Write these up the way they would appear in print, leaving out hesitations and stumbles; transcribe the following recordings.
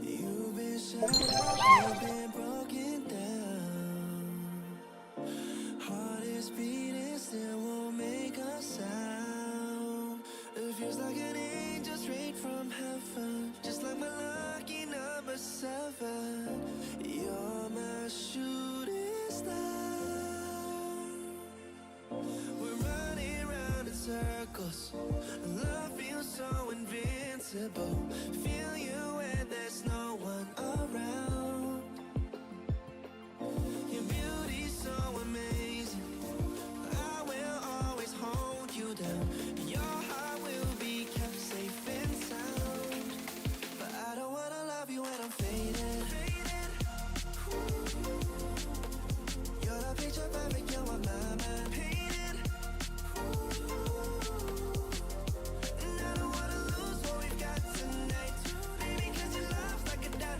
You've been shut up, you've been broken down. Heart is beating, still won't make a sound. It feels like an angel straight from heaven, just like my lucky number 7. You're my shooting star. We're running round in circles. Love feels so invincible. Feel you when there's no one around. Your beauty's so amazing. I will always hold you down. Your heart will be kept safe and sound. But I don't wanna love you when I'm faded. You're the picture perfect, you're on my mind. Painted. And I don't wanna lose what we've got tonight. Baby, 'cause your love's like a diamond.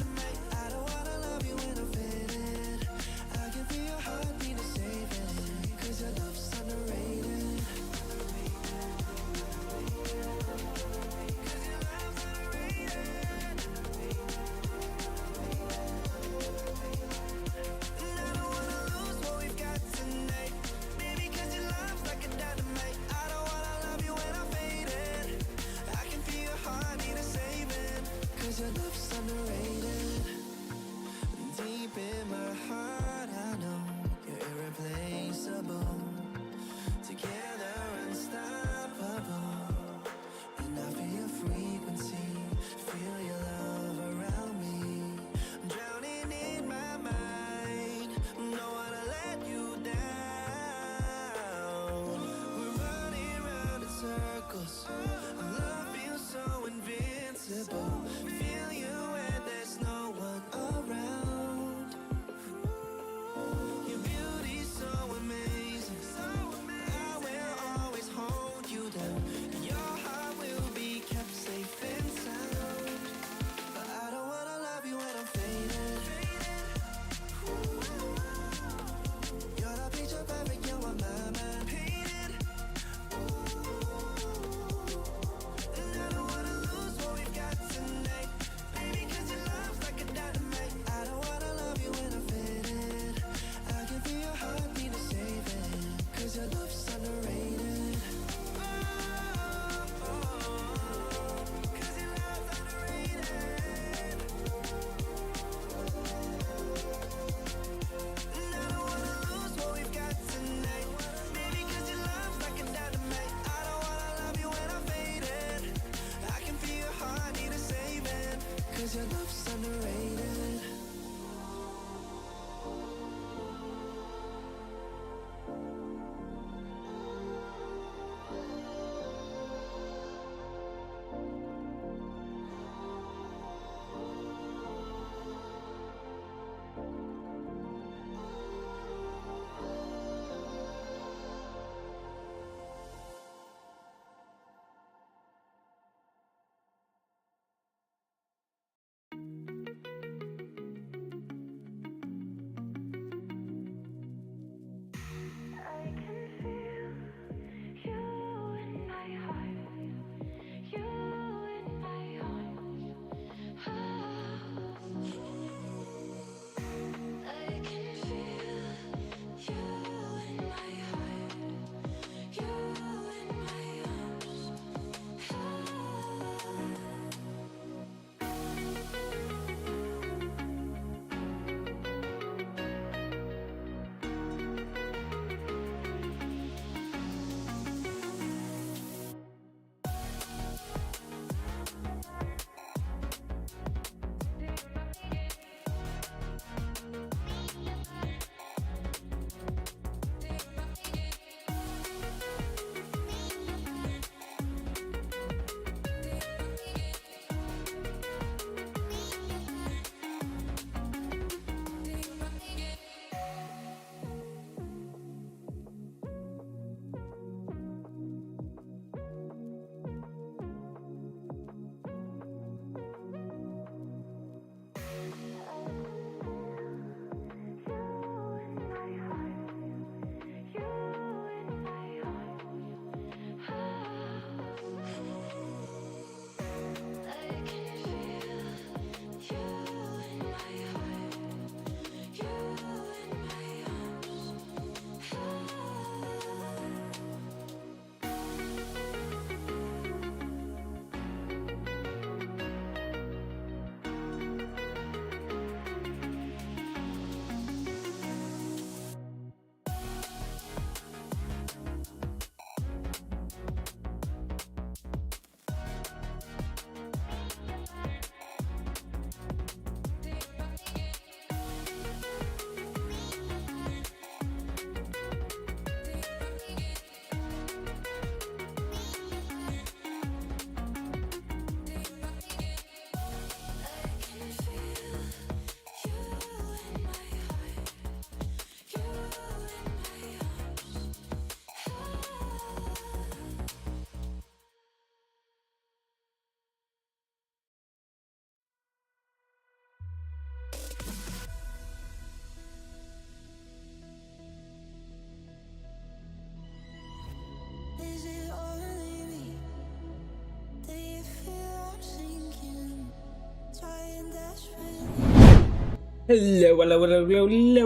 Hello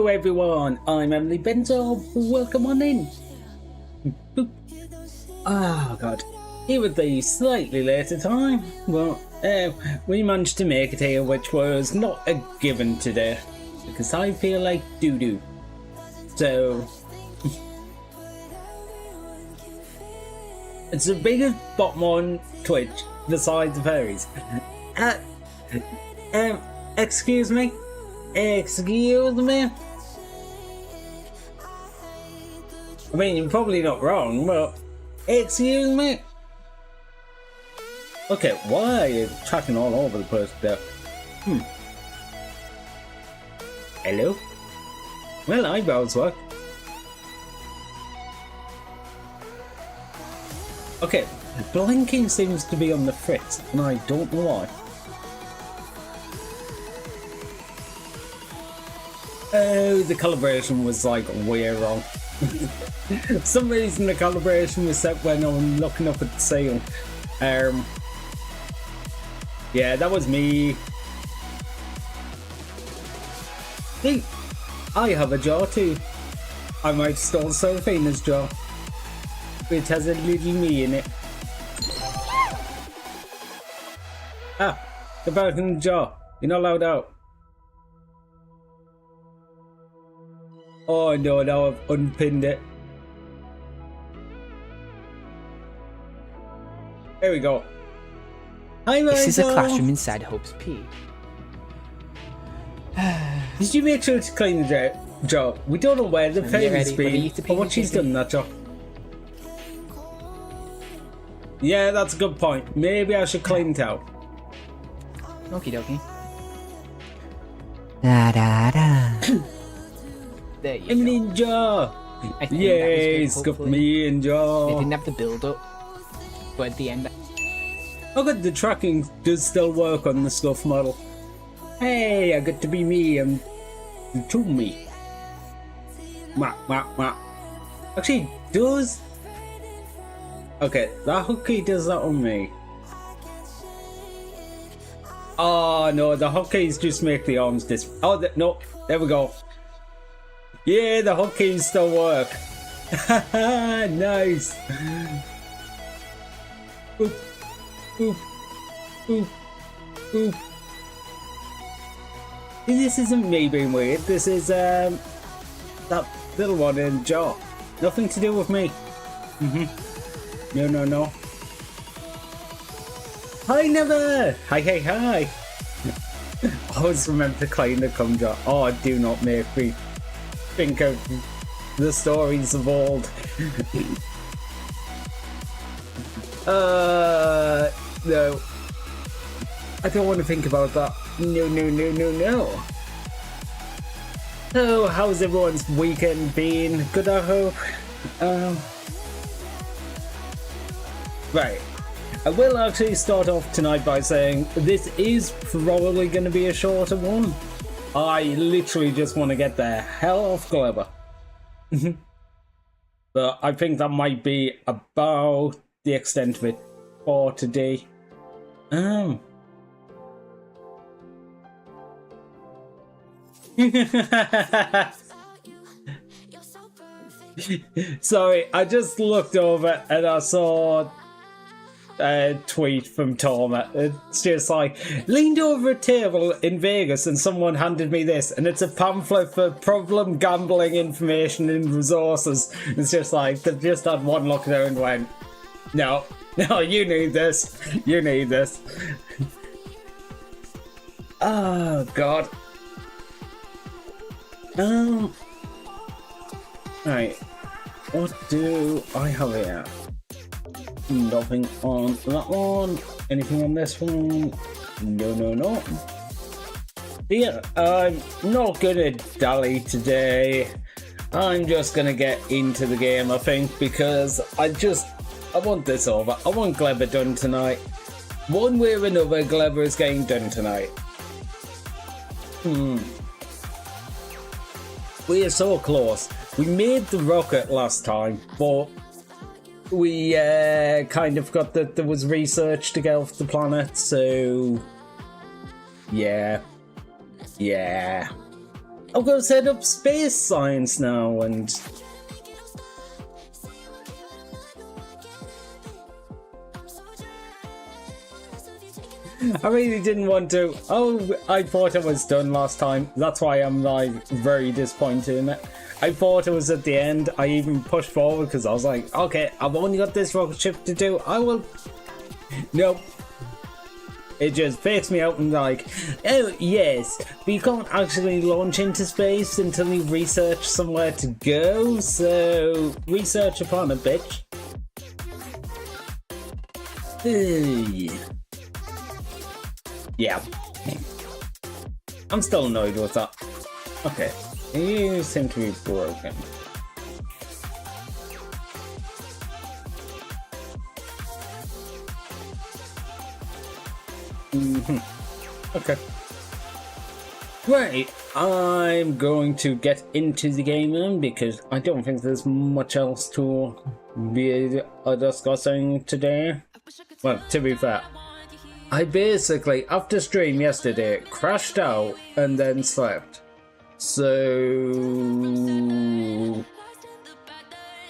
everyone, I'm Emily Benzo, welcome on in. Oh god, here at the slightly later time, well, we managed to make it here, which was not a given today, because I feel like doo-doo. So, it's the biggest bottom on Twitch, besides the fairies. Excuse me? Excuse me? I mean, you're probably not wrong, but excuse me? Okay, why are you tracking all over the place there? Hello? Well, eyebrows work. Okay, blinking seems to be on the fritz, and I don't know why. Oh, the calibration was like way wrong. For some reason the calibration was set when I'm looking up at the ceiling. Yeah, that was me. See, I have a jaw too. I might stole Seraphina's jaw, which has a little me in it. Ah, the bird in the jaw. You're not allowed out. Oh no, now I've unpinned it. There we go. Hi, This is a classroom inside Hope's P. Did you make sure to clean the job? We don't know where the fairy's been or what she's done in that job. Yeah, that's a good point. Maybe I should clean it out. Okie dokie. Da da da. There you I'm go. ninja! I think Yay, that was good, scuff hopefully. me in They jaw. didn't have the build up, but at the end. Oh good, the tracking does still work on the scuff model. Hey, I get to be me and to me. Wah, wah, wah. Actually, does... Okay, that hotkey does that on me. Oh no, the hotkeys just make the arms Oh, no, there we go. Yeah, the hotkeys still work. Nice. Boop, boop, boop, boop. This isn't me being weird. This is that little one in the jaw. Nothing to do with me. No. Hi, Never. Hi. Always remember to clean the cum jar. Oh, do not make me think of the stories of old. No. I don't want to think about that. No. So, how's everyone's weekend been? Good, I hope. Right. I will actually start off tonight by saying this is probably going to be a shorter one. I literally just want to get the hell off Gleba. But I think that might be about the extent of it for today. Sorry, I just looked over and I saw a tweet from Torma. It's just like, leaned over a table in Vegas and someone handed me this, and it's a pamphlet for problem gambling information and resources. It's just like, they've just had one look there and went, no, you need this. You need this. Oh, God. Right. What do I have here? Nothing on that one. Anything on this one? No. Yeah, I'm not gonna dally today. I'm just gonna get into the game, I think, because I want this over. I want Gleba done tonight. One way or another, Gleba is getting done tonight. We are so close. We made the rocket last time, but we kind of forgot that there was research to get off the planet, so yeah. I've got to set up space science now, and I really didn't want to. Oh, I thought it was done last time. That's why I'm like very disappointed in it. I thought it was at the end. I even pushed forward because I was like, okay, I've only got this rocket ship to do. I will. Nope. It just fakes me out and like, oh yes, but you can't actually launch into space until you research somewhere to go. So research upon a bitch. Yeah. I'm still annoyed with that. Okay. You seem to be broken. Okay. Right. I'm going to get into the game then because I don't think there's much else to be discussing today. Well, to be fair, I basically, after stream yesterday, crashed out and then slept. So,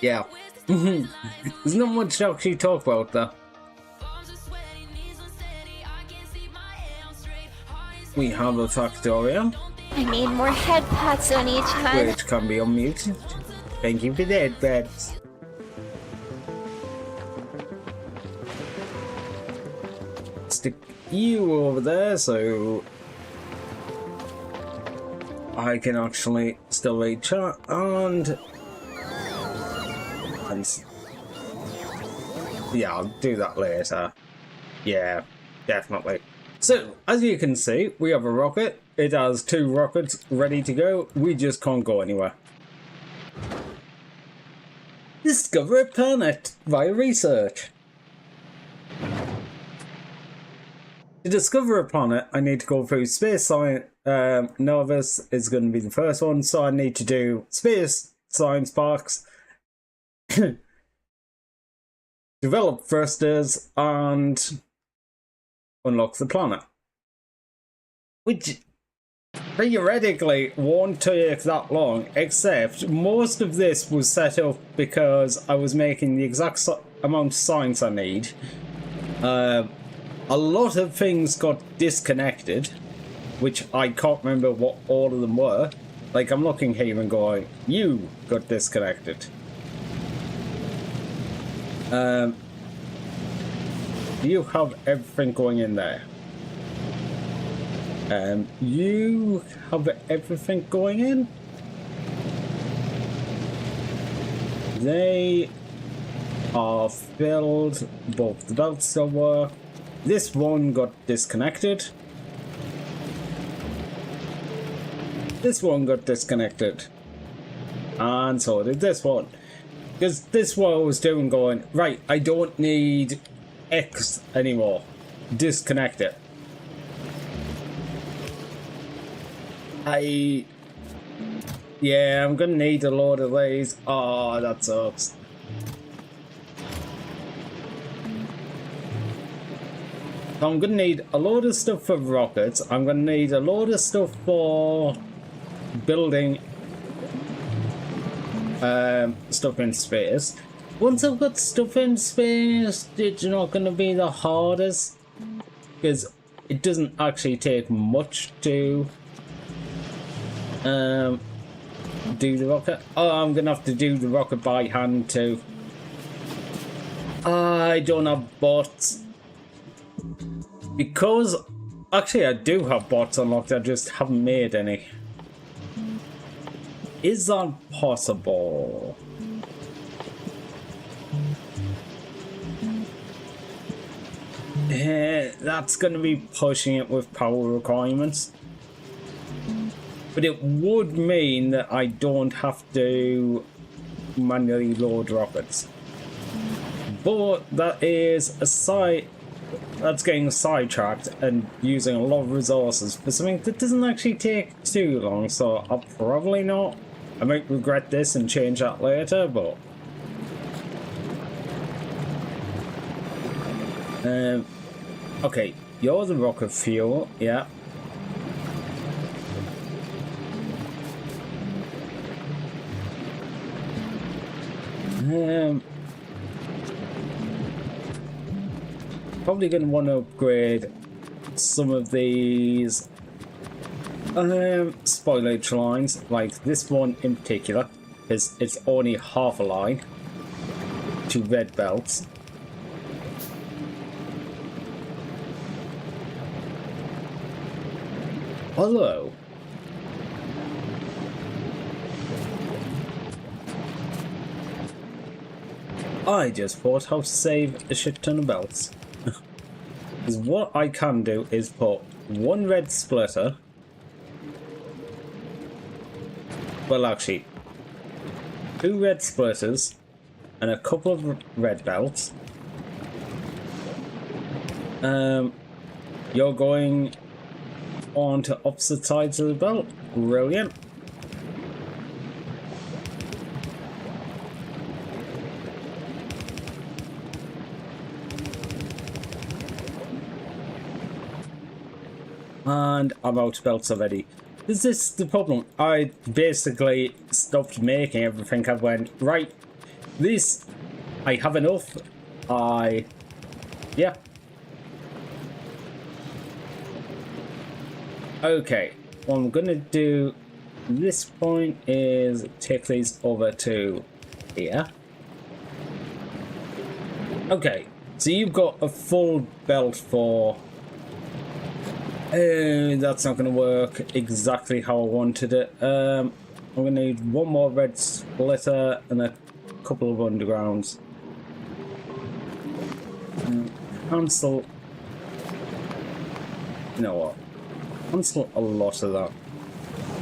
yeah. There's not much to actually talk about there. We have a Factorio. I need more head pats on each hand. Which can be unmuted. Thank you for that, Babs. Stick you over there so I can actually still read chat and yeah, I'll do that later. Yeah, definitely. So, as you can see, we have a rocket. It has 2 rockets ready to go. We just can't go anywhere. Discover a planet via research. To discover a planet, I need to go through space science. Novice is going to be the first one, so I need to do space science box. Develop thrusters and unlock the planet, which theoretically won't take that long, except most of this was set up because I was making the exact amount of science I need. A lot of things got disconnected, which I can't remember what all of them were. Like, I'm looking here and going, you got disconnected. You have everything going in there. You have everything going in. They are filled. Both the belts still work. This one got disconnected. This one got disconnected. And so did this one. Because this one I was doing going, right, I don't need X anymore. Disconnect it. Yeah, I'm gonna need a load of these. Oh, that sucks. I'm gonna need a load of stuff for rockets. I'm gonna need a load of stuff for building stuff in space. Once I've got stuff in space, it's not gonna be the hardest because it doesn't actually take much to do the rocket. Oh, I'm gonna have to do the rocket by hand too. I don't have bots. Because actually I do have bots unlocked, I just haven't made any. Is that possible? That's gonna be pushing it with power requirements. But it would mean that I don't have to manually load rockets. But that is a that's getting sidetracked and using a lot of resources for something that doesn't actually take too long, so I'll probably not. I might regret this and change that later, but okay, you're the rocket fuel, yeah. Probably going to want to upgrade some of these spoilage lines, like this one in particular, because it's only half a line to red belts. Although I just thought how to save a shit ton of belts. Because what I can do is put one red splitter. Well, actually, 2 red splitters and a couple of red belts. You're going on to opposite sides of the belt. Brilliant. And I'm out of belts already. Is this the problem? I basically stopped making everything. I went, right, this, I have enough. Yeah. Okay, what I'm gonna do at this point is take these over to here. Okay, so you've got a full belt for... that's not gonna work exactly how I wanted it. I'm gonna need one more red splitter and a couple of undergrounds. Cancel... You know what? Cancel a lot of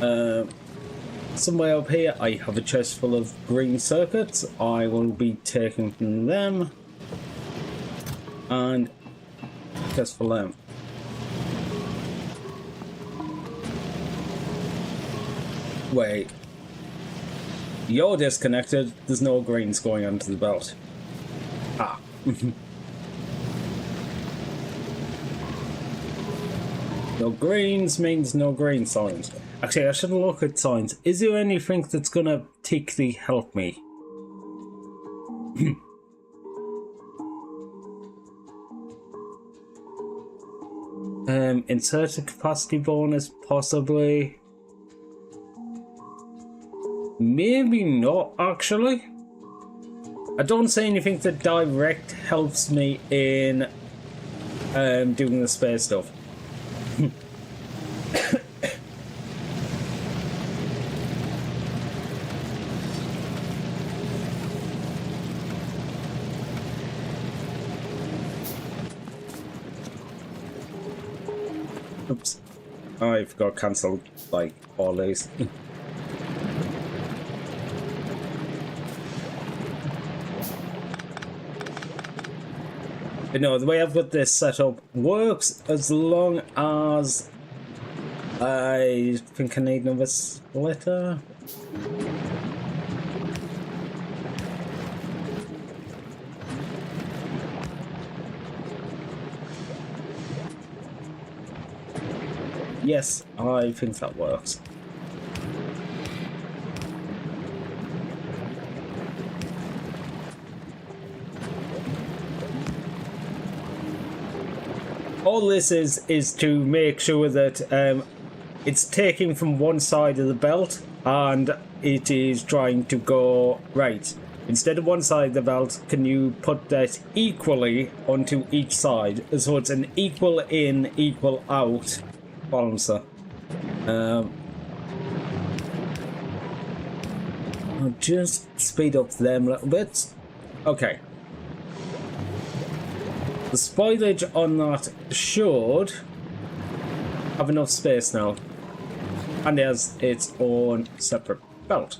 that. Somewhere up here I have a chest full of green circuits. I will be taking from them and chest for them. Wait, you're disconnected. There's no greens going onto the belt. Ah. No greens means no green signs. Actually, I should look at signs. Is there anything that's gonna particularly help me? Insert a capacity bonus, possibly. Maybe not, actually. I don't see anything that direct helps me in doing the space stuff. Oops. I've got cancelled like all these. You know, the way I've got this set up works as long as I think I need another splitter. Yes, I think that works. All this is to make sure that it's taking from one side of the belt and it is trying to go right. Instead of one side of the belt, can you put that equally onto each side? So it's an equal in, equal out balancer. I'll just speed up them a little bit. Okay. The spoilage on that should have enough space now, and it has its own separate belt.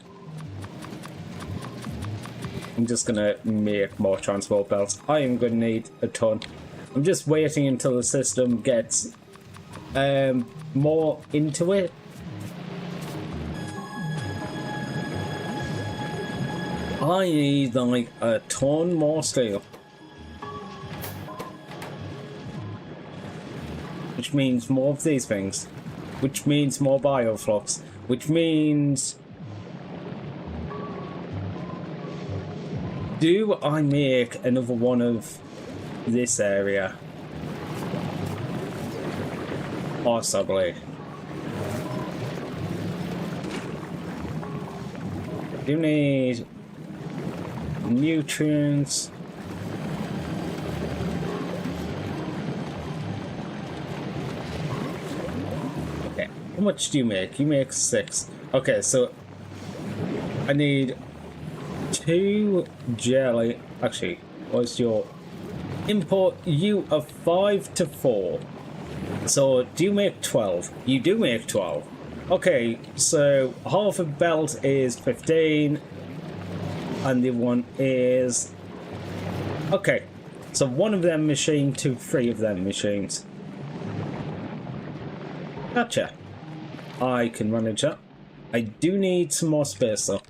I'm just gonna make more transport belts. I am gonna need a ton. I'm just waiting until the system gets more into it. I need like a ton more steel. Which means more of these things. Which means more bioflux. Which means... Do I make another one of this area? Possibly. Do need nutrients. Okay, how much do you make? You make 6. Okay, so I need 2 jelly. Actually, what's your import? You are 5 to 4. So do you make 12? You do make 12. Okay, so half a belt is 15, and the one is... Okay, so one of them machine to 3 of them machines. Gotcha. I can manage that. I do need some more space though.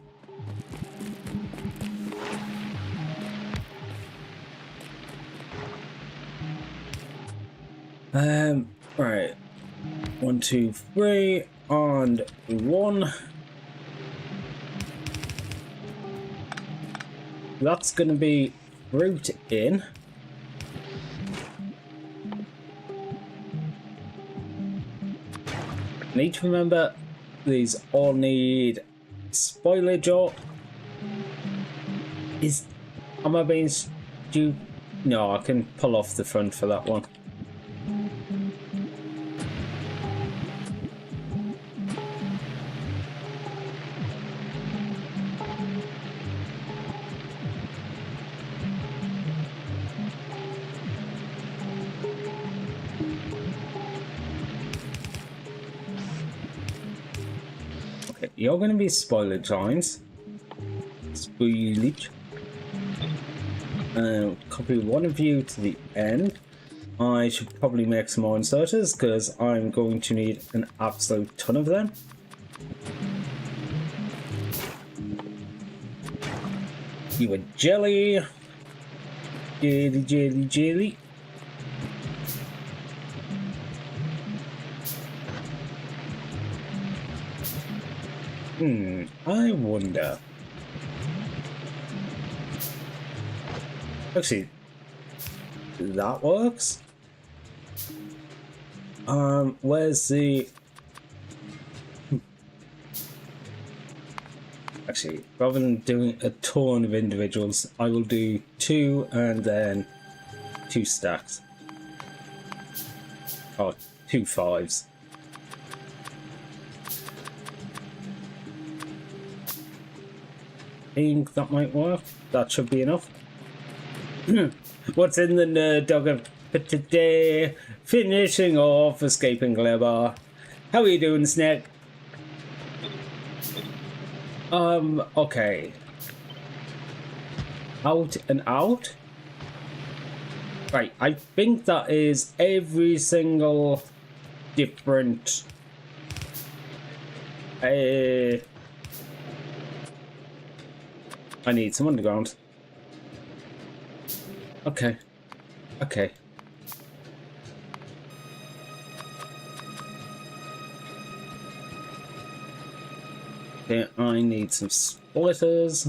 Right. 1, 2, 3, and 1. That's gonna be fruit in. Need to remember these all need spoilage or am I being stupid? No, I can pull off the front for that one. You're going to be spoilage lines. Spoilage. Copy one of you to the end. I should probably make some more inserters because I'm going to need an absolute ton of them. You a jelly. Jelly, jelly, jelly. I wonder. Actually, that works. Where's the... Actually, rather than doing a ton of individuals, I will do 2 and then 2 stacks. Or 2 5s. I think that might work. That should be enough. What's in the nerd dog for today? Finishing off escaping Gleba. How are you doing, Snake? Okay. Out and out? Right, I think that is every single different... I need some underground. Okay. Okay. Okay, I need some splitters.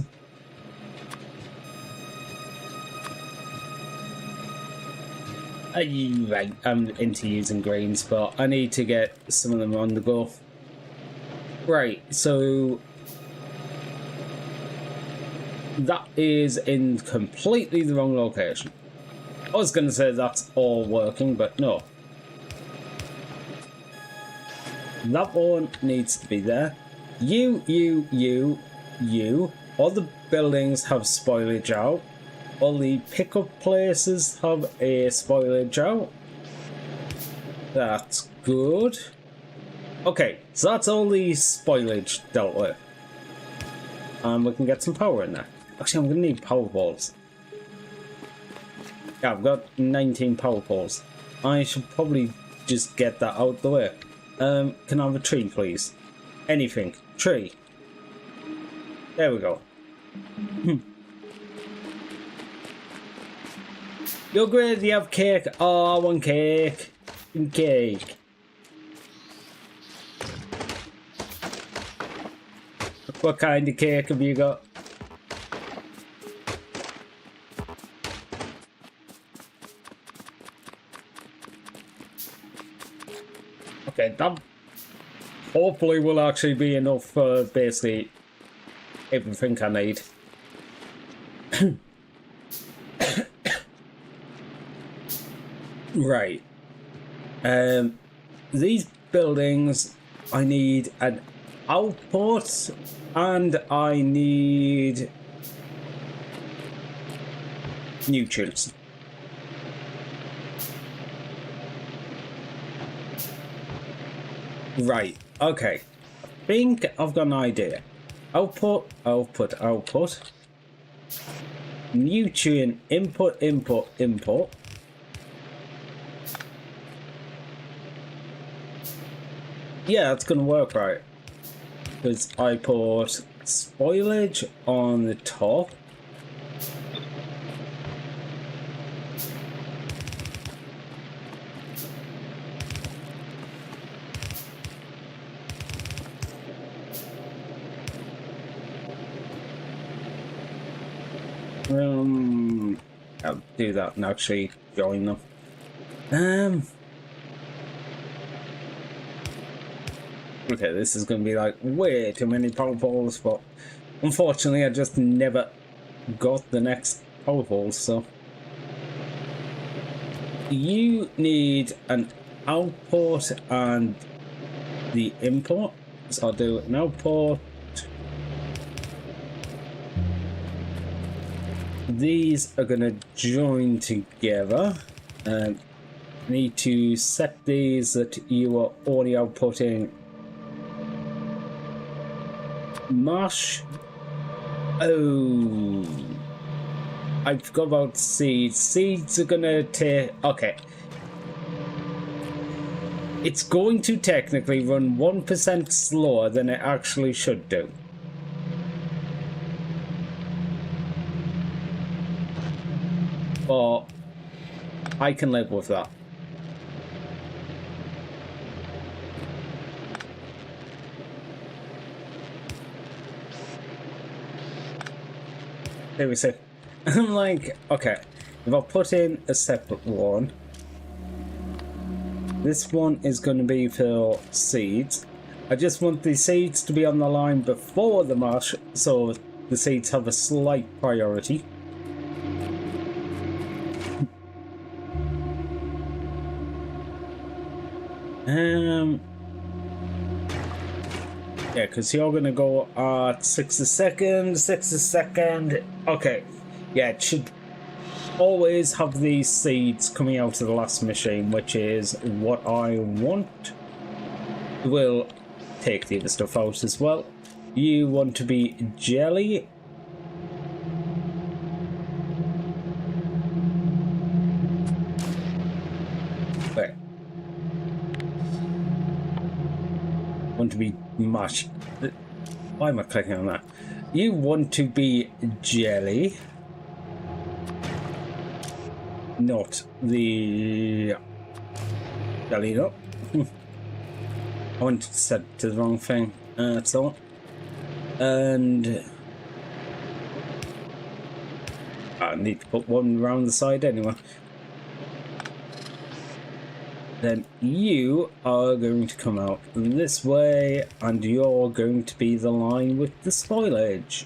Right, I'm into using greens, but I need to get some of them on the go. Right, so... that is in completely the wrong location. I was going to say that's all working, but no. That one needs to be there. You. All the buildings have spoilage out. All the pickup places have a spoilage out. That's good. Okay, so that's all the spoilage dealt with. And we can get some power in there. Actually, I'm going to need power balls. Yeah, I've got 19 power poles. I should probably just get that out the way. Can I have a tree, please? Anything. Tree. There we go. You're great, you have cake. Oh, I want cake. Cake. What kind of cake have you got? Okay, that hopefully will actually be enough for basically everything I need. Right. These buildings, I need an output and I need nutrients. Right, okay. I think I've got an idea. Output, output, output. Nutrient, input, input, input. Yeah, that's gonna work, right? Because I put spoilage on the top. I'll do that and actually join them. Okay, this is going to be like way too many power poles, but unfortunately I just never got the next power poles, so. You need an output and the input, so I'll do an output. These are going to join together. Need to set these that you are only outputting mash. Oh, I forgot about seeds. Seeds are gonna take. Okay, it's going to technically run 1% slower than it actually should do. But I can live with that. There we see. I'm like, okay, if I put in a separate one, this one is going to be for seeds. I just want the seeds to be on the line before the mash, so the seeds have a slight priority. Yeah, because you're going to go at 6 a second, 6 a second. Okay, yeah, it should always have these seeds coming out of the last machine, which is what I want. We'll take the other stuff out as well. You want to be jelly. Wait. Want to be mash. Why am I clicking on that? You want to be jelly, not the jelly. No, I wanted to set to the wrong thing. That's all. And I need to put one around the side anyway. Then you are going to come out this way, and you're going to be the line with the spoilage.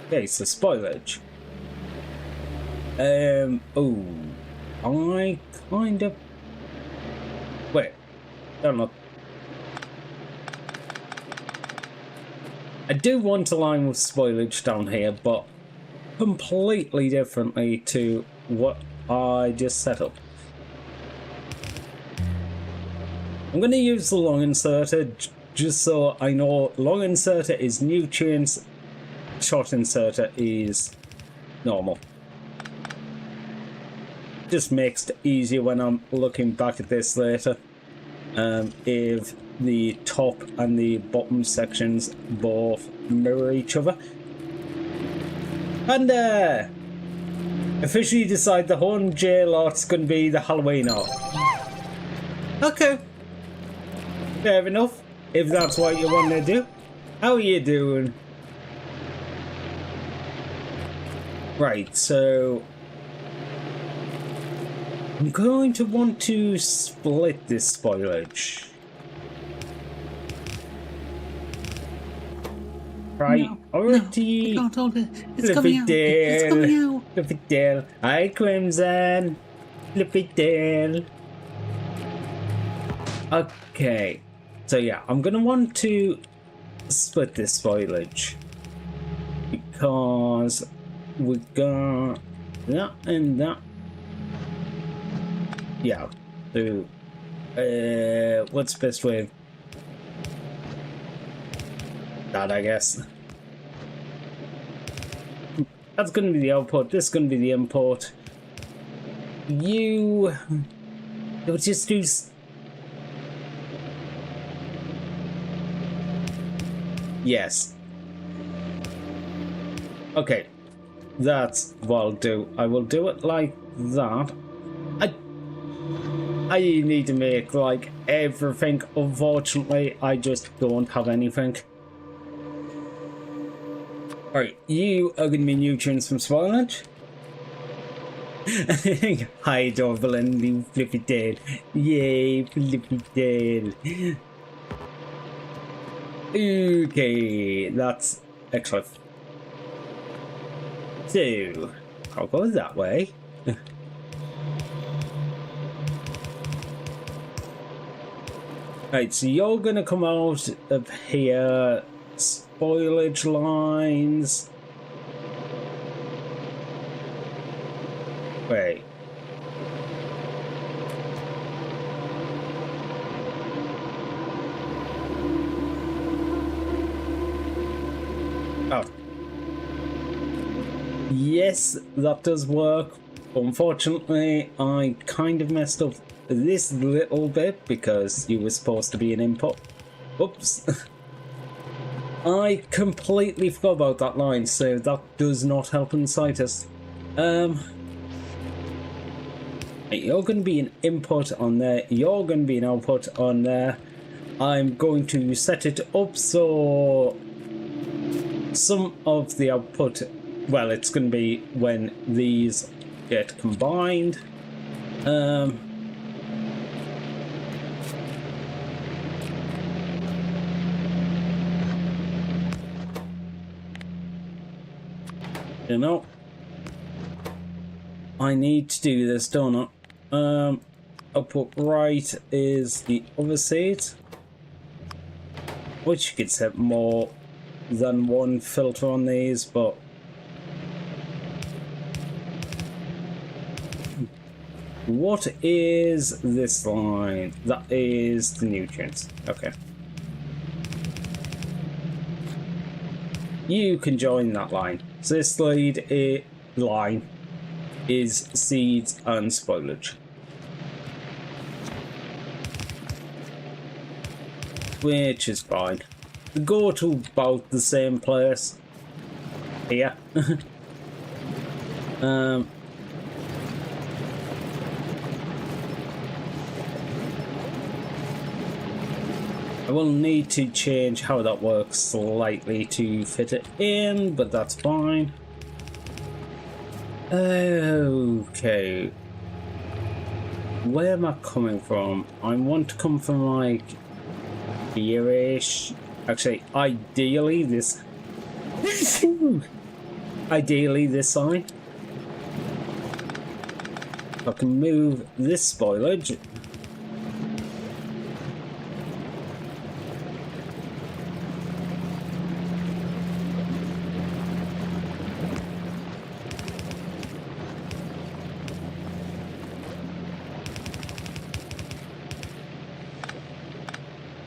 Okay, so spoilage. Oh, I kind of. Wait, don't know. I do want a line with spoilage down here, but completely differently to what I just set up. I'm going to use the long inserter just so I know long inserter is nutrients, short inserter is normal. Just makes it easier when I'm looking back at this later. If the top and the bottom sections both mirror each other. And officially decide the whole J lot's going to be the Halloween art. Okay. Fair enough. If that's what you want to do. How are you doing? Right, so I'm going to want to split this spoilage. Priority. No, I can't hold it. It's coming out. It's coming out. Flippy-dale. Hi, Crimson. Flippy-dale. Okay. So yeah, I'm gonna want to split this spoilage because we got that and that. Yeah. So, what's the best way? That, I guess. That's gonna be the output. This is gonna be the input. You'll just do. Yes. Okay. That's what I'll do. I will do it like that. I need to make like everything. Unfortunately, I just don't have anything. Alright, you are going to be nutrients from spoilage. Hi, Dorval and Flippy Tail. Yay, Flippy Tail. Okay, that's excellent. So, I'll go that way. Right, so you're gonna come out of here, spoilage lines. Wait. Oh. Yes, that does work. Unfortunately, I kind of messed up this little bit because you were supposed to be an input. Oops. I completely forgot about that line, so that does not help incite us. You're going to be an input on there, you're going to be an output on there. I'm going to set it up so some of the output, well, it's going to be when these get combined. You know, I need to do this, don't I? Output right is the other side, which you could set more than one filter on these, but what is this line? That is the nutrients. Okay. You can join that line. So this line is seeds and spoilage. Which is fine. We go to about the same place here. I will need to change how that works slightly to fit it in, but that's fine. Okay. Where am I coming from? I want to come from like here-ish. Actually, ideally this ideally this side. I can move this spoilage.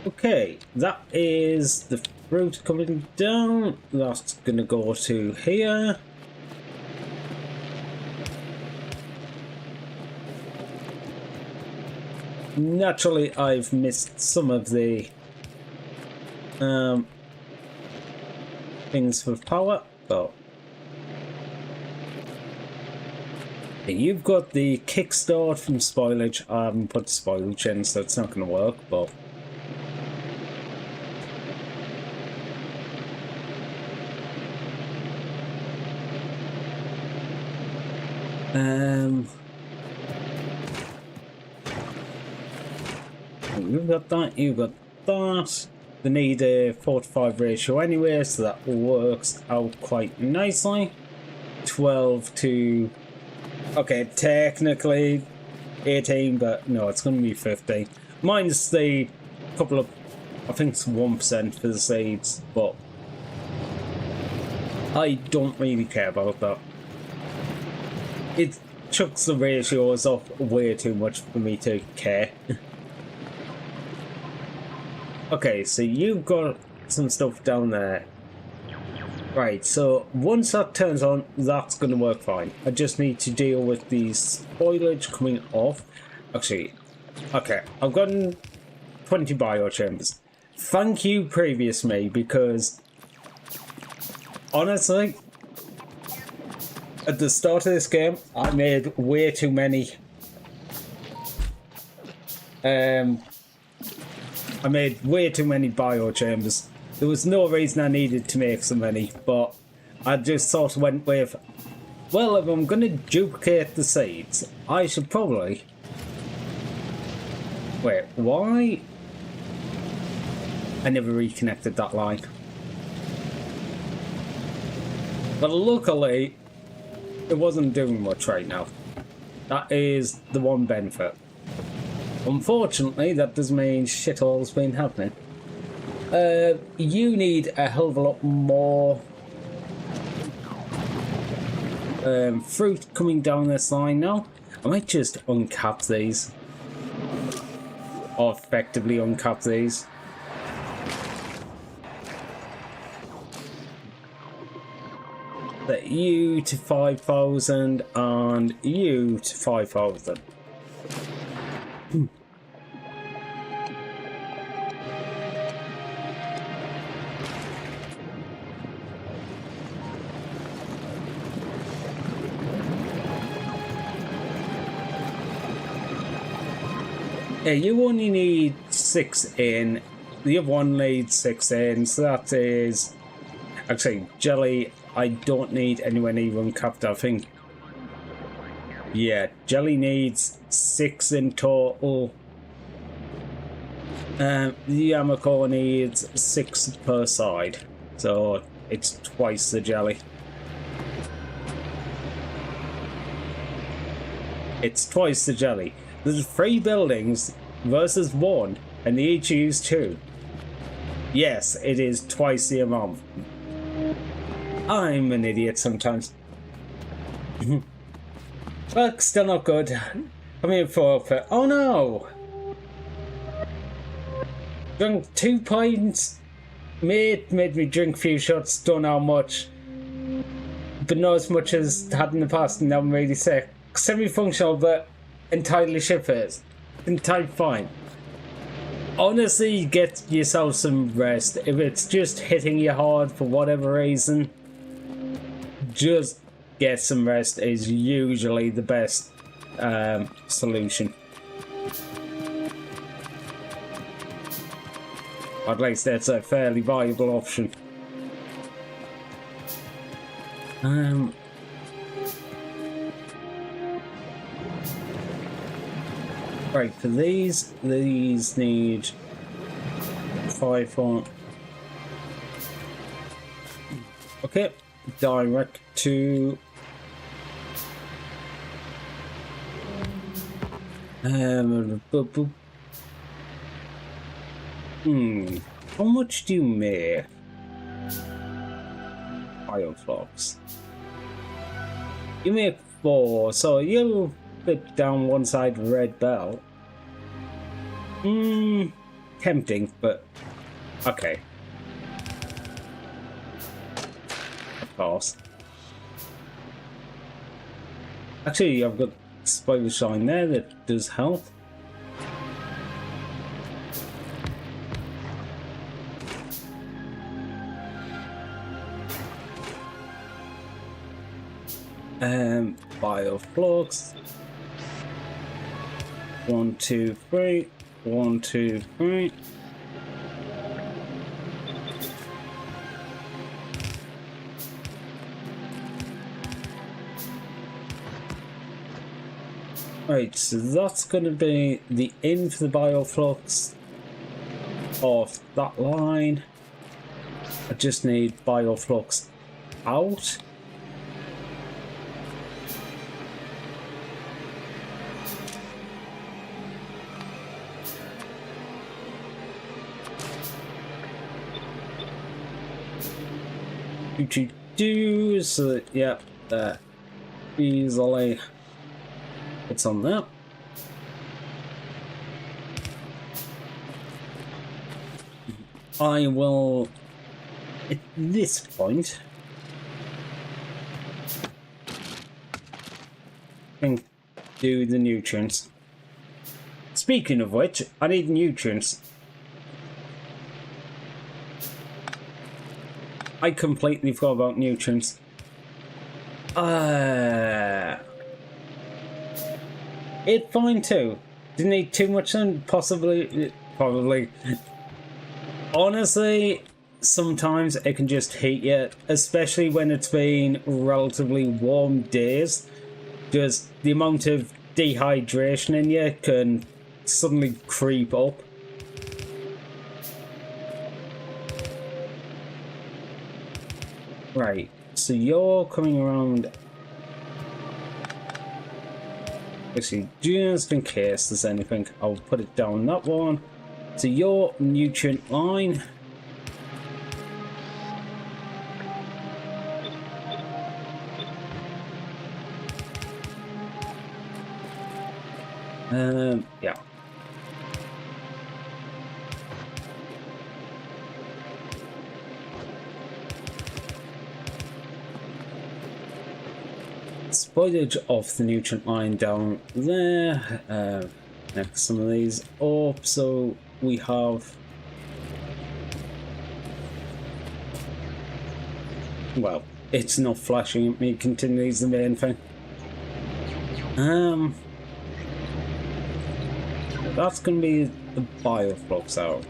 Okay, that is the fruit coming down. That's gonna go to here. Naturally, I've missed some of the things for power, but you've got the kickstart from spoilage. I haven't put spoilage in, so it's not gonna work, but you've got that, you've got that. They need a 4 to 5 ratio anyway, so that works out quite nicely. 12 to... Okay, technically 18, but no, it's going to be 15. Minus the couple of... I think it's 1% for the seeds, but I don't really care about that. It chucks the ratios up way too much for me to care. Okay, so you've got some stuff down there. Right, so once that turns on, that's going to work fine. I just need to deal with the spoilage coming off. Actually, okay, I've gotten 20 biochambers. Thank you, previous me, because honestly, at the start of this game, I made way too many. I made way too many biochambers. There was no reason I needed to make so many, but I just sort of went with, well, if I'm going to duplicate the seeds, I should probably... Wait, why? I never reconnected that line. But luckily, it wasn't doing much right now. That is the one benefit. Unfortunately, that does mean shit all's been happening. You need a hell of a lot more fruit coming down this line now. I might just uncap these. Or effectively uncap these. Set you to 5,000 and you to 5,000. Yeah, you only need 6 in. The other one needs 6 in, so that is... Actually, jelly, I don't need anywhere near uncapped, I think. Yeah, jelly needs 6 in total. The Yamako needs 6 per side, so it's twice the jelly. It's twice the jelly. There's 3 buildings versus 1, and they each use 2. Yes, it is twice the amount. I'm an idiot sometimes. But still not good. I'm in for... Oh no! Drunk 2 pints. Made me drink a few shots, don't know how much. But not as much as had in the past, and now I'm really sick. Semi-functional, but entirely shit-faced. Entirely fine. Honestly, get yourself some rest. If it's just hitting you hard for whatever reason, just get some rest is usually the best solution. At least that's a fairly viable option. Right, for these need 5 on. Okay, direct to how much do you make? Bioflocks. You make 4, so you'll put down one side red bell. Tempting, but okay. Of course. Actually, I've got spoiler shine there that does help. Bioflux. 1, 2, 3. 1, 2, 3. Right, so that's going to be the in for the bioflux. off that line. I just need bioflux out. Do so that, yeah, there. Easily. It's on that. I will, at this point, do the nutrients. Speaking of which, I need nutrients. I completely forgot about nutrients. It's fine too. Didn't need too much then, probably. Honestly, sometimes it can just heat you, especially when it's been relatively warm days. Just the amount of dehydration in you can suddenly creep up. Right, so you're coming around. Actually, just in case there's anything, I'll put it down that one. So your nutrient line. Yeah. Spoilage of the nutrient line down there. Next some of these up, so we have, well, it's not flashing at me continually is the main thing. That's gonna be the bioflux out.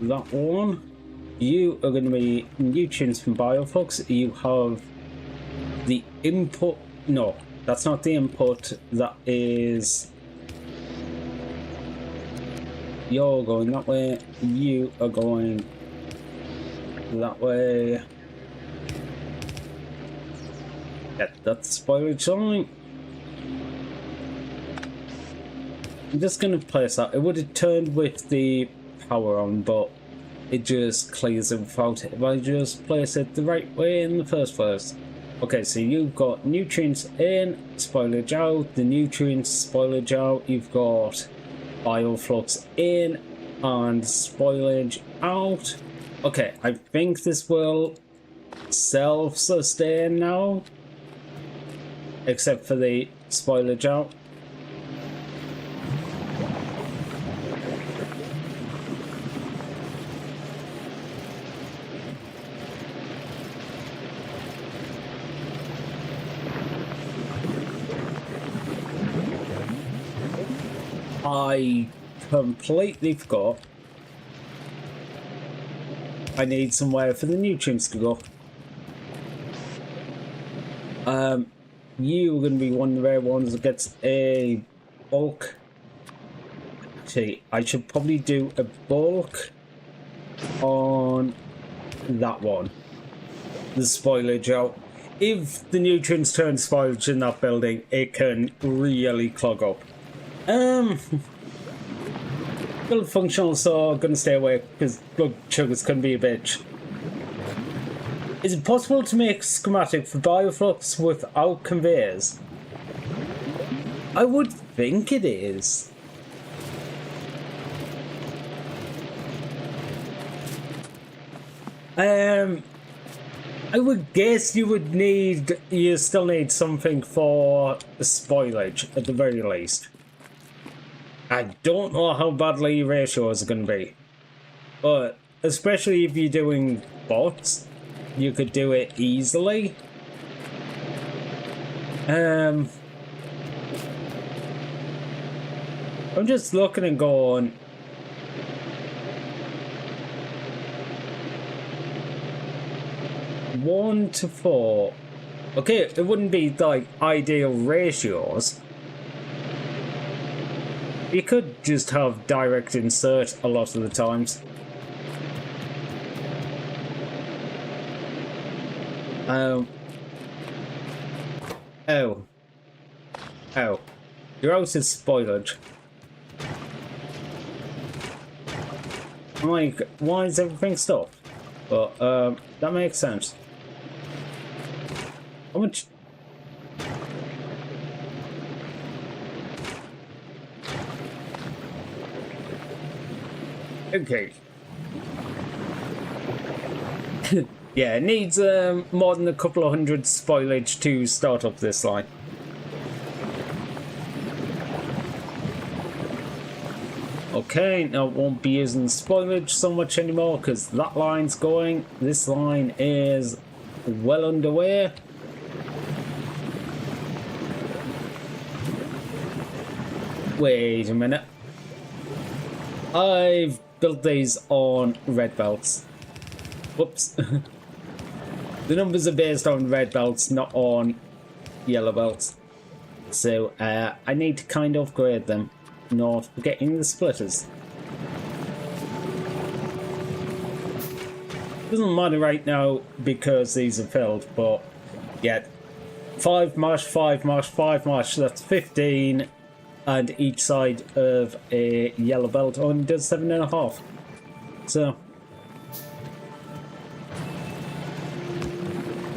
That one. You are going to be nutrients from bioflux. You have the input. No, that's not the input. That is. You're going that way. You are going that way. Yeah, that's spoilage line. I'm just going to place that. It would have turned with the power on, but it just clears it without it if I just place it the right way in the first place. Okay, so you've got nutrients in, spoilage out, the nutrients spoilage out, you've got bioflux in and spoilage out. Okay, I think this will self-sustain now, except for the spoilage out. I completely forgot. I need somewhere for the nutrients to go. You are going to be one of the rare ones that gets a bulk. Actually, I should probably do a bulk on that one. The spoilage out. If the nutrients turn spoilage in that building, it can really clog up. Build functional, so I'm gonna stay away because blood sugars can be a bitch. Is it possible to make schematic for bioflux without conveyors? I would think it is. I would guess you still need something for spoilage at the very least. I don't know how badly ratios are going to be, but especially if you're doing bots, you could do it easily. I'm just looking and going, one to four. Okay, it wouldn't be like ideal ratios. You could just have direct insert a lot of the times. Oh. Oh. Your house is spoilage. I'm like, why is everything stopped? But, that makes sense. How much? Okay. Yeah, it needs more than a couple of hundred spoilage to start up this line. Okay, now it won't be using spoilage so much anymore because that line's going. This line is well underway. Wait a minute. I've built these on red belts. Whoops. The numbers are based on red belts, not on yellow belts. So I need to kind of upgrade them, not forgetting the splitters. Doesn't matter right now because these are filled, but yeah. 5 mash, 5 mash, 5 mash, that's 15. And each side of a yellow belt only does 7.5. So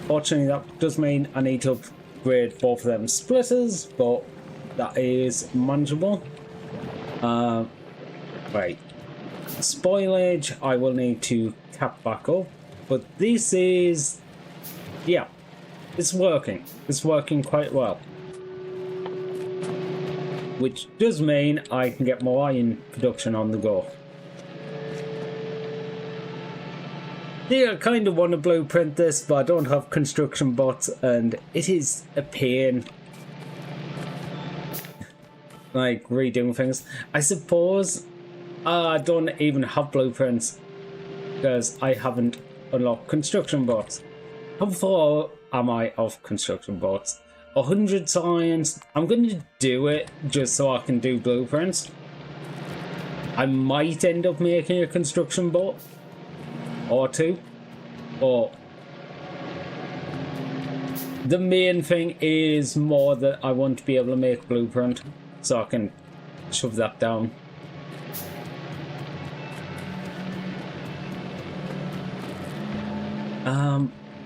fortunately that does mean I need to upgrade both of them splitters, but that is manageable. Right. Spoilage I will need to cap back up, but this is, yeah, it's working. It's working quite well. Which does mean I can get more iron production on the go. Yeah, I kind of want to blueprint this, but I don't have construction bots, and it is a pain. Like, redoing things. I suppose I don't even have blueprints, because I haven't unlocked construction bots. How far am I off construction bots? 100 science. I'm going to do it just so I can do blueprints. I might end up making a construction bot or two, but the main thing is more that I want to be able to make blueprint so I can shove that down.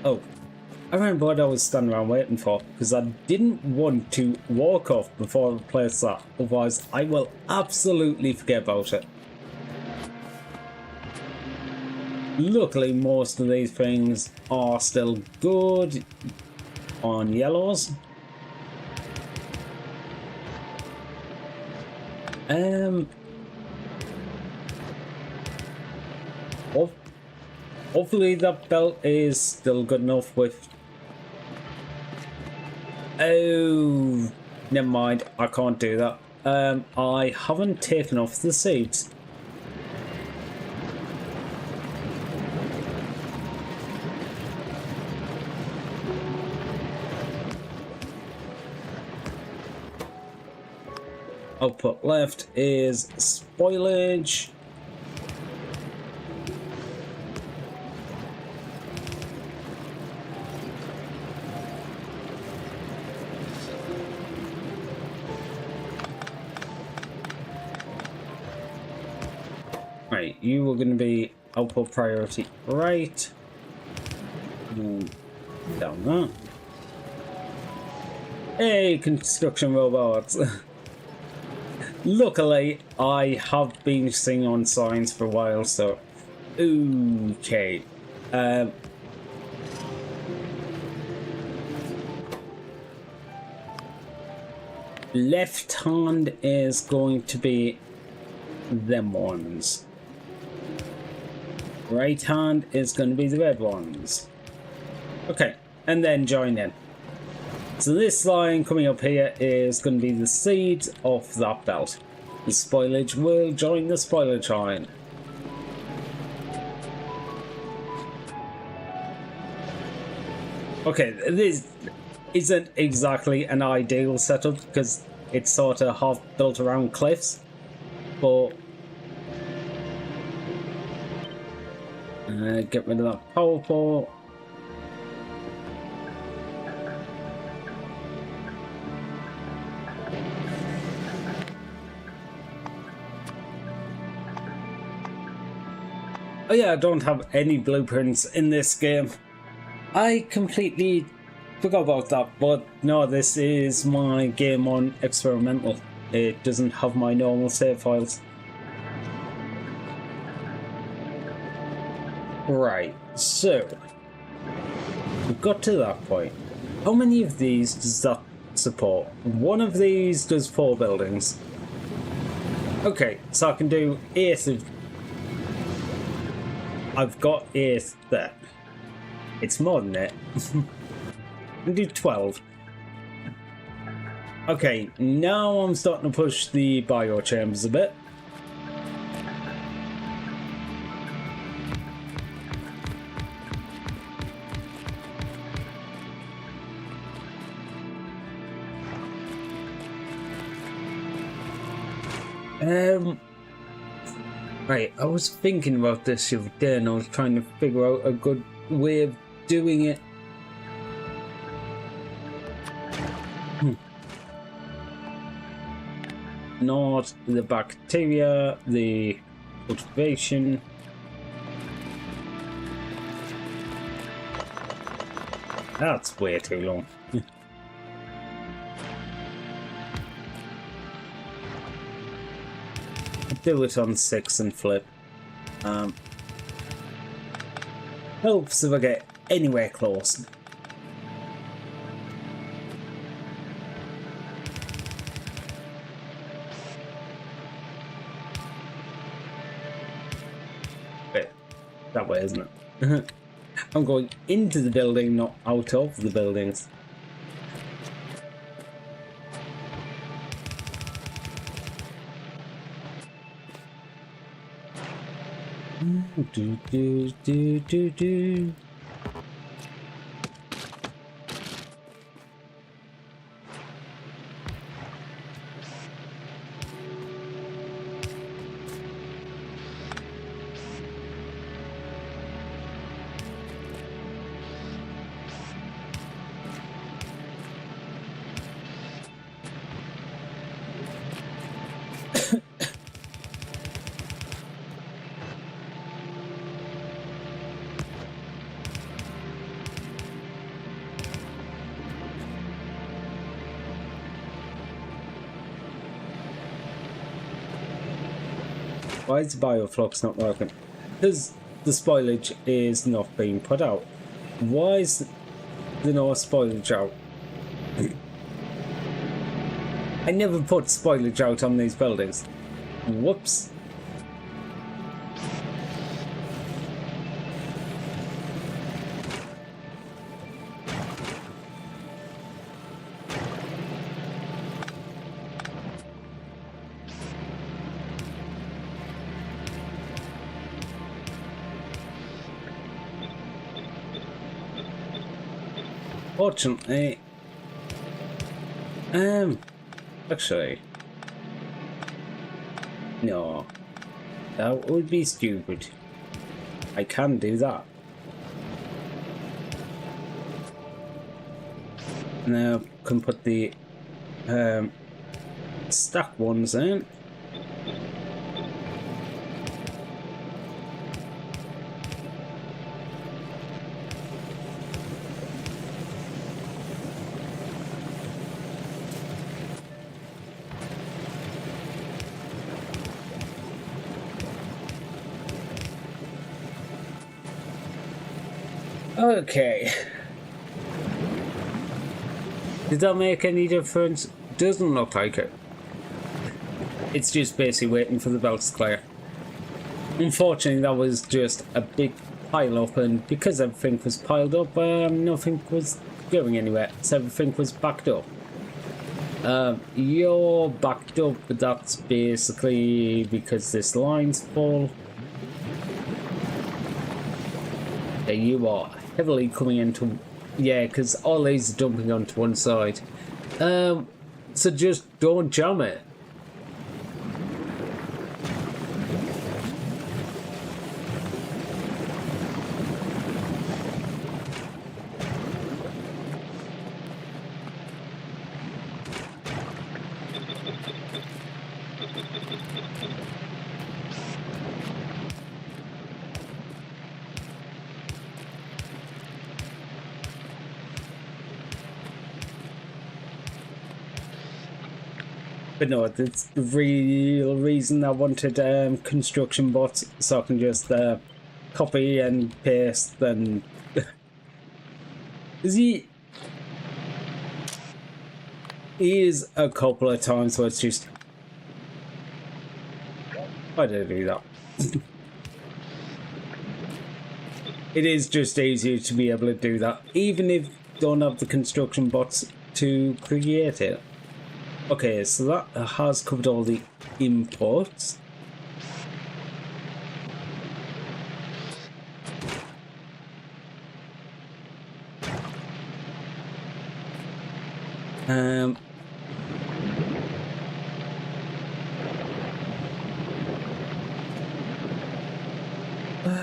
Oh, I remember what I was standing around waiting for, because I didn't want to walk off before I replace that, otherwise I will absolutely forget about it. Luckily most of these things are still good on yellows. Hopefully that belt is still good enough with... Oh, never mind, I can't do that. I haven't taken off the seats. Output left is spoilage. Right, you are going to be output priority right. Down that. Hey, construction robots. Luckily, I have been sitting on signs for a while, so okay. Left hand is going to be them ones. Right hand is going to be the red ones. Okay, and then join in. So this line coming up here is going to be the seeds of that belt. The spoilage will join the spoilage line. Okay, this isn't exactly an ideal setup because it's sort of half built around cliffs, but get rid of that power pole. Oh yeah, I don't have any blueprints in this game. I completely forgot about that, but no, this is my game on experimental. It doesn't have my normal save files. Right, so we've got to that point. How many of these does that support? One of these does 4 buildings. Okay, so I can do 8 of... I've got 8 there. It's more than it. I can do 12. Okay, now I'm starting to push the bio chambers a bit. Right, I was thinking about this the other day and I was trying to figure out a good way of doing it. Not the bacteria, the cultivation. That's way too long. Do it on 6 and flip. Helps if I get anywhere close. Wait, that way, isn't it? I'm going into the building, not out of the buildings. Do. Why is the bioflux not working? Because the spoilage is not being put out. Why is there no spoilage out? I never put spoilage out on these buildings. Whoops. Fortunately, actually, no, that would be stupid. I can do that. Now, can put the stack ones in. Okay. Did that make any difference? Doesn't look like it. It's just basically waiting for the belts to clear. Unfortunately, that was just a big pile up, and because everything was piled up, nothing was going anywhere, so everything was backed up. You're backed up, but that's basically because this line's full. Yeah, you are heavily coming into... Yeah, because all these are dumping onto one side. So just don't jam it. But no, that's the real reason I wanted construction bots, so I can just copy and paste and... He is a couple of times where it's just... Why did I do that? It is just easier to be able to do that, even if you don't have the construction bots to create it. Okay, so that has covered all the imports.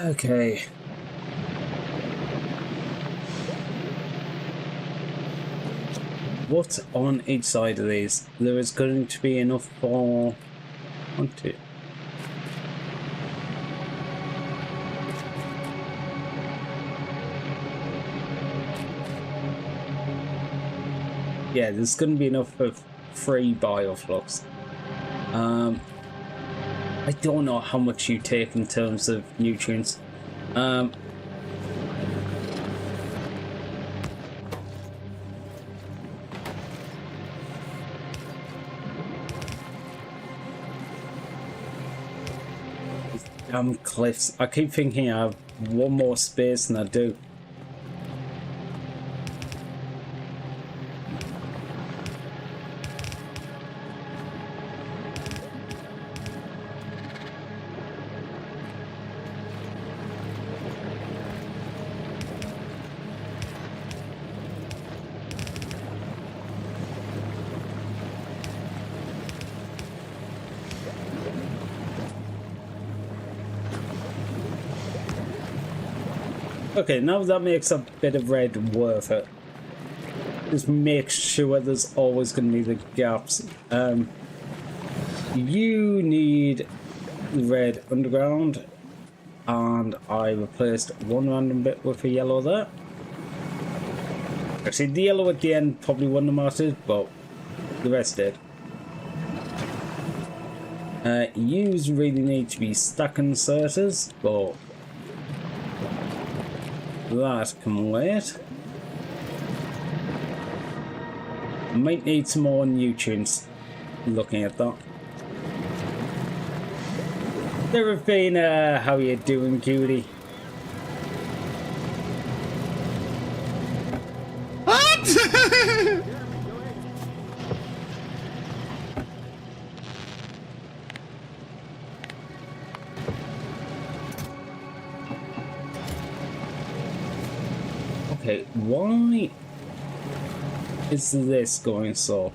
Okay. What's on each side of these? There is going to be enough for 1, 2. Yeah, there's going to be enough for 3 bioflux. I don't know how much you take in terms of nutrients. Damn cliffs. I keep thinking I have one more space than I do. Okay, now that makes a bit of red worth it. Just make sure there's always going to be the gaps. You need red underground, and I replaced one random bit with a yellow there. Actually, the yellow at the end probably wouldn't have mattered, but the rest did. Yous really need to be stack inserters, but that can wait. Might need some more nutrients looking at that. There have been, how you doing, cutie? What? Okay, why is this going so?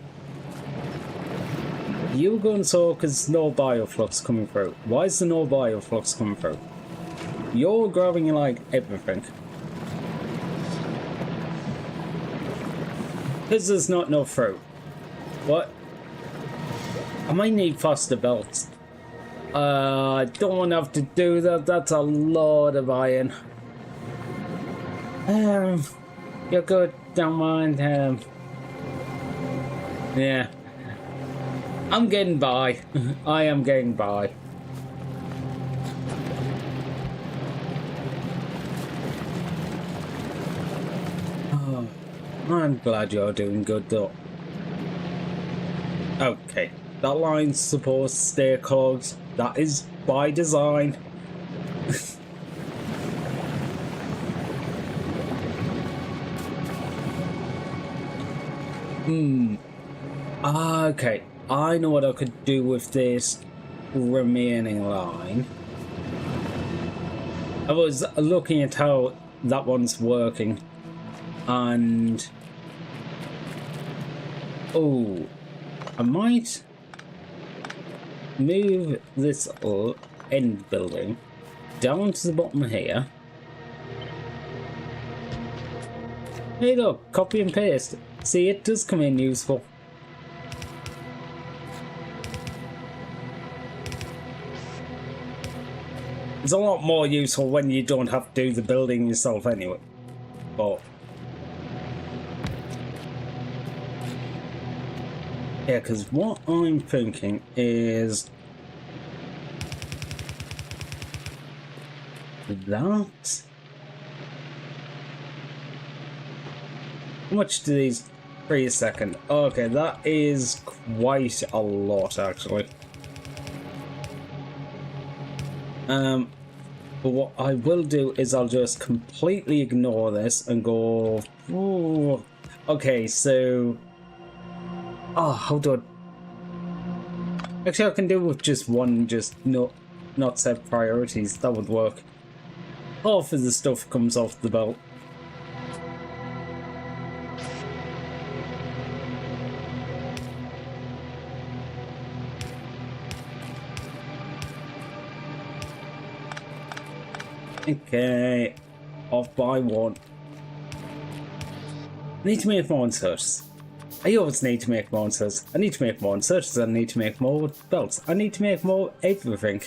You going so because no bioflux coming through. Why is there no bioflux coming through? You're grabbing like everything. Because there's not enough fruit. What? I might need faster belts. I don't have to do that. That's a lot of iron. You're good. Don't mind. Yeah. I'm getting by. I am getting by. Oh, I'm glad you're doing good though. Okay, that line's supposed to stay clogged. That is by design. Okay, I know what I could do with this remaining line. I was looking at how that one's working, and oh, I might move this end building down to the bottom here. Hey look, copy and paste. See, it does come in useful. It's a lot more useful when you don't have to do the building yourself anyway. But yeah, because what I'm thinking is that. How much do these? 3 a second. Okay, that is quite a lot actually. But what I will do is I'll just completely ignore this and go. Ooh, okay, so. Oh, how do I? Actually, I can do with just one, just not set priorities. That would work. Half of the stuff comes off the belt. Okay, off by 1. Need to make more inserts. I always need to make more inserts. I need to make more inserts. I need to make more belts. I need to make more everything.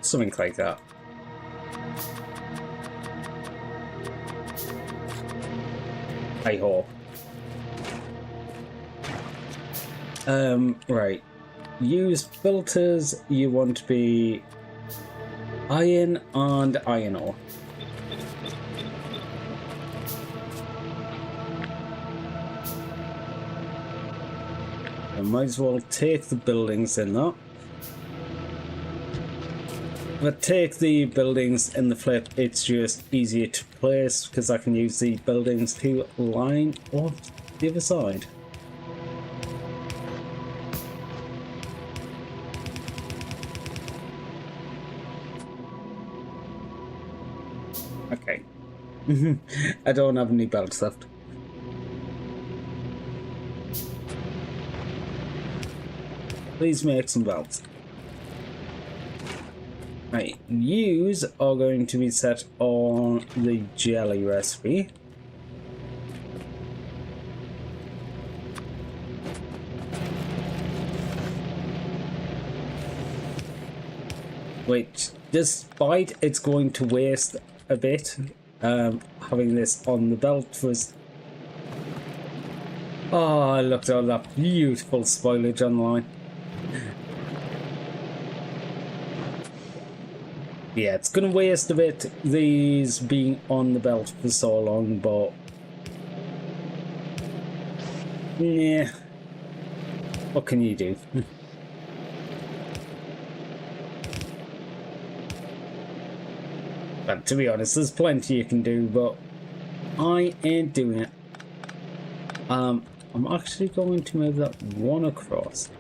Something like that. I hope. Right. Use filters. You want to be iron and iron ore. I might as well take the buildings in that. But take the buildings in the flip, it's just easier to place because I can use the buildings to line off the other side. Okay. I don't have any belts left. Please make some belts. Right, yous are going to be set on the jelly recipe. Which, despite it's going to waste a bit, having this on the belt was... Oh, look at all that beautiful spoilage on the line. Yeah, it's gonna waste a bit, these being on the belt for so long, but... Yeah. What can you do? But to be honest, there's plenty you can do, but I ain't doing it. I'm actually going to move that one across.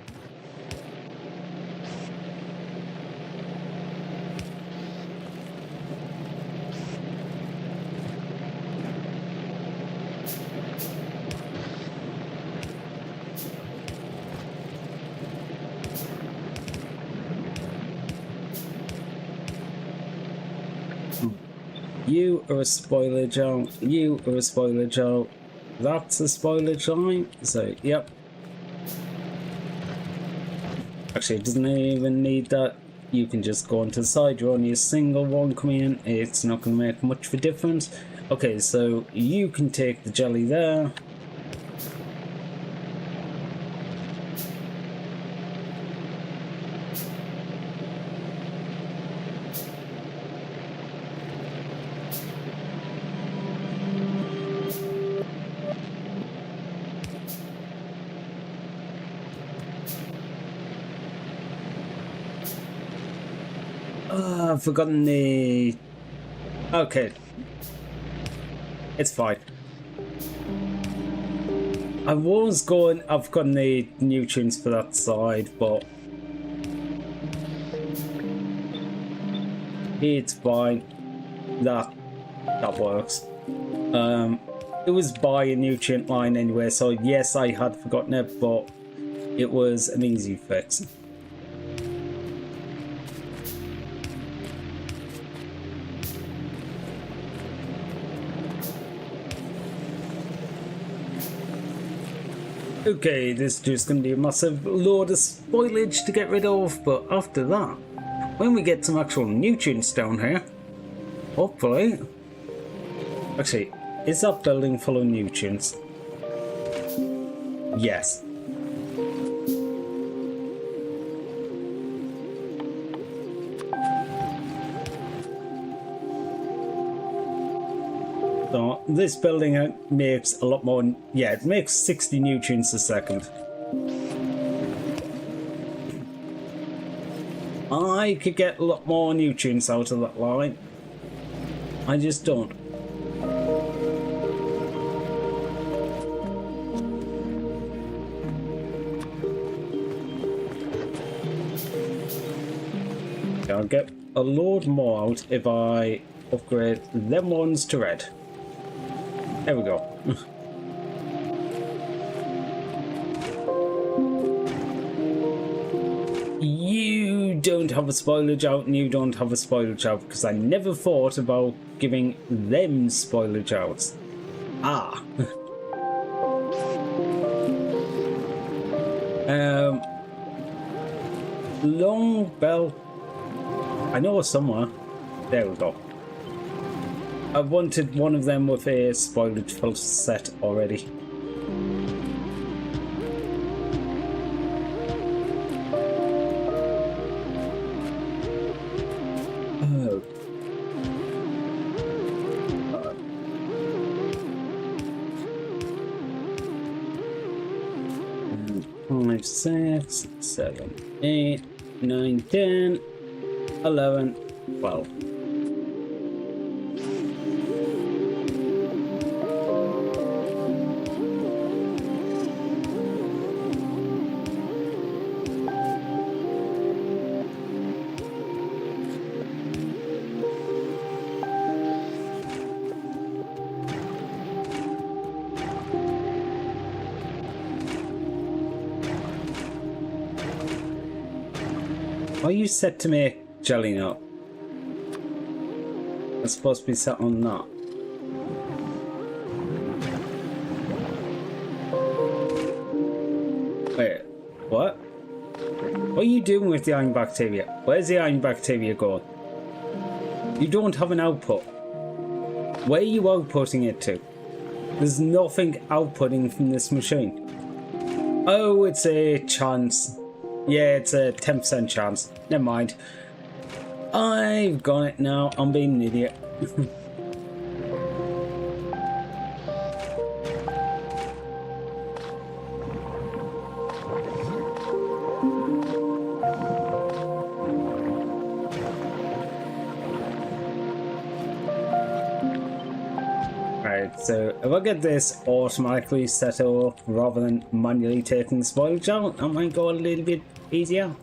You are a spoiler jar, you are a spoiler jar, that's a spoiler line, so yep. Actually, it doesn't even need that, you can just go onto the side, you're only a single one coming in, it's not going to make much of a difference. Okay, so you can take the jelly there. I've forgotten the... Okay. It's fine. I've forgotten the new tunes for that side, but... It's fine. That works. It was by a nutrient line anyway, so yes, I had forgotten it, but it was an easy fix. Okay, this is just going to be a massive load of spoilage to get rid of, but after that, when we get some actual nutrients down here, hopefully... Actually, is that building full of nutrients? Yes. So this building makes a lot more, yeah, it makes 60 nutrients a second. I could get a lot more nutrients out of that line. I just don't. I'll get a load more out if I upgrade them ones to red. There we go. You don't have a spoilage out and you don't have a spoilage out because I never thought about giving them spoilage outs. Ah. Long bell. I know somewhere. There we go. I wanted one of them with a spoilage full set already. Oh. 5, 6, 7, 8, 9, 10, 11, 12. Are you set to make jelly nut? It's supposed to be set on that. Wait, what? What are you doing with the iron bacteria? Where's the iron bacteria going? You don't have an output. Where are you outputting it to? There's nothing outputting from this machine. Oh, it's a chance. Yeah, it's a 10% chance. Never mind. I've got it now. I'm being an idiot. Right, so if I get this automatically set up rather than manually taking the spoilage out, that might go a little bit easier.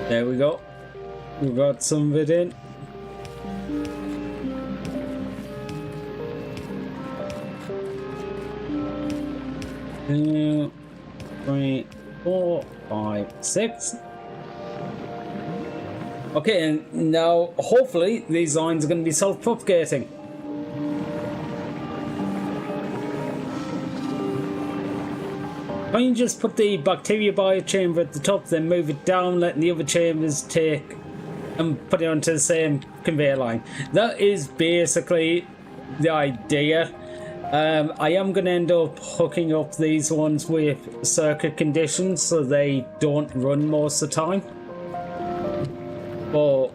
There we go. We've got some of it in. Two, 3, 4, 5, 6. Okay, and now hopefully these lines are going to be self-propagating. Can't you just put the bacteria bio chamber at the top, then move it down, letting the other chambers take and put it onto the same conveyor line? That is basically the idea. I am going to end up hooking up these ones with circuit conditions so they don't run most of the time. But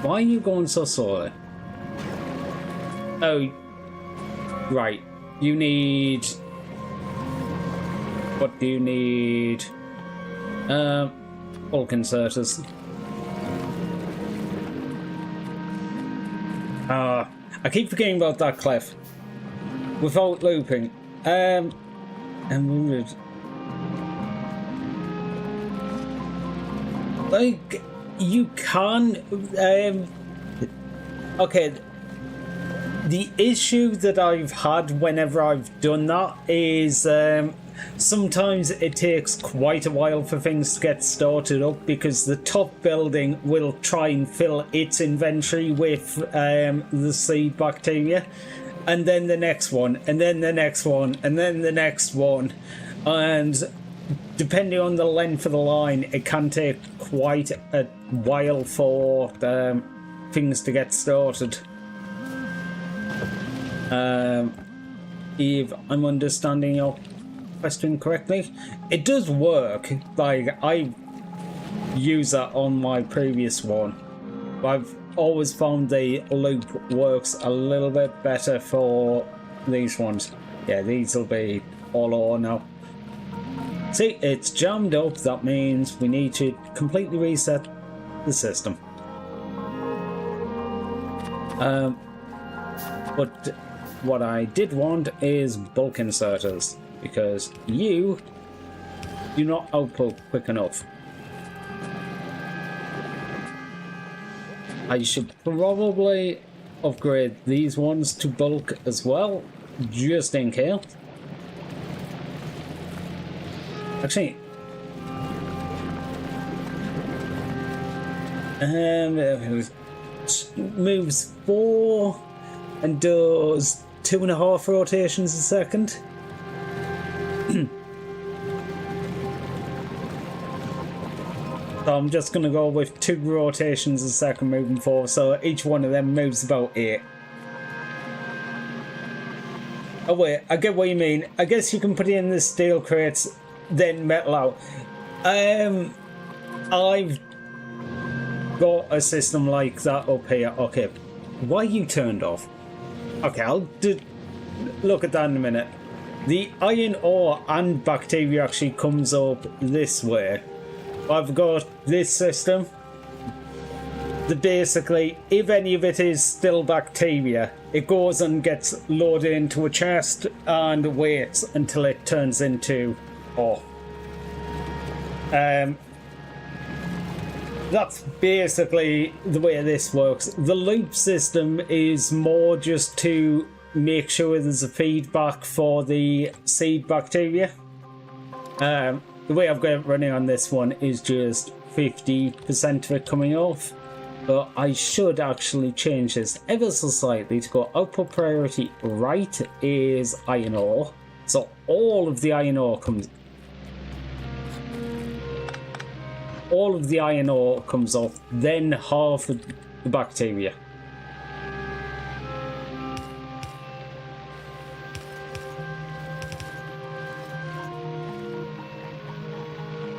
Why are you going so slowly? Oh, right. You need... What do you need? Bulk inserters. I keep forgetting about that cliff. Without looping. And we would... Like, you can... okay. The issue that I've had whenever I've done that is sometimes it takes quite a while for things to get started up because the top building will try and fill its inventory with the seed bacteria, and then the next one, and then the next one, and then the next one, and depending on the length of the line, it can take quite a while for things to get started. If I'm understanding your question correctly, it does work. Like, I use that on my previous one. I've always found the loop works a little bit better for these ones. Yeah, these will be all or now. See, it's jammed up. That means we need to completely reset the system. But what I did want is bulk inserters, because you do not output quick enough. I should probably upgrade these ones to bulk as well, just in case. Actually, moves 4 and does 2.5 rotations a second. So I'm just going to go with 2 rotations a second moving forward, so each one of them moves about 8. Oh wait, I get what you mean. I guess you can put it in the steel crates, then metal out. I've got a system like that up here. Okay, why are you turned off? Okay, I'll look at that in a minute. The iron ore and bacteria actually comes up this way. I've got this system that basically, if any of it is still bacteria, it goes and gets loaded into a chest and waits until it turns into ore. That's basically the way this works. The loop system is more just to make sure there's a feedback for the seed bacteria. The way I've got it running on this one is just 50% of it coming off. But I should actually change this ever so slightly to go output priority right is iron ore. So all of the iron ore comes... all of the iron ore comes off, then half of the bacteria.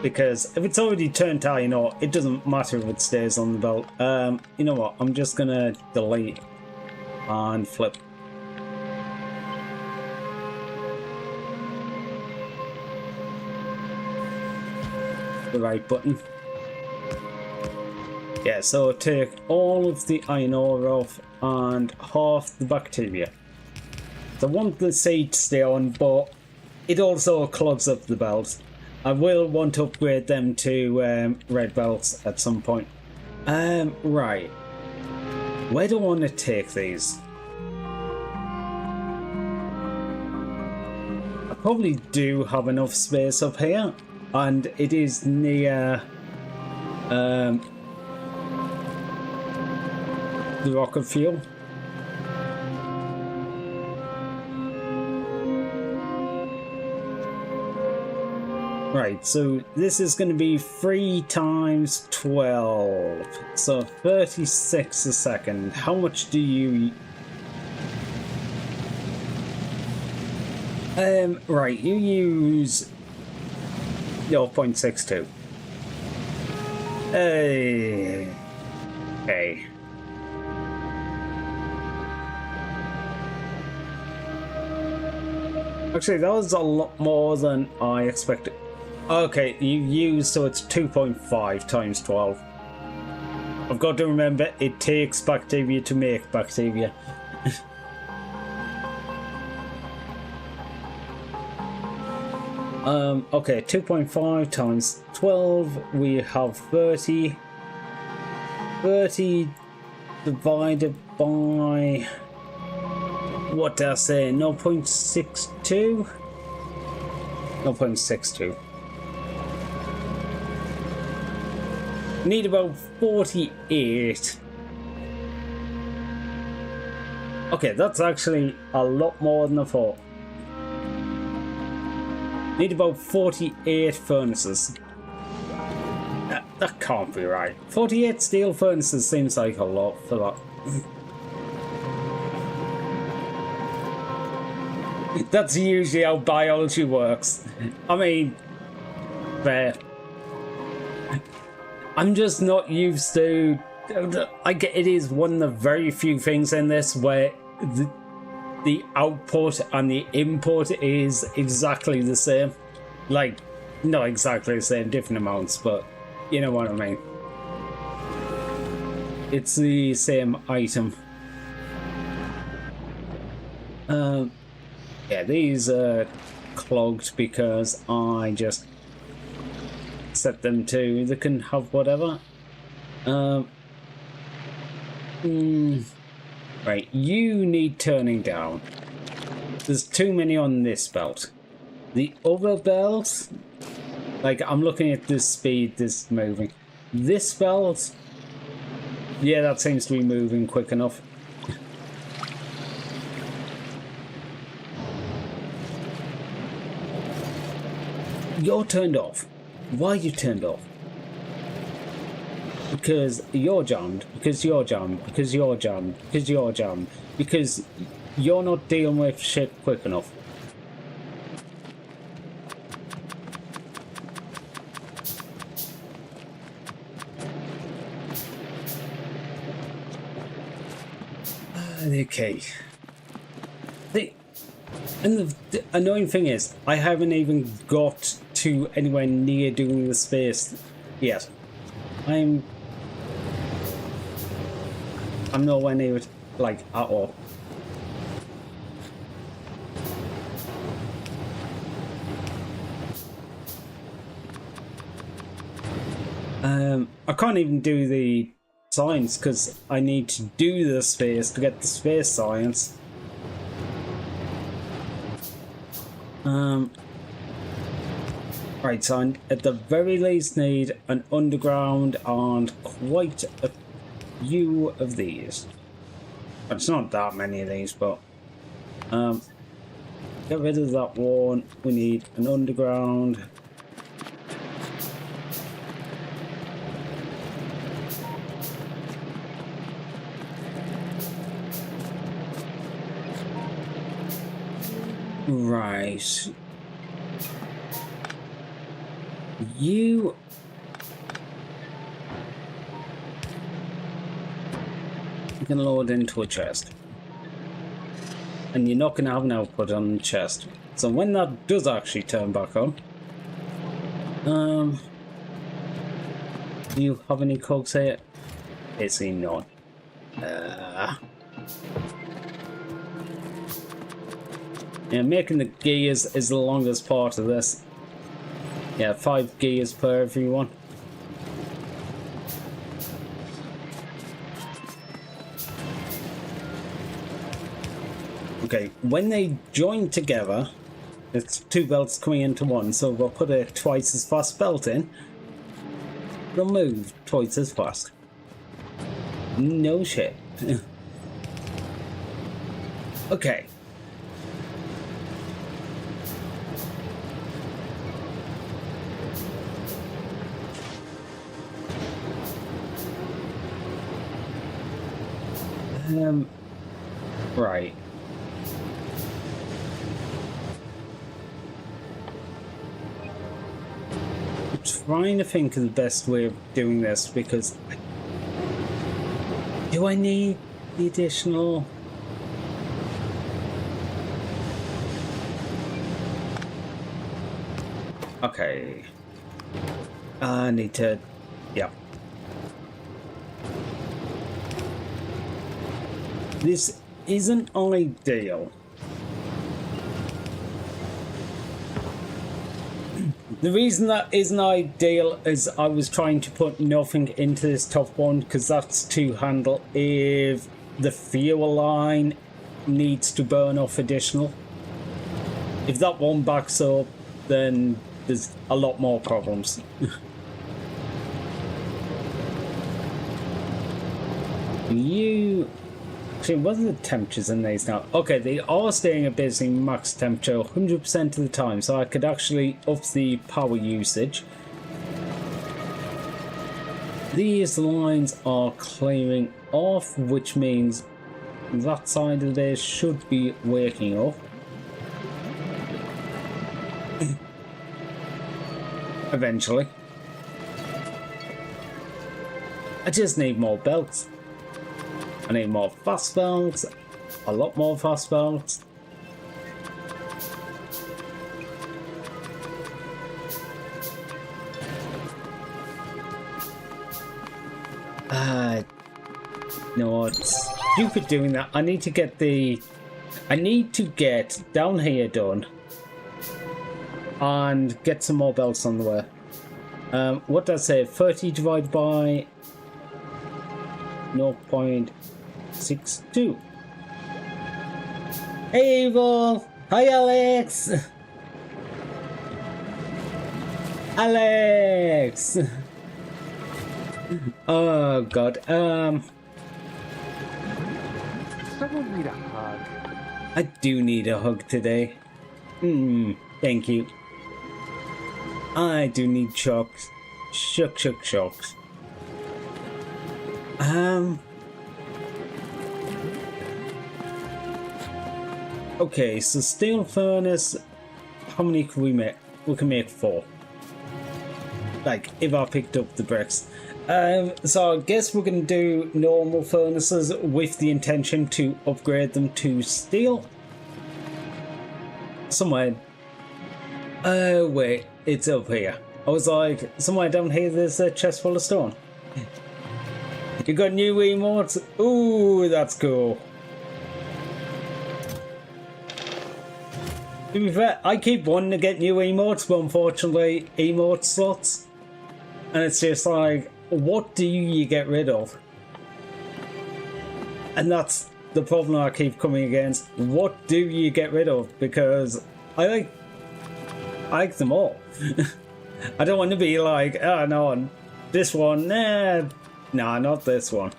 Because if it's already turned to iron ore, it doesn't matter if it stays on the belt. You know what? I'm just gonna delete and flip. The right button. Yeah, so take all of the iron ore off and half the bacteria. So I want the seed to stay on, but it also clogs up the belt. I will want to upgrade them to red belts at some point. Right. Where do I want to take these? I probably do have enough space up here, and it is near the rocket fuel. Right, so this is going to be 3 times 12, so 36 a second. How much do you... right, you use 0.62. Okay. Actually, that was a lot more than I expected. Okay, you used, so it's 2.5 times 12. I've got to remember, it takes Bacteria to make Bacteria. Okay, 2.5 times 12, we have 30. 30 divided by, what did I say, 0.62? 0.62. Need about 48. Okay, that's actually a lot more than I thought. Need about 48 furnaces. That can't be right. 48 steel furnaces seems like a lot for that. That's usually how biology works. I mean, fair. I'm just not used to... I get it is one of the very few things in this where the output and the input is exactly the same. Like, not exactly the same, different amounts, but you know what I mean. It's the same item. Yeah, these are clogged because I just set them to, they can have whatever. Right, you need turning down. There's too many on this belt. The other belt, like I'm looking at the speed this is moving. This belt, yeah, that seems to be moving quick enough. You're turned off. Why are you turned off? Because you're jammed, because you're jammed, because you're jammed, because you're jammed, because you're not dealing with shit quick enough. Okay. And the annoying thing is, I haven't even got to anywhere near doing the space yet. I'm nowhere near it, like, at all. I can't even do the science because I need to do the space to get the space science. Right, so I at the very least need an underground and quite a few of these. It's not that many of these, but get rid of that one. We need an underground. Right. You can load into a chest. And you're not going to have an output on the chest. So when that does actually turn back on, do you have any cogs here? It's none. Yeah, making the gears is the longest part of this. Yeah, 5 gears per everyone. Okay, when they join together, it's 2 belts coming into one, so we'll put a twice as fast belt in. They'll move twice as fast. No shit. Okay. Right. I'm trying to think of the best way of doing this because do I need the additional? Okay. I need to... Yeah. This isn't ideal. The reason that isn't ideal is I was trying to put nothing into this top one because that's to handle if the fuel line needs to burn off additional. If that one backs up, then there's a lot more problems. You... Actually, what are the temperatures in these now? Okay, they are staying at basically max temperature 100% of the time, so I could actually up the power usage. These lines are clearing off, which means that side of this should be waking up. Eventually. I just need more belts. I need more fast belts, a lot more fast belts. No, it's stupid doing that. I need to get down here done and get some more belts on the way. What does that say? 30 divided by 0.62. Hey, Evil! Hi, Alex! Alex! Oh, God. Someone need a hug. I do need a hug today. Thank you. I do need shocks. Shocks. Okay, so steel furnace, how many can we make? We can make 4. Like, if I picked up the bricks. So I guess we're going to do normal furnaces with the intention to upgrade them to steel. Somewhere. Oh, wait, it's up here. I was like, somewhere down here there's a chest full of stone. You got new emotes? Ooh, that's cool. To be fair, I keep wanting to get new emotes, but unfortunately, emote slots. And it's just like, what do you get rid of? And that's the problem I keep coming against. What do you get rid of? Because I like them all. I don't want to be like, oh no, this one, nah, not this one.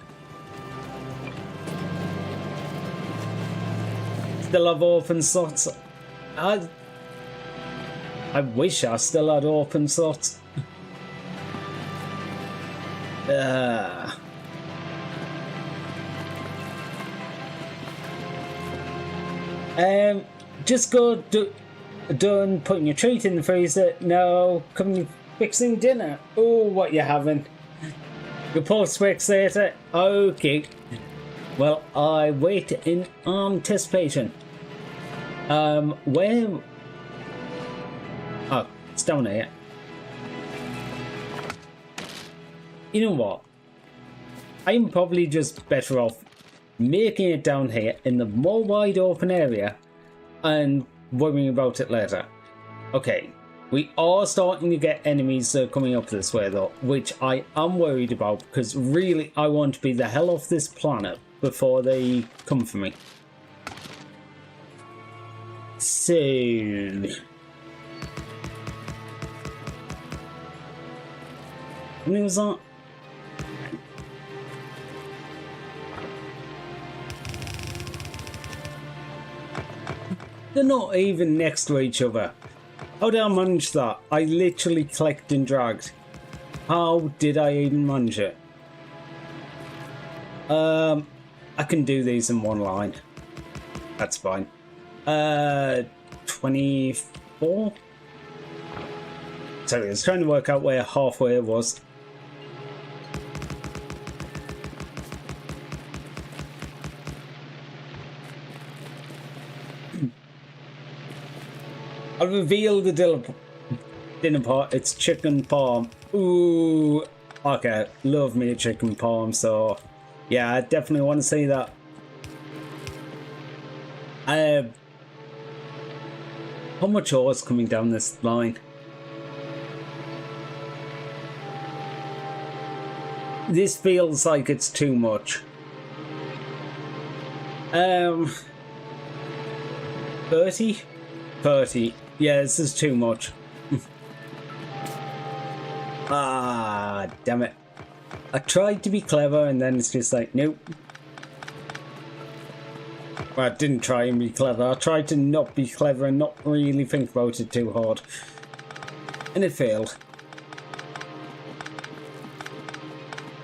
Still have open slots. I wish I still had open slots. Just go done putting your treat in the freezer. No, come fixing dinner. Oh, what you having? Your post later. Okay. Well, I wait in anticipation. Where? Oh, it's down here. You know what? I'm probably just better off making it down here in the more wide open area and worrying about it later. Okay, we are starting to get enemies that are coming up this way though, which I am worried about because really I want to be the hell off this planet before they come for me. So... how many was that? They're not even next to each other. How did I manage that? I literally clicked and dragged. How did I even manage it? I can do these in one line. That's fine. 24? Sorry, I was trying to work out where halfway it was. I'll reveal the dinner pot. It's chicken parm. Ooh, okay, love me a chicken parm. So, yeah, I definitely want to see that. How much ore is coming down this line? This feels like it's too much. 30? 30. Yeah, this is too much. Ah, damn it. I tried to be clever and then it's just like, nope. Well, I didn't try and be clever. I tried to not be clever and not really think about it too hard. And it failed.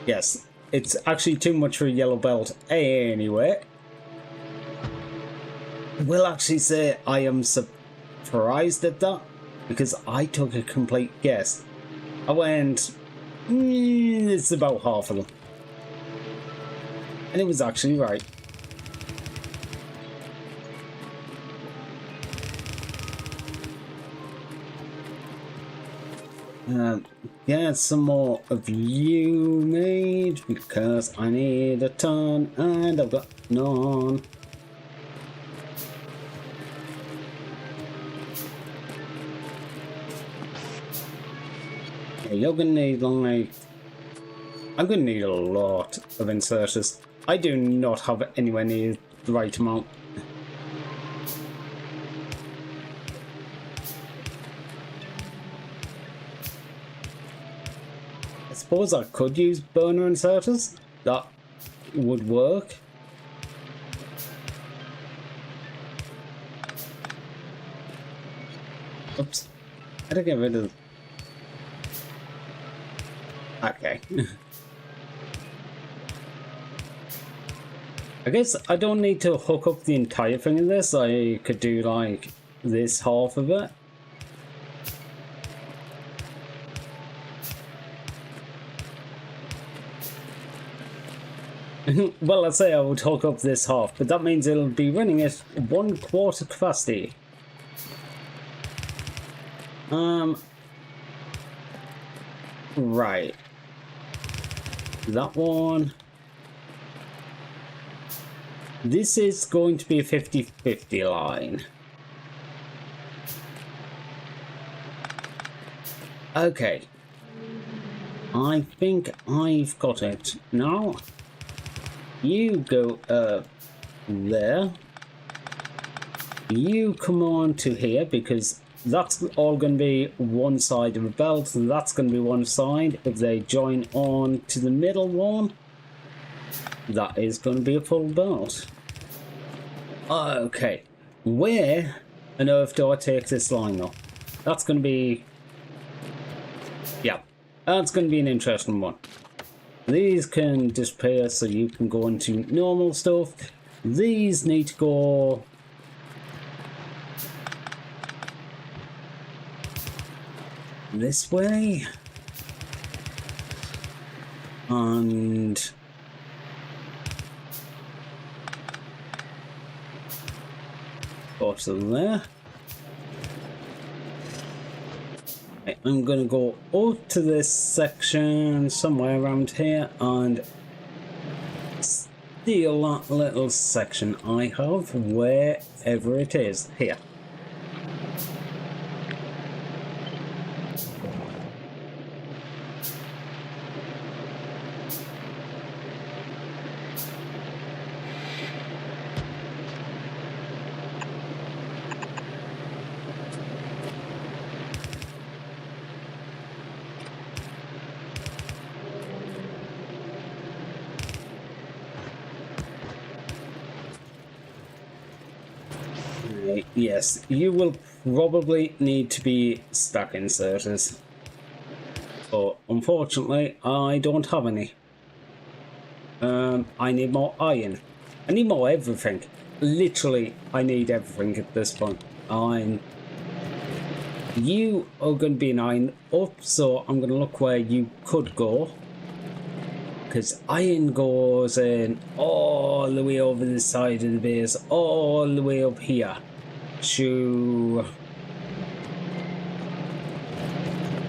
Yes, it's actually too much for a yellow belt. Anyway. I will actually say I am surprised at that. Because I took a complete guess. I went, it's about half of them. And it was actually right. Get some more of you made because I need a ton and I've got none. You're gonna need like, I'm gonna need a lot of inserters. I do not have anywhere near the right amount. I suppose I could use burner inserters. That would work. Oops. How to get rid of... Okay. I guess I don't need to hook up the entire thing in this. I could do like this half of it. Well, let's say I would hook up this half, but that means it'll be running at 1/4 capacity. Right. That one. This is going to be a 50-50 line. Okay. I think I've got it now. You go there. You come on to here because that's all going to be one side of a belt, and that's going to be one side. If they join on to the middle one, that is going to be a full belt. Okay, where on earth do I take this line though? That's going to be... yeah, that's going to be an interesting one. These can disappear so you can go into normal stuff. These need to go... this way. And... bottom there. I'm gonna go up to this section somewhere around here and steal that little section I have wherever it is. Here. Yes, you will probably need to be stack inserters. But unfortunately, I don't have any. I need more iron. I need more everything. Literally, I need everything at this point. You are going to be an iron up, so I'm going to look where you could go. Because iron goes in all the way over the side of the base, all the way up here. To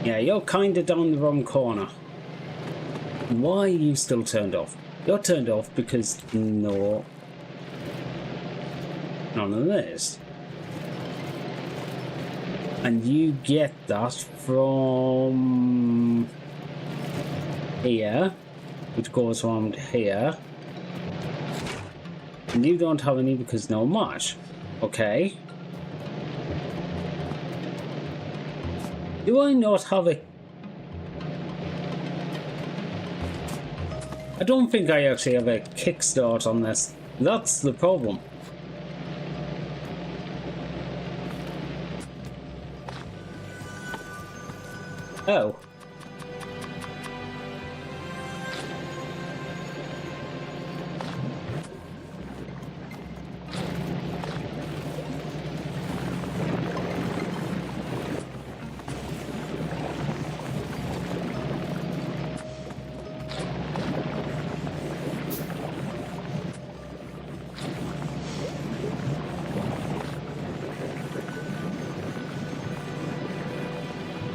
Yeah, you're kind of down the wrong corner. Why are you still turned off? You're turned off because no... none of this. And you get that from... here, which goes around here. And you don't have any because no match. Okay. Do I not have a... I don't think I actually have a kickstart on this. That's the problem. Oh.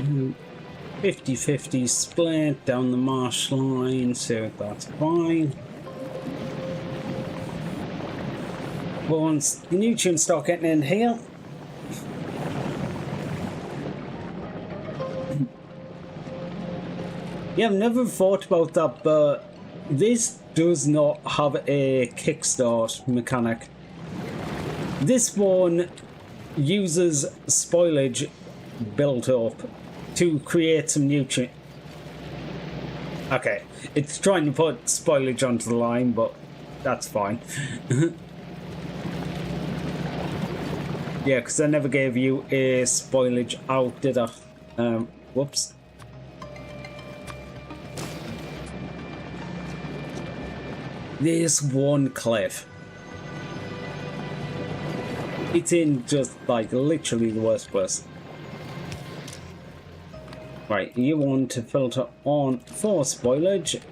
Mm, 50-50 split down the marsh line, so that's fine. Once the nutrients start getting in here, yeah, I've never thought about that, but this does not have a kickstart mechanic. This one uses spoilage built up to create some nutrient. Okay, it's trying to put spoilage onto the line, but that's fine. Yeah, because I never gave you a spoilage out, did I? Whoops. This one cliff. It's in just like literally the worst place. Right, you want to filter on for spoilage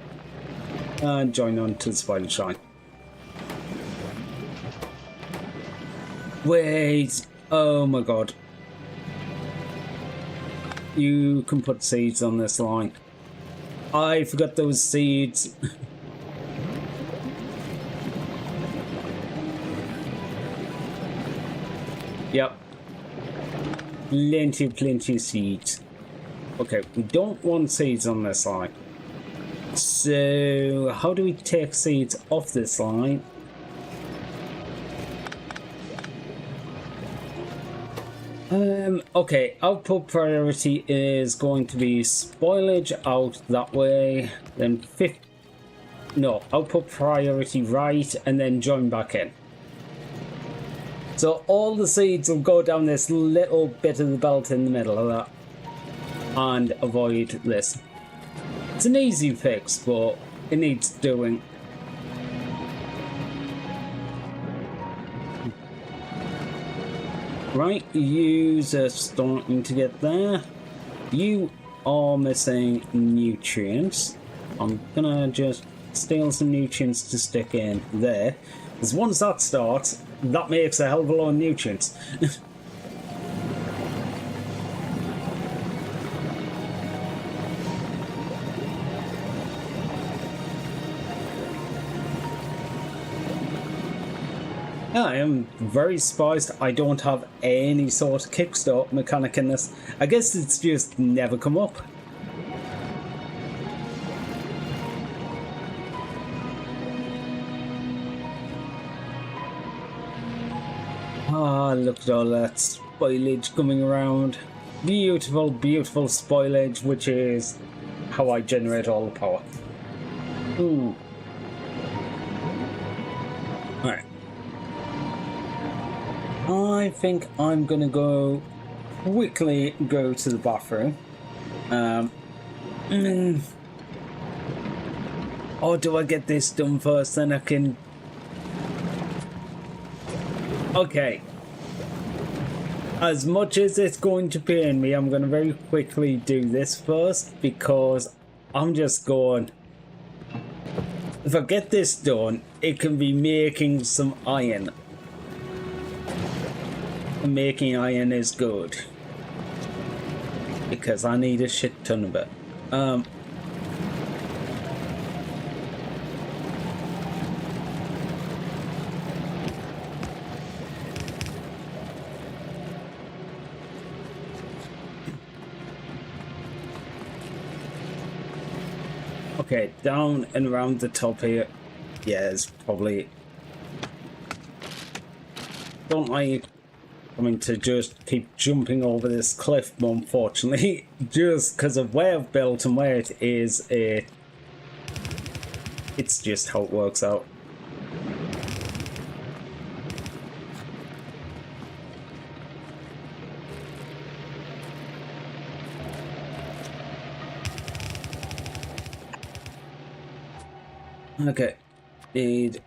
and join on to the spoilage line. Wait, oh my god. You can put seeds on this line. I forgot those seeds. Yep. Plenty seeds. Okay, we don't want seeds on this line. So, how do we take seeds off this line? Okay, output priority is going to be spoilage out that way, then output priority right, and then join back in. So all the seeds will go down this little bit of the belt in the middle of that and avoid this. It's an easy fix, but it needs doing. Right, yous are starting to get there. You are missing nutrients. I'm gonna just steal some nutrients to stick in there. Because once that starts, that makes a hell of a lot of nutrients. I am very surprised I don't have any sort of kickstart mechanic in this. I guess it's just never come up. Ah, look at all that spoilage coming around. Beautiful, beautiful spoilage, which is how I generate all the power. Ooh. Alright. I think I'm gonna quickly go to the bathroom. Or do I get this done first, then I can... Okay. As much as it's going to pain me, I'm gonna very quickly do this first, because I'm just going... If I get this done, it can be making some iron. Making iron is good. because I need a shit ton of it. Okay, down and around the top here. Yeah, it's probably... Don't like having to just keep jumping over this cliff, but unfortunately, just because of where I've built and where it is, it's just how it works out. Okay, need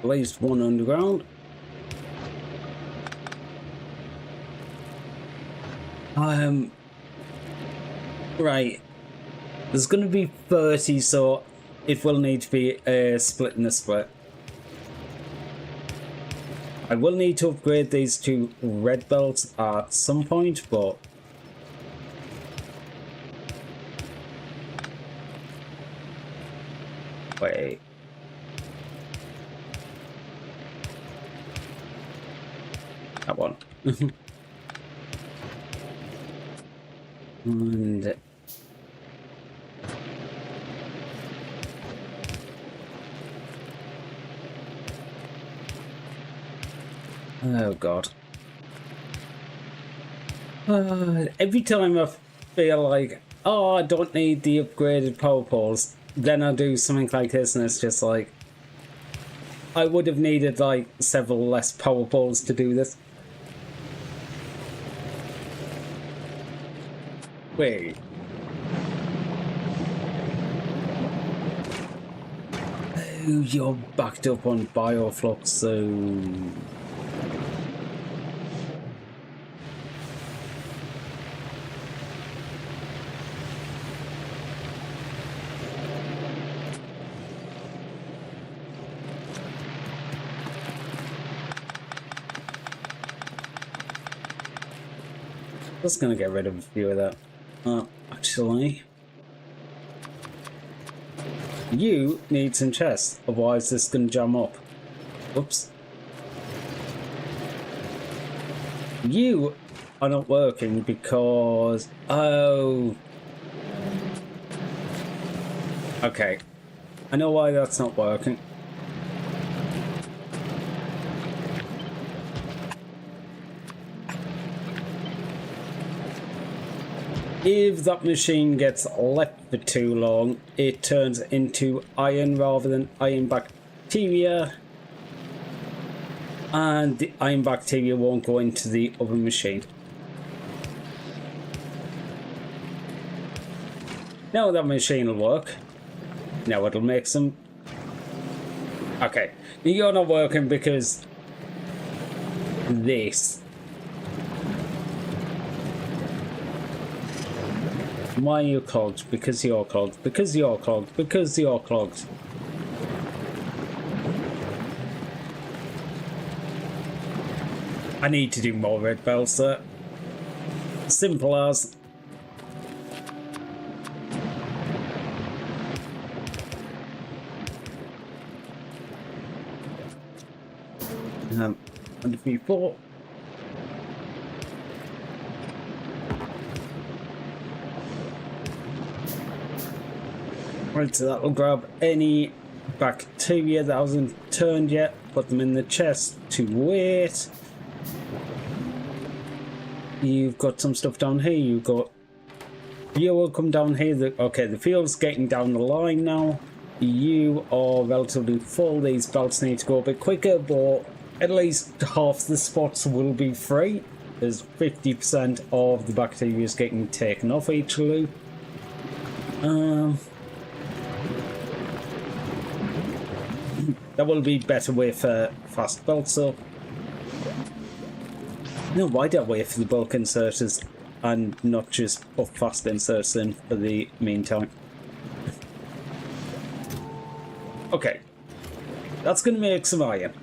at least one underground. Right. There's going to be 30, so it will need to be a split and a split. I will need to upgrade these to red belts at some point, but wait. That one. And oh god. Every time I feel like, oh, I don't need the upgraded power poles, then I do something like this and it's just like, I would have needed like several less power poles to do this. Wait. Oh, you're backed up on bioflux, so... Just gonna get rid of a few of that. Actually, you need some chests, otherwise this is gonna jam up. Oops. You are not working because... Oh. Okay. I know why that's not working. If that machine gets left for too long, it turns into iron rather than iron bacteria. And the iron bacteria won't go into the other machine. Now that machine will work. Now it'll make some... Okay, you're not working because... this. Why are you clogged? Because you're clogged. Because you're clogged. Because you're clogged. I need to do more red belts there. Simple as. And before. Right, so that'll grab any bacteria that hasn't turned yet, put them in the chest to wait. You've got some stuff down here, you've got... You will come down here, okay, the field's getting down the line now. You are relatively full, these belts need to go a bit quicker, but at least half the spots will be free. There's 50% of the bacteria is getting taken off each loop. That will be better way for fast belts up. No, why did I wait for the bulk inserters and not just put fast inserts in for the meantime? Okay, that's going to make some iron.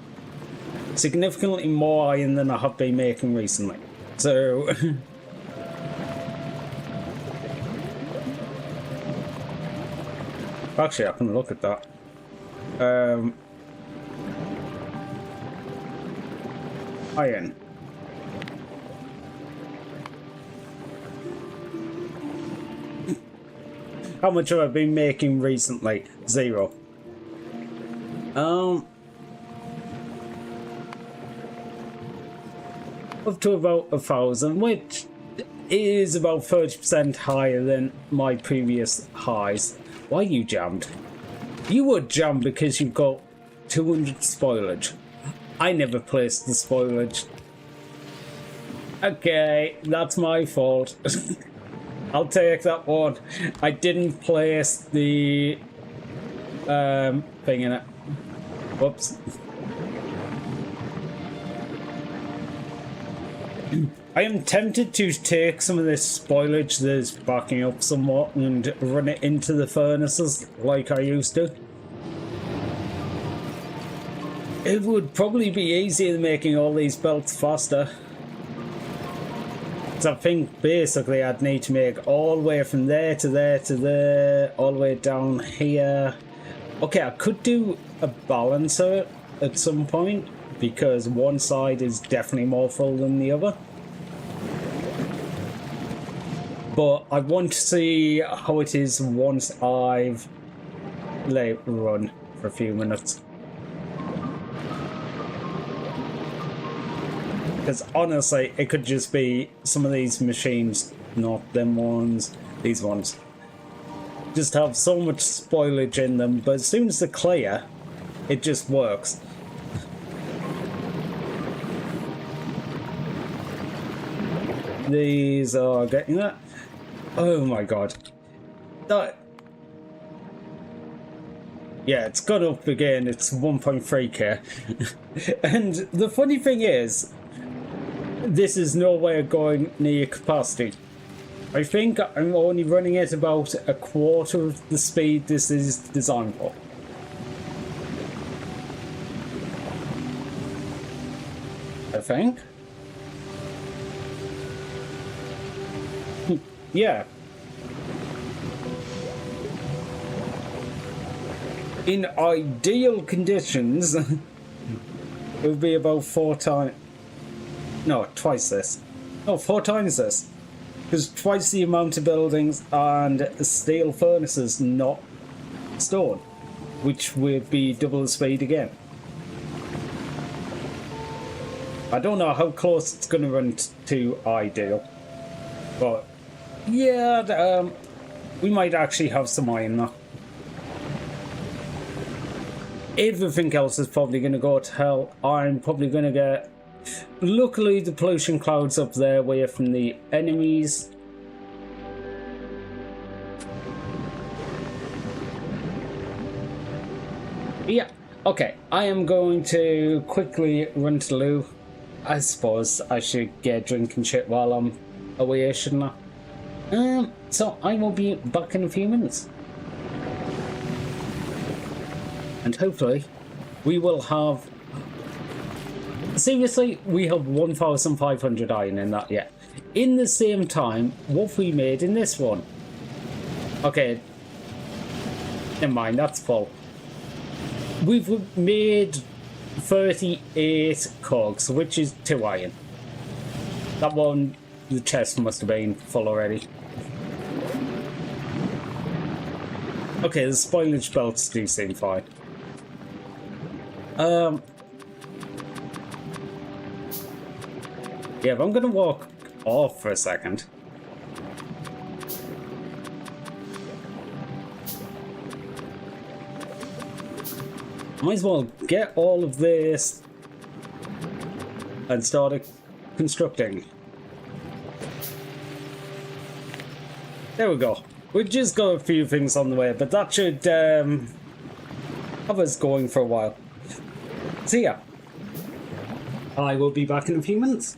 Significantly more iron than I have been making recently. So, Actually, I can look at that. Iron. How much have I been making recently? 0. Up to about 1,000, which is about 30% higher than my previous highs. Why you jammed? You were jammed because you've got 200 spoilage. I never placed the spoilage. Okay, that's my fault. I'll take that one. I didn't place the thing in it. Whoops. I am tempted to take some of this spoilage that's backing up somewhat and run it into the furnaces like I used to. It would probably be easier than making all these belts faster. Because I think basically I'd need to make all the way from there to there to there, all the way down here. Okay, I could do a balancer at some point because one side is definitely more full than the other. But I want to see how it is once I've let it run for a few minutes. Because honestly, it could just be some of these machines, not them ones, these ones. Just have so much spoilage in them, but as soon as they're clear, it just works. These are getting that. Oh my god. That. Yeah, it's gone up again. It's 1.3k. And the funny thing is, this is nowhere going near capacity. I think I'm only running at about a quarter of the speed this is designed for. I think. Yeah. In ideal conditions, it would be about 4 times. No, twice this. No, 4 times this. Because twice the amount of buildings and steel furnaces, not stone. Which would be double the speed again. I don't know how close it's going to run to ideal. But, yeah, we might actually have some iron now. Everything else is probably going to go to hell. I'm probably going to get... Luckily, the pollution cloud's up there away from the enemies. Yeah, okay. I am going to quickly run to the loo. I suppose I should get drinking shit while I'm away, shouldn't I? So I will be back in a few minutes. And hopefully, we will have... Seriously, we have 1,500 iron in that yet. In the same time, what have we made in this one? Okay. Never mind, that's full. We've made 38 cogs, which is 2 iron. That one, the chest must have been full already. Okay, the spoilage belts do seem fine. Yeah, but I'm gonna walk off for a second. Might as well get all of this and start constructing. There we go. We've just got a few things on the way, but that should have us going for a while. See ya. I will be back in a few minutes.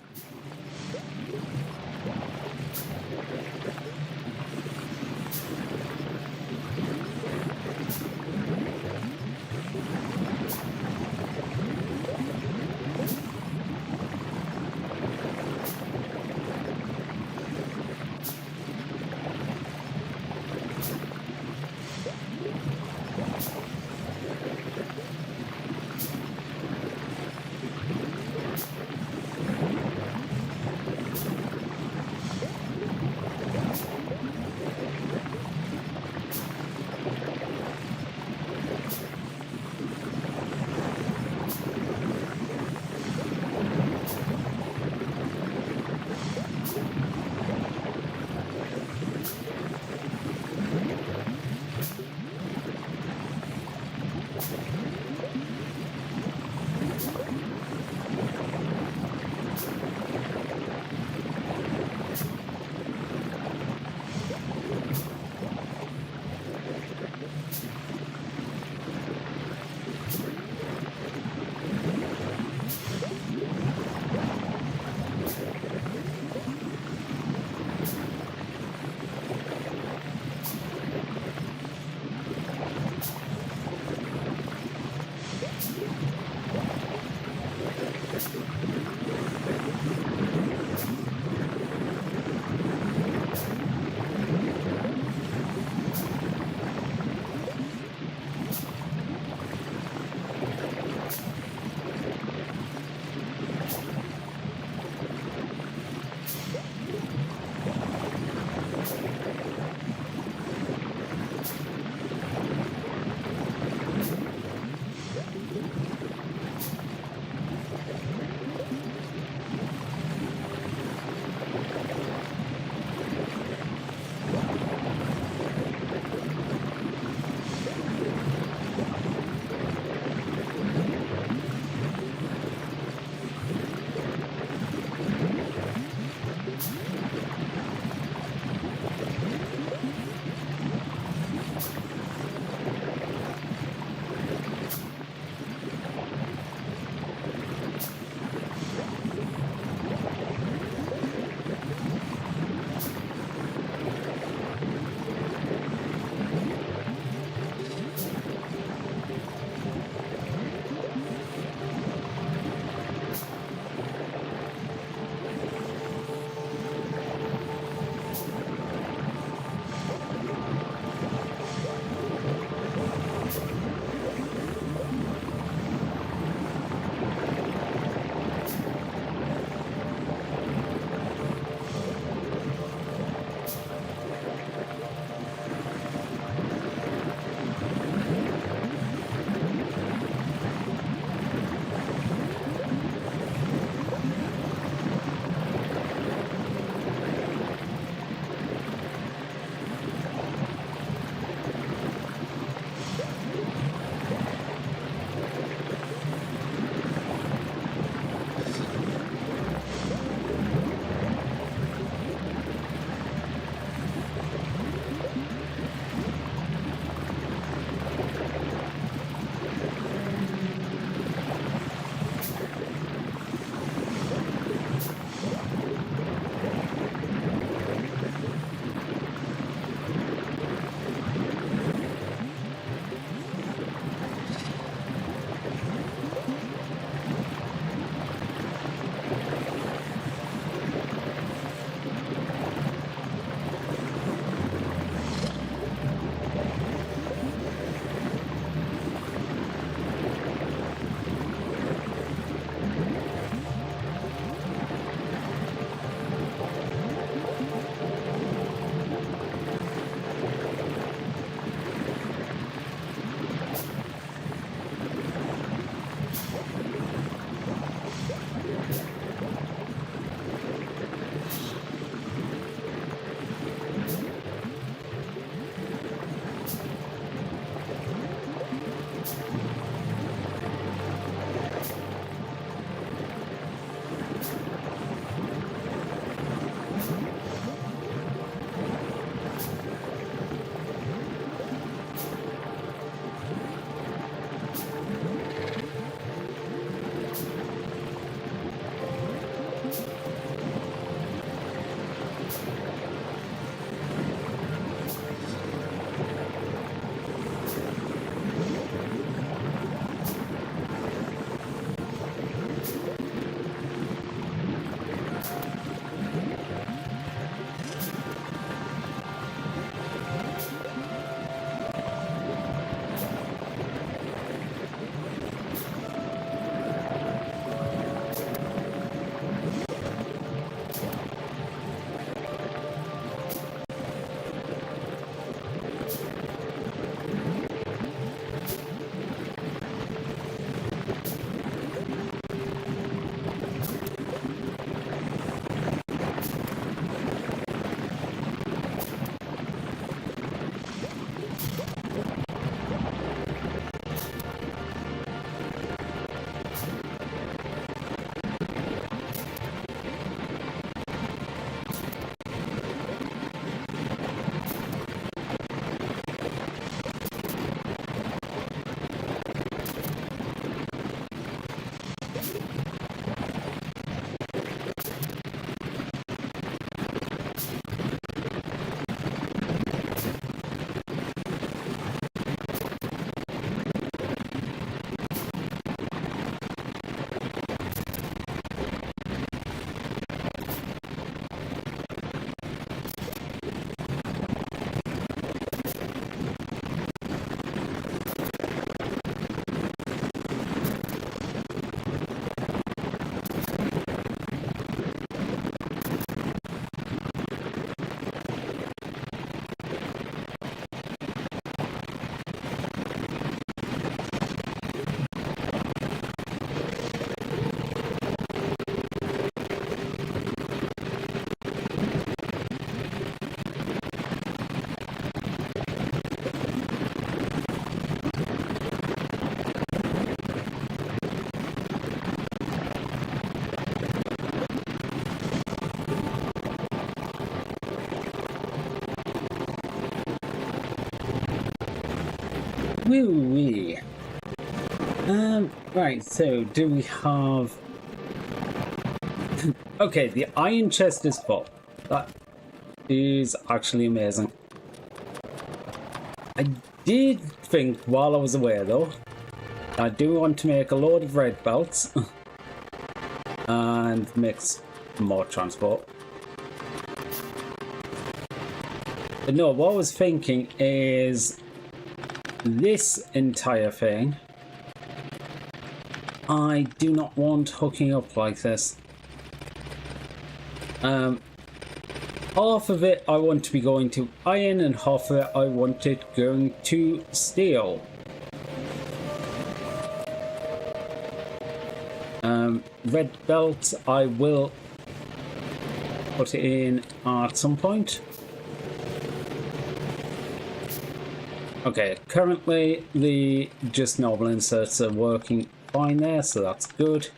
Woo-wee. Right, so do we have... Okay, the iron chest is full. That is actually amazing. I did think while I was away though, I do want to make a load of red belts and mix more transport. But no, what I was thinking is this entire thing, I do not want hooking up like this. Half of it I want to be going to iron and half of it I want it going to steel. Red belt I will put it in at some point. Okay, currently the just normal inserts are working fine there, so that's good.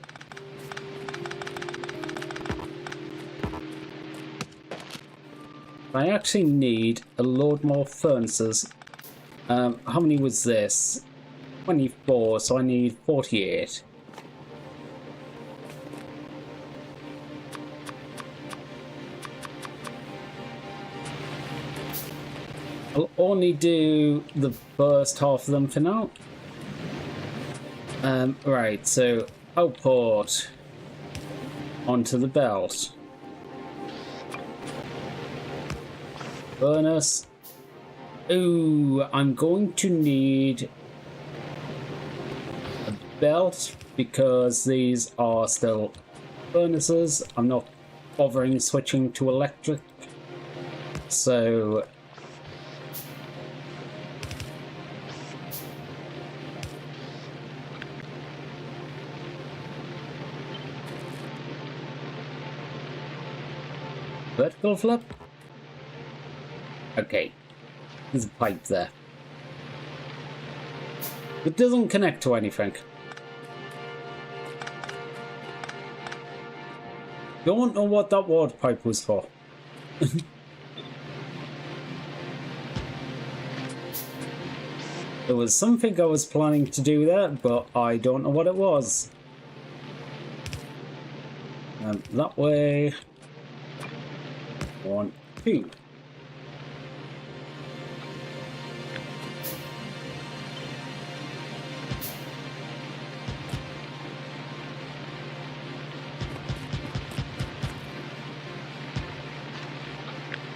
I actually need a load more furnaces. How many was this? 24, so I need 48. I'll only do the first half of them for now. Right, so output onto the belt. Furnace. Ooh, I'm going to need a belt because these are still furnaces. I'm not bothering switching to electric. So vertical flip. Okay, there's a pipe there. It doesn't connect to anything. Don't know what that water pipe was for. There was something I was planning to do there, but I don't know what it was. That way. 1, 2.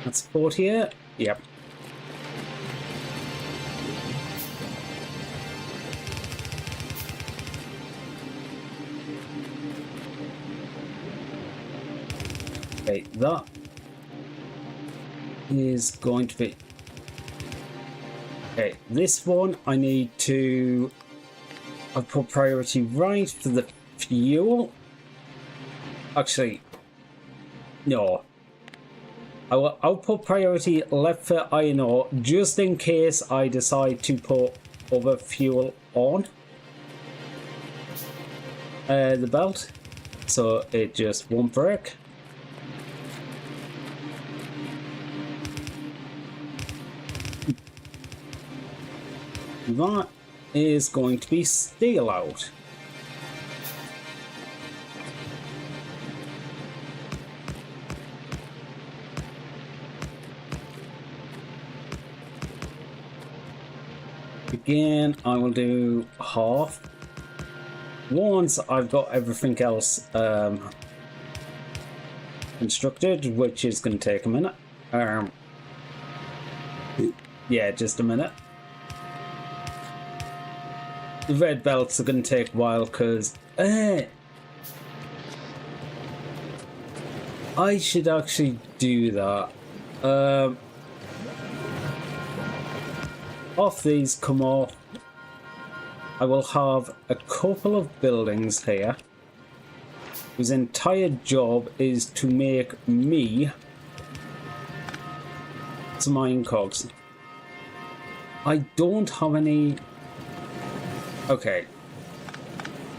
That's 48. Yep. Okay, that is going to be... Okay, this one I need to... I put priority right for the fuel. Actually, no. I'll put priority left for iron ore just in case I decide to put other fuel on the belt, so it just won't break. That is going to be steel out. Again, I will do half. Once I've got everything else constructed, which is going to take a minute. Yeah, just a minute. The red belts are going to take a while because I should actually do that. Off these come off, I will have a couple of buildings here whose entire job is to make me some iron cogs. I don't have any... Okay,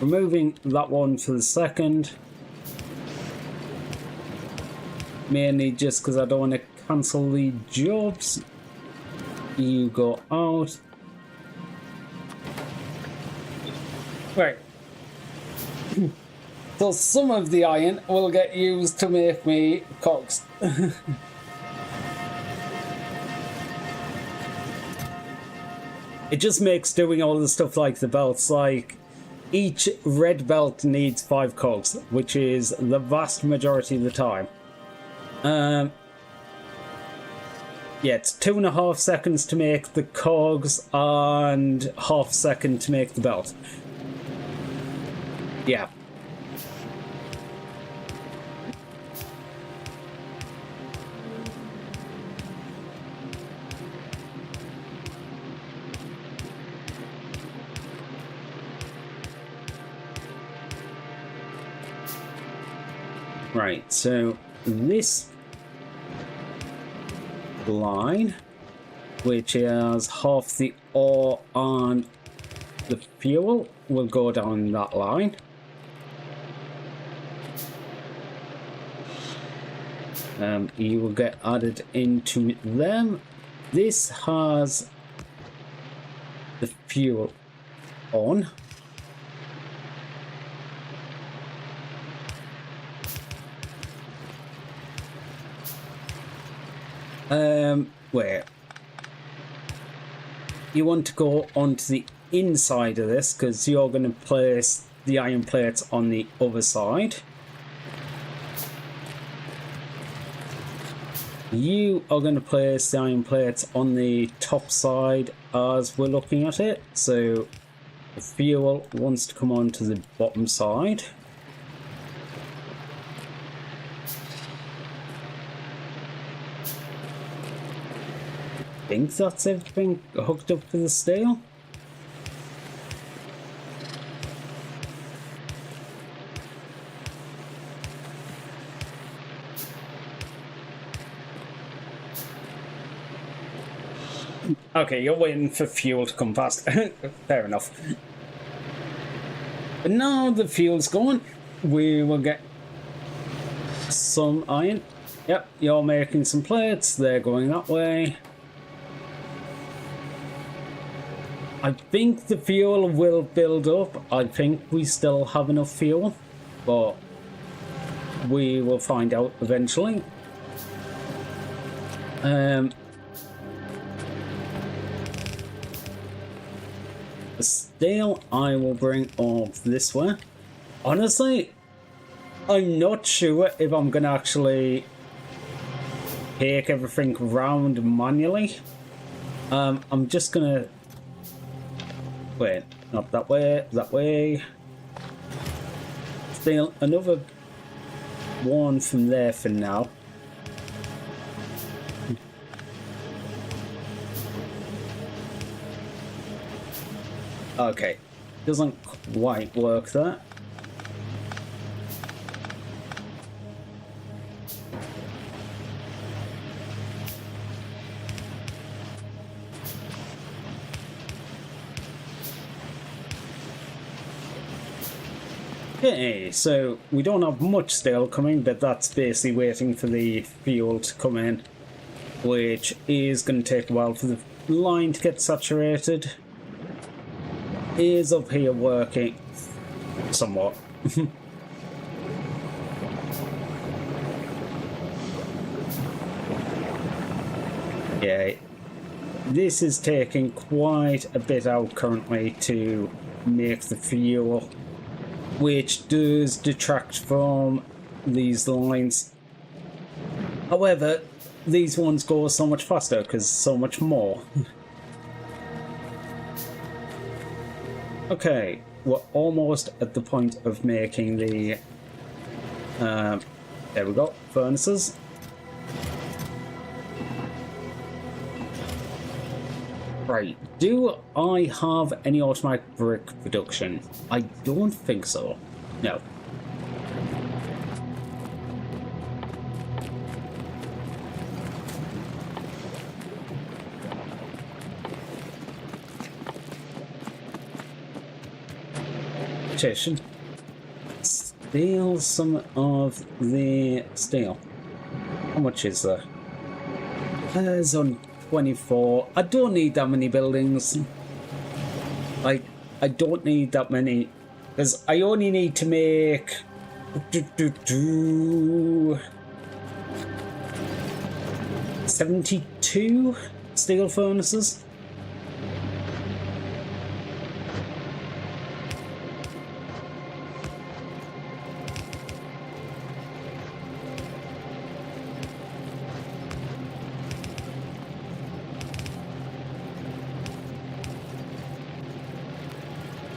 removing that one for the second, mainly just because I don't want to cancel the jobs. You go out. Right. So some of the iron will get used to make me cogs. It just makes doing all the stuff like the belts, like each red belt needs 5 cogs, which is the vast majority of the time. Yeah, it's 2.5 seconds to make the cogs and 0.5 second to make the belt. Yeah. Right, so this line, which is half the ore and the fuel, will go down that line. You will get added into them. This has the fuel on. Where you want to go onto the inside of this, because you're going to place the iron plates on the other side. You are going to place the iron plates on the top side as we're looking at it, so the fuel wants to come onto the bottom side. I think that's everything hooked up to the steel. Okay, you're waiting for fuel to come past. Fair enough. But now the fuel's gone, we will get some iron. Yep, you're making some plates, they're going that way. I think the fuel will build up. I think we still have enough fuel, but we will find out eventually. The steel I will bring up this way. Honestly, I'm not sure if I'm gonna actually take everything round manually. I'm just gonna wait, not that way, that way. Steal another one from there for now. Okay, doesn't quite work that. Okay, so we don't have much steel coming, but that's basically waiting for the fuel to come in, which is going to take a while for the line to get saturated. Is up here working somewhat. Yeah, this is taking quite a bit out currently to make the fuel, which does detract from these lines. However, these ones go so much faster because so much more. Okay, we're almost at the point of making the there we go, furnaces. Right, do I have any automatic brick production? I don't think so. No. Steal some of the steel. How much is there? There's on 24. I don't need that many buildings. I don't need that many Because I only need to make 72 steel furnaces.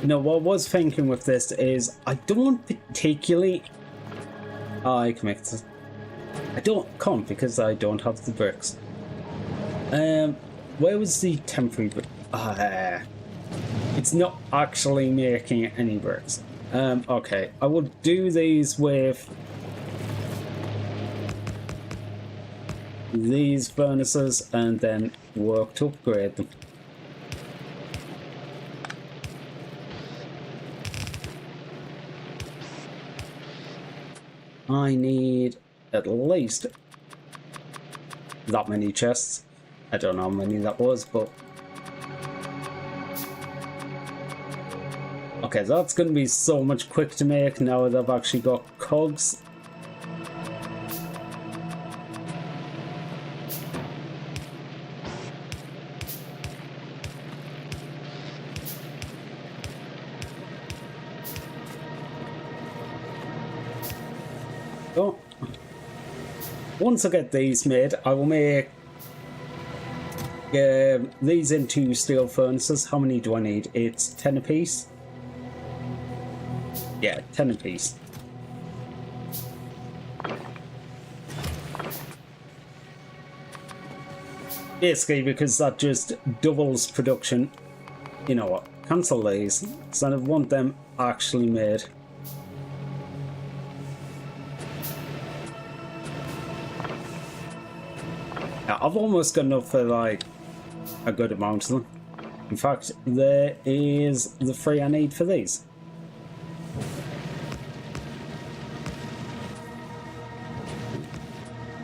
No, what I was thinking with this is I don't particularly. I can make this. I can't because I don't have the bricks. Where was the temporary brick? It's not actually making any bricks. Okay, I will do these with these furnaces and then work to upgrade them. I need at least that many chests. I don't know how many that was, but... Okay, that's going to be so much quicker to make now that I've actually got cogs. So, once I get these made, I will make these into steel furnaces. How many do I need? It's 10 apiece. Yeah, 10 apiece. Basically, because that just doubles production. You know what? Cancel these. So I want them actually made. I've almost got enough for like a good amount of them. In fact, there is the 3 I need for these.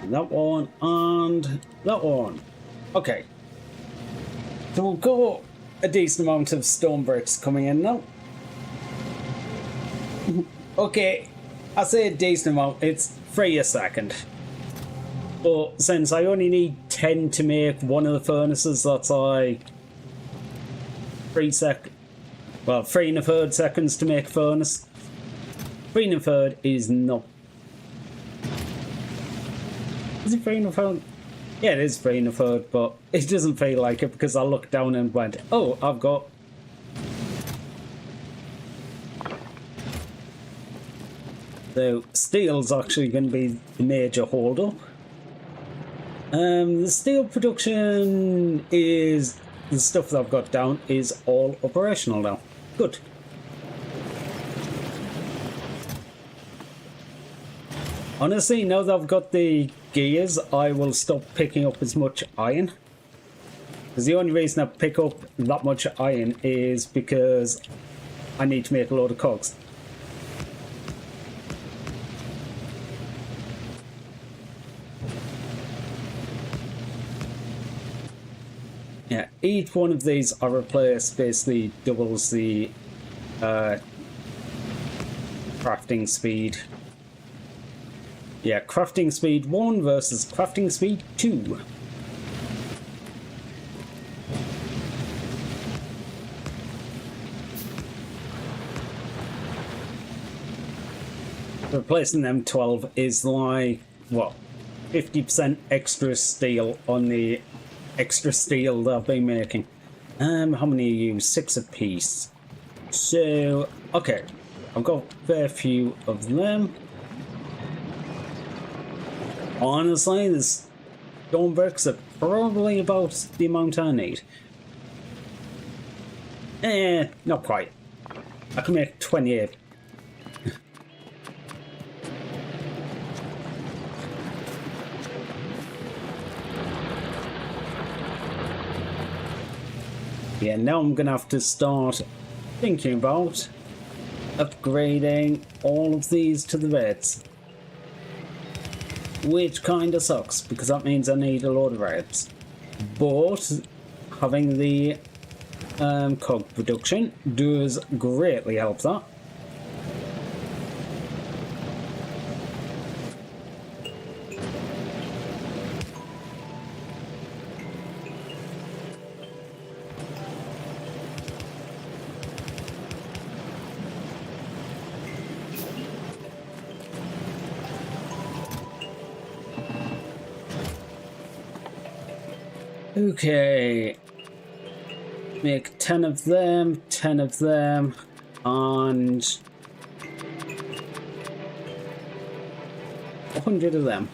That one and that one. Okay. So we've got a decent amount of stone bricks coming in now. Okay, I say a decent amount, it's 3 a second. But since I only need 10 to make one of the furnaces, that's like 3 1/3 seconds to make a furnace. 3 1/3 is not. Is it 3 1/3? Yeah, it is 3 1/3, but it doesn't feel like it because I looked down and went, oh, I've got. So, steel's actually going to be the major hold up. The steel production is the stuff that I've got down is all operational now. Good. Honestly, now that I've got the gears, I will stop picking up as much iron. Because the only reason I pick up that much iron is because I need to make a load of cogs. Yeah, each one of these I replace basically doubles the crafting speed. Yeah, crafting speed 1 versus crafting speed 2. Replacing them 12 is like, what, 50% extra steel on the extra steel that I've been making. How many are you? 6 apiece. So, okay, I've got a fair few of them. Honestly, the stone bricks are probably about the amount I need. Not quite. I can make 28. Yeah, now I'm gonna have to start thinking about upgrading all of these to the reds. Which kinda sucks, because that means I need a lot of reds. But having the cog production does greatly help that. Okay. Make 10 of them, and 100 of them.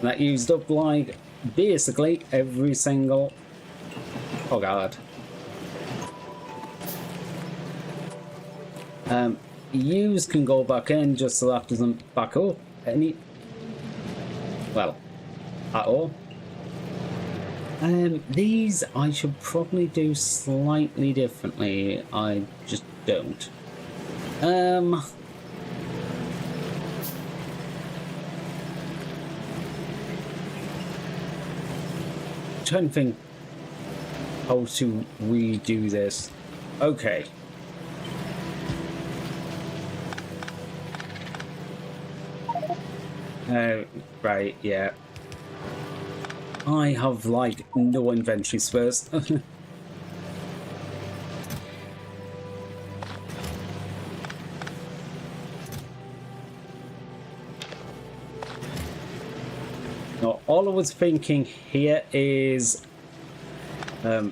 That used up like basically every single. Oh god. Use can go back in just so that doesn't back up any. Well, at all. These I should probably do slightly differently. I just don't. Trying to think how to redo this. Okay. Right, yeah. I have like no inventory space. No, all I was thinking here is the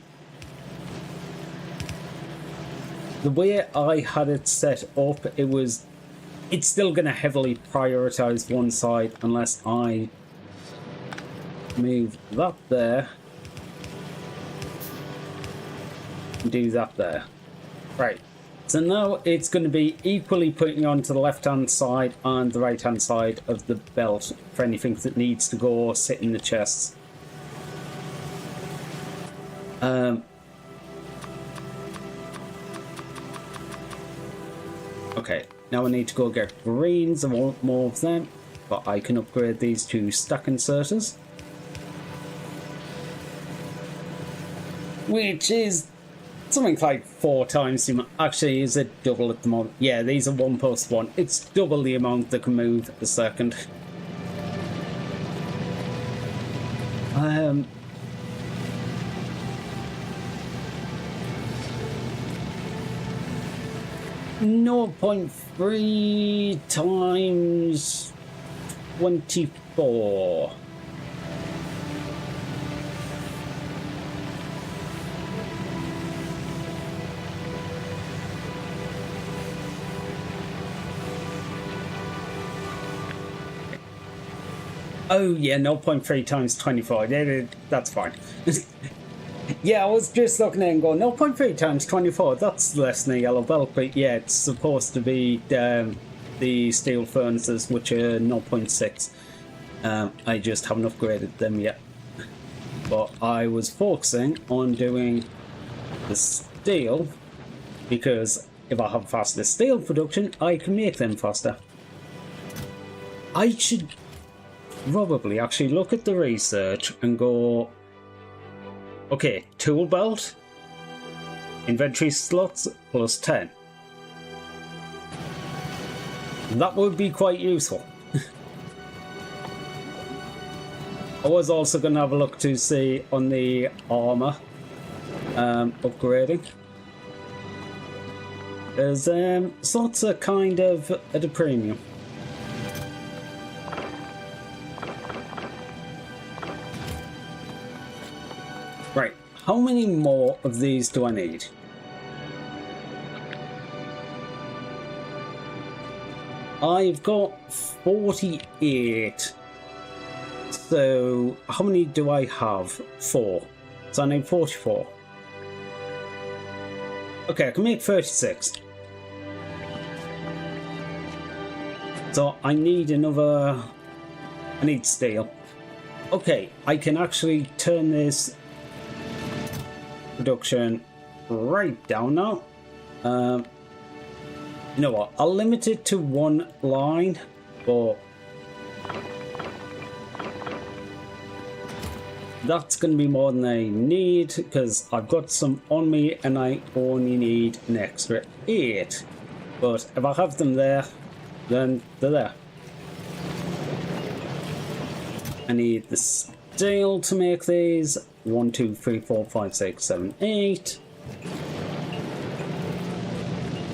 way I had it set up, it's still going to heavily prioritize one side unless I move that there and do that there. Right, so now it's going to be equally putting onto the left hand side and the right hand side of the belt for anything that needs to go sit in the chests. Okay, now I need to go get greens. I want more of them, but I can upgrade these to stack inserters, which is something like 4 times the amount. Actually, is it double at the moment? Yeah, these are 1+1. It's double the amount that can move a second. 0.3 times 24. Oh yeah, 0.3 times 24. That's fine. Yeah, I was just looking at it and going 0.3 times 24. That's less than a yellow belt, but yeah, it's supposed to be the steel furnaces, which are 0.6. I just haven't upgraded them yet. But I was focusing on doing the steel because if I have faster steel production, I can make them faster. I should probably actually look at the research and go, okay, tool belt, inventory slots plus 10. That would be quite useful. I was also going to have a look to see on the armor upgrading. There's slots are kind of at a premium. Right, how many more of these do I need? I've got 48. So, how many do I have? 4. So I need 44. Okay, I can make 36. So I need another... I need steel. Okay, I can actually turn this production right down now. You know what? I'll limit it to 1 line, but that's going to be more than I need because I've got some on me and I only need an extra 8. But if I have them there, then they're there. I need the steel to make these. 1, 2, 3, 4, 5, 6, 7, 8.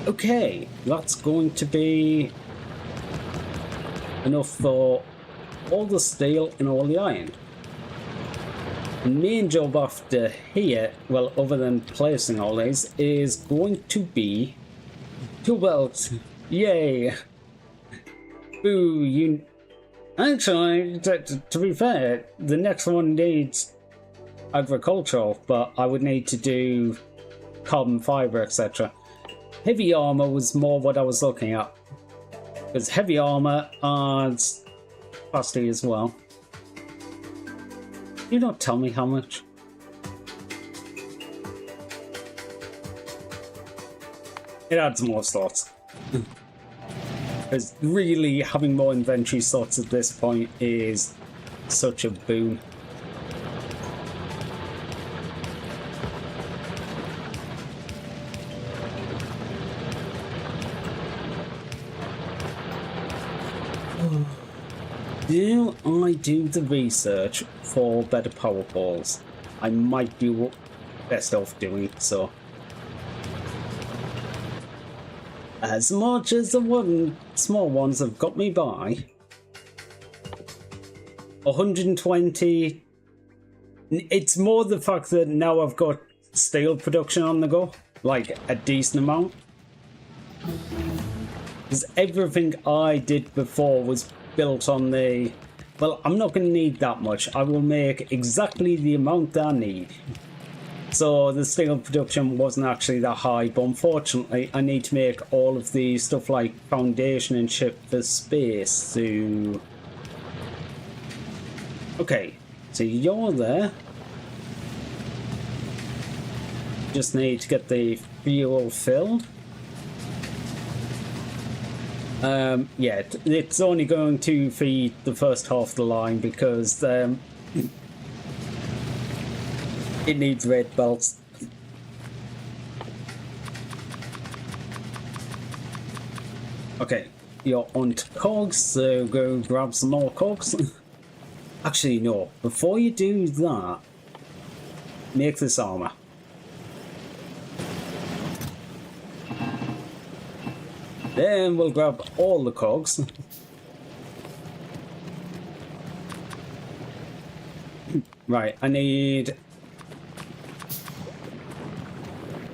Okay, that's going to be enough for all the steel and all the iron. main job after here, well, other than placing all these, is going to be 2 belts. Yay! Ooh, you... Actually, to be fair, the next one needs agricultural, but I would need to do carbon fiber, etc. Heavy armor was more what I was looking at, because heavy armor adds capacity as well. You don't tell me how much. It adds more slots. Because really having more inventory slots at this point is such a boon. Do I do the research for better power balls? I might be best off doing so. As much as the small ones have got me by, 120. It's more the fact that now I've got steel production on the go, like a decent amount. Because everything I did before was built on the, well, I'm not going to need that much. I will make exactly the amount that I need. So the steel production wasn't actually that high, but unfortunately I need to make all of the stuff like foundation and ship for space to... Okay, so you're there. Just need to get the fuel filled. Yeah, it's only going to feed the first half of the line because it needs red belts. Okay, you're on to cogs, so go grab some more cogs. Actually, no, before you do that, make this armor. Then we'll grab all the cogs. Right, I need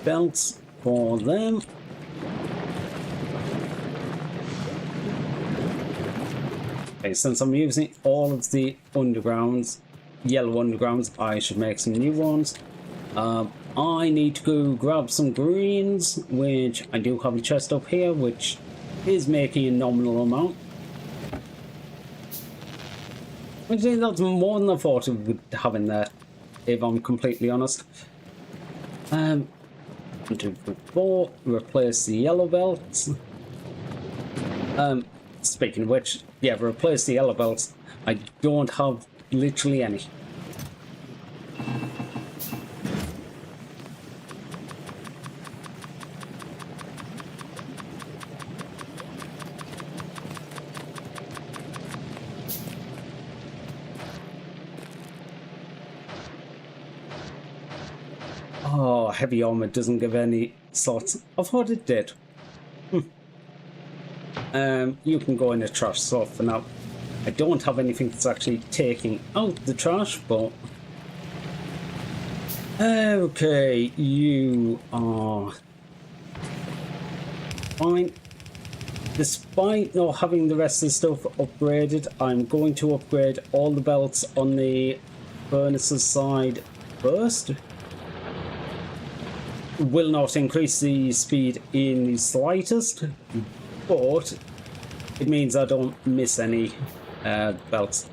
belts for them. Okay, since I'm using all of the undergrounds, yellow undergrounds, I should make some new ones. I need to go grab some greens, which I do have a chest up here, which is making a nominal amount. Actually, that's more than I thought it would have in there, if I'm completely honest. 1, 2, 3, 4, replace the yellow belts. Speaking of which, yeah, replace the yellow belts. I don't have literally any. Oh, heavy armor doesn't give any slots. I thought it did. You can go in the trash slot for now. I don't have anything that's actually taking out the trash, but... Okay, you are... fine. Despite not having the rest of the stuff upgraded, I'm going to upgrade all the belts on the furnaces side first. Will not increase the speed in the slightest, but it means I don't miss any belts.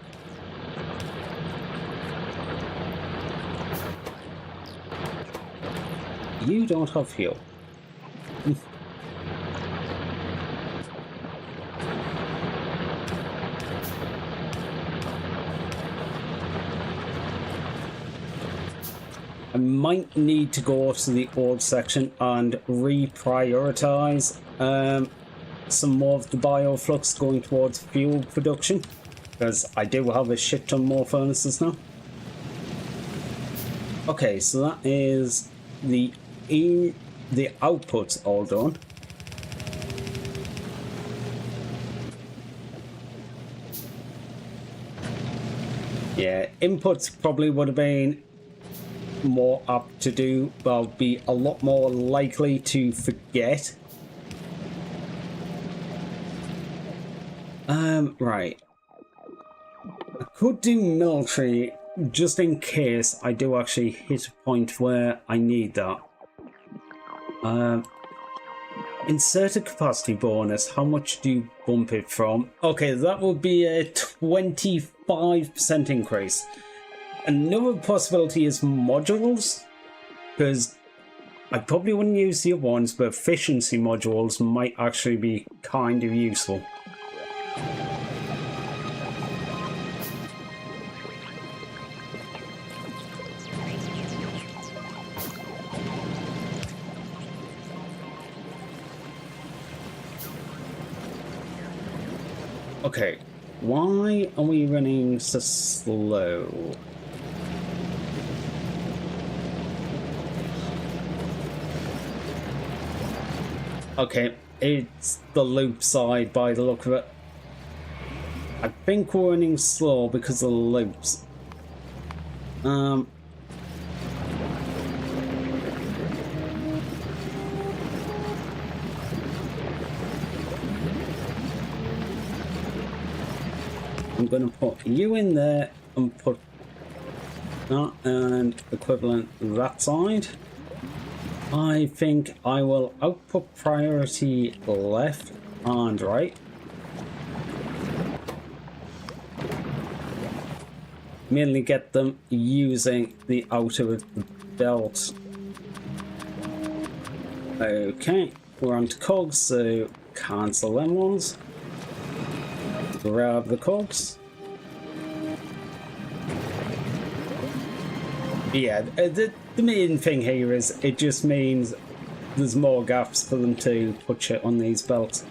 You don't have fuel. I might need to go to the old section and reprioritize some more of the bioflux going towards fuel production, because I do have a shit ton more furnaces now. Okay, so that is the outputs all done. Yeah, inputs probably would have been more apt to do. I'll be a lot more likely to forget. Right. I could do military just in case I do actually hit a point where I need that. Insert a capacity bonus. How much do you bump it from? Okay, that would be a 25% increase. Another possibility is modules, because I probably wouldn't use the other ones, but efficiency modules might actually be kind of useful. Okay, why are we running so slow? Okay, it's the loop side by the look of it. I think we're running slow because of the loops. I'm going to put you in there and put that and equivalent that side. I think I will output priority left and right. Mainly get them using the outer of the belt. Okay, we're on to cogs, so cancel them ones. Grab the cogs. Yeah, the main thing here is it just means there's more gaps for them to put shit on these belts.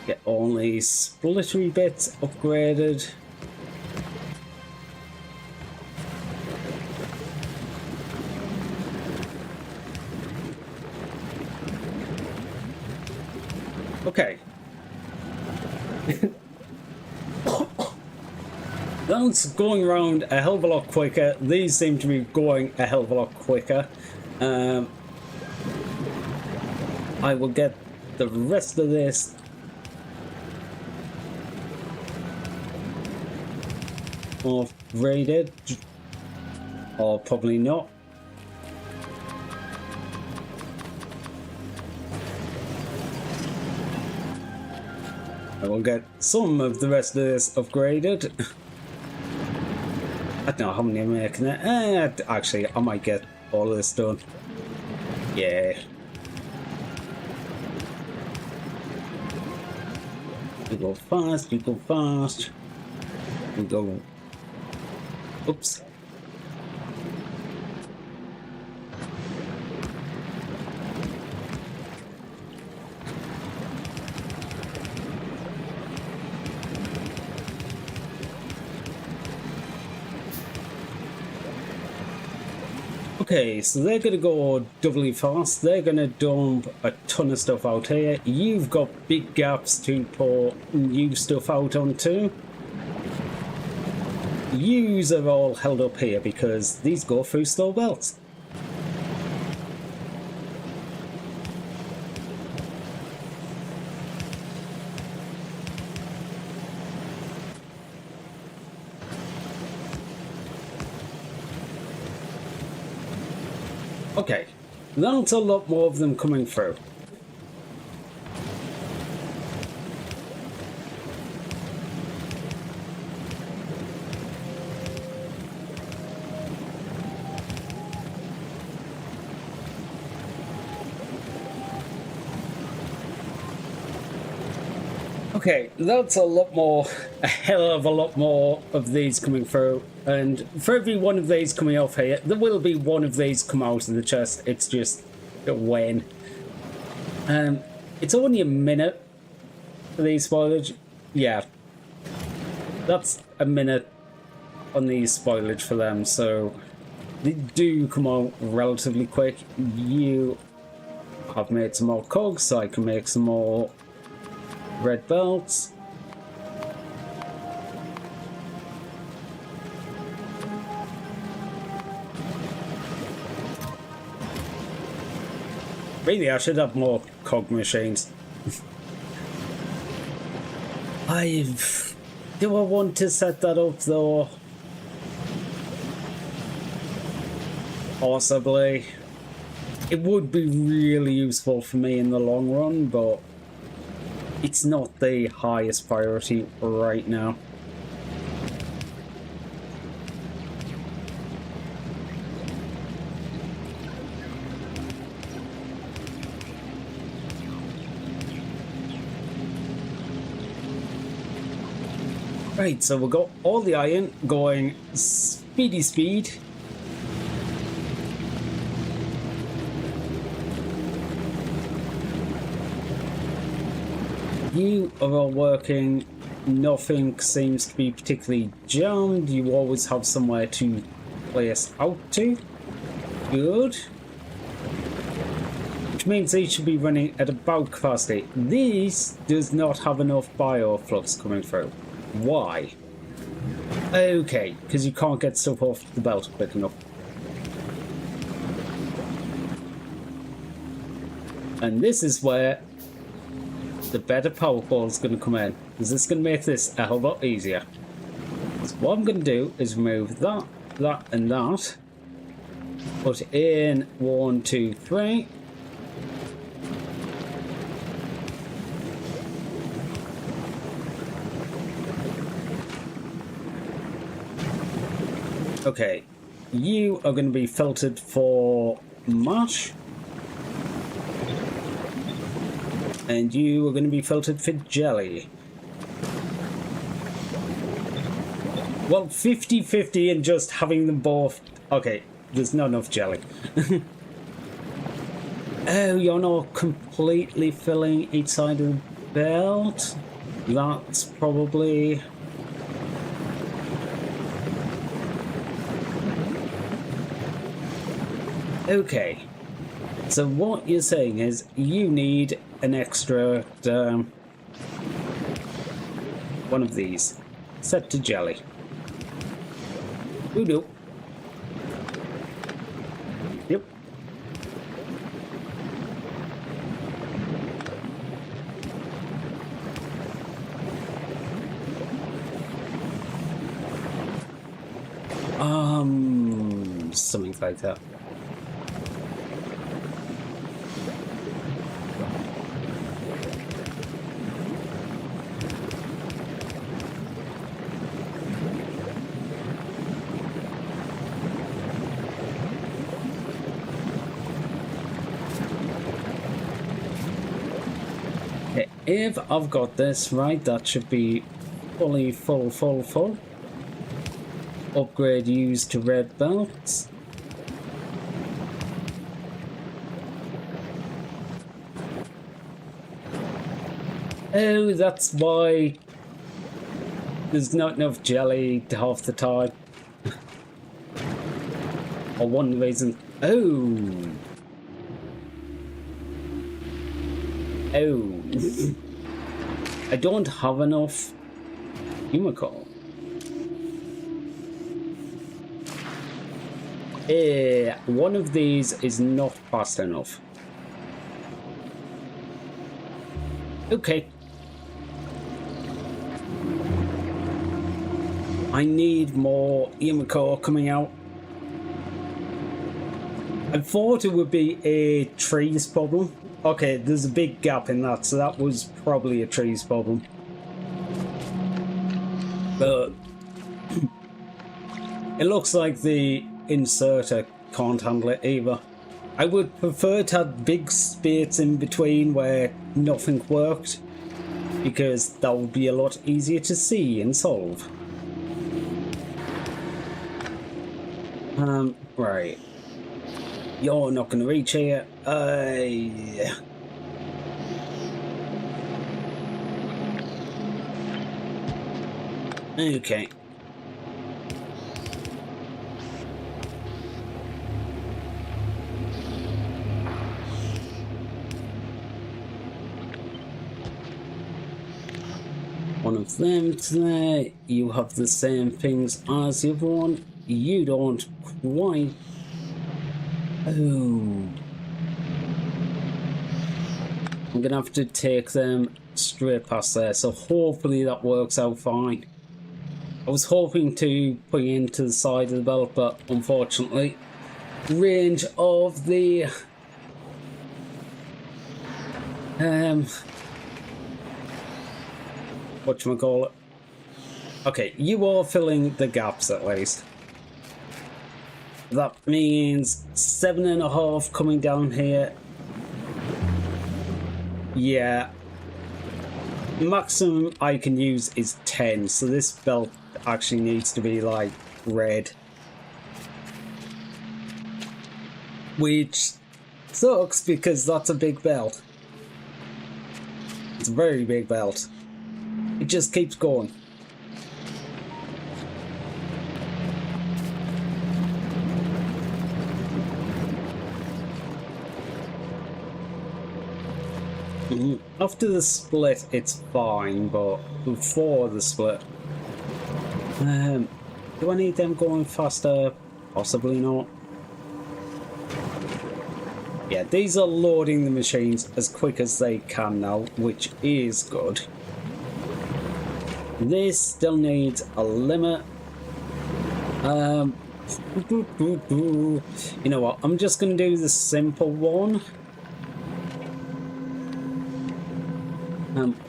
Get all these splittery bits upgraded. Okay. That's going around a hell of a lot quicker. These seem to be going a hell of a lot quicker. I will get the rest of this upgraded, or probably not. I will get some of the rest of this upgraded. I don't know how many I'm making it. Actually, I might get all of this done. Yeah. You go fast, you go fast. You go... Oops. Okay, so they're going to go doubly fast. They're going to dump a ton of stuff out here. You've got big gaps to pour new stuff out onto. Yous are all held up here because these go through slow belts. Okay, that's a lot more of them coming through. Okay, that's a lot more, a hell of a lot more of these coming through. And for every one of these coming off here, there will be one of these come out of the chest. It's just when. It's only a minute for these spoilage. Yeah. That's a minute on these spoilage for them, so they do come out relatively quick. You I've made some more cogs so I can make some more red belts. Really, I should have more cog machines. Do I want to set that up though? Possibly. It would be really useful for me in the long run, but it's not the highest priority right now. Right, so we've got all the iron going speedy speed. You are all working, nothing seems to be particularly jammed, you always have somewhere to place out to. Good. Which means these should be running at about capacity. This does not have enough bioflux coming through. Why? Okay, because you can't get stuff off the belt quick enough. And this is where the better power core is going to come in, because this is going to make this a whole lot easier. So what I'm going to do is remove that, that and that. Put in 1, 2, 3. Okay, you are going to be filtered for mash. And you are going to be filtered for jelly. Well, 50-50 and just having them both. Okay, there's not enough jelly. Oh, you're not completely filling each side of the belt? That's probably... Okay. So what you're saying is you need an extra one of these set to jelly. Voodoo. Yep. Something like that. If I've got this right, that should be fully full. Upgrade used to red belts. Oh, that's why there's not enough jelly half the time. Or one reason. Oh. I don't have enough chemical. One of these is not fast enough. Okay. I need more Yumiko coming out. I thought it would be a trees problem. Okay, there's a big gap in that, so that was probably a trees problem. But it looks like the inserter can't handle it either. I would prefer to have big spates in between where nothing worked, because that would be a lot easier to see and solve. Right. You're not going to reach here. Okay. have them there. You have the same things as the other one. You don't quite. Oh. I'm gonna have to take them straight past there, so hopefully that works out fine. I was hoping to put it into the side of the belt, but unfortunately, range of the whatchamacallit. Okay, you are filling the gaps at least. That means 7.5 coming down here. Yeah. Maximum I can use is 10, so this belt actually needs to be like red. Which sucks because that's a big belt. It's a very big belt. It just keeps going. After the split, it's fine, but before the split, do I need them going faster? Possibly not. Yeah, these are loading the machines as quick as they can now, which is good. This still needs a limit. You know what? I'm just going to do the simple one.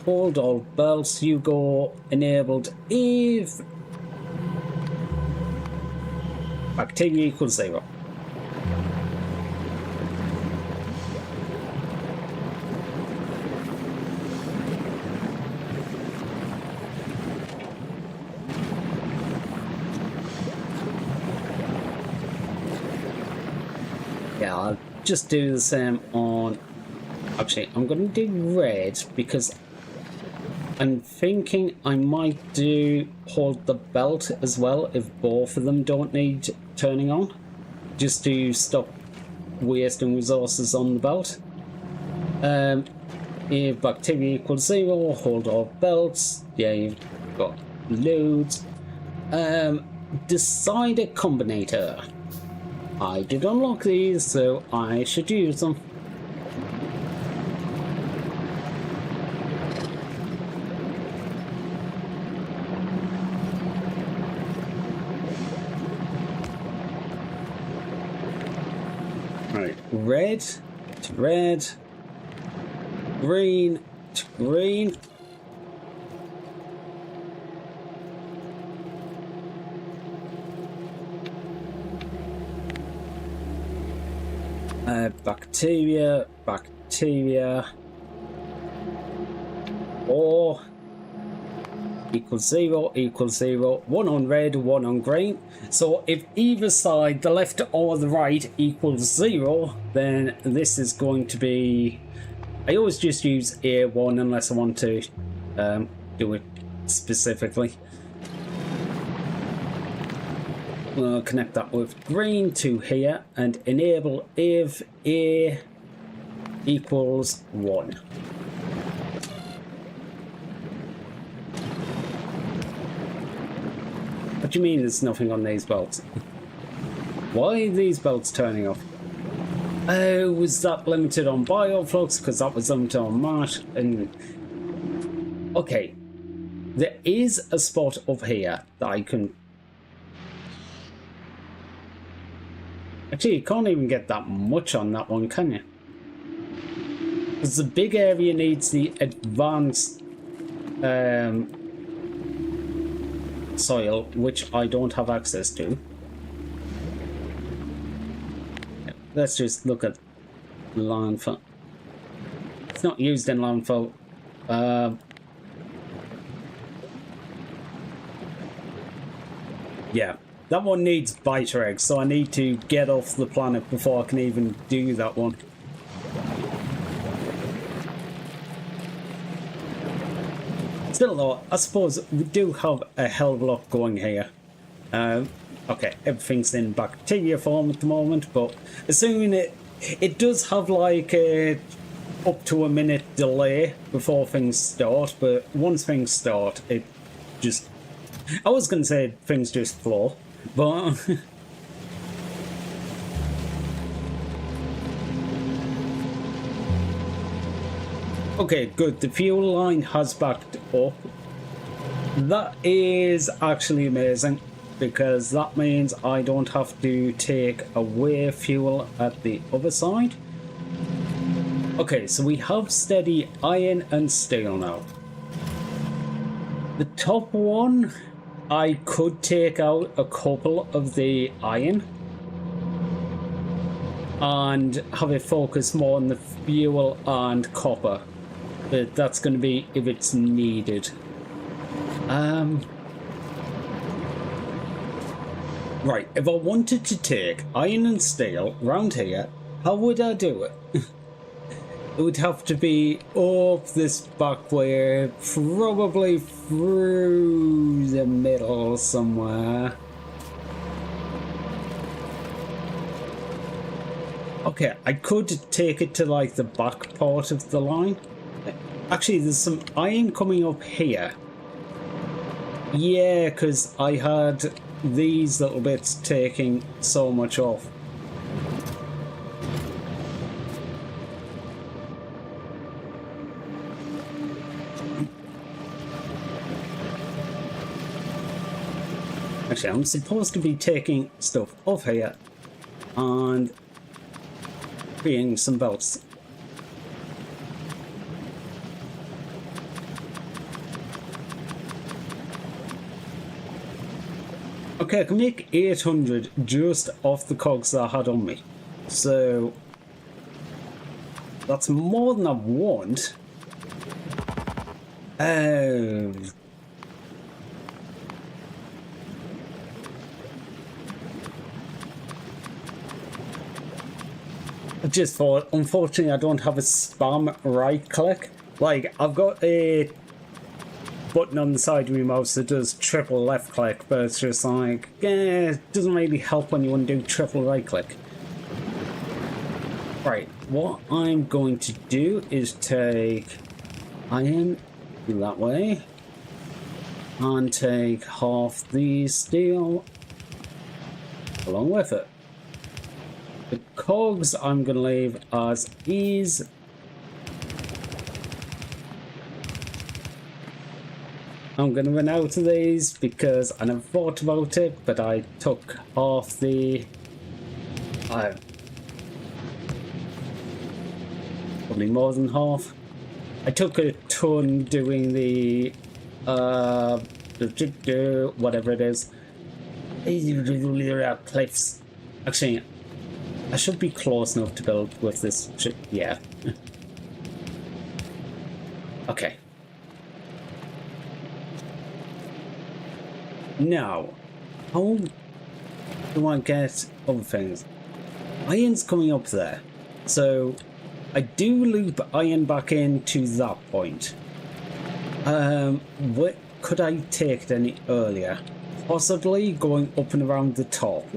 Hold all belts, you go enabled if activity equals 0. Yeah, I'll just do the same on. Actually, I'm going to do red because I'm thinking I might do hold the belt as well if both of them don't need turning on, just to stop wasting resources on the belt. If activity equals 0, hold all belts. Yeah, you've got loads. Decider combinator. I did unlock these, so I should use them. Right, red to red, green to green. Bacteria, or equals 0, 1 on red, 1 on green. So if either side, the left or the right, equals 0, then this is going to be... I always just use A1 unless I want to do it specifically. We'll connect that with green to here and enable if A equals 1. What do you mean there's nothing on these belts? Why are these belts turning off? Oh, was that limited on bioflux? Because that was limited on Mart. And okay, there is a spot up here that I can... Actually, you can't even get that much on that one, can you? Because the big area needs the advanced soil, which I don't have access to. Let's just look at landfill. It's not used in landfill. Yeah, that one needs biter eggs, so I need to get off the planet before I can even do that one. Still though, I suppose we do have a hell of a lot going here. Okay, everything's in bacteria form at the moment, but assuming it does have like a up to a minute delay before things start, but once things start, it just... I was going to say things just flow, but... Okay, good. The fuel line has backed up. That is actually amazing, because that means I don't have to take away fuel at the other side. Okay, so we have steady iron and steel now. The top one, I could take out a couple of the iron and have it focus more on the fuel and copper, but that's going to be if it's needed. Right, if I wanted to take iron and steel round here, how would I do it? It would have to be up this back way, probably through the middle somewhere. Okay, I could take it to like the back part of the line. Actually, there's some iron coming up here. Yeah, because I had these little bits taking so much off. Actually, I'm supposed to be taking stuff off here and freeing some belts. Okay, I can make 800 just off the cogs that I had on me. So that's more than I want. Oh. I just thought, unfortunately, I don't have a spam right click. Like, I've got a button on the side of my mouse that does triple left click, but it's just like, it doesn't really help when you want to do triple right click. Right, what I'm going to do is take iron that way and take half the steel along with it. The cogs I'm going to leave as is. I'm going to run out of these because I never thought about it, but I took half the iron. Probably more than half. I took a ton doing the whatever it is. Cliffs. Actually, I should be close enough to build with this shit. Yeah. Okay. Now, how do I get other things? Iron's coming up there. So, I do loop iron back into that point. What could I take it any earlier? Possibly going up and around the top.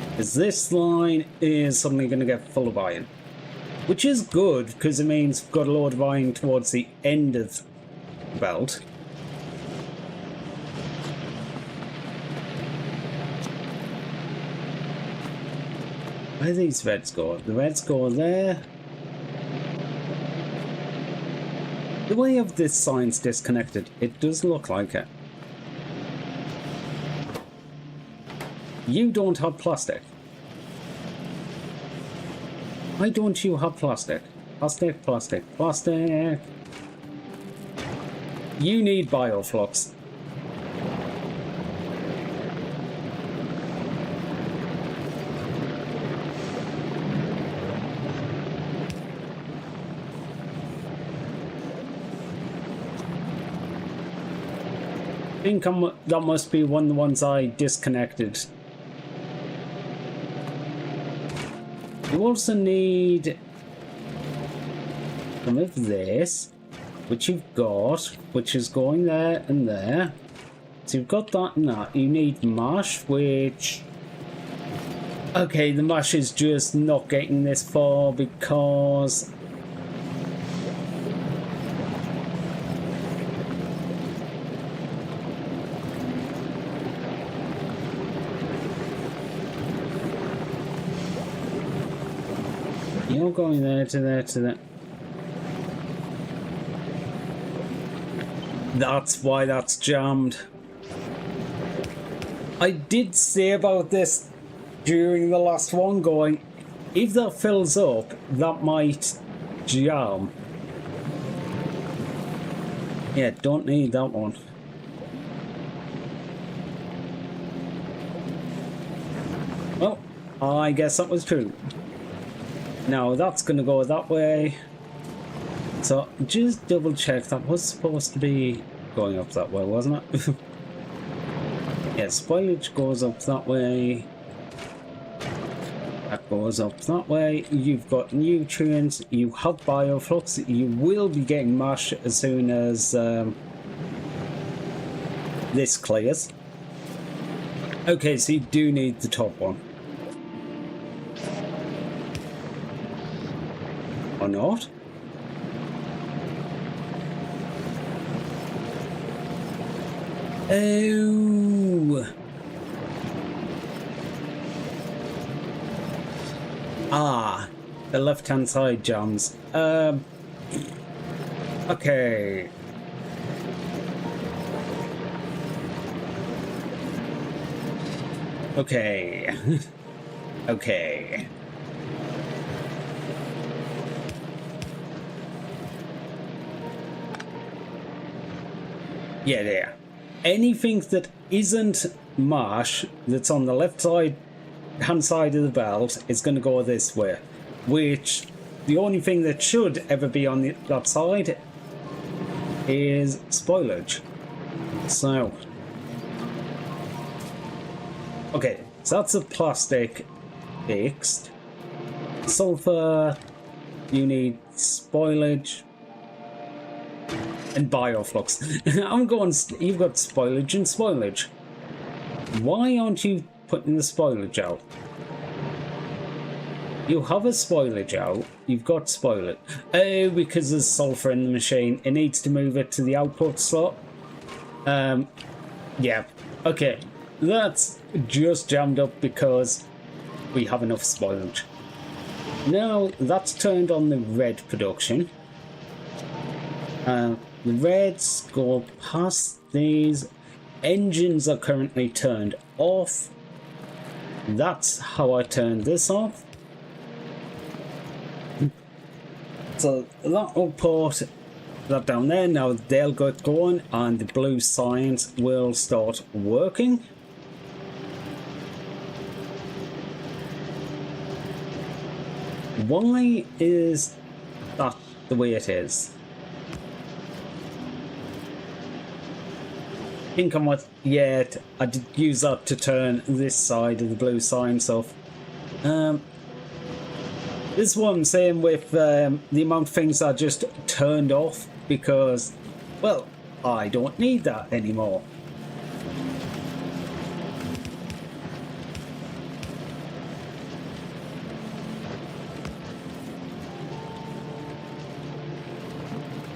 Because this line is suddenly going to get full of iron. Which is good, because it means we've got a load of iron towards the end of the belt. Where do these reds go? The reds go there. The way of this sign's disconnected, it does look like it. You don't have plastic. Why don't you have plastic? Plastic, plastic, plastic. You need bioflux. I think that must be one of the ones I disconnected. You also need some of this, which you've got, which is going there and there. So you've got that and that. You need mash, which Okay, the mash is just not getting this far because... You're going there to there to there. That's why that's jammed. I did say about this during the last one, going, if that fills up, that might jam. Yeah, don't need that one. Well, I guess that was true. Now that's gonna go that way. So just double check, that was supposed to be going up that way, wasn't it? Yeah, spoilage goes up that way. That goes up that way. You've got nutrients, you have bioflux, you will be getting mash as soon as this clears. Okay, so you do need the top one. Or not? Oh. Ah, the left-hand side jams. Okay. Okay. Okay. Yeah, there. Anything that isn't marsh that's on the left side hand side of the belt is going to go this way, which the only thing that should ever be on that side is spoilage. So okay, so that's a plastic fixed. Sulfur, you need spoilage and bioflux. I'm going, you've got spoilage and spoilage. Why aren't you putting the spoilage out? You have a spoilage out, you've got spoilage. Oh, because there's sulfur in the machine, it needs to move it to the output slot. Yeah, okay. That's just jammed up because we have enough spoilage. Now that's turned on the red production. The reds go past these. Engines are currently turned off. That's how I turned this off. So that will put that down there. Now they'll get going and the blue signs will start working. Why is that the way it is? I think I might, yeah, I did use that to turn this side of the blue signs off. This is what I'm saying with the amount of things I just turned off because, well, I don't need that anymore.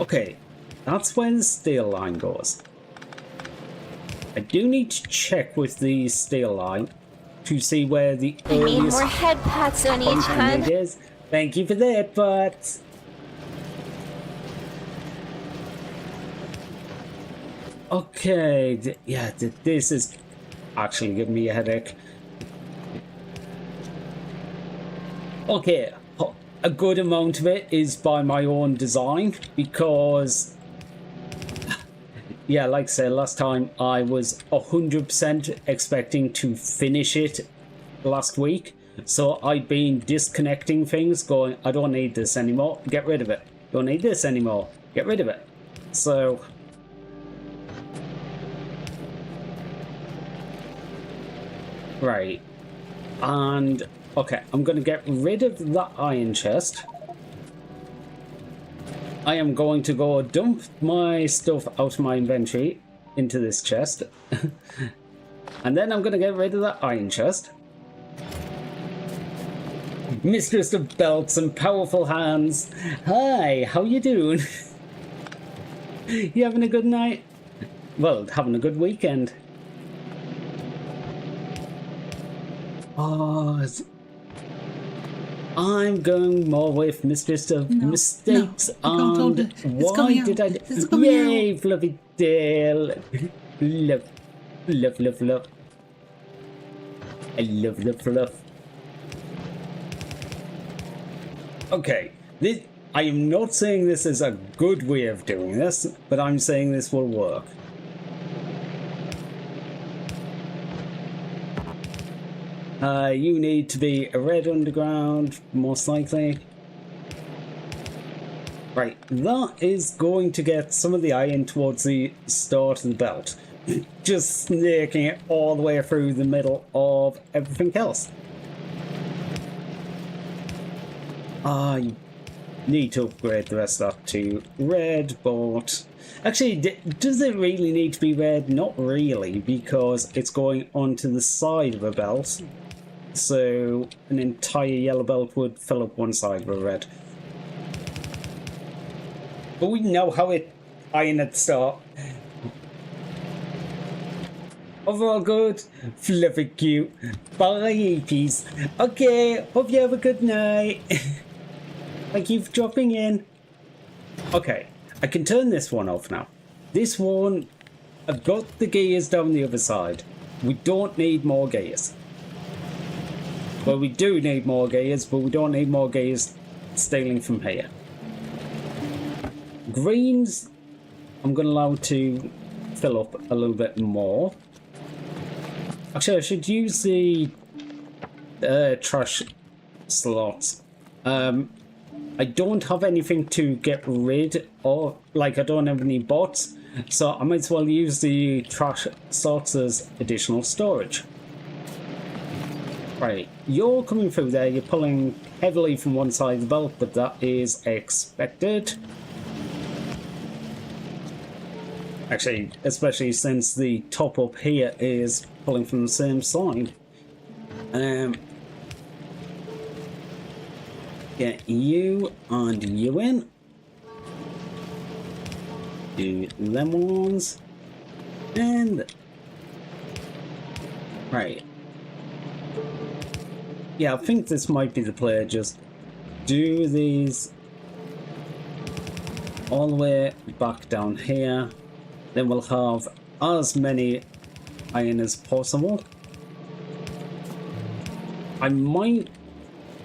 Okay, that's where the steel line goes. I do need to check with the steel line to see where the I need earliest more head pats on each point hand. it is. Thank you for that, but... Okay, yeah, this is actually giving me a headache. Okay, a good amount of it is by my own design because... Yeah, like I said, last time I was 100% expecting to finish it last week. So I'd been disconnecting things, going, I don't need this anymore, get rid of it. Don't need this anymore, get rid of it. So... Right. And, okay, I'm going to get rid of that iron chest. I am going to go dump my stuff out of my inventory into this chest. And then I'm going to get rid of that iron chest. Mistress of belts and powerful hands. Hi, how you doing? You having a good night? Well, having a good weekend. Oh, I'm going more with Mistress of Mistakes and why did I... Yay, Fluffy Tail. Love, love, love, love. I love the fluff. Okay, I am not saying this is a good way of doing this, but I'm saying this will work. You need to be a red underground, most likely. Right, that is going to get some of the iron towards the start of the belt. Just snaking it all the way through the middle of everything else. I need to upgrade the rest of that to red, but... Actually, does it really need to be red? Not really, because it's going onto the side of a belt. So an entire yellow belt would fill up one side with red. But we know how it iron at the start. Overall good, fluffy cute. Bye, peace. Okay, hope you have a good night. Thank you for dropping in. Okay, I can turn this one off now. This one, I've got the gears down the other side. We don't need more gears. Well, we do need more gears, but we don't need more gears stealing from here. Greens, I'm going to allow to fill up a little bit more. Actually, I should use the trash slots. I don't have anything to get rid of, like I don't have any bots, so I might as well use the trash slots as additional storage. Right, you're coming through there, you're pulling heavily from one side of the belt, but that is expected. Actually, especially since the top up here is pulling from the same side. Get you and you in. Do them ones. And... Right. Yeah, I think this might be the play. Just do these all the way back down here. Then we'll have as many iron as possible. I might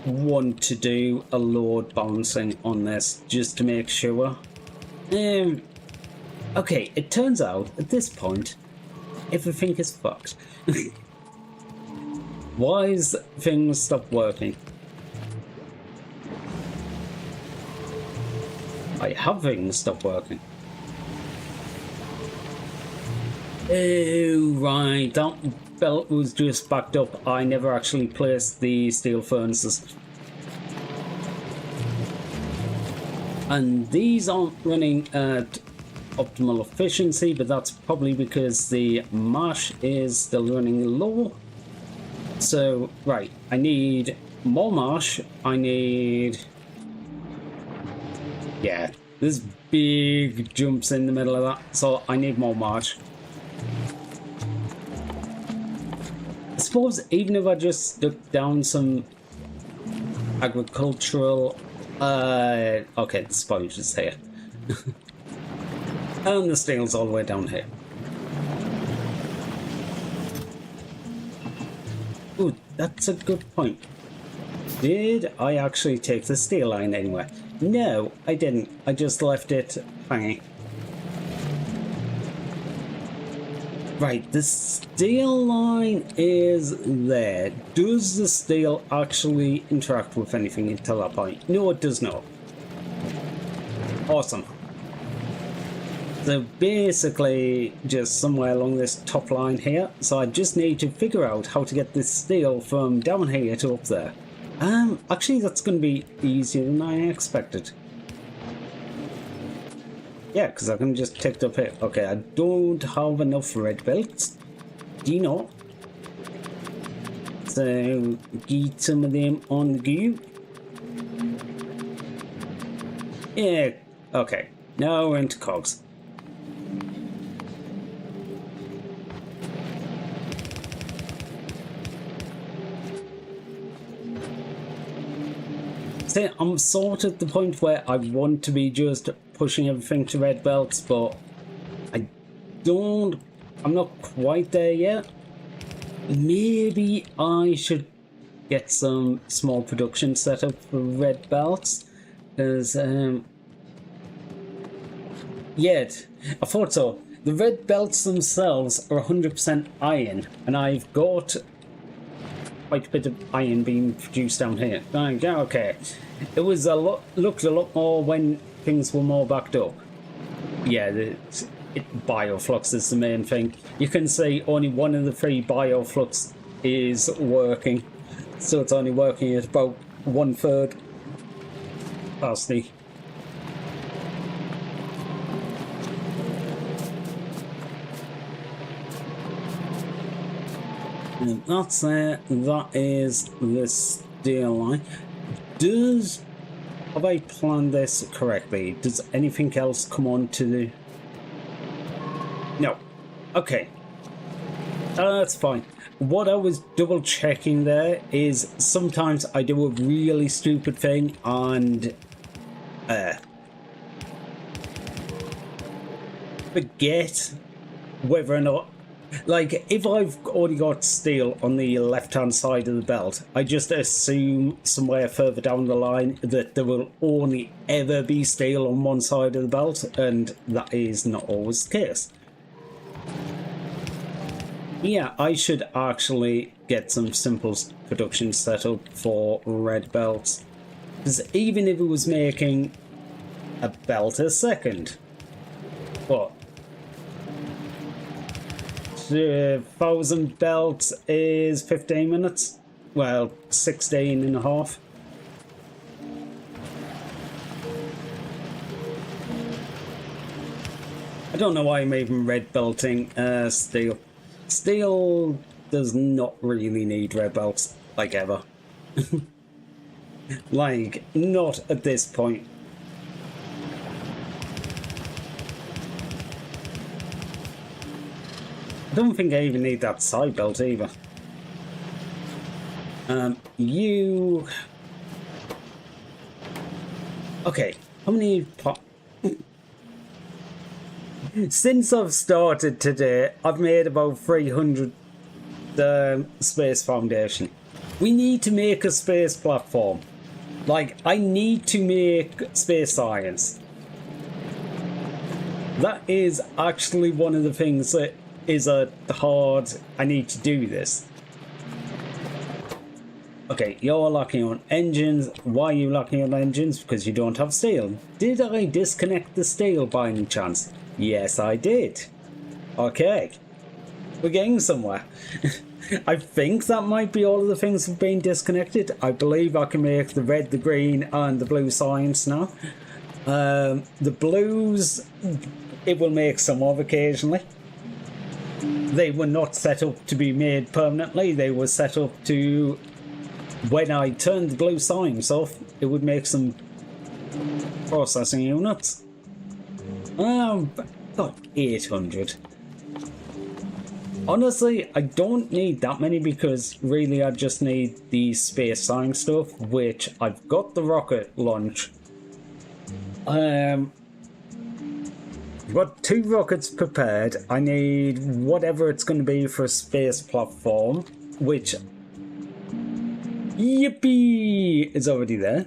want to do a load balancing on this just to make sure. Okay, it turns out at this point everything is fucked. Why is things stop working? I have things stop working. Oh, right, that belt was just backed up. I never actually placed the steel furnaces. And these aren't running at optimal efficiency, but that's probably because the mash is still running low. So, right, I need more mash. I need... Yeah, there's big jumps in the middle of that, so I need more mash. I suppose even if I just stuck down some agricultural... okay, the sponge is here. And the steel's all the way down here. Ooh, that's a good point. Did I actually take the steel line anywhere? No, I didn't. I just left it hanging. Right, the steel line is there. Does the steel actually interact with anything until that point? No, it does not. Awesome. So basically just somewhere along this top line here. So I just need to figure out how to get this steel from down here to up there. Actually that's going to be easier than I expected. Yeah, because I can just take it up here. Okay, I don't have enough red belts. Do you know? So, get some of them on the go. Yeah, okay. Now we're into cogs. See, I'm sort of at the point where I want to be just pushing everything to red belts, but I'm not quite there yet. Maybe I should get some small production set up for red belts, because yeah, I thought so. The red belts themselves are 100% iron, and I've got quite a bit of iron being produced down here. Okay, it was looked a lot more when things were more backed up. Yeah, bioflux is the main thing. You can see only one of the 3 bioflux is working, so it's only working at about 1/3 capacity. And that's it. That is the steel line. Have I planned this correctly? Does anything else come on to the... No. Okay. That's fine. What I was double checking there is sometimes I do a really stupid thing and forget whether or not, like, if I've already got steel on the left-hand side of the belt, I just assume somewhere further down the line that there will only ever be steel on one side of the belt, and that is not always the case. Yeah, I should actually get some simple production set up for red belts. Because even if it was making a belt a second, what? 1,000 belts is 15 minutes? Well, 16 and a half. I don't know why I'm even red belting steel. Steel does not really need red belts, like ever. Like, not at this point. I don't think I even need that side belt either. You... Okay, how many... Since I've started today, I've made about 300 space foundation. We need to make a space platform. Like, I need to make space science. That is actually one of the things that is hard. I need to do this. Okay, you're locking on engines. Why are you locking on engines? Because you don't have steel. Did I disconnect the steel by any chance? Yes, I did. Okay. We're getting somewhere. I think that might be all of the things that have been disconnected. I believe I can make the red, the green, and the blue science now. The blues, it will make some of occasionally. They were not set up to be made permanently. They were set up to, when I turned the blue science off, it would make some processing units. Got 800. Honestly, I don't need that many because really I just need the space science stuff, which I've got the rocket launch. I've got 2 rockets prepared. I need whatever it's going to be for a space platform, which, yippee, is already there.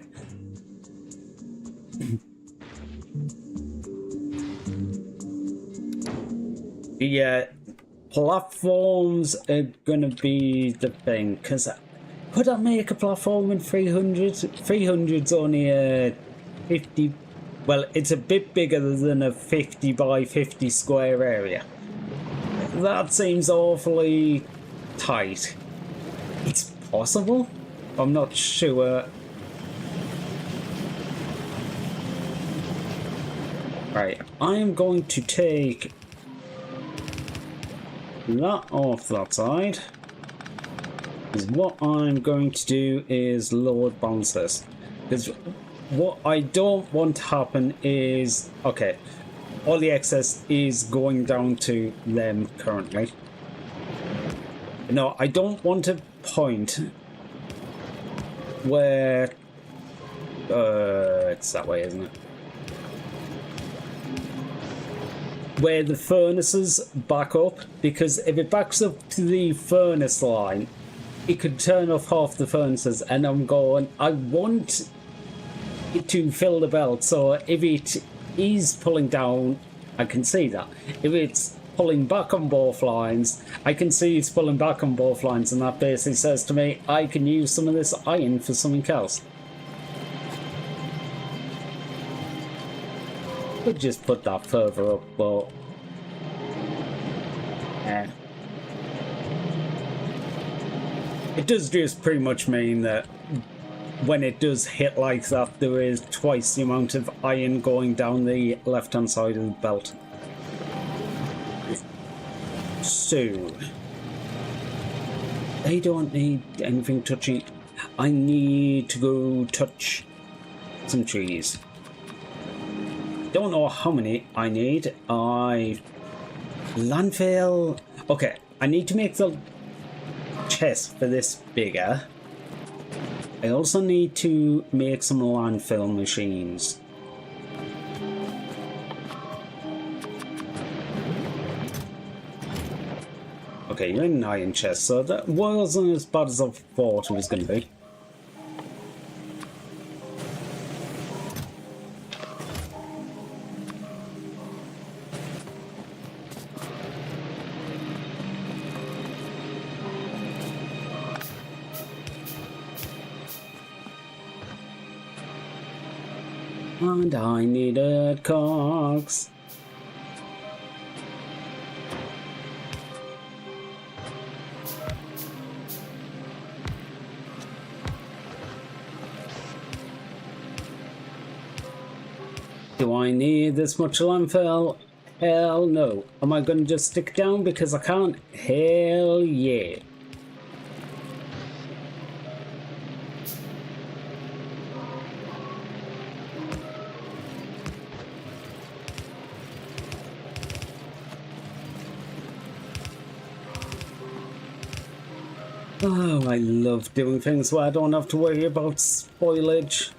Yeah, platforms are gonna be the thing, because could I make a platform in 300? 300's only a 50, well, it's a bit bigger than a 50 by 50 square area. That seems awfully tight. It's possible? I'm not sure. Right, I'm going to take that off that side. is what I'm going to do is load balance this. Because what I don't want to happen is, okay, all the excess is going down to them currently. No, I don't want a point where it's that way, isn't it? Where the furnaces back up, because if it backs up to the furnace line, it could turn off half the furnaces, and I'm going, I want it to fill the belt, so if it is pulling down, I can see that. If it's pulling back on both lines, I can see it's pulling back on both lines, and that basically says to me, I can use some of this iron for something else. Could just put that further up, but it does just pretty much mean that when it does hit like that, there is twice the amount of iron going down the left hand side of the belt. So they don't need anything touching. I need to go touch some trees. Don't know how many I need. Landfill. Okay, I need to make the chest for this bigger. I also need to make some landfill machines. Okay, you're in an iron chest, so that wasn't as bad as I thought it was going to be. And I needed cogs. Do I need this much landfill? Hell no. Am I going to just stick down because I can't? Hell yeah. Oh, I love doing things where I don't have to worry about spoilage.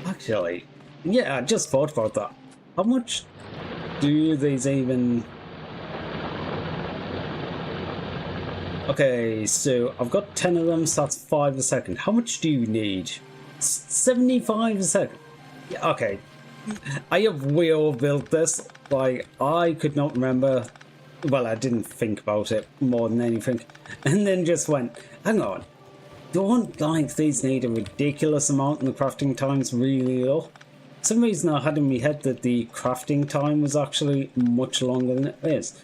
Actually, yeah, I just thought about that. How much do these even... Okay, so I've got 10 of them, so that's 5 a second. How much do you need? 75 a second. Yeah, okay. I have way built this. Like, I could not remember. Well, I didn't think about it more than anything. And then just went, hang on. Don't like these need a ridiculous amount and the crafting time's really low. For some reason I had in my head that the crafting time was actually much longer than it is.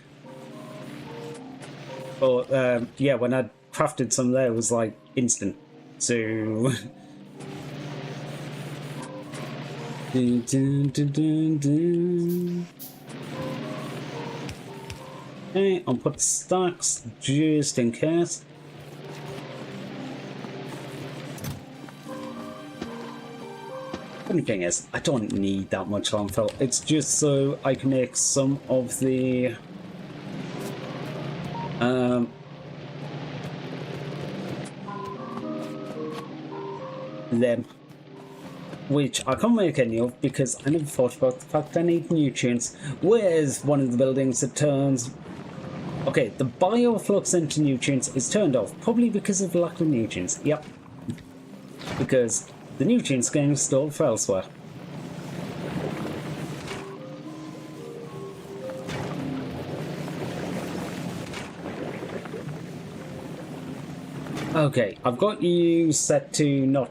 But yeah, when I crafted some there, it was like instant. So dun, dun, dun, dun, dun. Okay, I'll put stacks just in case. Funny thing is, I don't need that much landfill. It's just so I can make some of the them, which I can't make any of because I never thought about the fact I need nutrients. Where's one of the buildings that turns... Okay, the bioflux into nutrients is turned off, probably because of lack of nutrients. Yep. Because the nutrients getting stored for elsewhere. Okay, I've got you set to not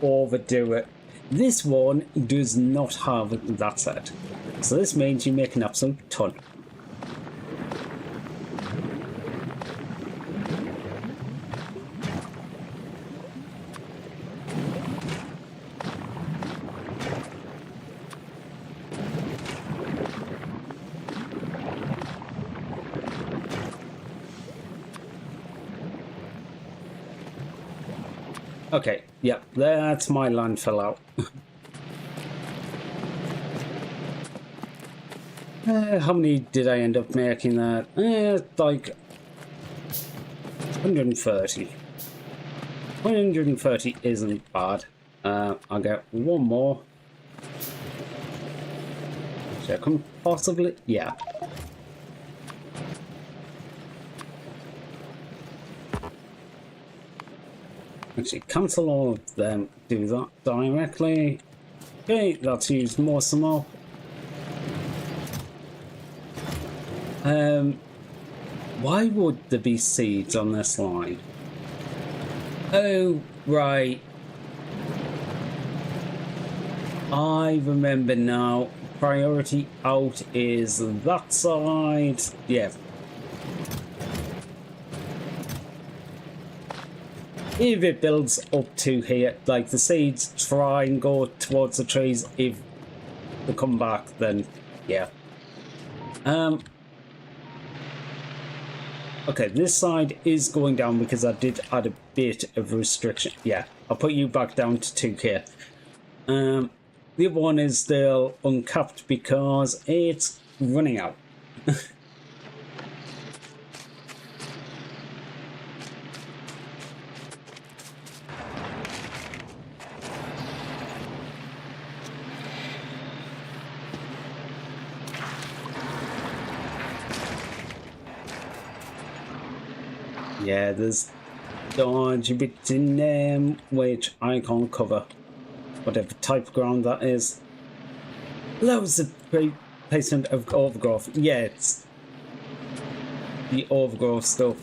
overdo it. This one does not have that set. So this means you make an absolute ton. Okay, yeah, that's my landfill out. How many did I end up making that? Like 130. 130 isn't bad. I'll get one more. So I can possibly, yeah. Actually, cancel all of them. Do that directly. Okay, let's use more some more. Why would there be seeds on this line? Oh, right. I remember now. Priority out is that side. Yeah. If it builds up to here, like the seeds try and go towards the trees, if they come back, then yeah. Okay, this side is going down because I did add a bit of restriction. Yeah, I'll put you back down to 2 here. The other one is still uncapped because it's running out. Yeah, there's dodgy bits in them which I can't cover. Whatever type of ground that is. Allows the placement of overgrowth. Yeah, it's the overgrowth stuff.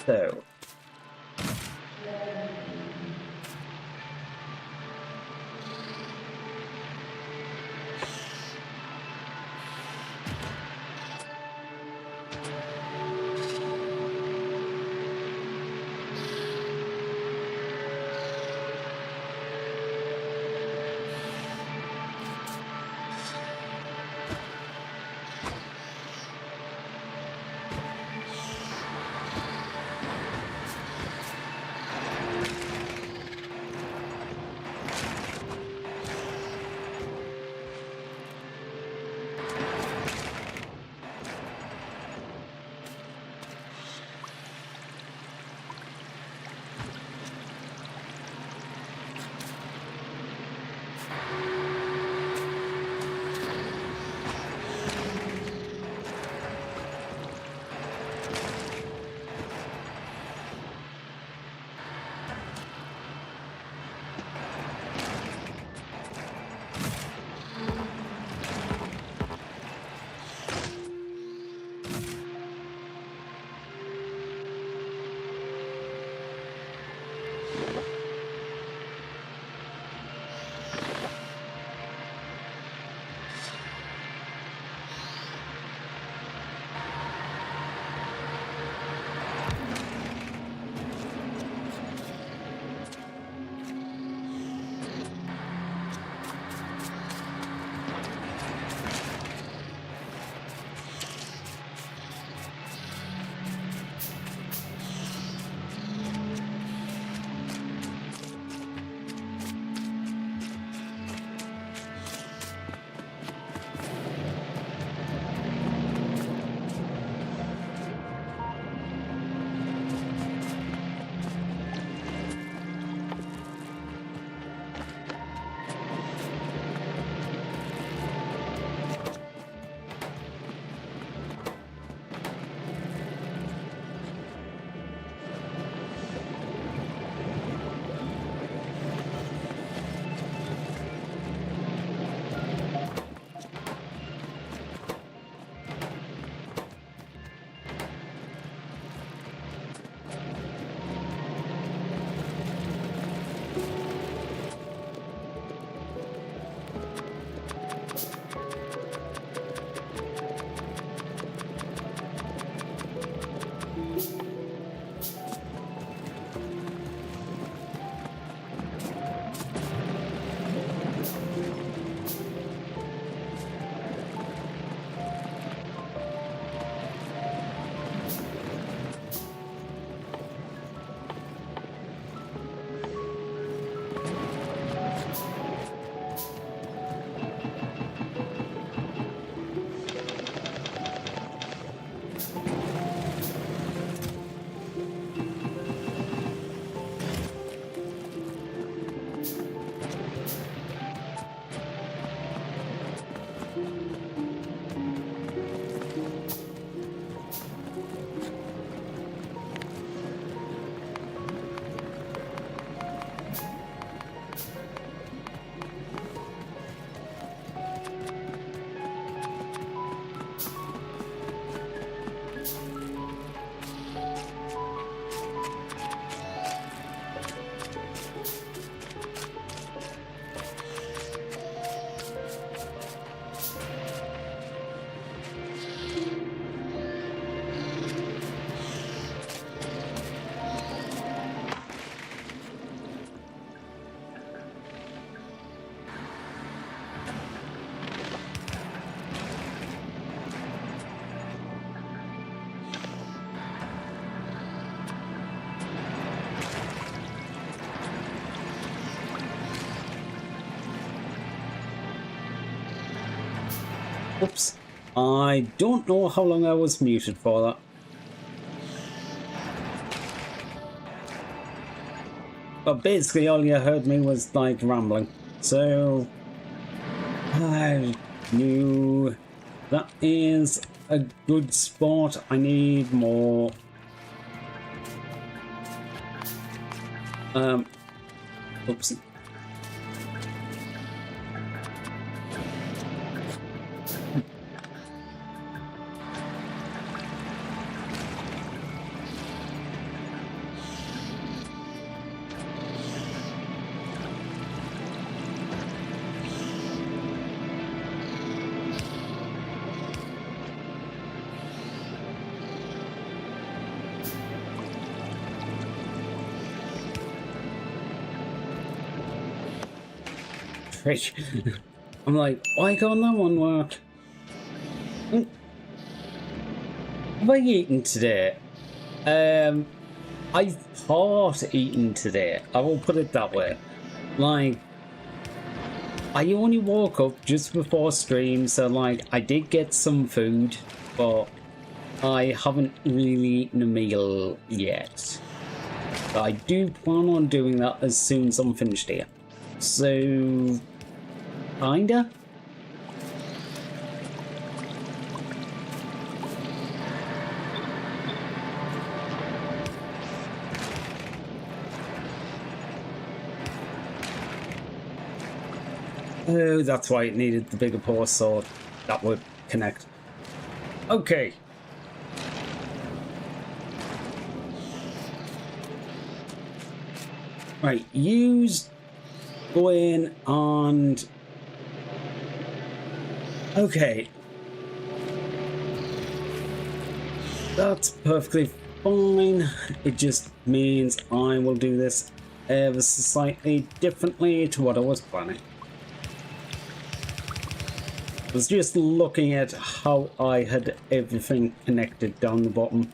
So. Oops. I don't know how long I was muted for that. But basically all you heard me was like rambling. So I knew that is a good spot. I need more. Oops. I'm like, why can't that one work? Have I eaten today? I've part eaten today. I will put it that way. Like, I only woke up just before stream, so like, I did get some food, but I haven't really eaten a meal yet. But I do plan on doing that as soon as I'm finished here. So, kinda. Oh, that's why it needed the bigger paw so that would connect. Okay. Right, use go in and okay, that's perfectly fine. It just means I will do this ever so slightly differently to what I was planning. I was just looking at how I had everything connected down the bottom.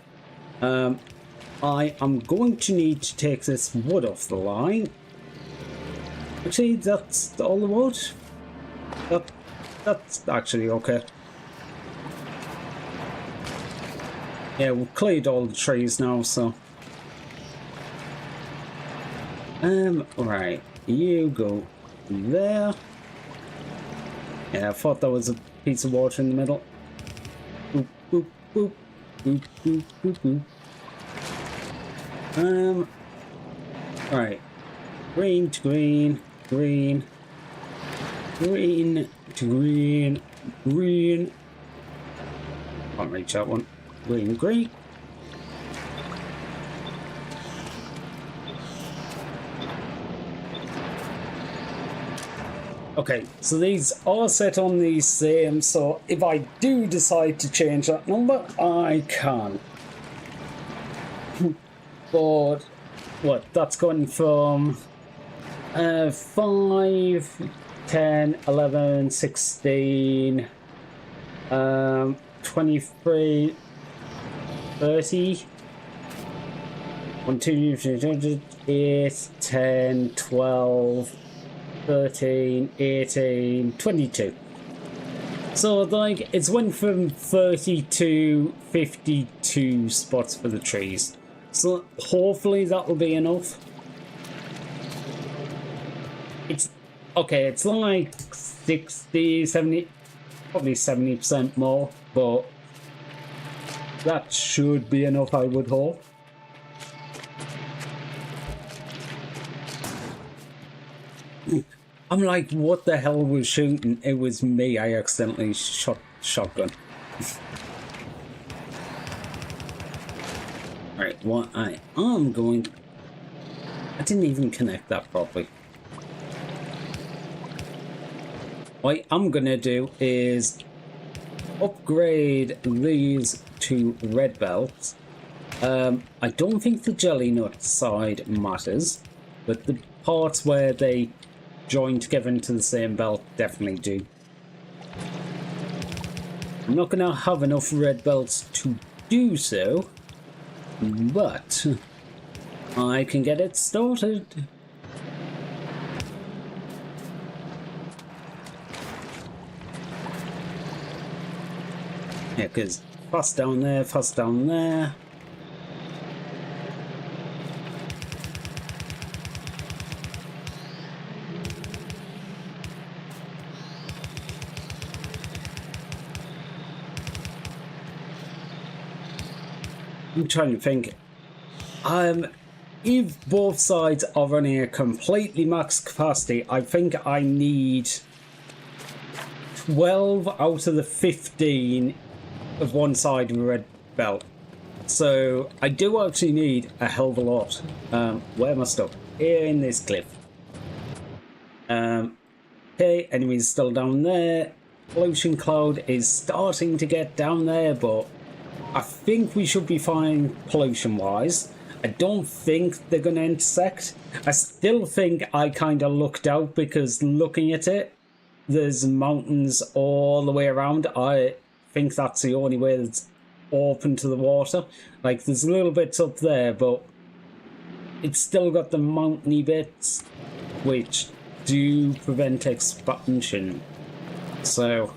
I am going to need to take this wood off the line. Actually, that's all the wood. That's actually okay. Yeah, we've cleared all the trees now, so. Right, you go there. Yeah, I thought there was a piece of water in the middle. Boop, boop, boop, boop, boop, boop, boop. Right. Green to green, green, green to green, green. Can't reach that one. Green, green. Okay, so these are set on the same, so if I do decide to change that number, I can. But, what, that's going from 5, 10, 11, 16, 23, 30, 1, 2, 8, 10, 12, 13, 18, 22. So, like, it's went from 30 to 52 spots for the trees. So, hopefully that will be enough. It's, okay, it's like 60, 70, probably 70% more, but that should be enough, I would hope. I'm like, what the hell was shooting? It was me. I accidentally shot shotgun. Right, what I am going... I didn't even connect that properly. What I'm going to do is upgrade these to red belts. I don't think the jelly nut side matters, but the parts where they join together into the same belt definitely do. I'm not going to have enough red belts to do so, but I can get it started. Yeah, because fast down there, fast down there. I'm trying to think. If both sides are running at completely max capacity, I think I need 12 out of the 15 of one side of a red belt. So I do actually need a hell of a lot. Where am I stuck? Here in this cliff. Okay, enemies still down there. Pollution cloud is starting to get down there, but I think we should be fine pollution wise. I don't think they're going to intersect. I still think I kind of lucked out because looking at it, there's mountains all the way around. I think that's the only way that's open to the water. Like, there's little bits up there, but it's still got the mountainy bits, which do prevent expansion. So,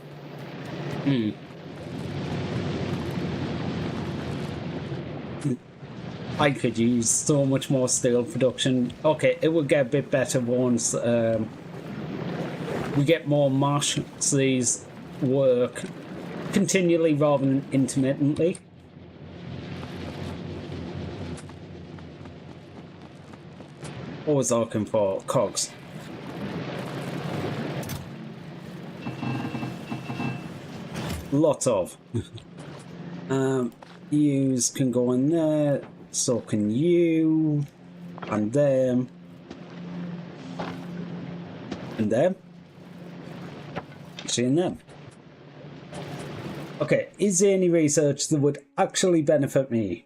I could use so much more steel production. Okay, it will get a bit better once we get more mash, so these work continually rather than intermittently. What was I looking for? Cogs. Lots of. Yous can go in there, so can you, and them, and them, actually, and them. Okay, is there any research that would actually benefit me?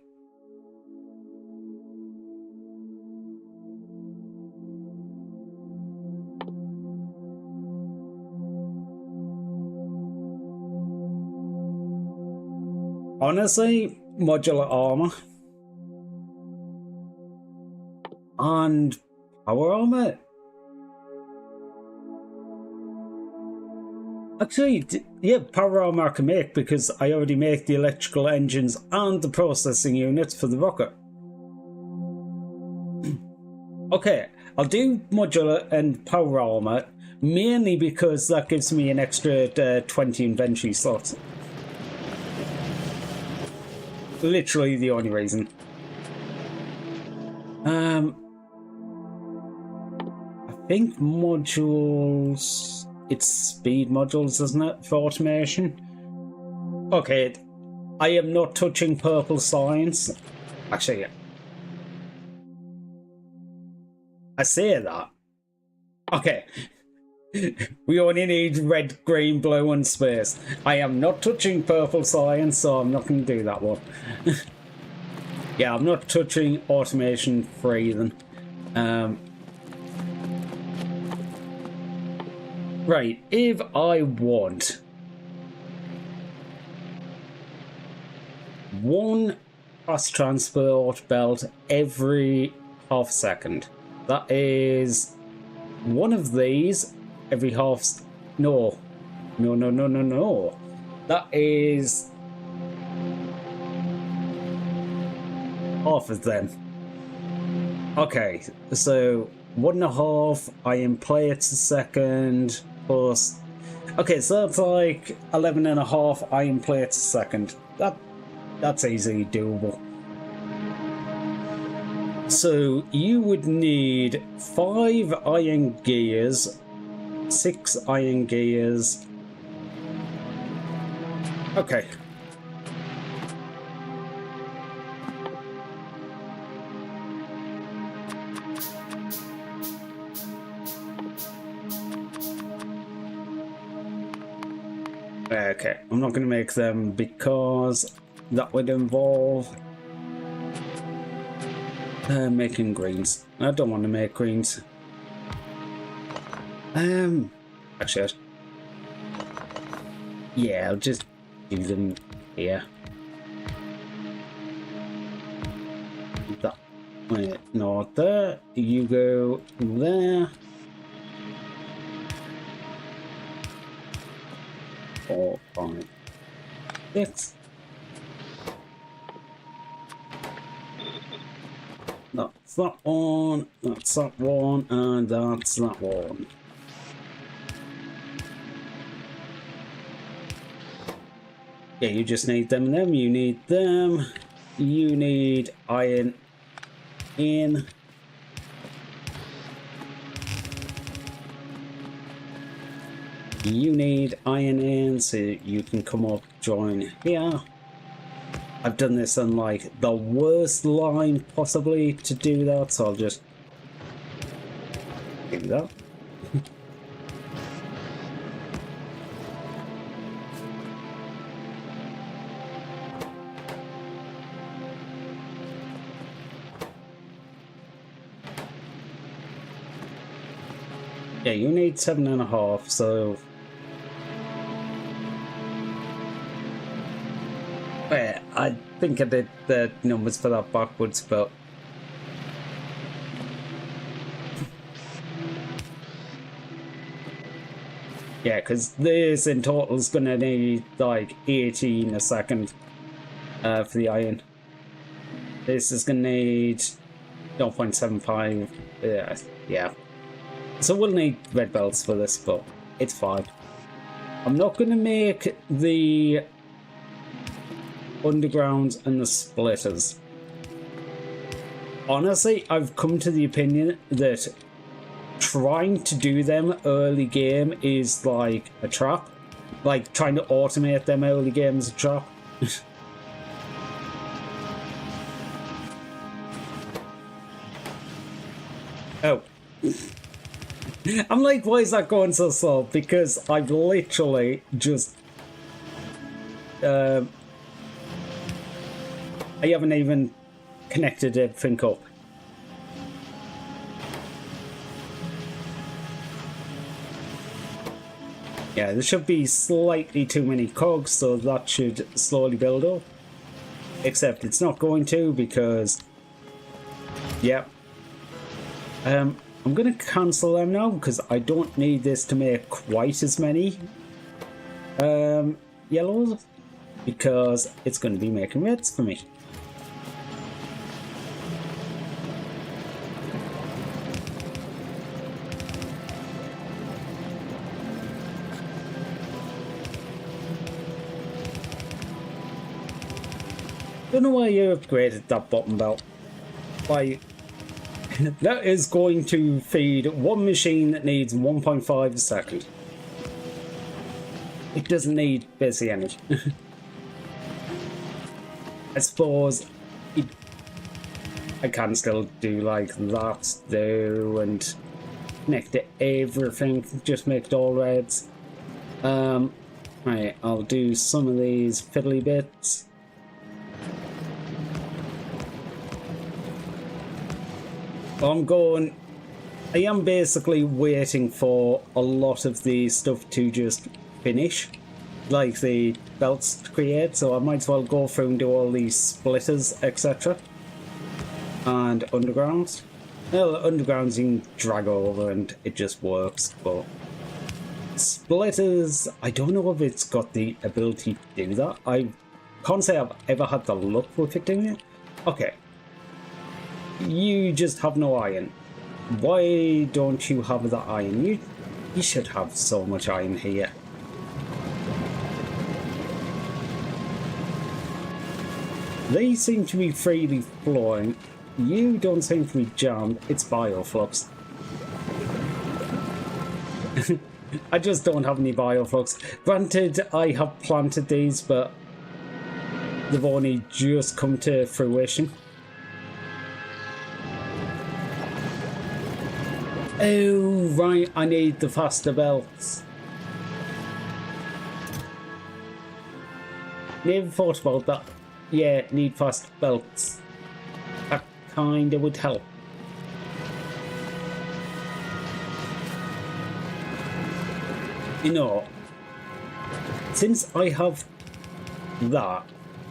Honestly, modular armor and power armor. Actually, yeah, power armor I can make because I already make the electrical engines and the processing units for the rocket. Okay, I'll do modular and power armor mainly because that gives me an extra 20 inventory slots. Literally the only reason. I think modules... It's speed modules, isn't it, for automation? Okay, I am not touching purple science. Actually, I say that. Okay. We only need red, green, blue, and space. I am not touching purple science, so I'm not going to do that one. Yeah, I'm not touching automation 3 then. Right, if I want one fast transport belt every half second, that is one of these every half... No. That is half of them. Okay, so 1.5 iron plates a second plus... Okay, so that's like 11.5 iron plates a second. That's easily doable. So you would need 5 iron gears, 6 iron gears. Okay. Okay, I'm not going to make them because that would involve making greens. I don't want to make greens. Actually, yeah, I'll just do them here. That way, not there. You go there. Four, 5. 6. That's that one, that's that one, and that's that one. Yeah, you just need them and them, you need them. You need iron in. You need iron in, so you can come up, join here. I've done this on like the worst line possibly to do that, so I'll just do that. Yeah, you need 7.5, so yeah, I think I did the numbers for that backwards, but yeah, because this in total is gonna need like 18 a second for the iron. This is gonna need 0.75. Yeah. So we'll need red belts for this, but it's fine. I'm not gonna make the undergrounds and the splitters. Honestly, I've come to the opinion that trying to do them early game is like a trap. Like trying to automate them early game is a trap. Oh. I'm like, why is that going so slow? Because I've literally just I haven't even connected everything up. Yeah, there should be slightly too many cogs, so that should slowly build up. Except it's not going to, because yeah. I'm going to cancel them now because I don't need this to make quite as many yellows, because it's going to be making reds for me. Don't know why you upgraded that bottom belt. Why? That is going to feed one machine that needs 1.5 a second. It doesn't need basic energy. I suppose I can still do like that though, and connect to everything, just make it all reds. Right, I'll do some of these fiddly bits. I am basically waiting for a lot of the stuff to just finish, like the belts to create, so I might as well go through and do all these splitters, etc. And undergrounds. Well, undergrounds you can drag over and it just works, but splitters, I don't know if it's got the ability to do that. I can't say I've ever had the luck with it doing it. Okay. You just have no iron. Why don't you have that iron? You should have so much iron here. They seem to be freely flowing. You don't seem to be jammed. It's bioflux. I just don't have any bioflux. Granted, I have planted these, but they've only just come to fruition. Oh, right, I need the faster belts. Never thought about that. Yeah, need fast belts. That kinda would help. You know, since I have that,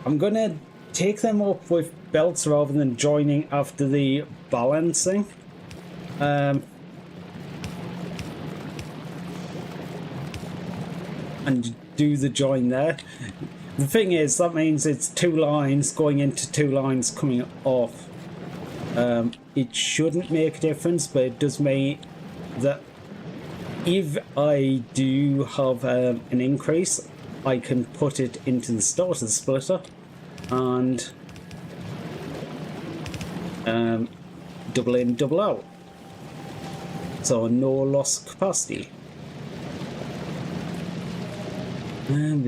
I'm gonna take them up with belts rather than joining after the balancing. And do the join there. The thing is, that means it's 2 lines going into 2 lines coming off. It shouldn't make a difference, but it does mean that if I do have an increase, I can put it into the starter splitter and double in, double out. So no lost capacity. And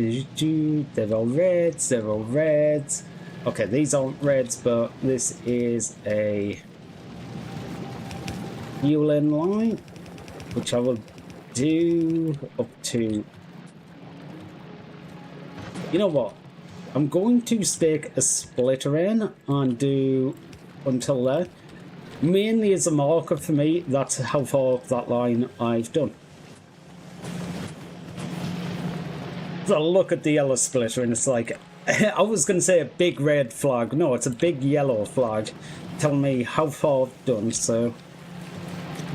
they're all reds, they're all reds. Okay, these aren't reds, but this is a fuel in line, which I will do up to... You know what? I'm going to stick a splitter in and do until there. Mainly as a marker for me, that's how far up that line I've done. So look at the yellow splitter and it's like, I was going to say a big red flag. No, it's a big yellow flag telling me how far I've done. So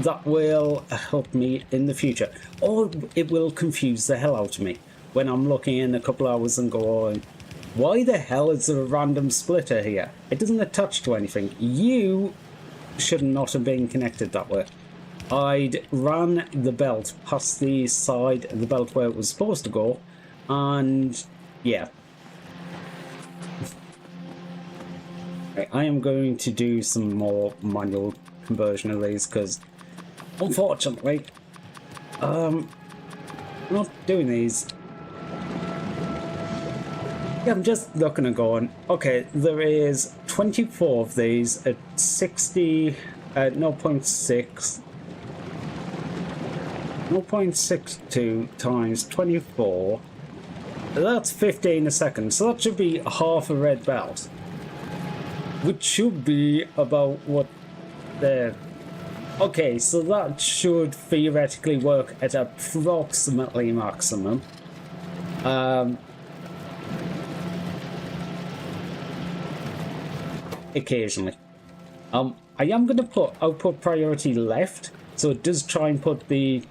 that will help me in the future. Or it will confuse the hell out of me when I'm looking in a couple hours and going, why the hell is there a random splitter here? It doesn't attach to anything. You should not have been connected that way. I'd ran the belt past the side of the belt where it was supposed to go, and yeah. I am going to do some more manual conversion of these because unfortunately I'm not doing these. Yeah, I'm just looking and going, okay, there is 24 of these at 60 at 0.6 0.62 times 24. That's 15 a second, so that should be half a red belt, which should be about what the... Okay, so that should theoretically work at approximately maximum. Occasionally. I am going to put output priority left, so it does try and put the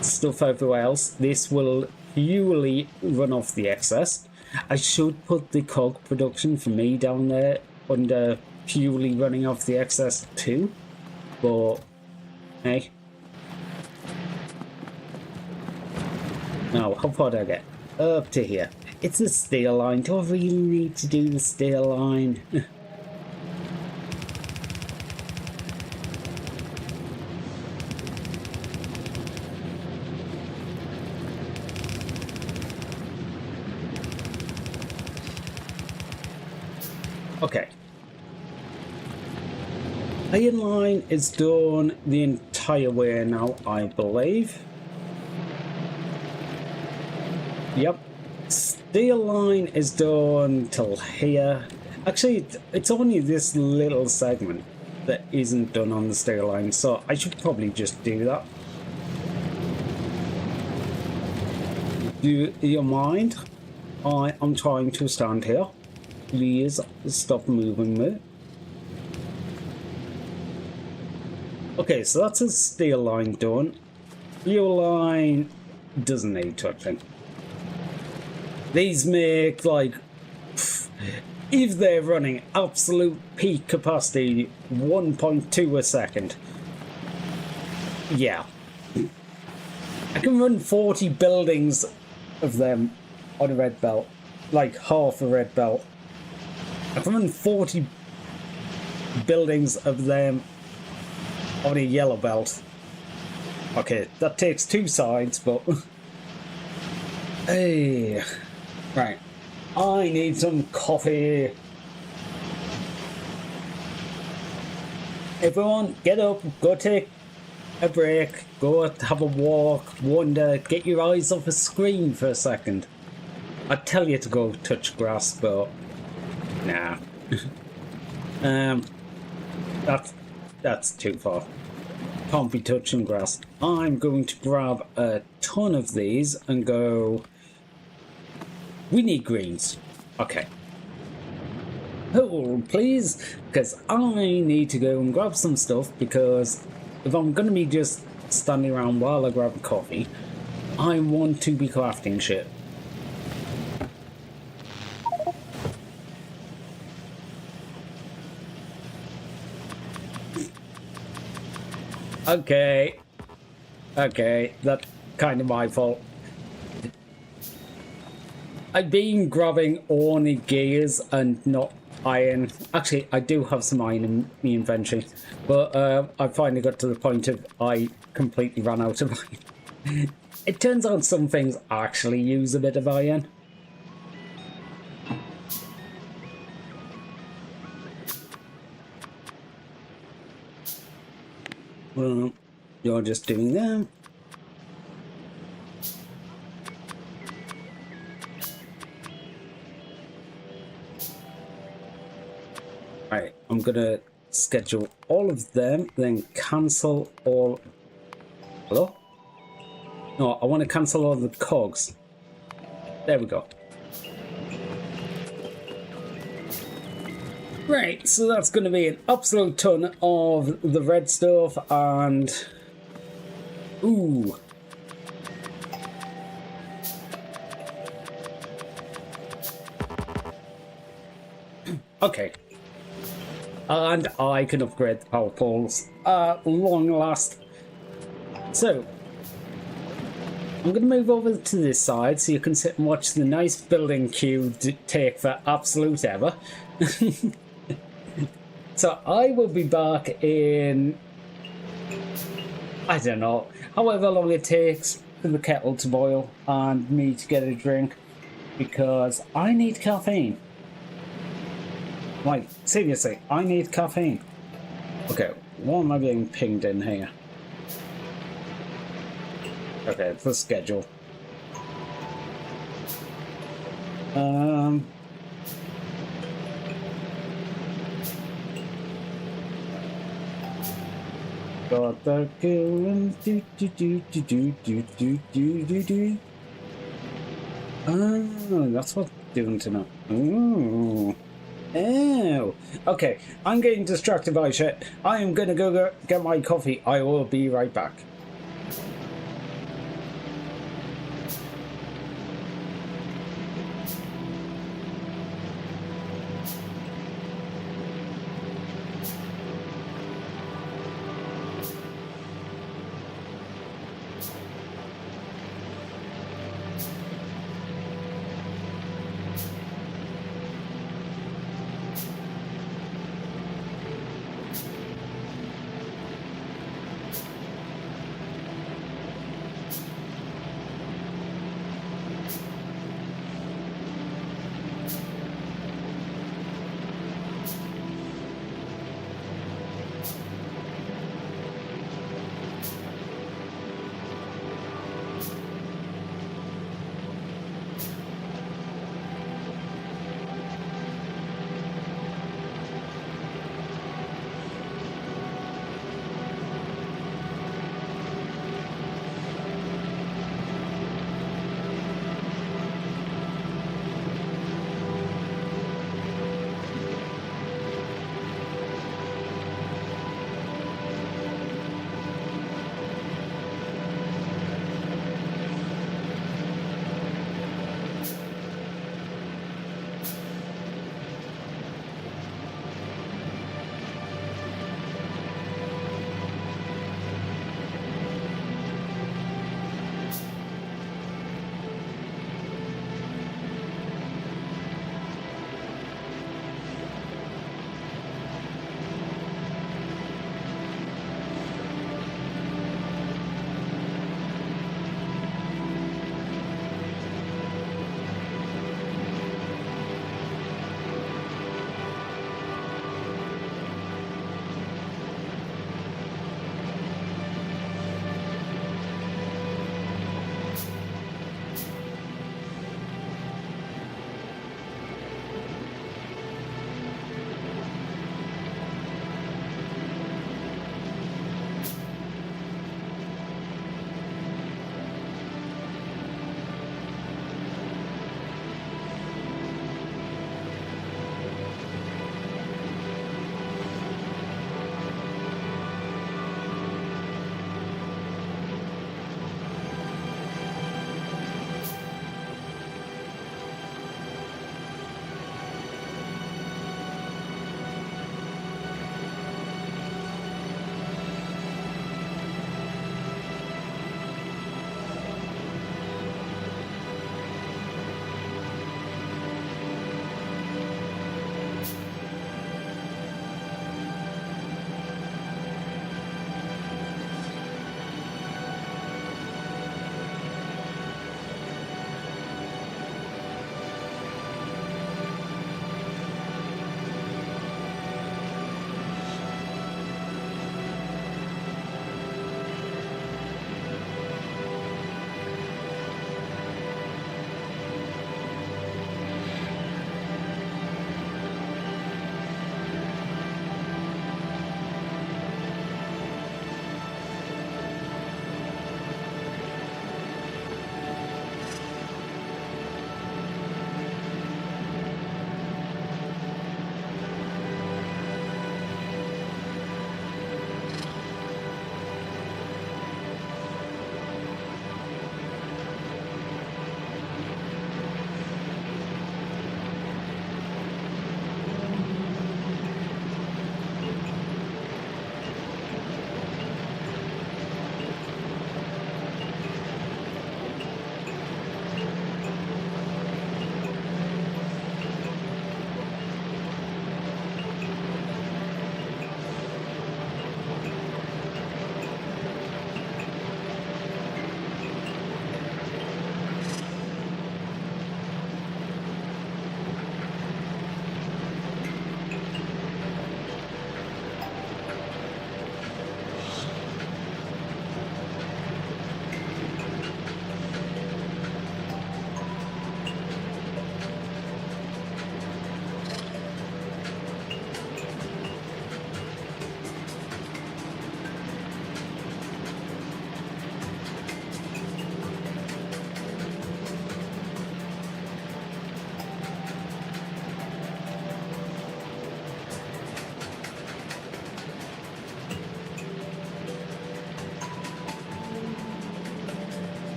stuff everywhere else. This will purely run off the excess. I should put the cog production for me down there under purely running off the excess too, but hey. Now, how far did I get? Up to here. It's a steel line. Do I really need to do the steel line? Okay. Iron line is done the entire way now, I believe. Yep. Steel line is done till here. Actually, it's only this little segment that isn't done on the steel line, so I should probably just do that. Do you mind? I am trying to stand here. Please stop moving me. Okay, so that's a steel line done. Fuel line doesn't need touching. These make, like, if they're running absolute peak capacity, 1.2 a second. Yeah. I can run 40 buildings of them on a red belt. Like, half a red belt. I can run 40 buildings of them on a yellow belt. Okay, that takes 2 sides, but... Hey... Right, I need some coffee. Everyone, get up, go take a break, go have a walk, wander, get your eyes off a screen for a second. I'd tell you to go touch grass, but nah. That's too far. Can't be touching grass. I'm going to grab a ton of these and go... We need greens. Okay. Hold, please, because I need to go and grab some stuff, because if I'm going to be just standing around while I grab coffee, I want to be crafting shit. Okay. Okay, that's kind of my fault. I've been grabbing only gears and not iron. Actually, I do have some iron in my inventory, but I finally got to the point of I completely ran out of iron. It turns out some things actually use a bit of iron. Well, you're just doing that. Right, I'm gonna schedule all of them, then cancel all. Hello? No, I want to cancel all the cogs. There we go. Right, so that's going to be an absolute ton of the red stuff and... Ooh. Okay. And I can upgrade the power poles at long last. So, I'm going to move over to this side so you can sit and watch the nice building queue take for absolute ever. So I will be back in, I don't know, however long it takes for the kettle to boil and me to get a drink, because I need caffeine. Like, seriously, I need caffeine. Okay, what am I being pinged in here? Okay, it's the schedule. Got the going do. Oh, that's what's doing tonight. Ooh. Oh, okay. I'm getting distracted by shit. I am gonna go get my coffee. I will be right back.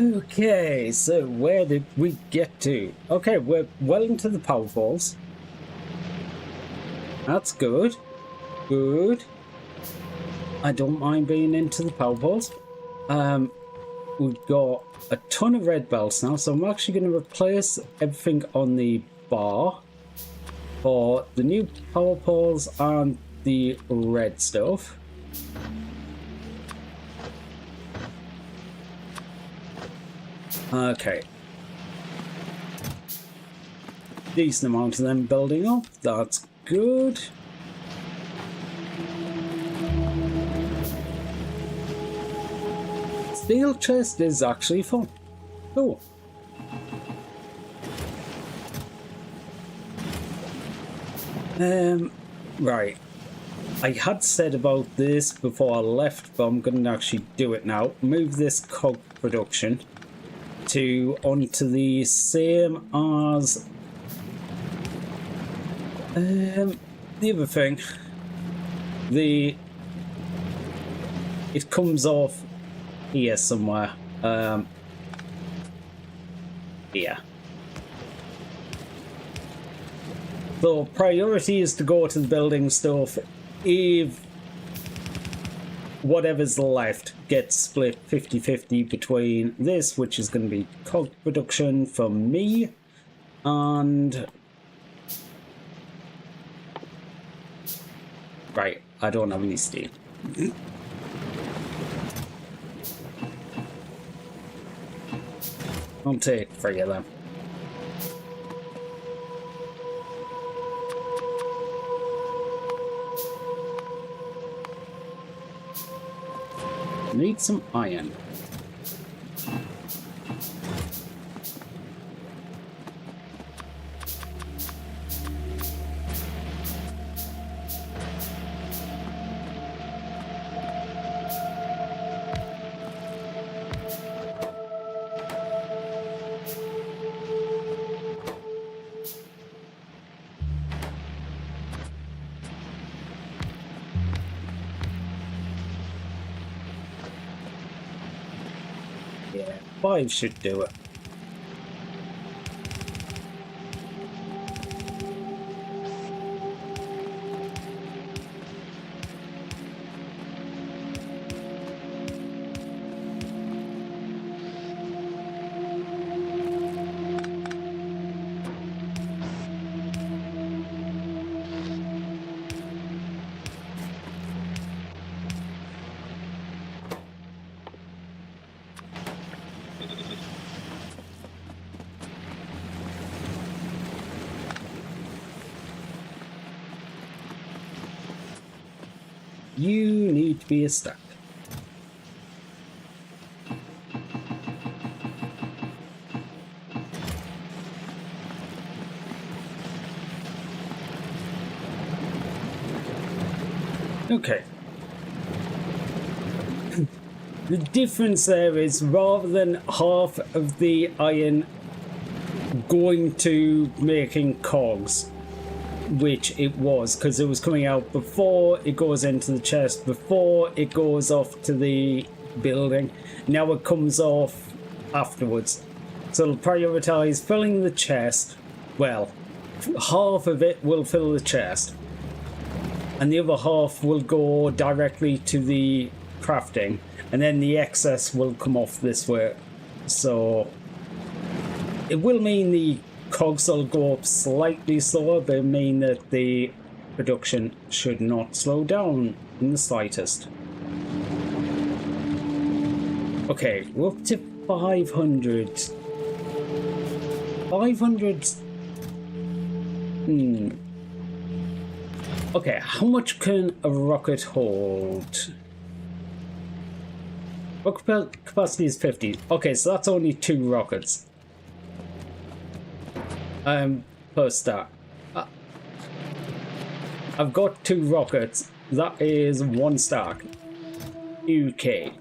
Okay, so where did we get to? Okay, we're well into the power falls. That's good. Good. I don't mind being into the power falls. We've got a ton of red belts now, so I'm actually going to replace everything on the bar for the new power poles and the red stuff. Okay. Decent amount of them building up. That's good. Steel chest is actually fun. Cool. Right. I had said about this before I left, but I'm going to actually do it now. Move this cog production to onto the same as the other thing. It comes off here somewhere. Here. So priority is to go to the building stuff if whatever's left gets split 50-50 between this, which is going to be cog production for me, and right, I don't have any steel. I'll take 3 of them. Need some iron. Yeah, 5 should do it. You need to be a stack. Okay. The difference there is rather than half of the iron going to making cogs, which it was, because it was coming out before it goes into the chest, before it goes off to the building. Now it comes off afterwards. So it'll prioritize filling the chest. Well, half of it will fill the chest, and the other half will go directly to the crafting, and then the excess will come off this way. So it will mean the cogs will go up slightly slower, but it mean that the production should not slow down in the slightest. Okay, we're up to 500. 500. Okay, how much can a rocket hold? Rocket capacity is 50. Okay, so that's only 2 rockets. Per stack. I've got 2 rockets. That is 1 stack. Okay.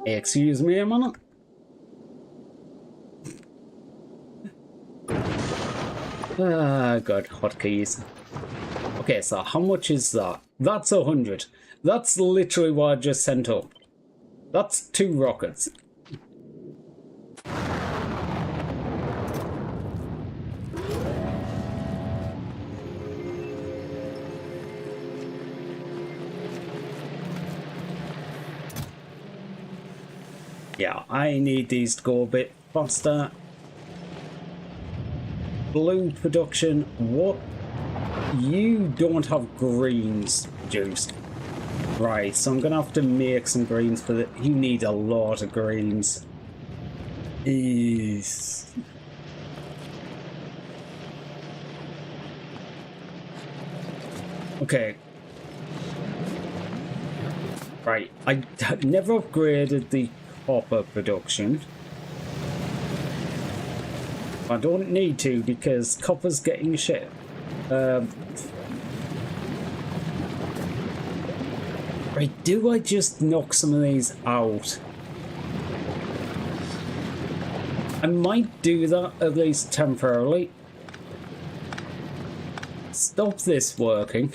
Excuse me a minute. Ah, good. Hotkeys. Okay, so how much is that? That's 100. That's literally what I just sent up. That's 2 rockets. Yeah, I need these to go a bit faster. Blue production, what? You don't have greens produced. Right, so I'm gonna have to make some greens for that. You need a lot of greens. Is okay. Right, I never upgraded the copper production. I don't need to because copper's getting shit. Right, do I just knock some of these out? I might do that at least temporarily. Stop this working.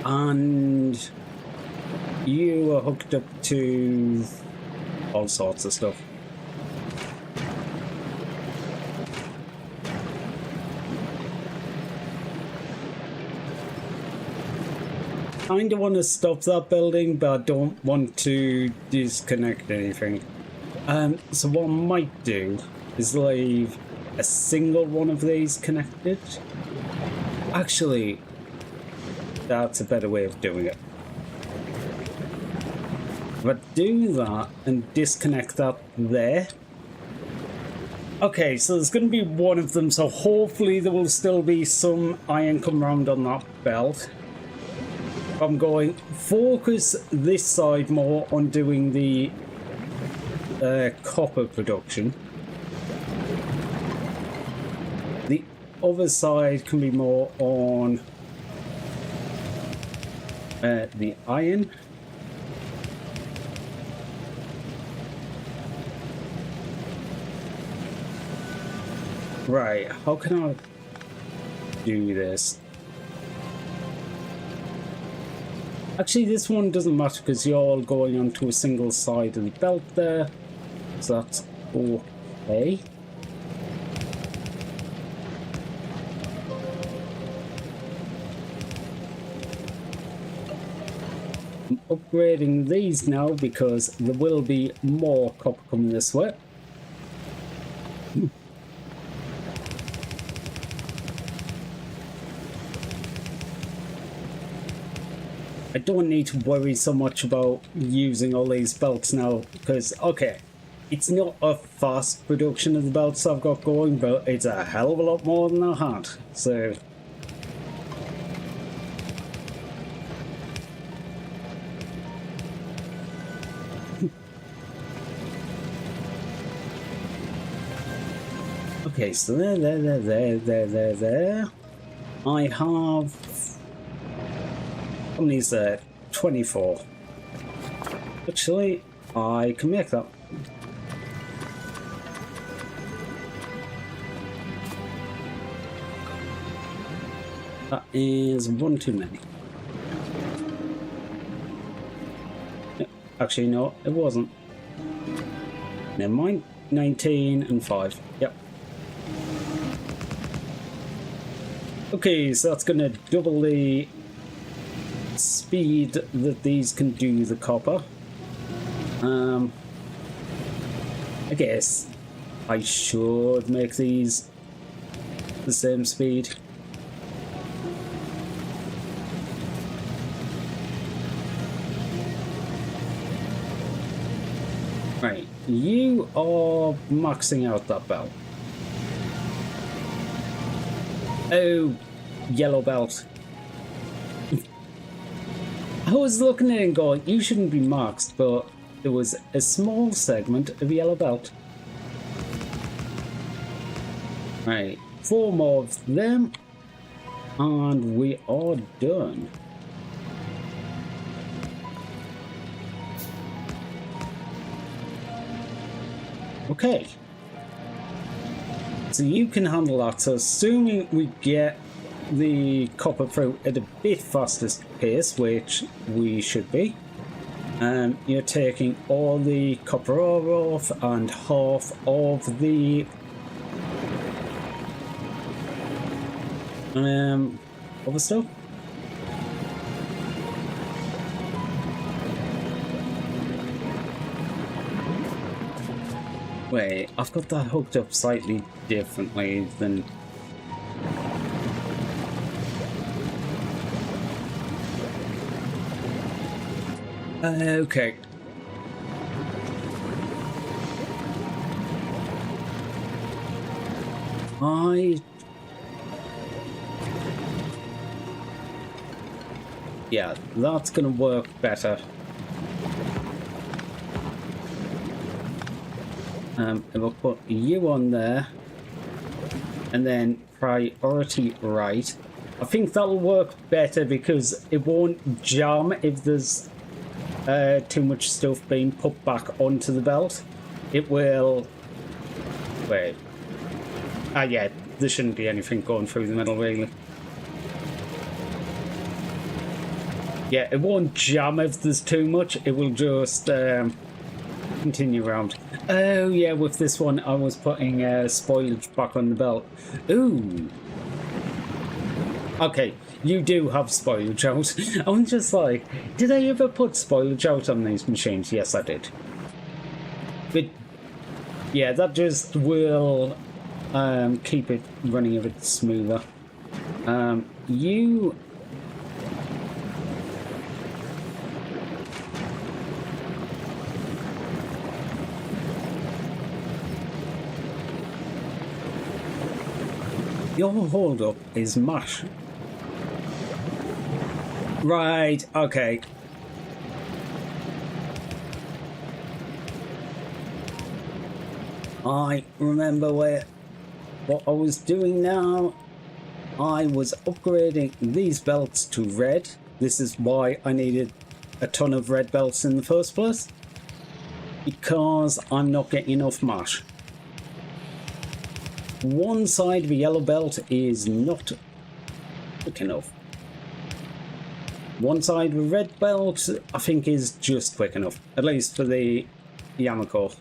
And you are hooked up to all sorts of stuff. Kinda want to stop that building, but I don't want to disconnect anything. So what I might do is leave a single one of these connected. Actually, that's a better way of doing it. If I do that and disconnect that there. Okay, so there's going to be one of them, so hopefully there will still be some iron come round on that belt. I'm going focus this side more on doing the copper production. The other side can be more on the iron. Right, how can I do this? Actually, this one doesn't matter because you're all going onto a single side of the belt there. So that's okay. I'm upgrading these now because there will be more copper coming this way. I don't need to worry so much about using all these belts now because, okay, it's not a fast production of the belts I've got going, but it's a hell of a lot more than I had, so... Okay, so there. I have... How many is there? 24. Actually, I can make that. That is one too many. Actually, no, it wasn't. Never mind. 19 and 5. Yep. Okay, so that's going to double the speed that these can do the copper. I guess I should make these the same speed. Right, you are maxing out that belt. Oh, yellow belt. I was looking at it and going, you shouldn't be maxed, but there was a small segment of yellow belt. Right, 4 more of them, and we are done. Okay. So you can handle that. So assuming we get the copper through at a bit faster pace, which we should be, you're taking all the copper ore off and half of the other stuff. Wait, I've got that hooked up slightly differently than... Okay. Yeah, that's gonna work better. If I put you on there, and then priority right, I think that'll work better because it won't jam if there's too much stuff being put back onto the belt. It will... Wait. Ah, yeah, there shouldn't be anything going through the middle, really. Yeah, it won't jam if there's too much. It will just continue around. Oh, yeah, with this one, I was putting spoilage back on the belt. Ooh. Okay, you do have spoilage out. I'm just like, did I ever put spoilage out on these machines? Yes, I did. But, yeah, that just will keep it running a bit smoother. You... Your hold up is mash. Right, okay. I remember what I was doing now. I was upgrading these belts to red. This is why I needed a ton of red belts in the first place. Because I'm not getting enough mash. One side of a yellow belt is not quick enough. One side of a red belt, I think, is just quick enough. At least for the Yamako.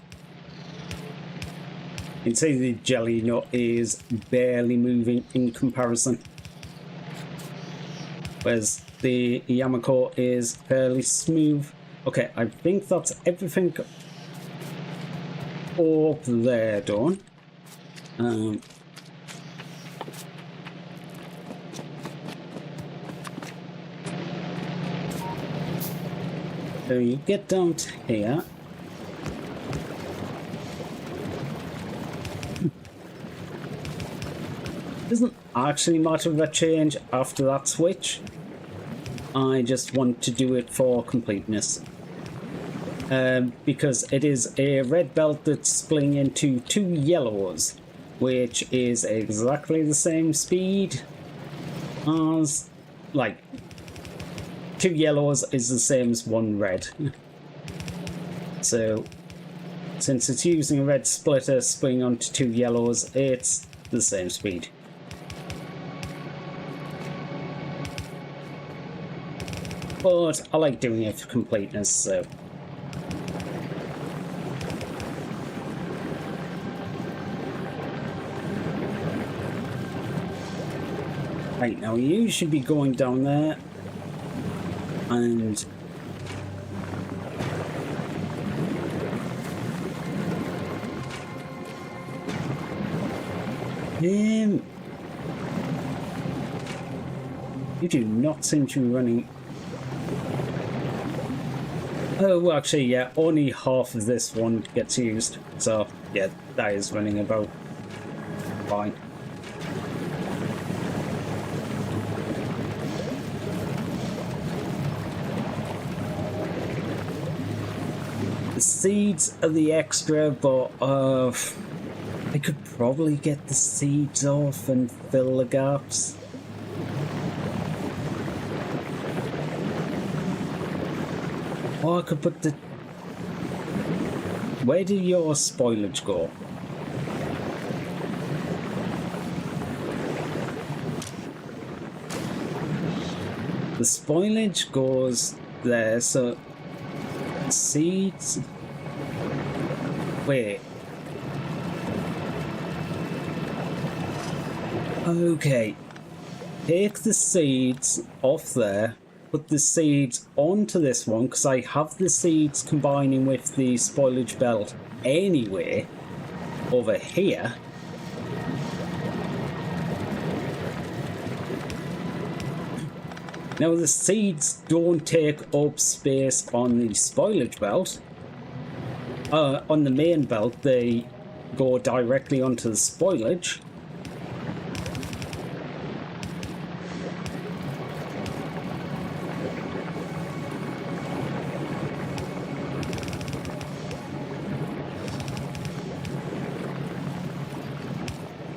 You can see the jelly nut is barely moving in comparison. Whereas the Yamako is fairly smooth. Okay, I think that's everything up there done. So you get down to here. Doesn't actually matter if I change after that switch. I just want to do it for completeness. Because it is a red belt that's splitting into two yellows, which is exactly the same speed as, like, two yellows is the same as one red. So, since it's using a red splitter splitting onto two yellows, it's the same speed. But I like doing it for completeness, so... Right, now you should be going down there and you do not seem to be running. Oh, well, actually, yeah, only half of this one gets used, so yeah, that is running about fine. The seeds are the extra, but I could probably get the seeds off and fill the gaps. Or I could put the... Where did your spoilage go? The spoilage goes there, so seeds. Wait. Okay. Take the seeds off there, put the seeds onto this one, because I have the seeds combining with the spoilage belt anyway, over here. Now the seeds don't take up space on the spoilage belt. On the main belt they go directly onto the spoilage.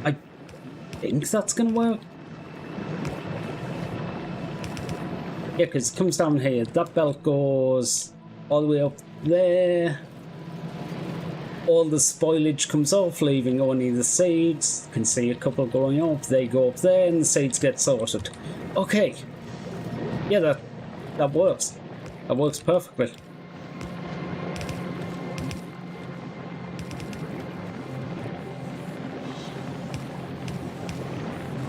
I think that's gonna work. Yeah, because it comes down here. That belt goes all the way up there. All the spoilage comes off, leaving only the seeds. You can see a couple going up. They go up there, and the seeds get sorted. Okay. Yeah, that works. That works perfectly.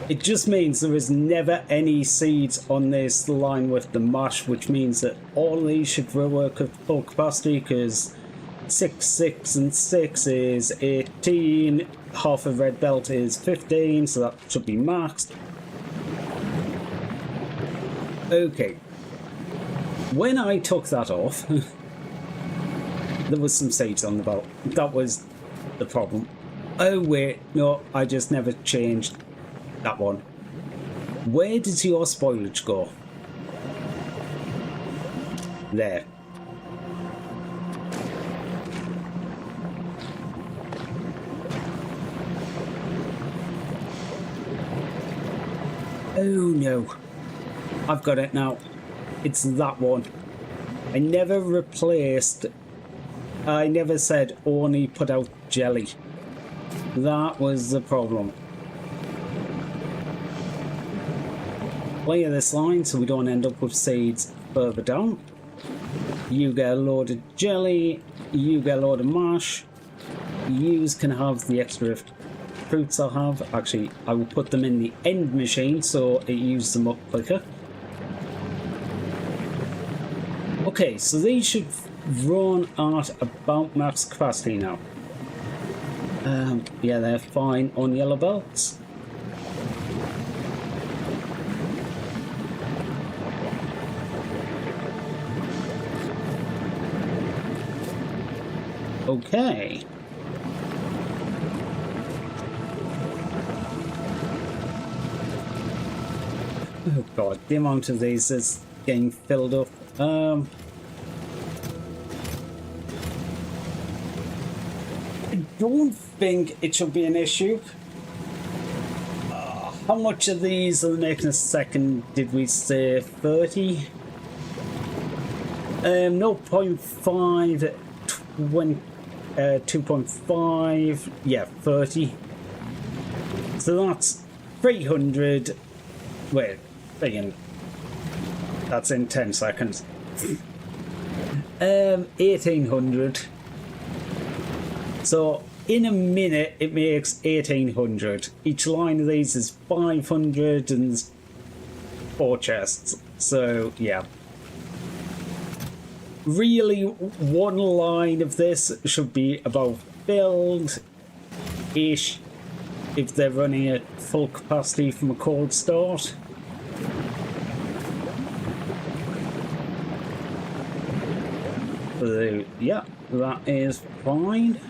It just means there is never any seeds on this line with the mash, which means that all these should work at full capacity, because 6, 6 and 6 is 18, half a red belt is 15, so that should be maxed. Okay. When I took that off, there was some seeds on the belt. That was the problem. Oh wait, no, I just never changed that one. Where does your spoilage go? There. Oh no. I've got it now. It's that one. I never replaced... I never said only put out jelly. That was the problem. Clear this line so we don't end up with seeds further down. You get a load of jelly, you get a load of mash. You can have the extra fruits I have. Actually, I will put them in the end machine so it uses them up quicker. Okay, so these should run at about max capacity now. Yeah, they're fine on yellow belts. Okay. Oh god, the amount of these is getting filled up. I don't think it should be an issue. How much of these are making a second? Did we say 30? 0.5, 20, 2.5, yeah, 30. So that's 300. Wait, again, that's in 10 seconds. 1800. So in a minute it makes 1800. Each line of these is 500 and 4 chests. So yeah. Really, one line of this should be about filled-ish if they're running at full capacity from a cold start. So, yeah, that is fine.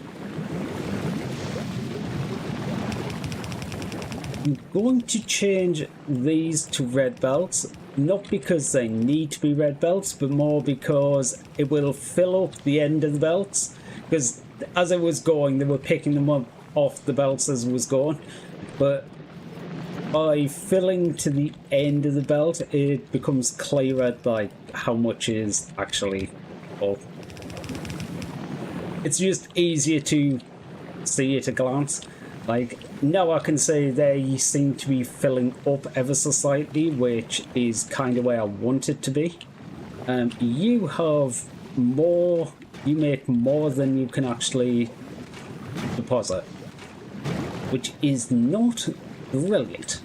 I'm going to change these to red belts. Not because they need to be red belts, but more because it will fill up the end of the belts. Because as it was going, they were picking them up off the belts as it was going. But by filling to the end of the belt, it becomes clearer like how much is actually up. it's just easier to see at a glance. Like, now I can say they seem to be filling up ever so slightly, which is kind of where I want it to be. You have more, you make more than you can actually deposit, which is not brilliant.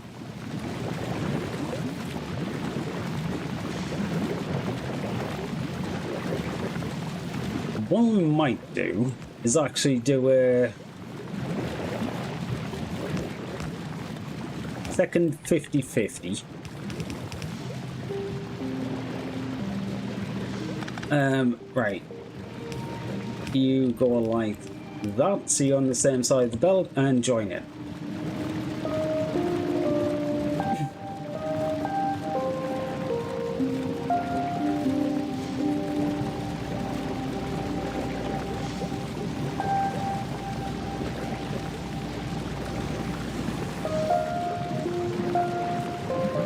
What we might do is actually do a second 50-50. Right. You go like that, so you're on the same side of the belt, and join it.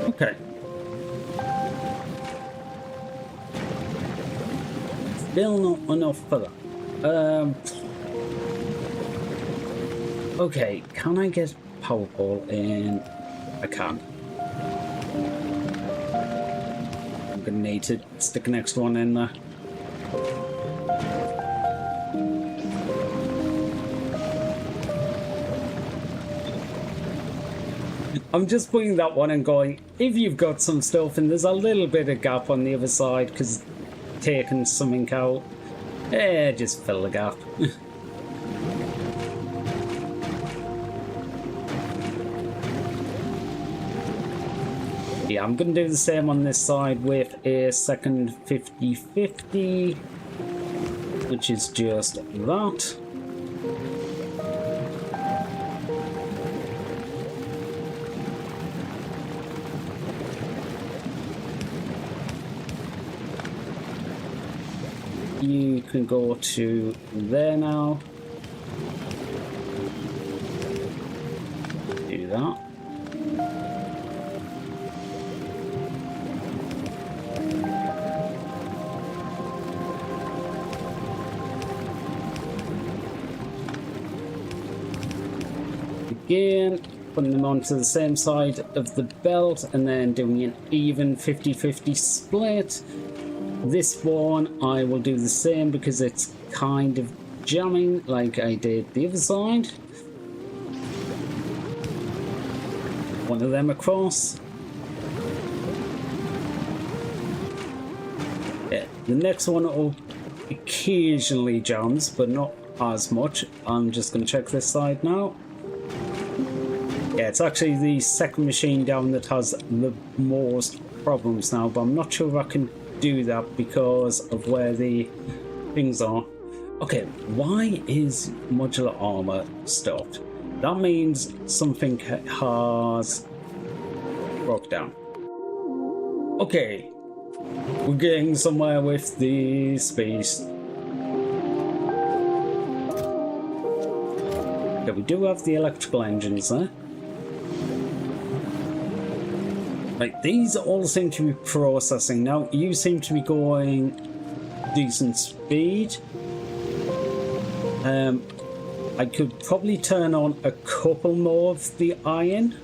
Okay. Still not enough for that. Okay, can I get power pole in? I can. I'm gonna need to stick the next one in there. I'm just putting that one and going, if you've got some stuff and there's a little bit of gap on the other side because taking something out, just fill the gap. Yeah, I'm going to do the same on this side with a second 50-50, which is just that. You can go to there now. Do that. Again, putting them onto the same side of the belt and then doing an even 50-50 split. This one I will do the same because it's kind of jamming like I did the other side. One of them across. Yeah, the next one will occasionally jams, but not as much. I'm just going to check this side now. Yeah, it's actually the second machine down that has the most problems now, but I'm not sure if I can do that because of where the things are. Okay, why is modular armor stopped? That means something has broke down. Okay, we're getting somewhere with the space. Okay, we do have the electrical engines there. Right, these all seem to be processing. Now, you seem to be going decent speed. I could probably turn on a couple more of the iron,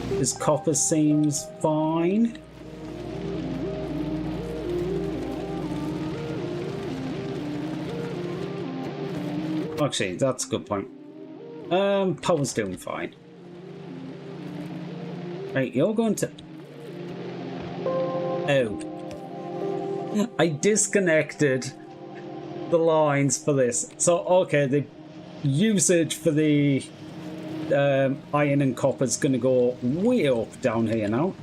because copper seems fine. Actually, that's a good point. Power's doing fine. Right, you're going to... Oh. I disconnected the lines for this. So, okay, the usage for the iron and copper is going to go way up down here now.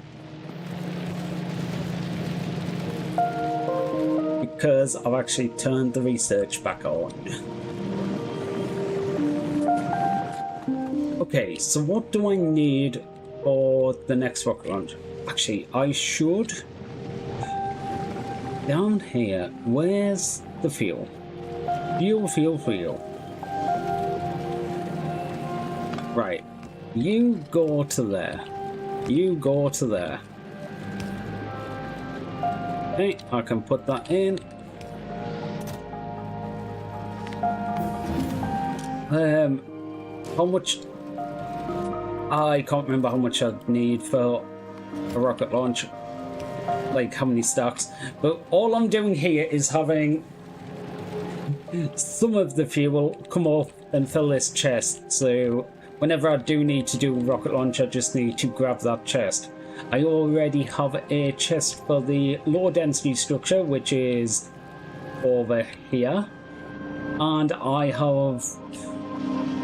Because I've actually turned the research back on. Okay, so what do I need for the next rocket launch? Actually, I should... Down here, where's the fuel? Fuel. Right, you go to there. You go to there. Okay, I can put that in. How much? I can't remember how much I'd need for a rocket launch. Like how many stacks. But all I'm doing here is having some of the fuel come up and fill this chest. So whenever I do need to do a rocket launch, I just need to grab that chest. I already have a chest for the low density structure, which is over here. And I have...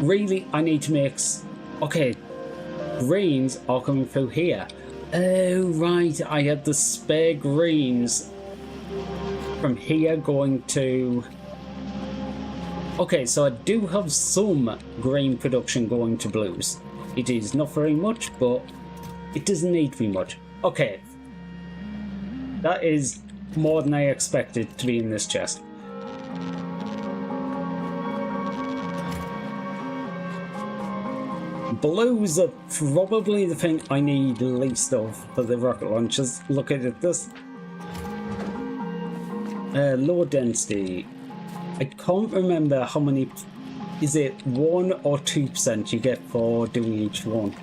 Really, I need to make... Okay, greens are coming through here. Oh, right, I had the spare greens from here going to... Okay, so I do have some green production going to blues. It is not very much, but it doesn't need to be much. Okay. That is more than I expected to be in this chest. Blues are probably the thing I need least of for the rocket launchers. Look at this. Low density. I can't remember how many... Is it 1 or 2% you get for doing each one?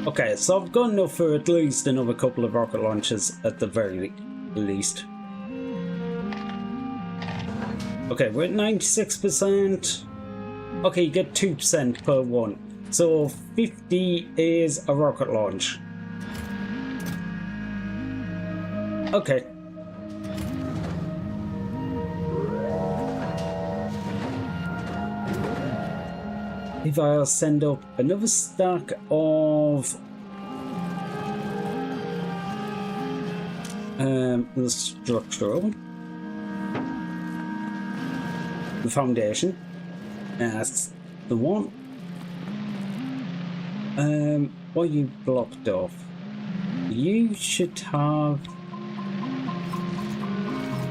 Okay, so I've got enough for at least another couple of rocket launchers at the very least. Okay, we're at 96%. Okay, you get 2% per one. So 50 is a rocket launch. Okay. If I'll send up another stack of the structural, the foundation, that's the one. What you blocked off? You should have.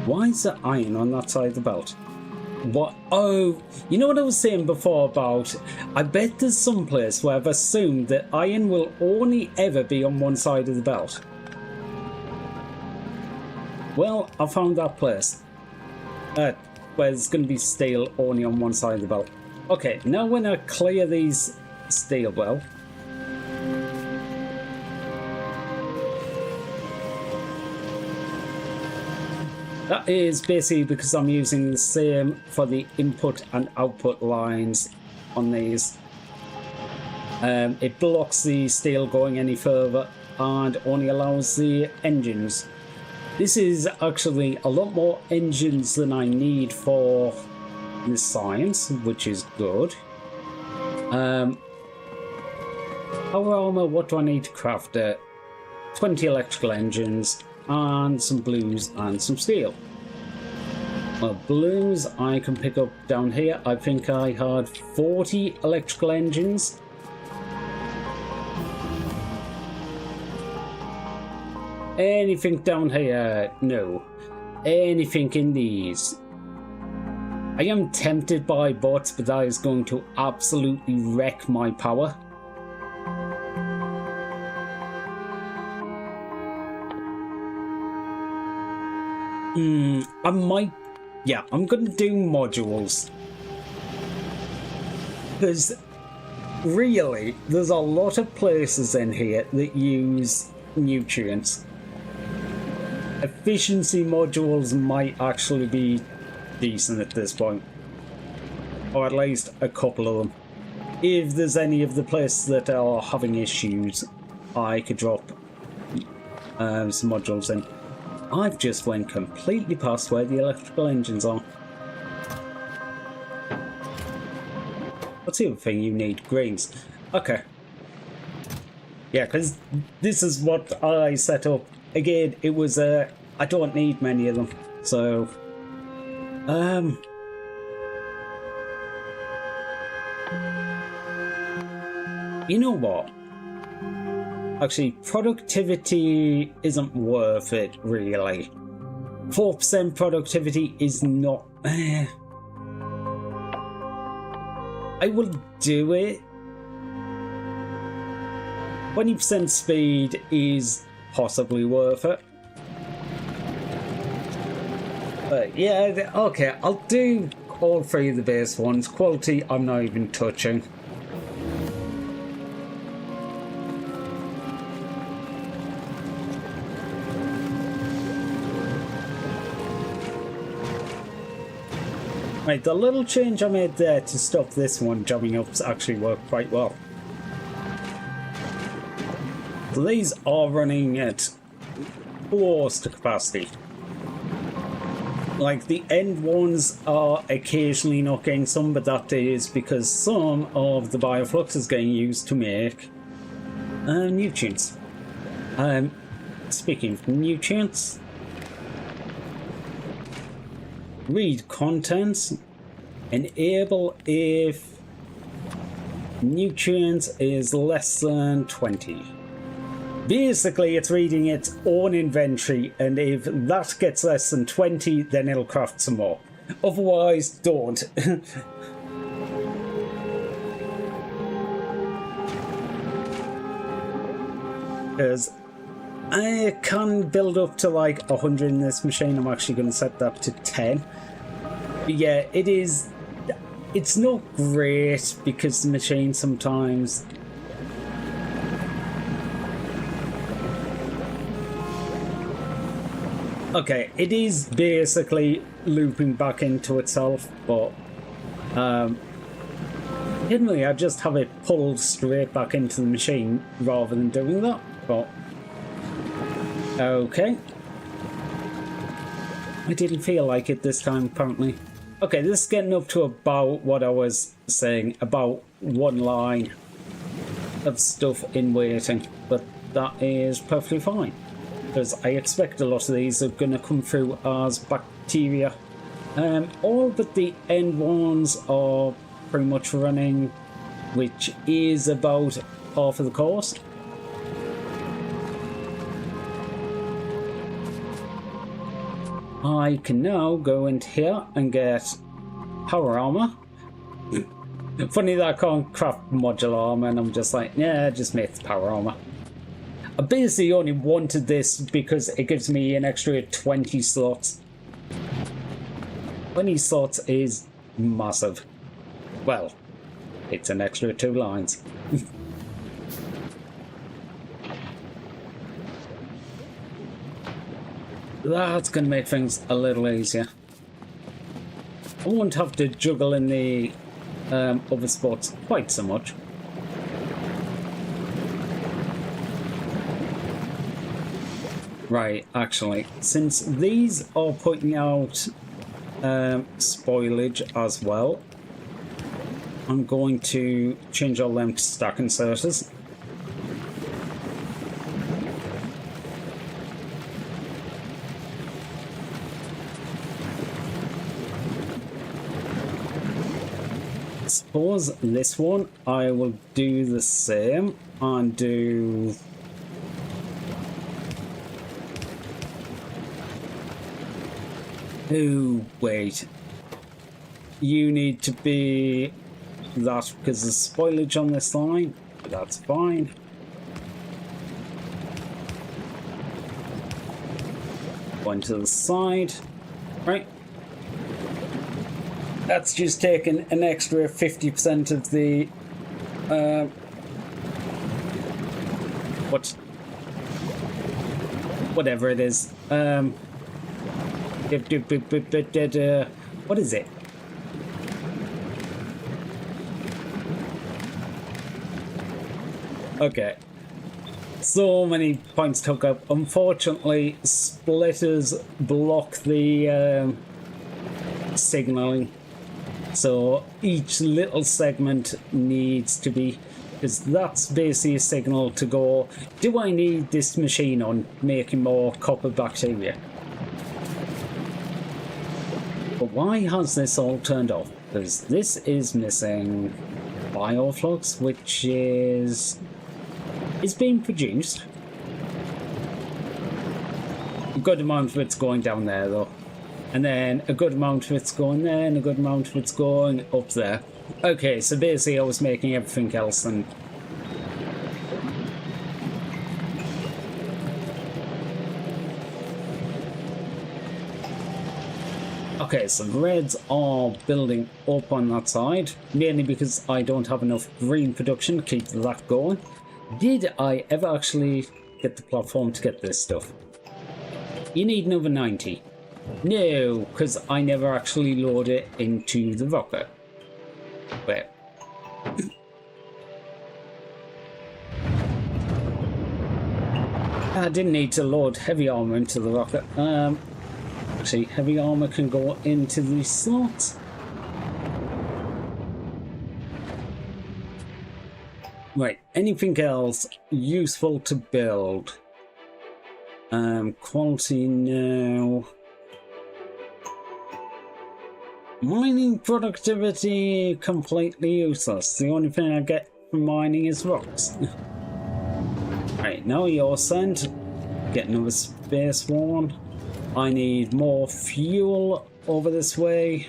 Why is there iron on that side of the belt? What? Oh, you know what I was saying before about, I bet there's some place where I've assumed that iron will only ever be on one side of the belt. Well, I found that place. Where there's going to be steel only on one side of the belt. Okay, now when I clear these steel well. That is basically because I'm using the same for the input and output lines on these. It blocks the steel going any further and only allows the engines. This is actually a lot more engines than I need for the science, which is good. Power armor, what do I need to craft it? 20 electrical engines. And some blues and some steel. Well, blues I can pick up down here. I think I had 40 electrical engines. Anything down here? No. Anything in these? I am tempted by bots, but that is going to absolutely wreck my power. I might... Yeah, I'm going to do modules. Because, really, there's a lot of places in here that use nutrients. Efficiency modules might actually be decent at this point. Or at least a couple of them. If there's any of the places that are having issues, I could drop some modules in. I've just went completely past where the electrical engines are. What's the other thing you need? Greens. Okay. Yeah, because this is what I set up. Again, it was I don't need many of them. So you know what? Actually, productivity isn't worth it, really. 4% productivity is not... I will do it. 20% speed is possibly worth it. But yeah, okay, I'll do all three of the base ones. Quality, I'm not even touching. Right, the little change I made there to stop this one jumping up actually worked quite well. So these are running at close to capacity. Like, the end ones are occasionally not getting some, but that is because some of the bioflux is getting used to make nutrients. Speaking of nutrients, read contents, enable if nutrients is less than 20. Basically, it's reading its own inventory, and if that gets less than 20, then it'll craft some more. Otherwise, don't. Because I can build up to like 100 in this machine. I'm actually going to set that to 10. But yeah, it's not great because the machine sometimes... Okay, it is basically looping back into itself, but generally I just have it pulled straight back into the machine rather than doing that, but okay. I didn't feel like it this time, apparently. Okay, this is getting up to about what I was saying, about one line of stuff in waiting, but that is perfectly fine. Because I expect a lot of these are going to come through as bacteria. All but the end ones are pretty much running, which is about half of the cost. I can now go into here and get power armor. Funny that I can't craft modular armor, and I'm just like, yeah, just make the power armor. I basically only wanted this because it gives me an extra 20 slots. 20 slots is massive. Well, it's an extra 2 lines. That's going to make things a little easier. I won't have to juggle in the other spots quite so much. Right, actually, since these are putting out spoilage as well, I'm going to change all them to stack inserters. Suppose this one I will do the same and do... Oh, wait. You need to be that because there's spoilage on this line. But that's fine. One to the side. Right. That's just taken an extra 50% of the... whatever it is. What is it? Okay. So many points took up. Unfortunately, splitters block the signaling. So each little segment needs to be... because that's basically a signal to go, do I need this machine on making more copper bacteria? But why has this all turned off? Because this is missing bioflux, which is being produced. A good amount of it's going down there though. And then a good amount of it's going there, and a good amount of it's going up there. Okay, so basically I was making everything else and... Okay, so the reds are building up on that side, mainly because I don't have enough green production to keep that going. Did I ever actually get the platform to get this stuff? You need another 90. No, because I never actually load it into the rocket. Wait. I didn't need to load heavy armor into the rocket. Actually, heavy armor can go into these slots. Right, anything else useful to build? Quality, no. Mining productivity, completely useless. The only thing I get from mining is rocks. Right, now you're sent. Get another space one. I need more fuel over this way.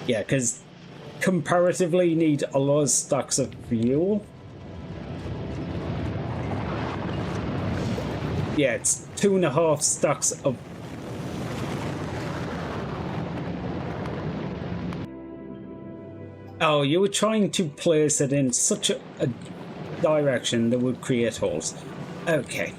Yeah, because comparatively you need a lot of stacks of fuel. Yeah, it's 2.5 stacks of... Oh, you were trying to place it in such a direction that would create holes. Okay.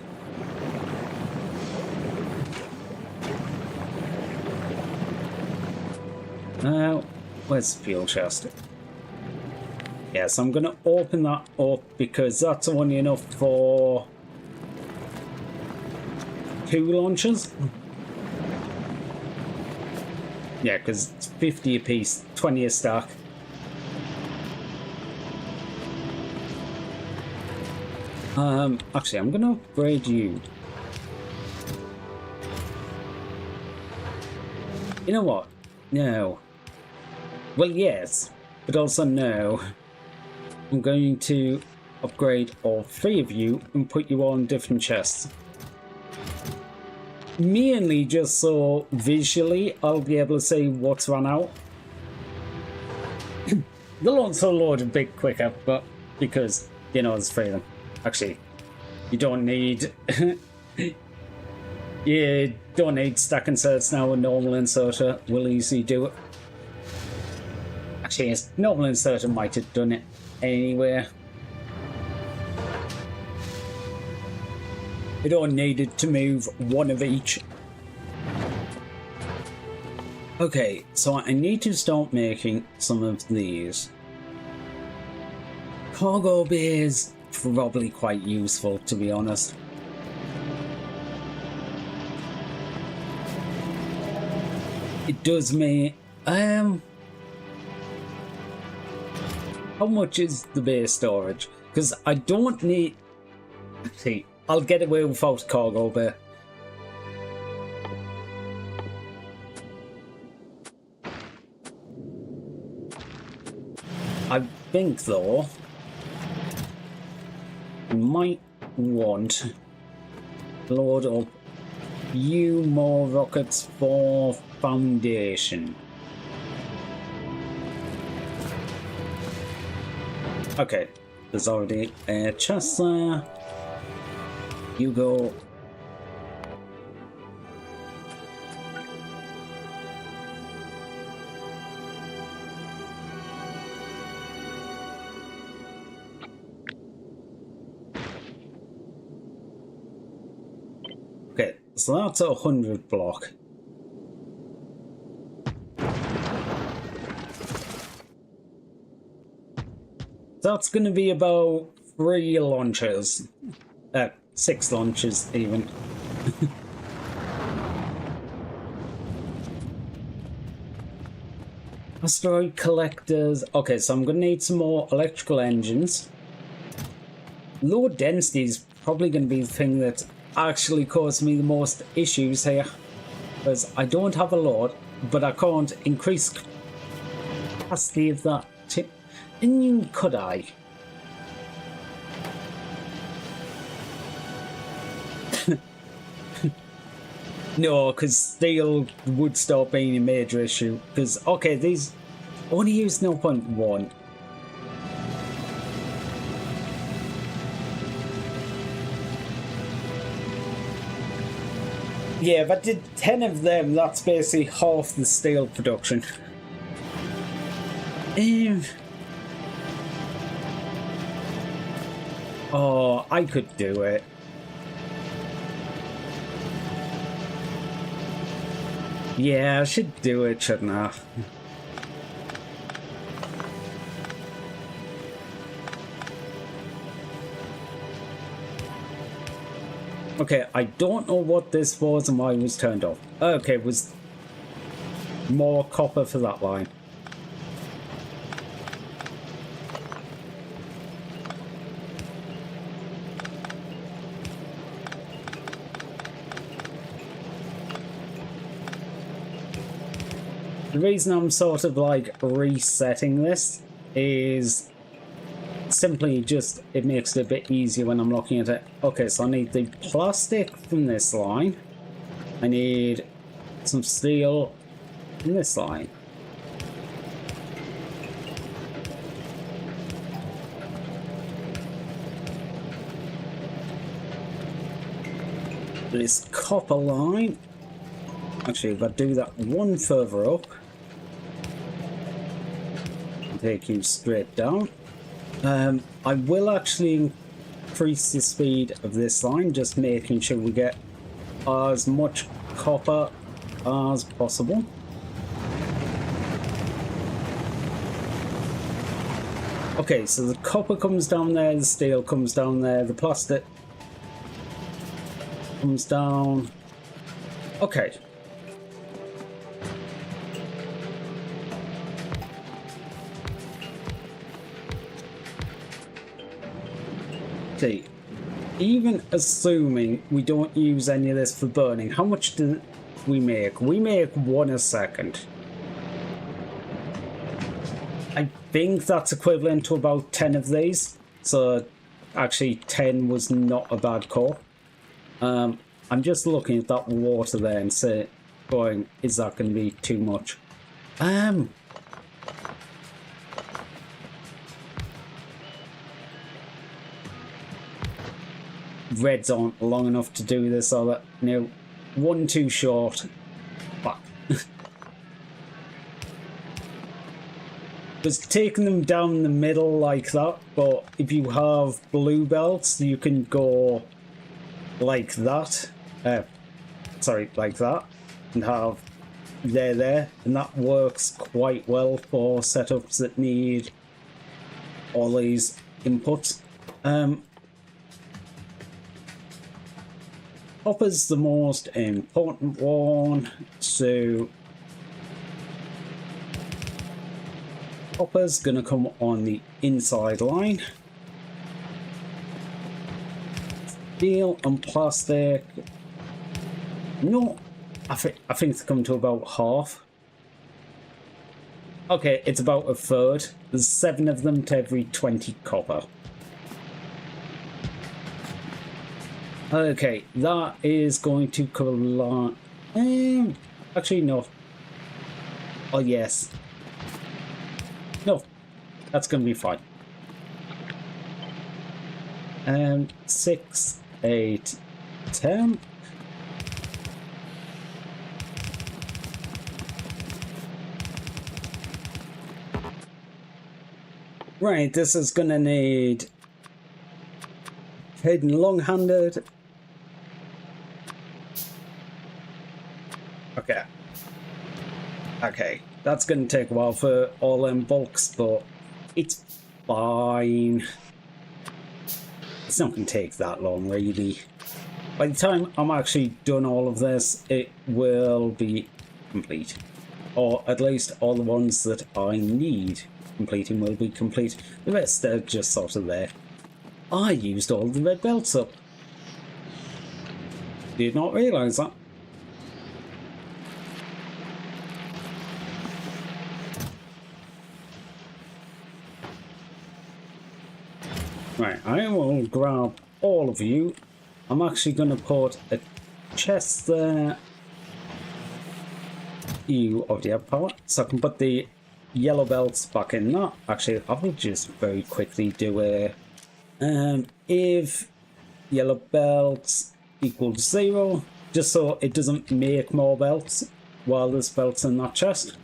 Where's the fuel chest? Yes, I'm going to open that up because that's only enough for 2 launches. Yeah, because it's 50 a piece, 20 a stack. Actually, I'm going to upgrade you. You know what? No. Well, yes, but also no. I'm going to upgrade all 3 of you and put you on different chests. Mainly just so visually I'll be able to see what's run out. They'll also load a bit quicker, but because, you know, there's 3 of them. Actually, you don't need... you don't need stack inserts now. A normal inserter will easily do it. Actually, a normal inserter might have done it anywhere. It only needed to move 1 of each. Okay, so I need to start making some of these. Cargo bays, probably quite useful, to be honest. It does me... how much is the base storage? Because I don't need... See, I'll get away without cargo bay. I think, though, I might want to load up a few more rockets for Foundation. Okay, there's already a chest there. You go. Okay, so that's a 100 block. That's going to be about 3 launches. 6 launches, even. Asteroid collectors. Okay, so I'm going to need some more electrical engines. Low density is probably going to be the thing that actually caused me the most issues here. Because I don't have a lot, but I can't increase capacity of that. And could I? No, because steel would stop being a major issue. Because, okay, these only use 0.1. Yeah, if I did 10 of them, that's basically half the steel production. Oh, I could do it. Yeah, I should do it, shouldn't I? Okay, I don't know what this was and why it was turned off. Okay, it was more copper for that line. The reason I'm sort of like resetting this is simply just it makes it a bit easier when I'm looking at it. Okay, so I need the plastic from this line. I need some steel from this line. This copper line. Actually, if I do that one further up, take you straight down. I will actually increase the speed of this line, just making sure we get as much copper as possible. Okay, so the copper comes down there, the steel comes down there, the plastic comes down. Okay. Okay, even assuming we don't use any of this for burning, how much do we make? We make 1 a second. I think that's equivalent to about 10 of these. So actually 10 was not a bad call. I'm just looking at that water there and going, is that going to be too much? Reds aren't long enough to do this, are that? No, 1 too short. But just taking them down the middle like that, but if you have blue belts, you can go like that. Sorry, like that, and have there, and that works quite well for setups that need all these inputs. Copper's the most important one, so copper's gonna come on the inside line. Steel and plastic, no, I think they come to about half. Okay, it's about a third. There's 7 of them to every 20 copper. Okay, that is going to cover a lot. Actually, no. Oh, yes. No, that's going to be fine. 6, 8, 10. Right, this is going to need hidden long-handed. Okay, that's going to take a while for all them bulks, but it's fine. It's not going to take that long, really. By the time I'm actually done all of this, it will be complete. Or at least all the ones that I need completing will be complete. The rest are just sort of there. I used all the red belts up. Did not realise that. Right, I will grab all of you. I'm actually going to put a chest there. You already have power, so I can put the yellow belts back in that. Actually, I will just very quickly do a if yellow belts equals 0, just so it doesn't make more belts while there's belts in that chest.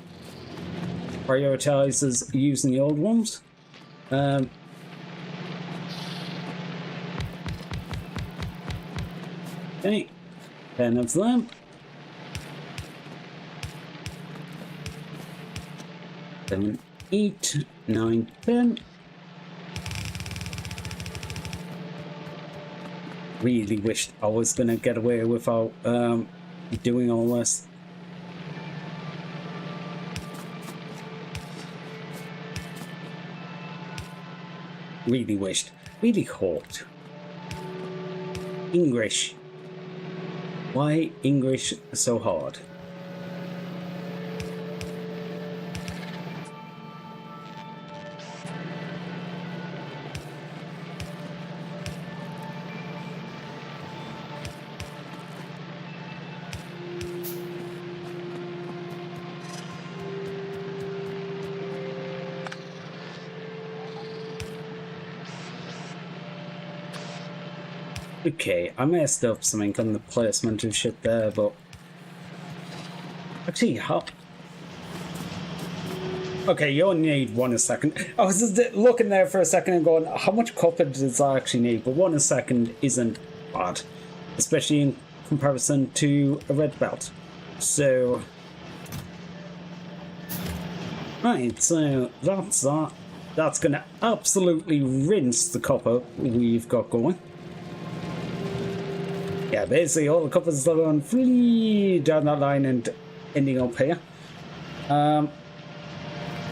Prioritizes using the old ones. Okay, 10 of them. Seven, 8, 9, 10. Really wished I was gonna get away without doing all this. Really wished. Really hoped. English. Why English so hard? Okay, I messed up something on the placement of shit there, but actually, how? Okay, you only need 1 a second. I was just looking there for a second and going, how much copper does I actually need? But 1 a second isn't bad, especially in comparison to a red belt. So, right, so that's that. That's gonna absolutely rinse the copper we've got going. Yeah, basically all the coppers are on free down that line and ending up here.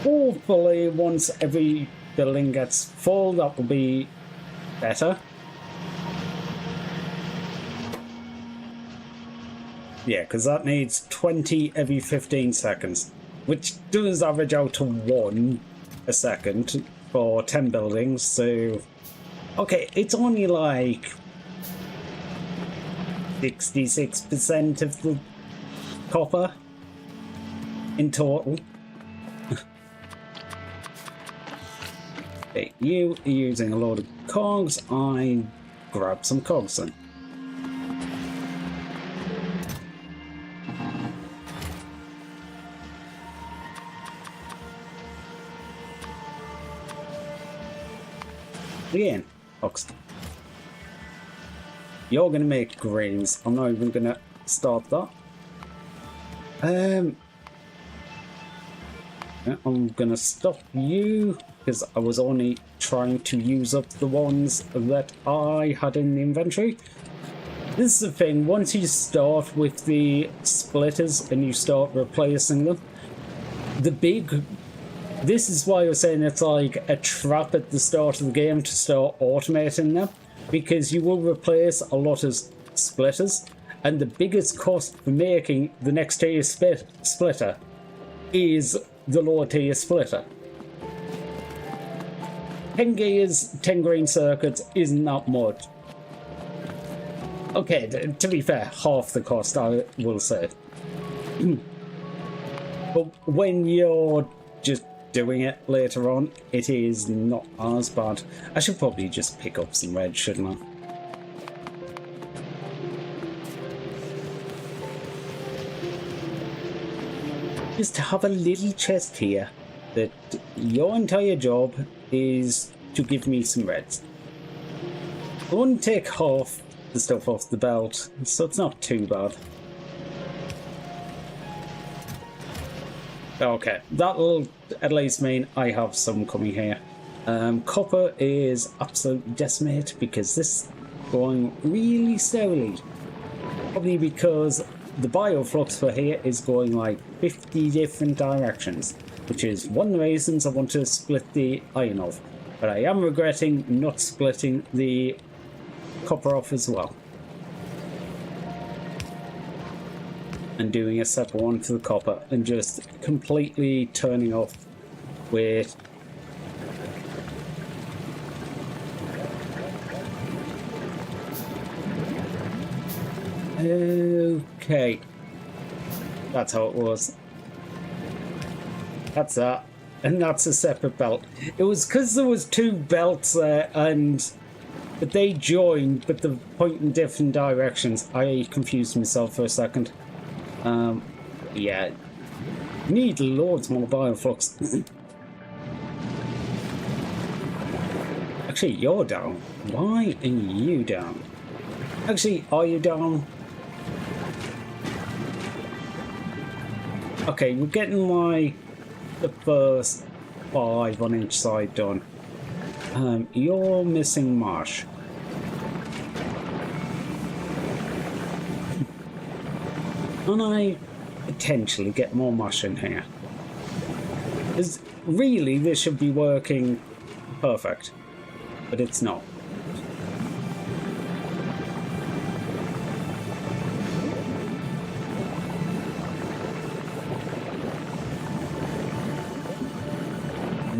Hopefully once every building gets full, that will be better. Yeah, because that needs 20 every 15 seconds, which does average out to 1 a second for 10 buildings, so... Okay, it's only like 66% of the copper in total. Okay, you are using a load of cogs. I grab some cogs then. Again, cogs. You're gonna make grains. I'm not even gonna start that. I'm gonna stop you because I was only trying to use up the ones that I had in the inventory. This is the thing, once you start with the splitters and you start replacing them, this is why I was saying it's like a trap at the start of the game to start automating them. Because you will replace a lot of splitters, and the biggest cost for making the next tier splitter is the lower tier splitter. 10 gears, 10 green circuits isn't that much. Okay, to be fair, half the cost, I will say. But when you're just doing it later on, it is not as bad. I should probably just pick up some red, shouldn't I? Just to have a little chest here that your entire job is to give me some reds. I wouldn't take half the stuff off the belt, so it's not too bad. Okay, that'll at least mean I have some coming here. Copper is absolutely decimated because this is going really slowly. Probably because the bioflux for here is going like 50 different directions, which is one of the reasons I want to split the iron off. But I am regretting not splitting the copper off as well. And doing a separate one for the copper and just completely turning off with okay, that's how it was. That's that, and that's a separate belt. It was because there was 2 belts there, and But they joined, but they point in different directions. I confused myself for a second. Yeah. Need loads more bioflux. Actually, you're down. Why are you down? Actually, are you down? Okay, we're getting like the first 5 on each side done. You're missing marsh. And I potentially get more mush in here. Because really, this should be working perfect, but it's not.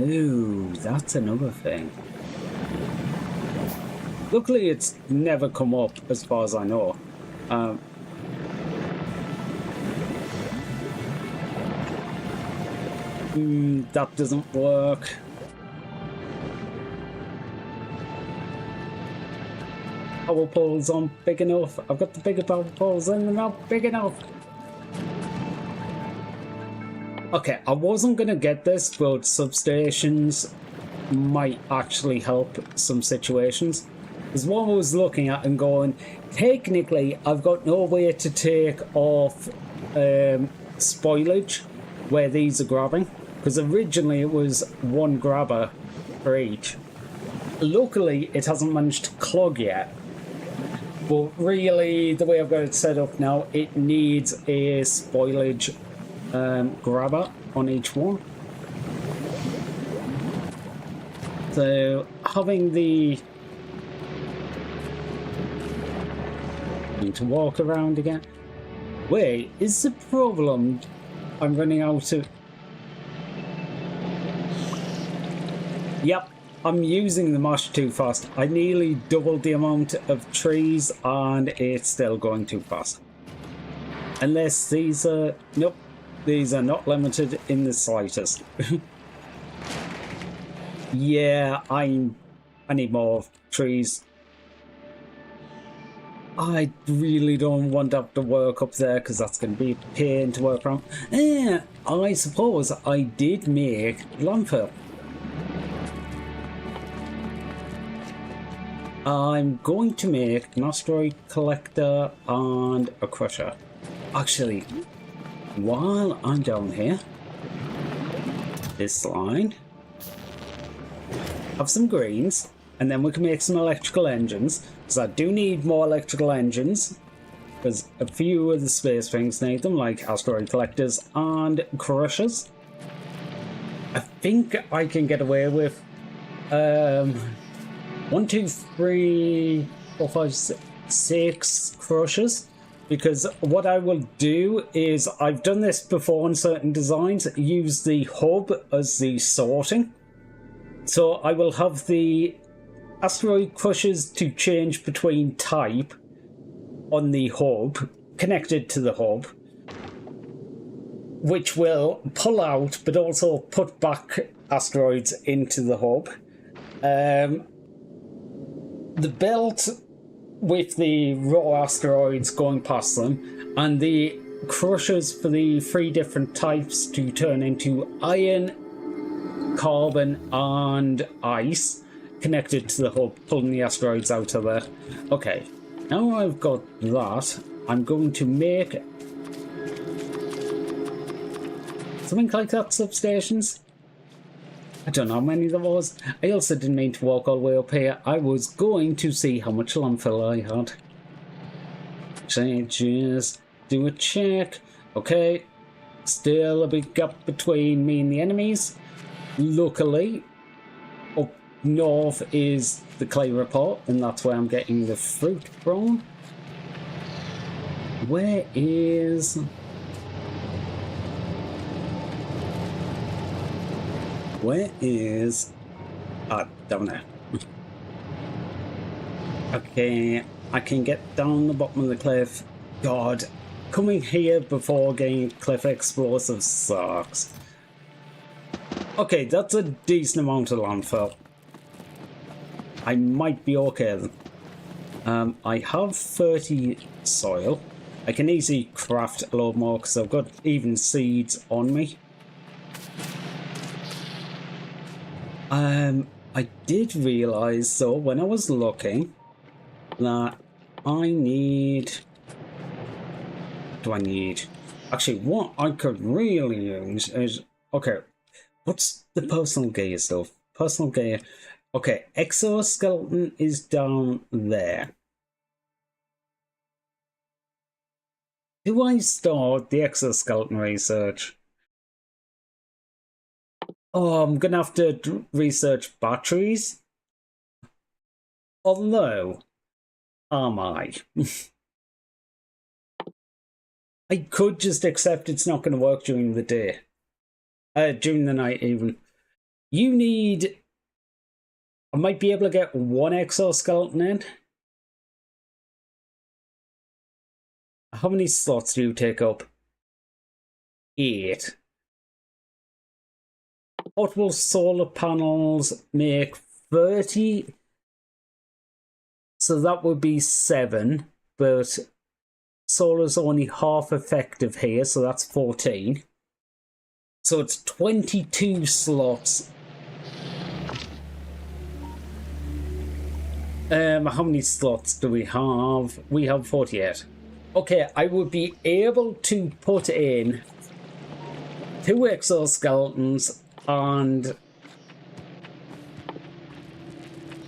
Ooh, that's another thing. Luckily, it's never come up as far as I know. That doesn't work. Power poles aren't big enough. I've got the bigger power poles and they're not big enough. Okay, I wasn't gonna get this, but substations might actually help some situations. There's one I was looking at and going, technically, I've got no way to take off spoilage where these are grabbing, because originally it was one grabber for each. Luckily, it hasn't managed to clog yet. But really, the way I've got it set up now, it needs a spoilage grabber on each one. So having the need to walk around again. Wait, is the problem I'm running out of? Yep, I'm using the mosh too fast. I nearly doubled the amount of trees and it's still going too fast. Unless these are... Nope, these are not limited in the slightest. Yeah, I need more trees. I really don't want to have to work up there because that's going to be a pain to work around. Yeah, I suppose I did make landfill. I'm going to make an asteroid collector and a crusher. Actually, while I'm down here, this line, have some greens, and then we can make some electrical engines, because I do need more electrical engines, because a few of the space things need them, like asteroid collectors and crushers. I think I can get away with 1, 2, 3, 4, 5, 6 crushers, because what I will do is, I've done this before on certain designs, use the hub as the sorting. So I will have the asteroid crushers to change between type on the hub, connected to the hub, which will pull out but also put back asteroids into the hub. The belt with the raw asteroids going past them, and the crushers for the 3 different types to turn into iron, carbon and ice, connected to the hub, pulling the asteroids out of there. Okay, now I've got that, I'm going to make something like that, substations. I don't know how many there was. I also didn't mean to walk all the way up here. I was going to see how much landfill I had. So just do a check. Okay, still a big gap between me and the enemies. Luckily, up north is the clay report, and that's where I'm getting the fruit from. Where is... Ah, down there. Okay, I can get down the bottom of the cliff. God, coming here before getting cliff explosives sucks. Okay, that's a decent amount of landfill. I might be okay then. I have 30 soil. I can easily craft a lot more because I've got even seeds on me. I did realise though when I was looking that I need... Actually, what I could really use is... Okay, what's the personal gear stuff? Personal gear... Okay, exoskeleton is down there. Do I start the exoskeleton research? Oh, I'm gonna have to research batteries. Although, am I? I could just accept it's not going to work during the day. During the night even. You need... I might be able to get one exoskeleton in. How many slots do you take up? 8. Portable solar panels make 30. So that would be 7. But solar's only half effective here, so that's 14. So it's 22 slots. How many slots do we have? We have 48. Okay, I would be able to put in 2 exoskeletons and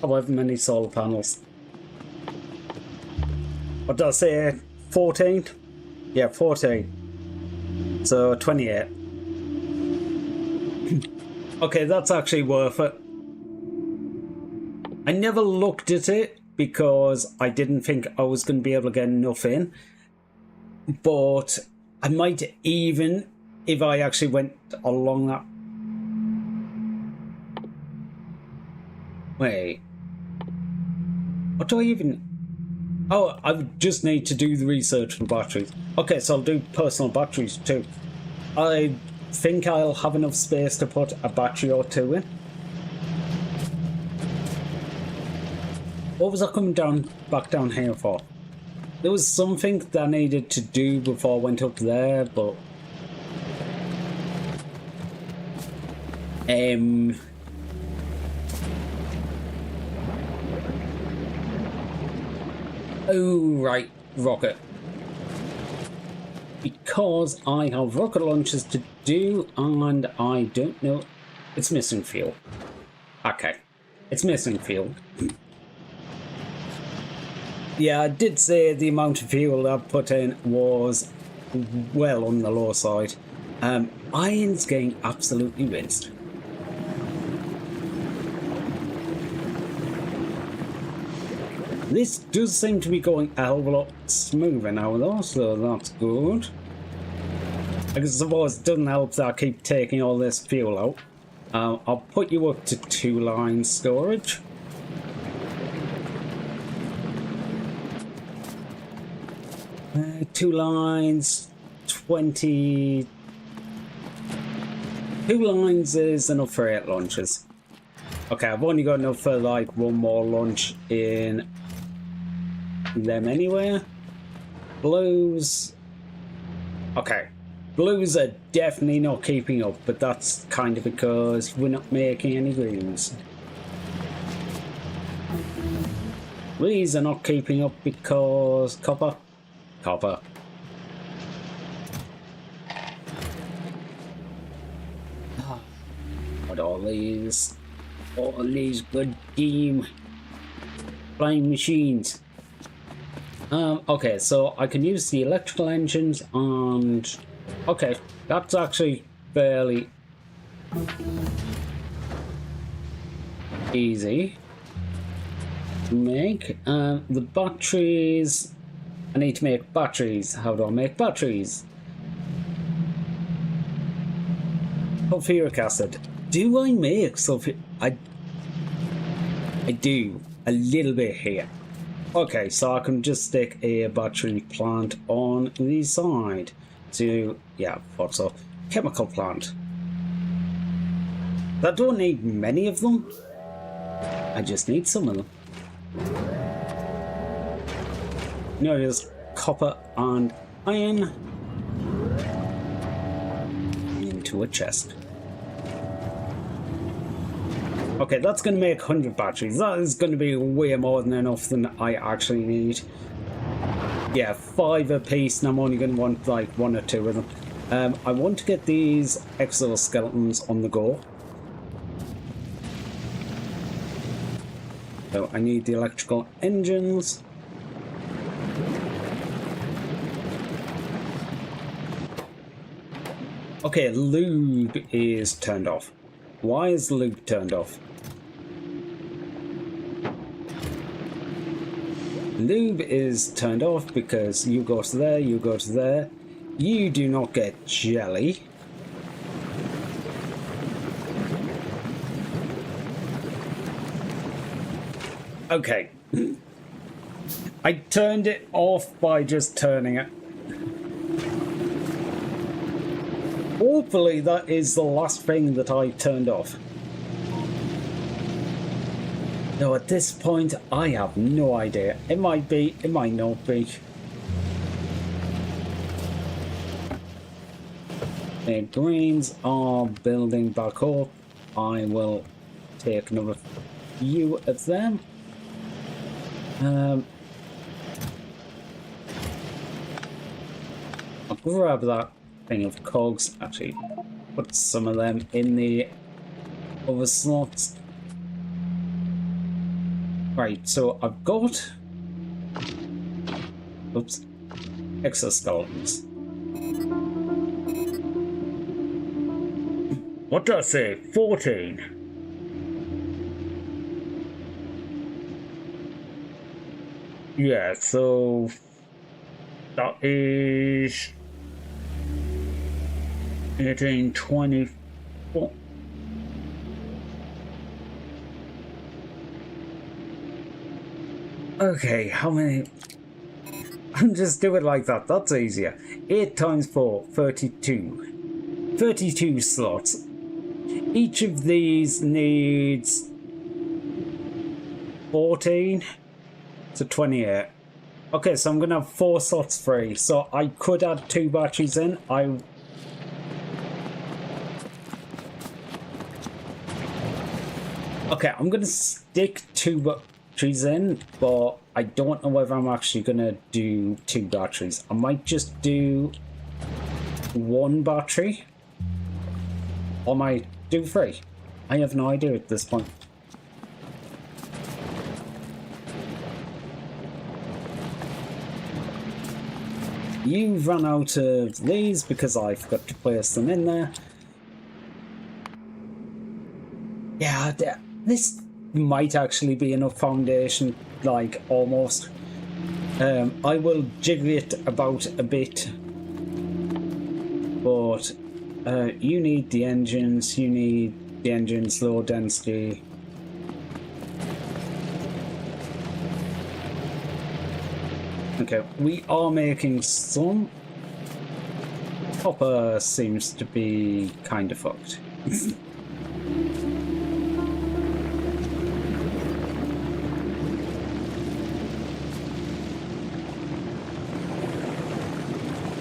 however many solar panels. What did I say? 14? Yeah, 14. So 28. Okay, that's actually worth it. I never looked at it because I didn't think I was going to be able to get enough in. But I might even, if I actually went along that... Wait. What do I even... Oh, I would just need to do the research for batteries. Okay, so I'll do personal batteries too. I think I'll have enough space to put a battery or 2 in. What was I coming back down here for? There was something that I needed to do before I went up there, but... Oh, right, rocket. Because I have rocket launchers to do, and I don't know... It's missing fuel. Okay, it's missing fuel. Yeah, I did say the amount of fuel I put in was well on the low side. Iron's getting absolutely rinsed. This does seem to be going a hell of a lot smoother now though, so that's good. I suppose it doesn't help that I keep taking all this fuel out. I'll put you up to 2 line storage. Two lines, 20... 2 lines is enough for 8 launches. Okay, I've only got enough for like 1 more launch in them anyway. Blues... Okay, blues are definitely not keeping up, but that's kind of because we're not making any greens. These are not keeping up because copper. What all these good game flying machines. Okay, so I can use the electrical engines and okay, that's actually fairly easy to make. The batteries, I need to make batteries. How do I make batteries? Sulfuric acid. Do I make sulfuric? I do a little bit here. Okay, so I can just stick a battery plant on the side to, yeah, what's a chemical plant. I don't need many of them. I just need some of them. No, there's copper and iron into a chest. Okay, that's going to make 100 batteries. That is going to be way more than enough than I actually need. Yeah, 5 a piece, and I'm only going to want like 1 or 2 of them. I want to get these exoskeletons on the go. So I need the electrical engines. Okay, lube is turned off. Why is the lube turned off? Lube is turned off because you go to there, you go to there. You do not get jelly. Okay. I turned it off by just turning it. Hopefully that is the last thing that I turned off. No, at this point, I have no idea. It might be, it might not be. The greens are building back up. I will take another few of them. I'll grab that thing of cogs. Actually, put some of them in the other slots. Right, so I've got... Oops. Exoskeletons. What did I say? 14. Yeah, so... That is... 18, 24... Okay, how many... I'll just do it like that, that's easier. 8 times 4, 32. 32 slots. Each of these needs 14, so 28. Okay, so I'm gonna have 4 slots free, so I could add 2 batteries in. Okay, I'm gonna stick 2 batteries in, but I don't know whether I'm actually gonna do 2 batteries. I might just do 1 battery, or might do 3. I have no idea at this point. You've run out of these because I forgot to place them in there. Yeah, this might actually be enough foundation, like almost. I will jiggle it about a bit, but you need the engines, low density. Okay, we are making some. Copper seems to be kind of fucked.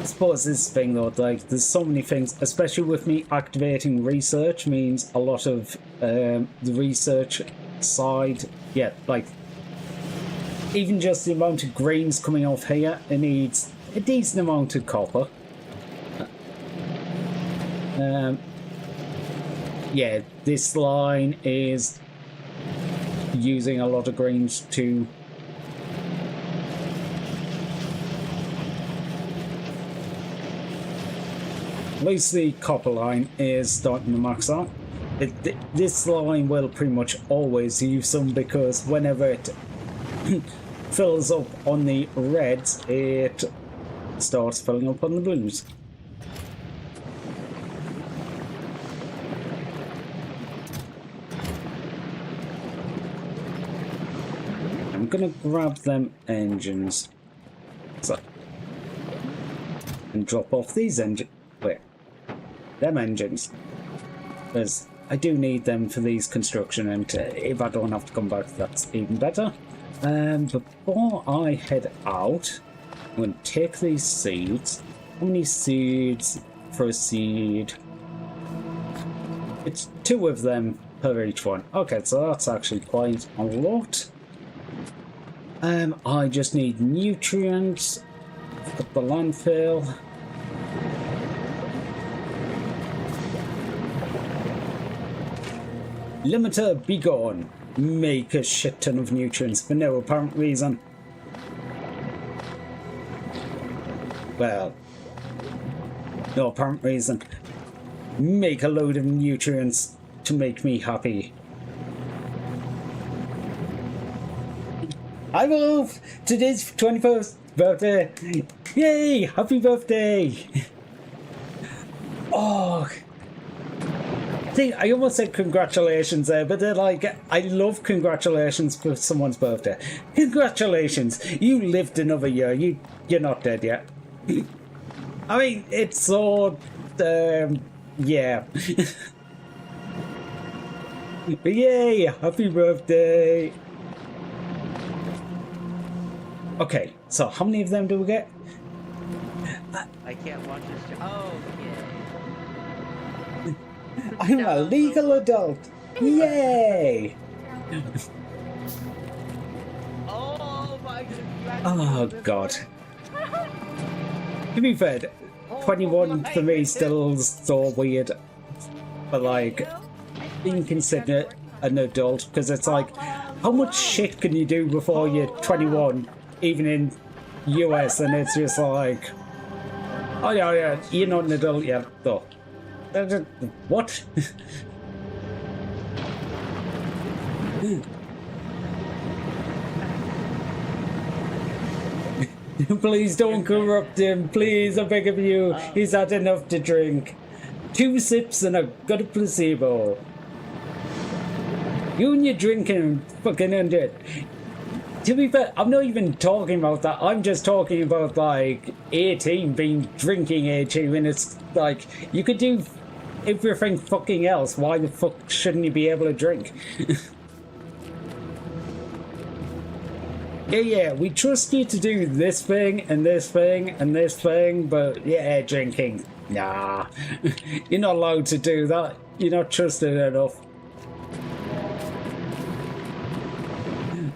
I suppose this thing though, like, there's so many things, especially with me activating research, means a lot of the research side, yeah, like, even just the amount of greens coming off here, it needs a decent amount of copper. Yeah, this line is using a lot of greens too. At least the copper line is starting to max out. This line will pretty much always use some, because whenever it fills up on the reds, it starts filling up on the blues. I'm gonna grab them engines, so, and drop off these engines. Wait, them engines. There's I do need them for these construction, and if I don't have to come back, that's even better. Before I head out, I'm going to take these seeds. How many seeds for a seed? It's 2 of them per each one. Okay, so that's actually quite a lot. I just need nutrients for the landfill. Limiter, be gone. Make a shit ton of nutrients for no apparent reason. Well, no apparent reason. Make a load of nutrients to make me happy. Hi Wolf! Today's 21st birthday! Yay! Happy birthday! Oh! See, I almost said congratulations there, but they're like, I love congratulations for someone's birthday. Congratulations! You lived another year. You're not dead yet. I mean, it's so... yeah. Yay! Happy birthday! Okay, so how many of them do we get? I can't watch this show. Oh, yeah. I'm a legal adult! Yay! Oh my god. Oh god. To be fair, 21 for me still so weird. But like, being considered an adult, because it's like, how much shit can you do before you're 21, even in US, and it's just like, oh yeah, you're not an adult yet, though. What? Please don't corrupt him, please, I beg of you. He's had enough to drink. 2 sips and I've got a placebo. You and your drinking fucking ended. To be fair, I'm not even talking about that. I'm just talking about like 18 being drinking 18, and it's like, you could do everything fucking else. Why the fuck shouldn't you be able to drink? Yeah, we trust you to do this thing and this thing and this thing, but yeah, drinking, nah. You're not allowed to do that. You're not trusted enough.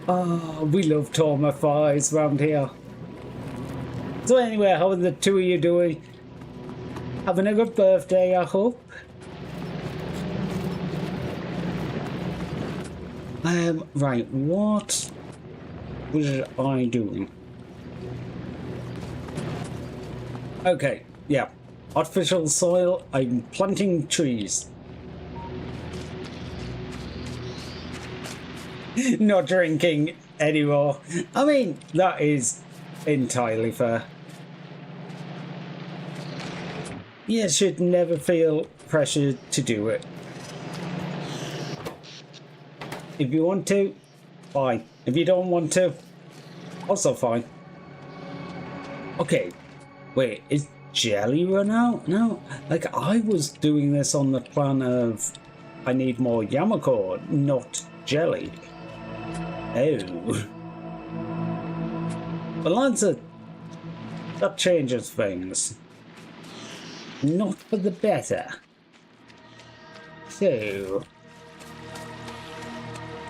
Oh, we love Toma Fies around here. So anyway, how are the 2 of you doing? Having a good birthday, I hope. Right, what was I doing? Okay, yeah. Artificial soil, I'm planting trees. Not drinking anymore. I mean, that is entirely fair. You should never feel pressured to do it. If you want to, fine. If you don't want to, also fine. Okay, wait, is jelly run out? No, like I was doing this on the plan of I need more Yamako, not jelly. Oh. Well, that changes things. Not for the better. So...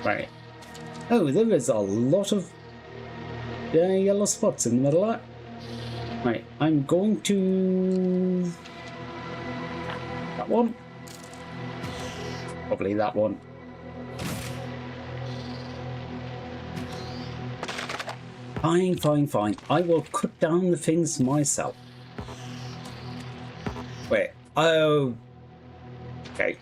Right. Oh, there is a lot of yellow spots in the middle of that. Right, I'm going to... That one? Probably that one. Fine, fine, fine. I will cut down the things myself. Wait. Oh. Okay.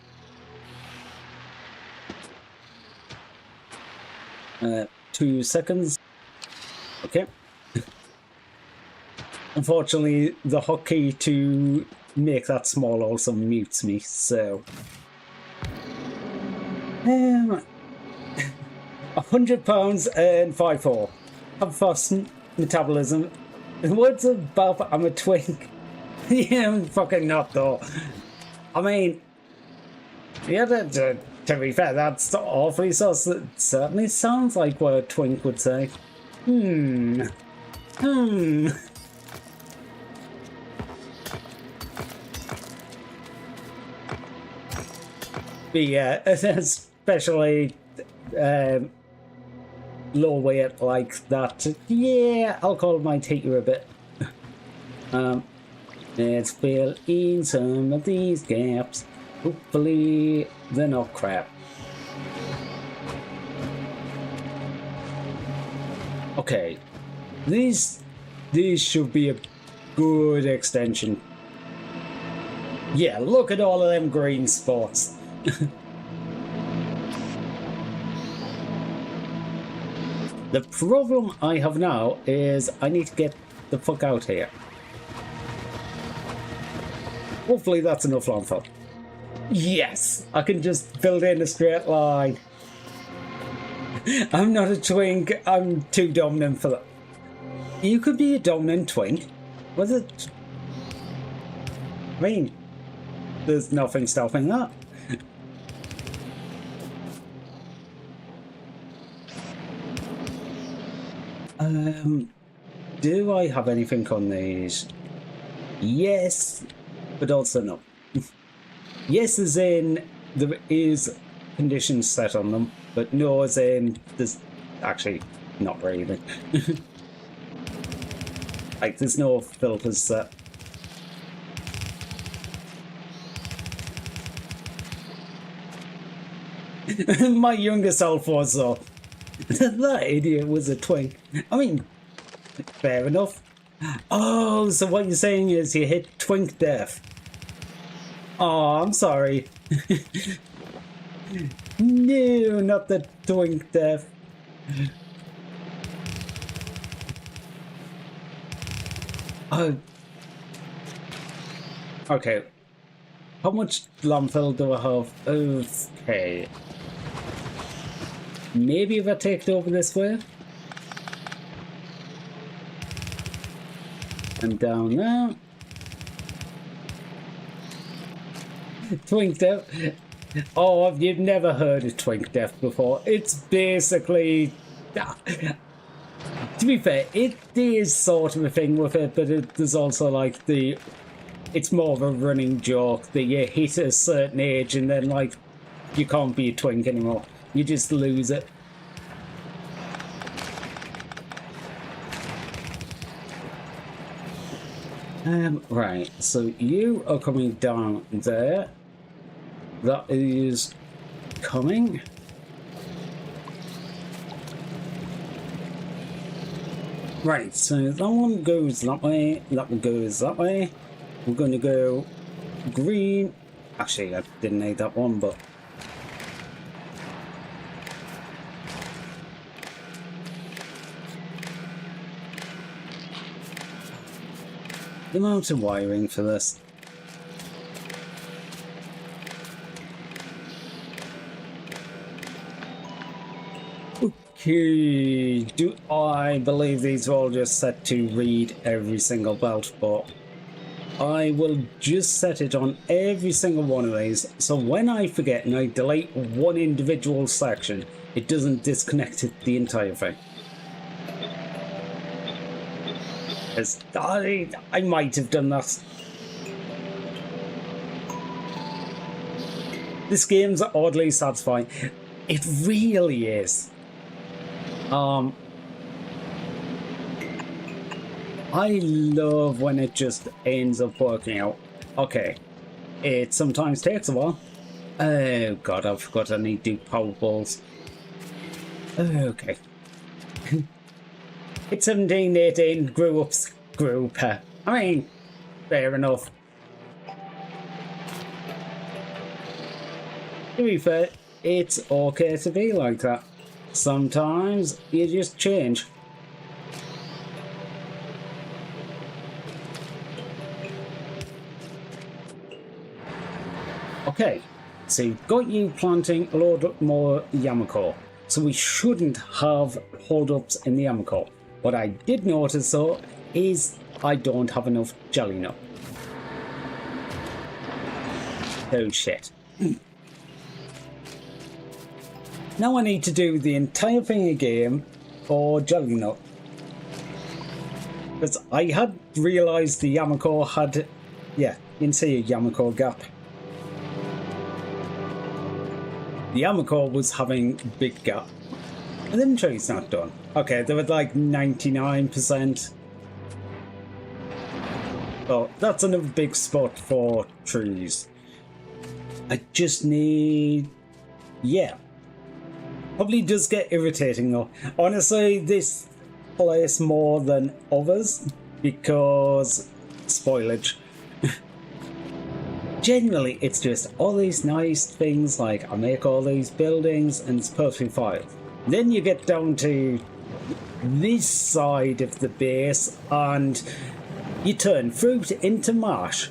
2 seconds. Okay. Unfortunately, the hotkey to make that small also mutes me, so... £100 and 5'4". Have fast metabolism. Words about I'm a twink. Yeah, I'm fucking not though. I mean, Yeah, to be fair, that's awfully sus. It certainly sounds like what a twink would say. Hmm. But yeah, especially low weight like that. Yeah, alcohol might hit you a bit. Let's fill in some of these gaps. Hopefully they're not crap. Okay, these should be a good extension. Yeah, look at all of them green spots. The problem I have now is I need to get the fuck out here. Hopefully that's enough landfill. Yes! I can just build in a straight line. I'm not a twink. I'm too dominant for that. You could be a dominant twink. Was it? I mean, there's nothing stopping that. Do I have anything on these? Yes, but also no. Yes as in there is conditions set on them, but no as in there's actually not really. Like there's no filters set. My younger self was so. That idiot was a twink. I mean, fair enough. Oh, so what you're saying is you hit twink death. Oh, I'm sorry. No, not the twink death. Oh. Okay. How much landfill do I have? Okay. Maybe if I take it over this way. And down now. Twink death. Oh, you've never heard of twink death before. It's basically... To be fair, it is sort of a thing with it, but there's also like the... It's more of a running joke that you hit a certain age and then like you can't be a twink anymore. You just lose it. Right, so you are coming down there. That is coming. Right, so that one goes that way, that one goes that way. We're going to go green. Actually, I didn't need that one, but... The amount of wiring for this. Okay, I believe these are all just set to read every single belt, but I will just set it on every single one of these, so when I forget and I delete one individual section, it doesn't disconnect the entire thing. As I might have done that. This game's oddly satisfying. It really is. I love when it just ends up working out. Okay, it sometimes takes a while. Oh god, I forgot I need to do power balls. Okay. It's 17, 18, grew up. I mean, fair enough. To be fair, it's okay to be like that. Sometimes you just change. Okay, so you've got you planting a lot more Yamako. So we shouldn't have hold-ups in the Yamako. What I did notice though is I don't have enough jelly nut. Oh shit. Now I need to do the entire thing again for Jelly Nut. Because I had realised the Yamako had... Yeah, you can see a Yamako gap. The Yamako was having a big gap. And then tree's not done. Okay, they were like 99%. Oh, that's another big spot for trees. I just need... Yeah. Probably does get irritating though. Honestly, this place more than others because spoilage. Generally, it's just all these nice things like I make all these buildings and it's perfectly fine. Then you get down to this side of the base and you turn fruit into mash.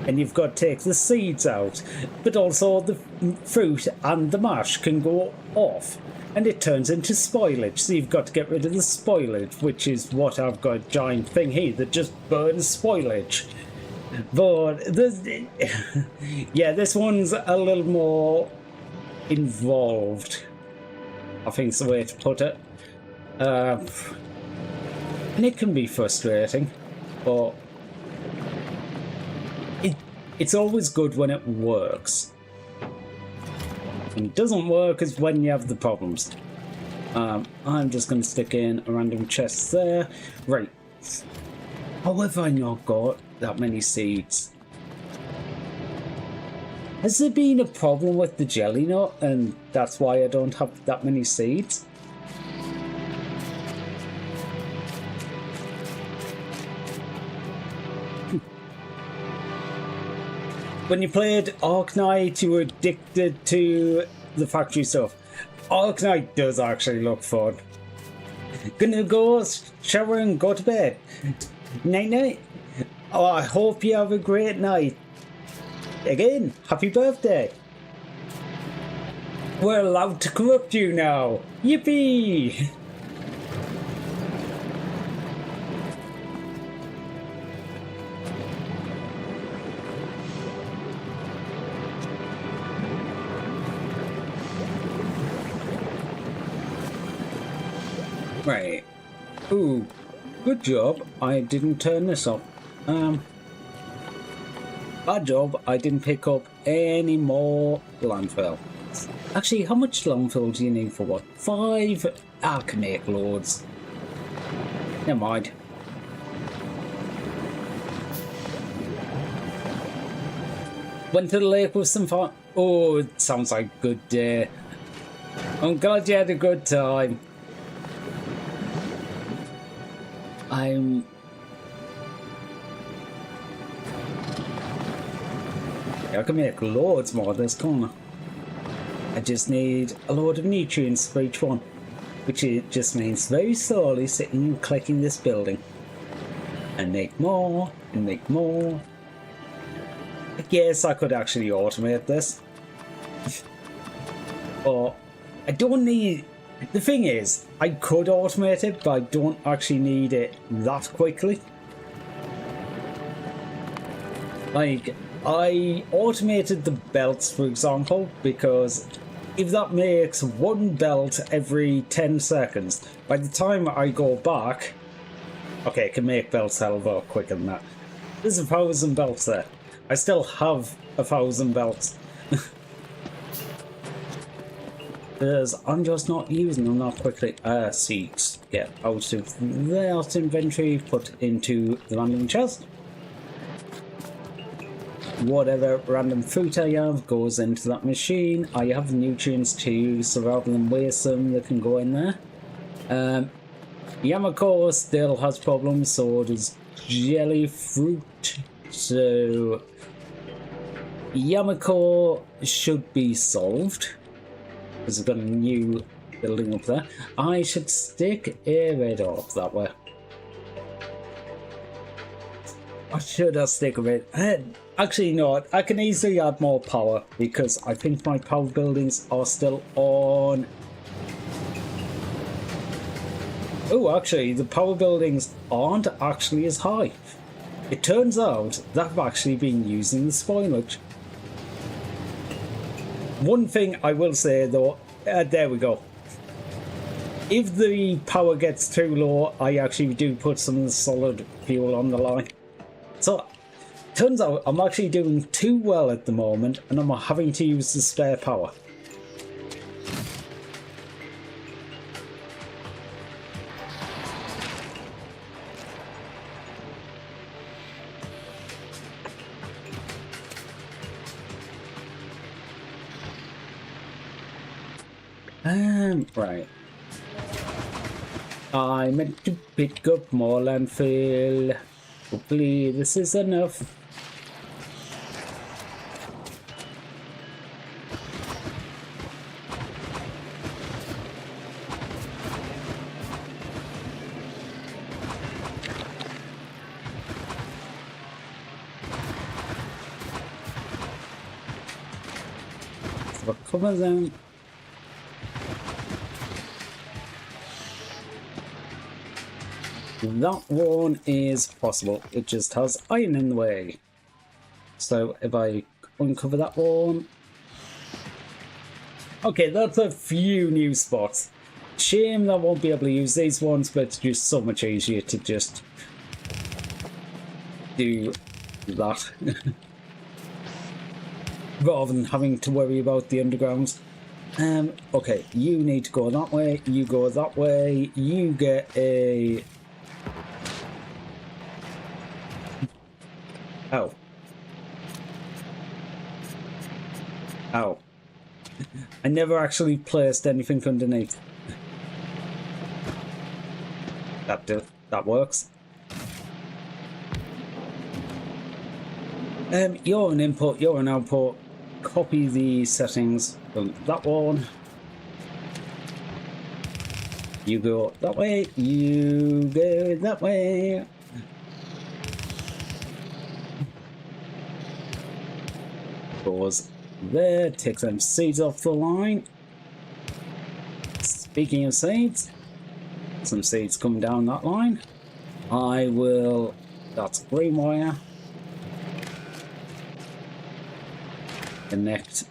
And you've got to take the seeds out, but also the fruit and the mash can go off, and it turns into spoilage. So you've got to get rid of the spoilage, which is what I've got a giant thing here that just burns spoilage. But yeah, this one's a little more involved, I think's the way to put it. And it can be frustrating, but it's always good when it works. When it doesn't work is when you have the problems. I'm just going to stick in a random chest there. Right. How have I not got that many seeds? Has there been a problem with the jelly nut and that's why I don't have that many seeds? When you played Arknight, you were addicted to the factory stuff. Arknight does actually look fun. Gonna go shower and go to bed. Night night. Oh, I hope you have a great night. Again, happy birthday. We're allowed to corrupt you now. Yippee! Right. Ooh, good job I didn't turn this up. Bad job I didn't pick up any more landfill. Actually, how much landfill do you need for what? 5? I can make loads. Never mind. Went to the lake with some fun. Oh, it sounds like a good day. I'm glad you had a good time. I can make loads more of this, can't I? I just need a load of nutrients for each one, which it just means very slowly sitting and clicking this building. And make more, and make more. I guess I could actually automate this. But I don't need... The thing is, I could automate it, but I don't actually need it that quickly. Like, I automated the belts, for example, because if that makes one belt every 10 seconds, by the time I go back... Okay, I can make belts hell of a lot quicker than that. There's 1,000 belts there. I still have 1,000 belts. Because I'm just not using them that quickly. Seeds. Get out of that inventory, put into the random chest. Whatever random fruit I have goes into that machine. I have nutrients too, so rather than waste them, they can go in there. Yamako still has problems, so does jelly fruit. So Yamako should be solved. Because we've got a new building up there. I should stick a radar up that way. Or should I stick a radar? Actually, no, I can easily add more power because I think my power buildings are still on. Oh, actually, the power buildings aren't actually as high. It turns out that I've actually been using the spoilage. One thing I will say though, There we go. If the power gets too low, I actually do put some solid fuel on the line. So, turns out I'm actually doing too well at the moment, and I'm having to use the spare power. Right. I meant to pick up more landfill. Hopefully this is enough. So cover them. That one is possible, it just has iron in the way. So if I uncover that one... Okay, that's a few new spots. Shame that I won't be able to use these ones, but it's just so much easier to just do that. Rather than having to worry about the undergrounds. Okay, you need to go that way, you go that way, you get a... Oh. Oh. I never actually placed anything underneath. That works. You're an input, you're an output. Copy the settings from that one. You go that way, you go that way. Goes there, take some seeds off the line. Speaking of seeds, some seeds come down that line. I will, that's green wire. Connect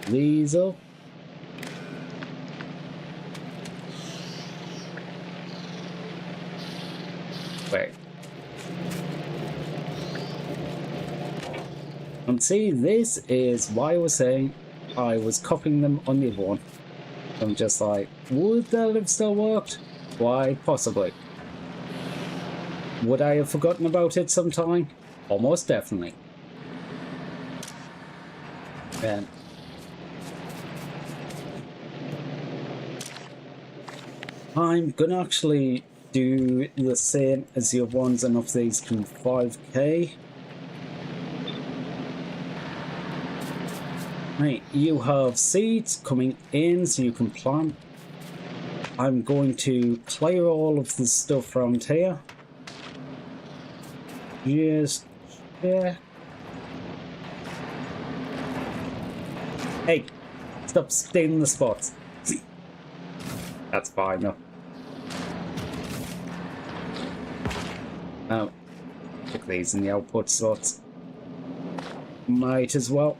these up. Wait. And see, this is why I was saying I was copying them on the other one. I'm just like, would that have still worked? Why, possibly. Would I have forgotten about it sometime? Almost definitely. I'm gonna actually do the same as the other ones and up these to 5k. Right, you have seeds coming in so you can plant. I'm going to clear all of the stuff around here. Just there. Hey, stop staining the spots. That's fine though. Now, check these in the output slots. Might as well.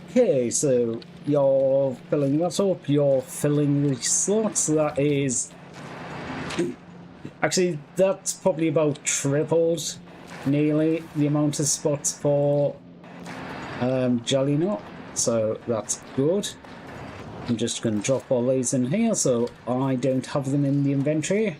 Okay, so you're filling that up, you're filling the slots. That is... Actually, that's probably about tripled, nearly, the amount of spots for Jelly Nut. So that's good. I'm just going to drop all these in here so I don't have them in the inventory.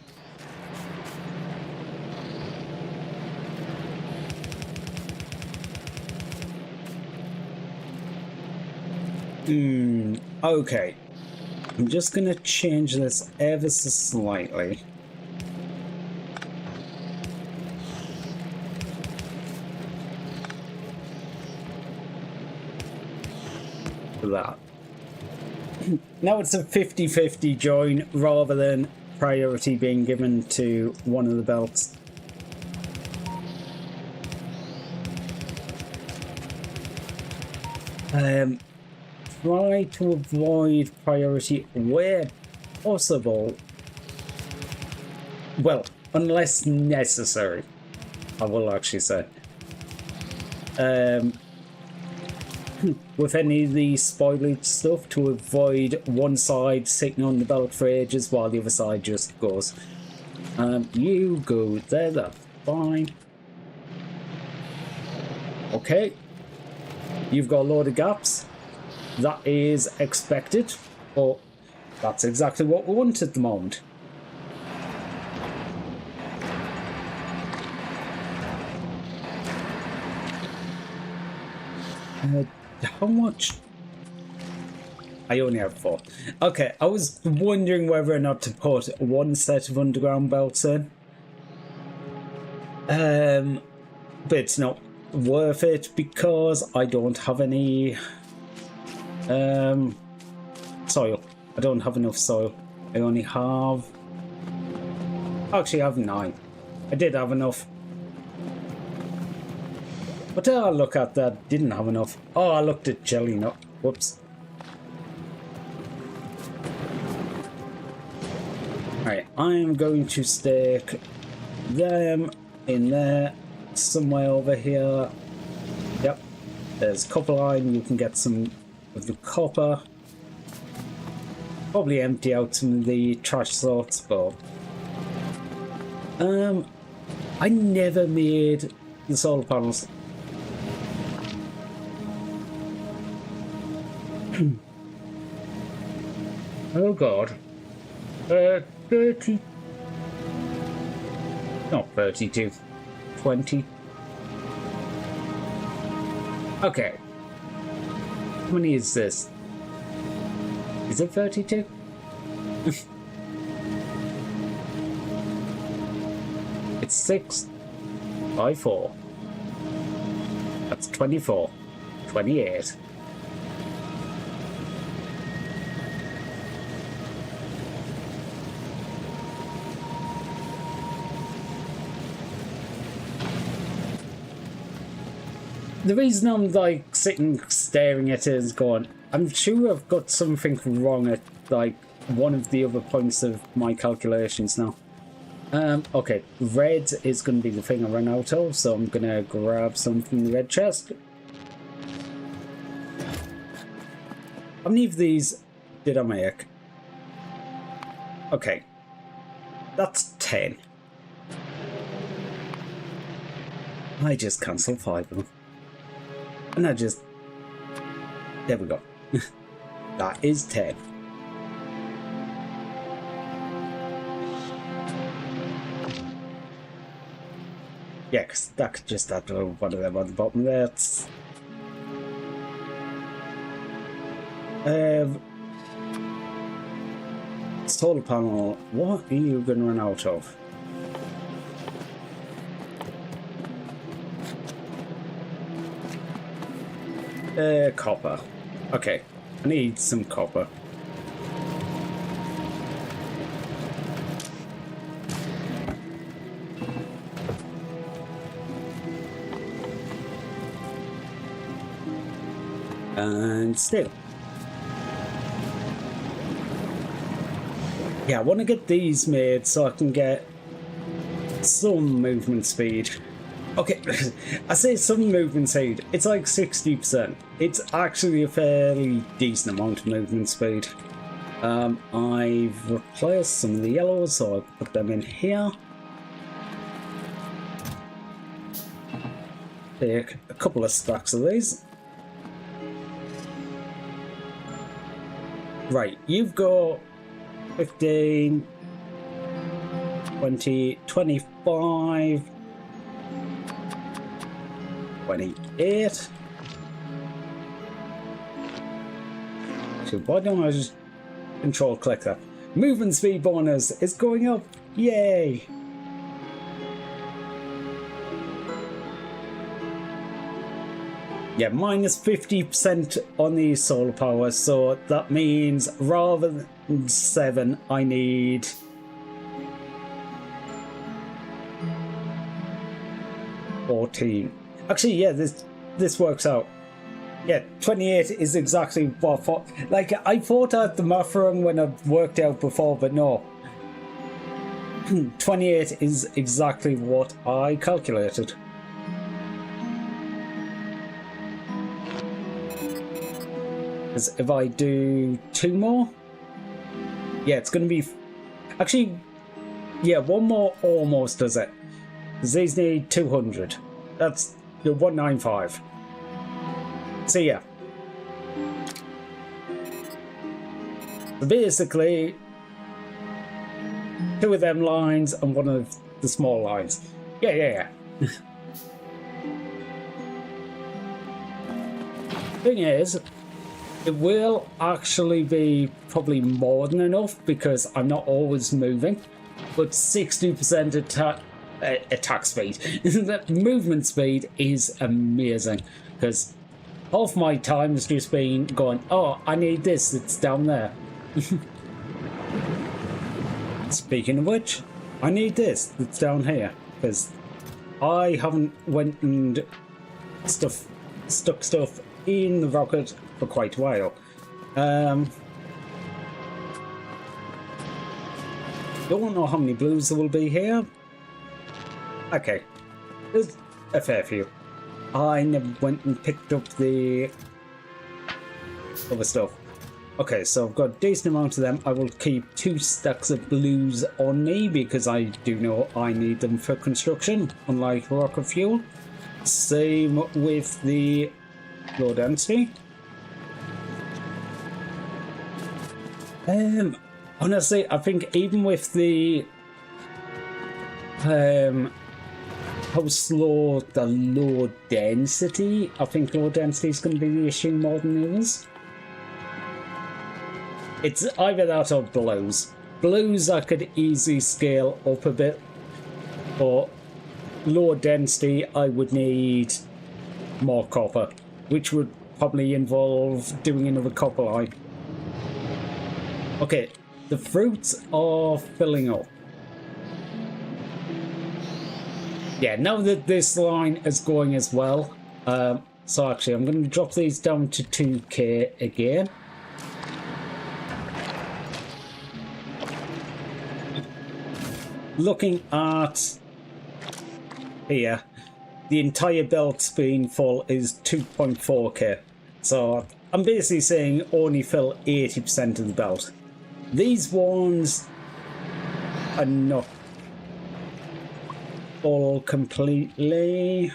Okay. I'm just going to change this ever so slightly. That. Now it's a 50-50 join rather than priority being given to one of the belts. Try to avoid priority where possible. Well, unless necessary. I will actually say. With any of the spoilage stuff, to avoid one side sitting on the belt for ages while the other side just goes. You go there, that's fine. Okay. You've got a load of gaps. That is expected, but that's exactly what we want at the moment. How much? I only have 4. Okay, I was wondering whether or not to put one set of underground belts in. But it's not worth it because I don't have any soil. I don't have enough soil. I only have... Actually, I have 9. I did have enough. But I look at that, didn't have enough. Oh, I looked at jelly nut. Whoops. Alright, I'm going to stick them in there, somewhere over here. Yep, there's copper line. You can get some of the copper. Probably empty out some of the trash sorts, but I never made the solar panels. Oh god. 30. Not 32. 20. Okay. How many is this? Is it 32? It's 6 by 4. That's 24. 28. The reason I'm like sitting staring at it is going, I'm sure I've got something wrong at like one of the other points of my calculations now. Okay, red is going to be the thing I run out of, so I'm going to grab some from the red chest. How many of these did I make? Okay, that's 10. I just cancelled 5 of them. And I just... There we go. That is 10. Yeah, because that could just add to one of them on the bottom there. It's... solar panel. What are you going to run out of? Copper. Okay, I need some copper. And steel. Yeah, I want to get these made so I can get some movement speed. Okay, I say some movement speed, it's like 60%. It's actually a fairly decent amount of movement speed. I've replaced some of the yellows, so I'll put them in here. Take a couple of stacks of these. Right, you've got 15, 20, 25... 28. So why don't I just control click that? Movement speed bonus is going up. Yay! Yeah, minus 50% on the solar power, so that means rather than 7, I need 14. Actually, yeah, this works out. Yeah, 28 is exactly what I thought. Like, I thought I had the math wrong when I worked out before, but no. 28 is exactly what I calculated. Because if I do 2 more, yeah, it's going to be... Actually, yeah, 1 more almost does it. Because these need 200. That's the 195. So yeah. So basically, 2 of them lines and 1 of the small lines. Yeah. Thing is, it will actually be probably more than enough because I'm not always moving, but 60% attack speed. That movement speed is amazing because half my time has just been going, oh, I need this, it's down there. Speaking of which, I need this, it's down here, because I haven't went and stuck stuff in the rocket for quite a while. Don't know how many blues there will be here. Okay, there's a fair few. I never went and picked up the other stuff. Okay, so I've got a decent amount of them. I will keep 2 stacks of blues on me because I do know I need them for construction, unlike rocket fuel. Same with the low density. Honestly, I think even with the how slow the low density, I think low density is going to be the issue more than the others. It's either that or blues. Blues I could easily scale up a bit, but low density I would need more copper, which would probably involve doing another copper line. Okay, the fruits are filling up. Yeah, now that this line is going as well, so actually I'm going to drop these down to 2k again. Looking at here, the entire belt's being full is 2.4k. So I'm basically saying only fill 80% of the belt. These ones are not all completely.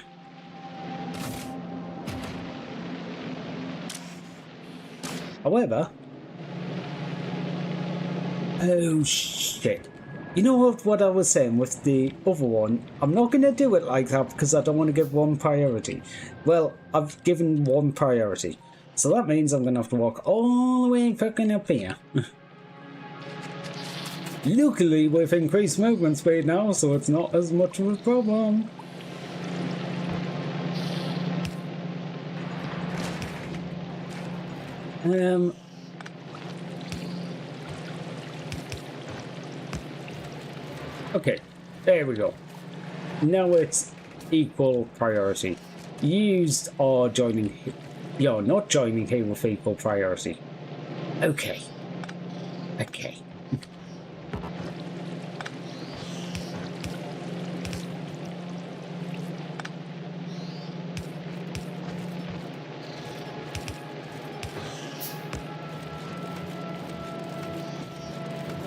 However, oh shit. You know what I was saying with the other one? I'm not going to do it like that because I don't want to give one priority. Well, I've given one priority. So that means I'm going to have to walk all the way fucking up here. Luckily, we've increased movement speed now, so it's not as much of a problem. Okay, there we go. Now it's equal priority. Used or joining... You're not joining here with equal priority. Okay. Okay.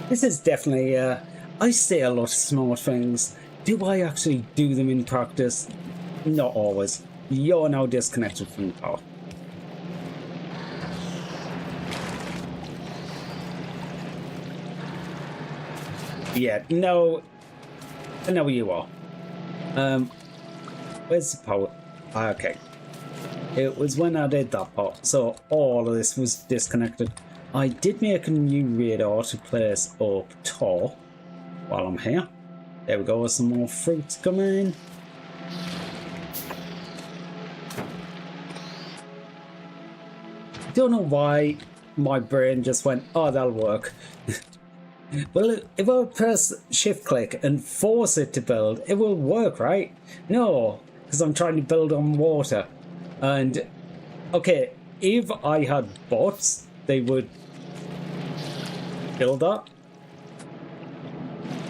This is definitely, I say a lot of smart things. Do I actually do them in practice? Not always. You're now disconnected from the power. Yeah, no you are. Where's the power? Okay. It was when I did that part, so all of this was disconnected. I did make a new radar to place up top while I'm here. There we go, some more fruits coming. Don't know why my brain just went, oh, that'll work. Well, if I press shift click and force it to build, it will work, right? No, because I'm trying to build on water. And, okay, if I had bots, they would build up.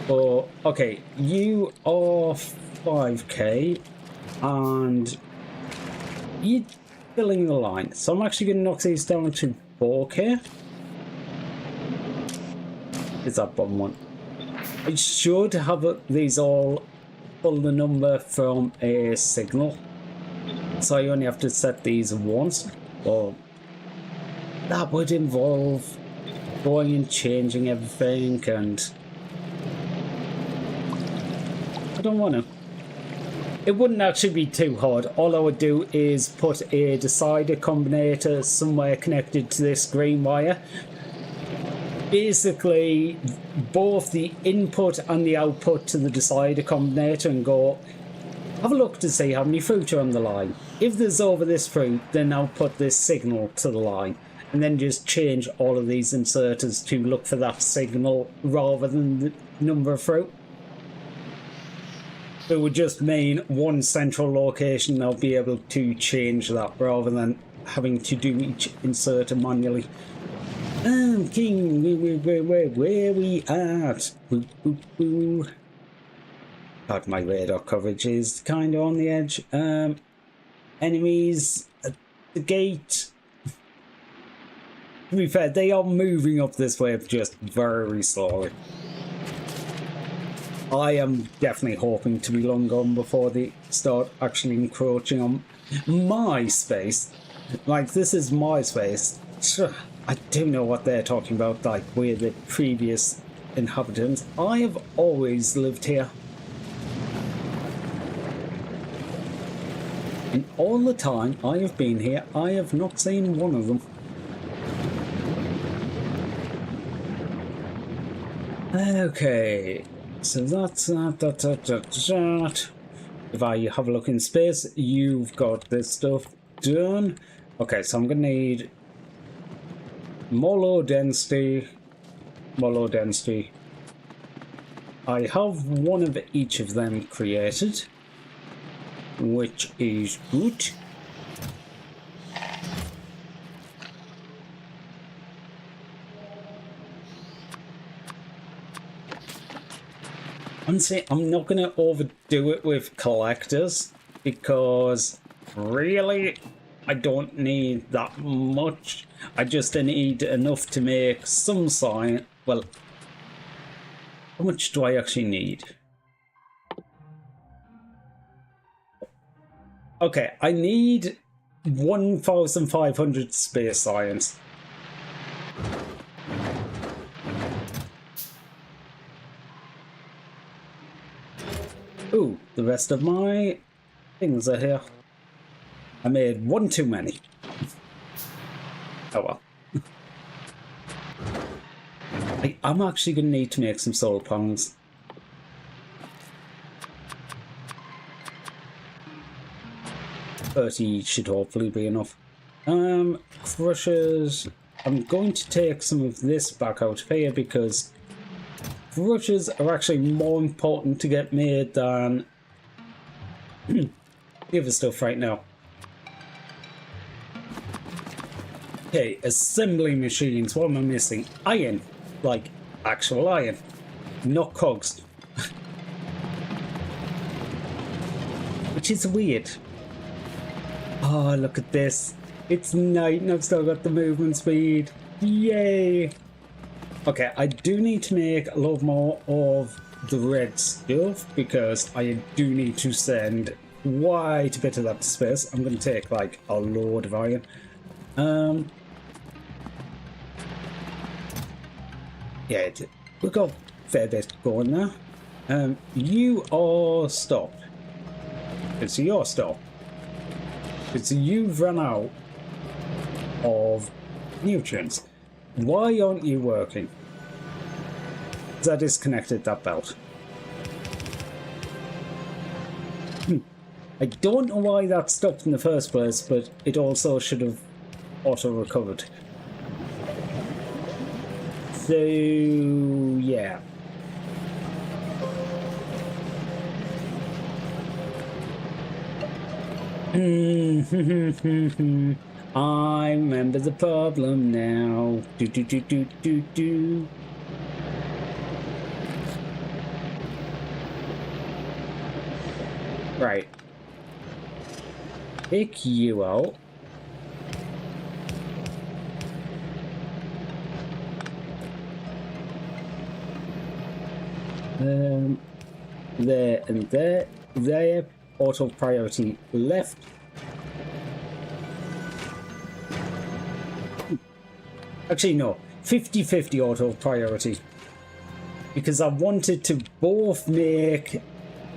Oh, okay, you are 5k and you're filling the line. So I'm actually going to knock these down to 4k. Is that bottom one? I should have these all pull the number from a signal. So I only have to set these once. Well, that would involve going and changing everything, and I don't want to. It wouldn't actually be too hard. All I would do is put a decider combinator somewhere connected to this green wire. Basically, both the input and the output to the decider combinator, and go have a look to see how many fruit are on the line. If there's over this fruit, then I'll put this signal to the line, and then just change all of these inserters to look for that signal rather than the number of fruit. It would just mean one central location. I'll be able to change that rather than having to do each inserter manually. King, where we at? Boo, boo, boo. God, my radar coverage is kind of on the edge. Enemies at the gate. To be fair, they are moving up this way just very slowly. I am definitely hoping to be long gone before they start actually encroaching on my space. Like, this is my space. I do know what they're talking about, like, we're the previous inhabitants. I have always lived here. And all the time I have been here, I have not seen one of them. Okay, so that's that. If I have a look in space, you've got this stuff done. Okay, so I'm gonna need more low density, more low density. I have one of each of them created, which is good. I'm not going to overdo it with collectors, because really I don't need that much. I just need enough to make some science. Well, how much do I actually need? Okay, I need 1,500 space science. Ooh, the rest of my things are here. I made one too many. Oh well. I'm actually going to need to make some solar panels. $30 should hopefully be enough. Crushers. I'm going to take some of this back out of here, because crushers are actually more important to get made than the other stuff right now. Okay, assembly machines. What am I missing? Iron. Like, actual iron. Not cogs. Which is weird. Oh, look at this. It's night and I've still got the movement speed. Yay! Okay, I do need to make a lot more of the red stuff, because I do need to send quite a bit of that to space. I'm going to take, like, a load of iron. Yeah, we've got a fair bit going now. You are stopped. It's your stop. It's you've run out of nutrients. Why aren't you working? Because I disconnected that belt. I don't know why that stopped in the first place, but it also should have auto-recovered. So, yeah. I remember the problem now. Right. Pick you out. There and there. There. Auto priority left. Actually, no. 50-50 auto priority. Because I wanted to both make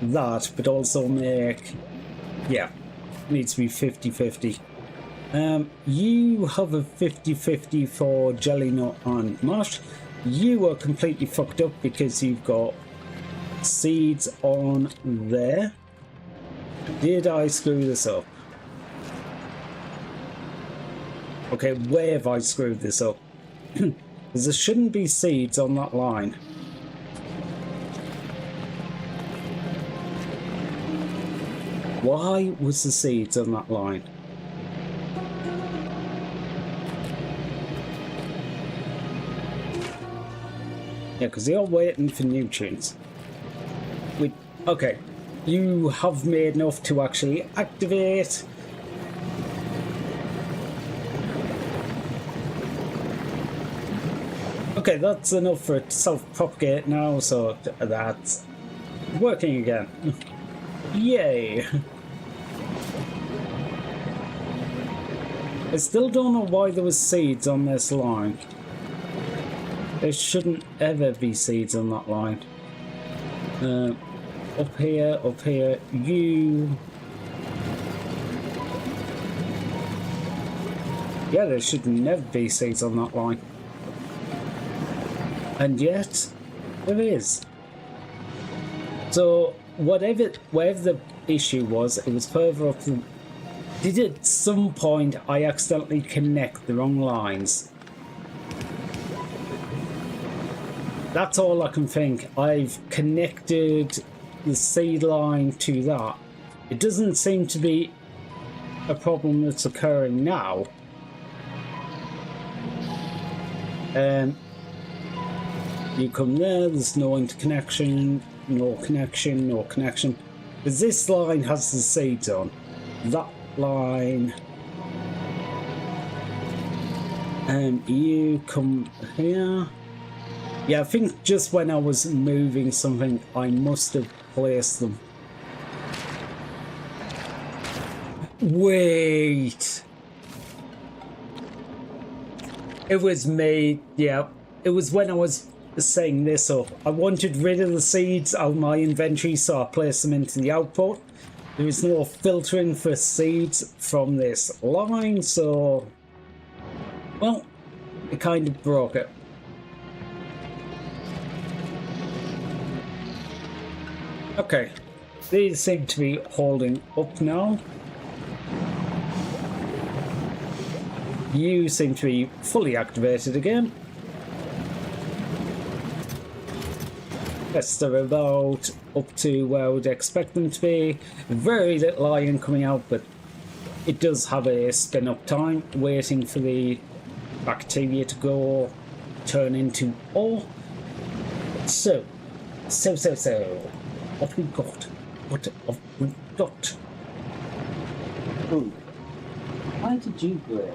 that, but also make... Yeah. Needs to be 50-50. You have a 50-50 for jelly nut and mash. You are completely fucked up because you've got seeds on there. Did I screw this up? Okay, where have I screwed this up? Because there shouldn't be seeds on that line. Why was the seeds on that line? Yeah, because they're waiting for nutrients. Okay, you have made enough to actually activate. Okay, that's enough for it to self-propagate now, so that's working again. Yay! I still don't know why there was seeds on this line. There shouldn't ever be seeds on that line. Up here, you... Yeah, there should never be seeds on that line. And yet, there is. So, whatever the issue was, it was further up the... Did at some point I accidentally connect the wrong lines? That's all I can think. I've connected the seed line to that. It doesn't seem to be a problem that's occurring now. You come there, there's no interconnection, no connection. Because this line has the seeds on. That line. And you come here. Yeah, I think just when I was moving something, I must have placed them. Wait. It was me, yeah. It was when I was setting this up. I wanted rid of the seeds out of my inventory, so I placed them into the output. There is no filtering for seeds from this line, so... Well, it kind of broke it. Okay, these seem to be holding up now. You seem to be fully activated again. Yes, they're about up to where I would expect them to be. Very little iron coming out, but it does have a spin up time, waiting for the bacteria to go turn into ore. So. What have we got? What have we got? Ooh. Why did you break?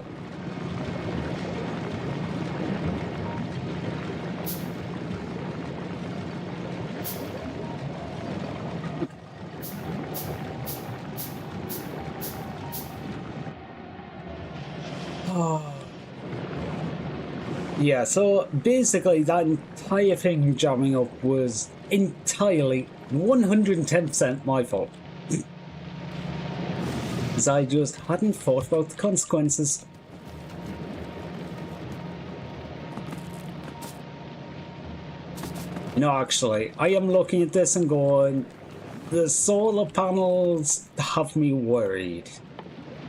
Oh. Yeah, so basically that entire thing jamming up was entirely 110% my fault. Because I just hadn't thought about the consequences. No, actually, I am looking at this and going, the solar panels have me worried.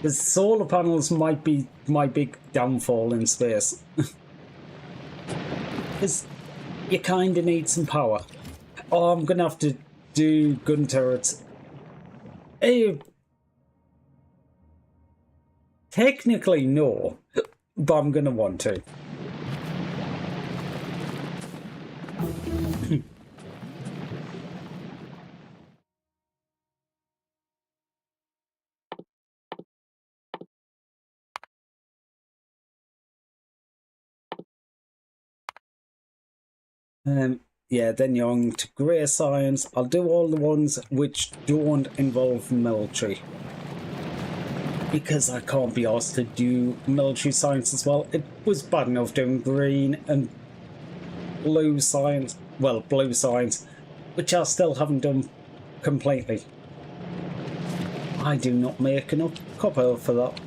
The solar panels might be my big downfall in space. Because you kind of need some power. Oh, I'm going to have to do gun turrets. Technically, no. But I'm going to want to. Yeah, then you're on to grey science. I'll do all the ones which don't involve military. Because I can't be asked to do military science as well. It was bad enough doing green and blue science. Well, blue science, which I still haven't done completely. I do not make enough copper for that.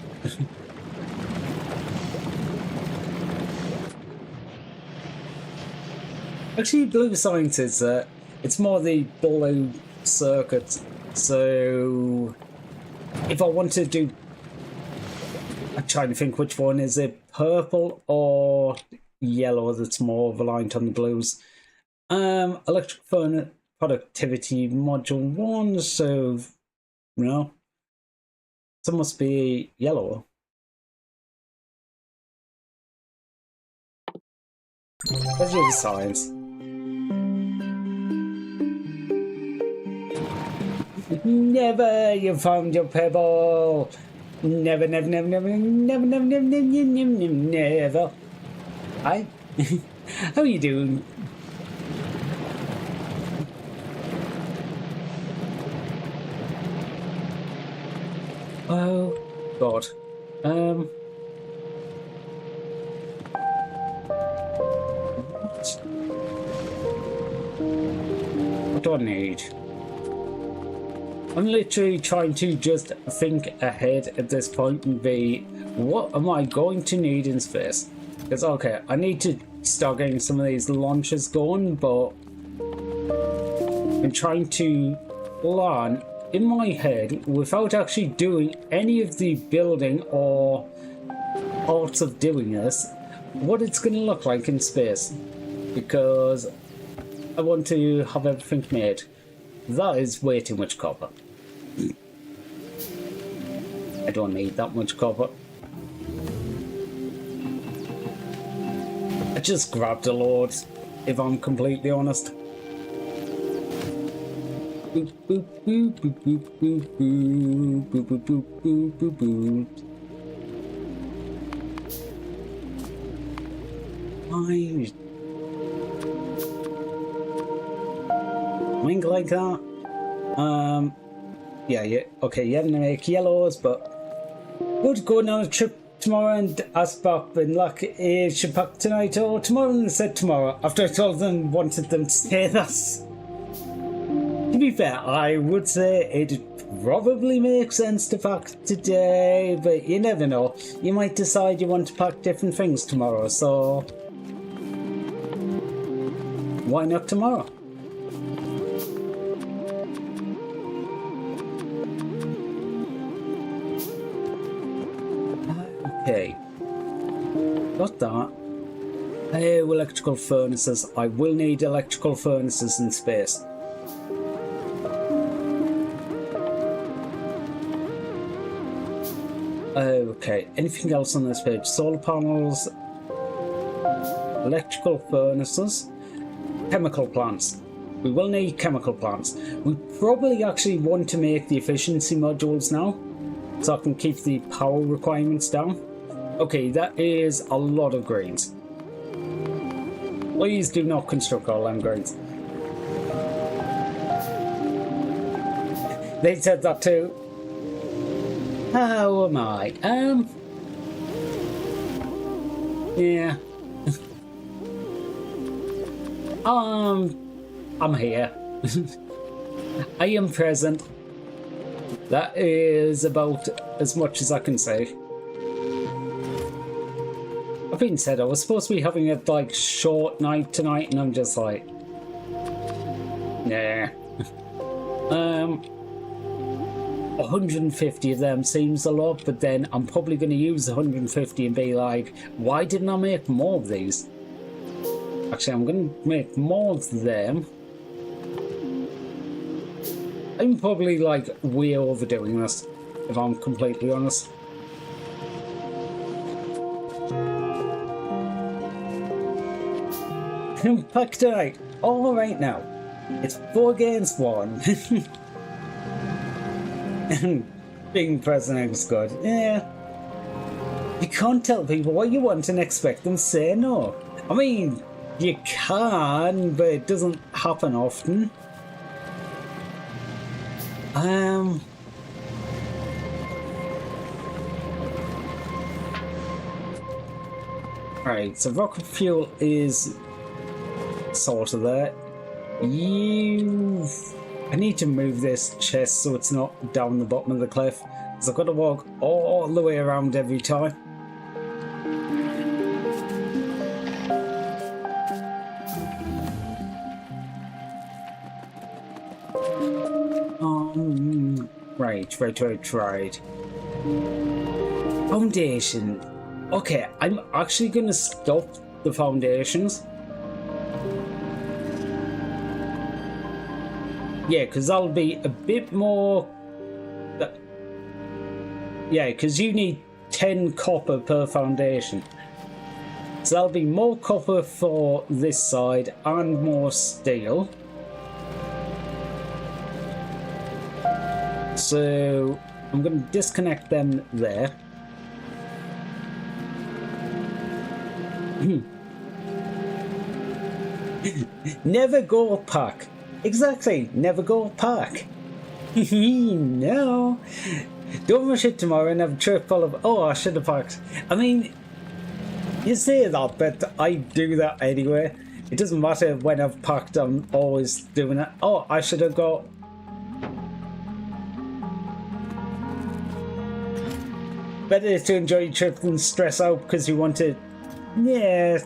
Actually, blue science is it's more the blue circuit. So if I want to do, I'm trying to think which one is it, purple or yellow that's more reliant on the blues. Electric furnace productivity module 1, so no. So it must be yellow. Let's do the science. Never you found your pebble. Never, never, never, never, never, never, never, never, never, never. Hi. How are you doing? Oh God. What do I need? I'm literally trying to just think ahead at this point and be, what am I going to need in space? Because, okay, I need to start getting some of these launches going, but I'm trying to learn in my head without actually doing any of the building or parts of doing this, what it's going to look like in space. Because I want to have everything made. That is way too much copper. I don't need that much copper. I just grabbed a load, if I'm completely honest. Boop, boop, boop, boop, boop, boop, boop, boop, boop, boop, boop, boop. Wink like that. Yeah, okay, you have to make yellows, but we're going on a trip tomorrow and asked Bob and like, should pack tonight or tomorrow, and they said tomorrow, after I told them wanted them to say that. To be fair, I would say it probably makes sense to pack today, but you never know. You might decide you want to pack different things tomorrow, so why not tomorrow? Okay, got that. Oh, electrical furnaces. I will need electrical furnaces in space. Okay, anything else on this page? Solar panels, electrical furnaces, chemical plants. We will need chemical plants. We probably actually want to make the efficiency modules now, so I can keep the power requirements down. Okay, that is a lot of greens. Please do not construct all them greens. They said that too. How am I? Yeah. I'm here. I am present. That is about as much as I can say. That being said, I was supposed to be having a like short night tonight, and I'm just like, nah. 150 of them seems a lot, but then I'm probably going to use 150 and be like, why didn't I make more of these? Actually, I'm going to make more of them. I'm probably like way overdoing this, if I'm completely honest. Pack tonight. All right now. It's 4 against 1. Being president is good. Yeah. You can't tell people what you want and expect them to say no. I mean, You can, but it doesn't happen often. Right, so rocket fuel is sort of there. I need to move this chest so it's not down the bottom of the cliff, because I've got to walk all the way around every time. Right. Foundation. Okay, I'm actually gonna stop the foundations. Yeah, because that'll be a bit more... Yeah, because you need 10 copper per foundation. So that'll be more copper for this side and more steel. So I'm going to disconnect them there. Never go pack. Exactly, never go pack. No. Don't rush it tomorrow and have a trip full of, oh, I should have packed. I mean, you say that, but I do that anyway. It doesn't matter when I've packed, I'm always doing it. Oh, I should have got... Better to enjoy your trip than stress out because you want to... Yeah.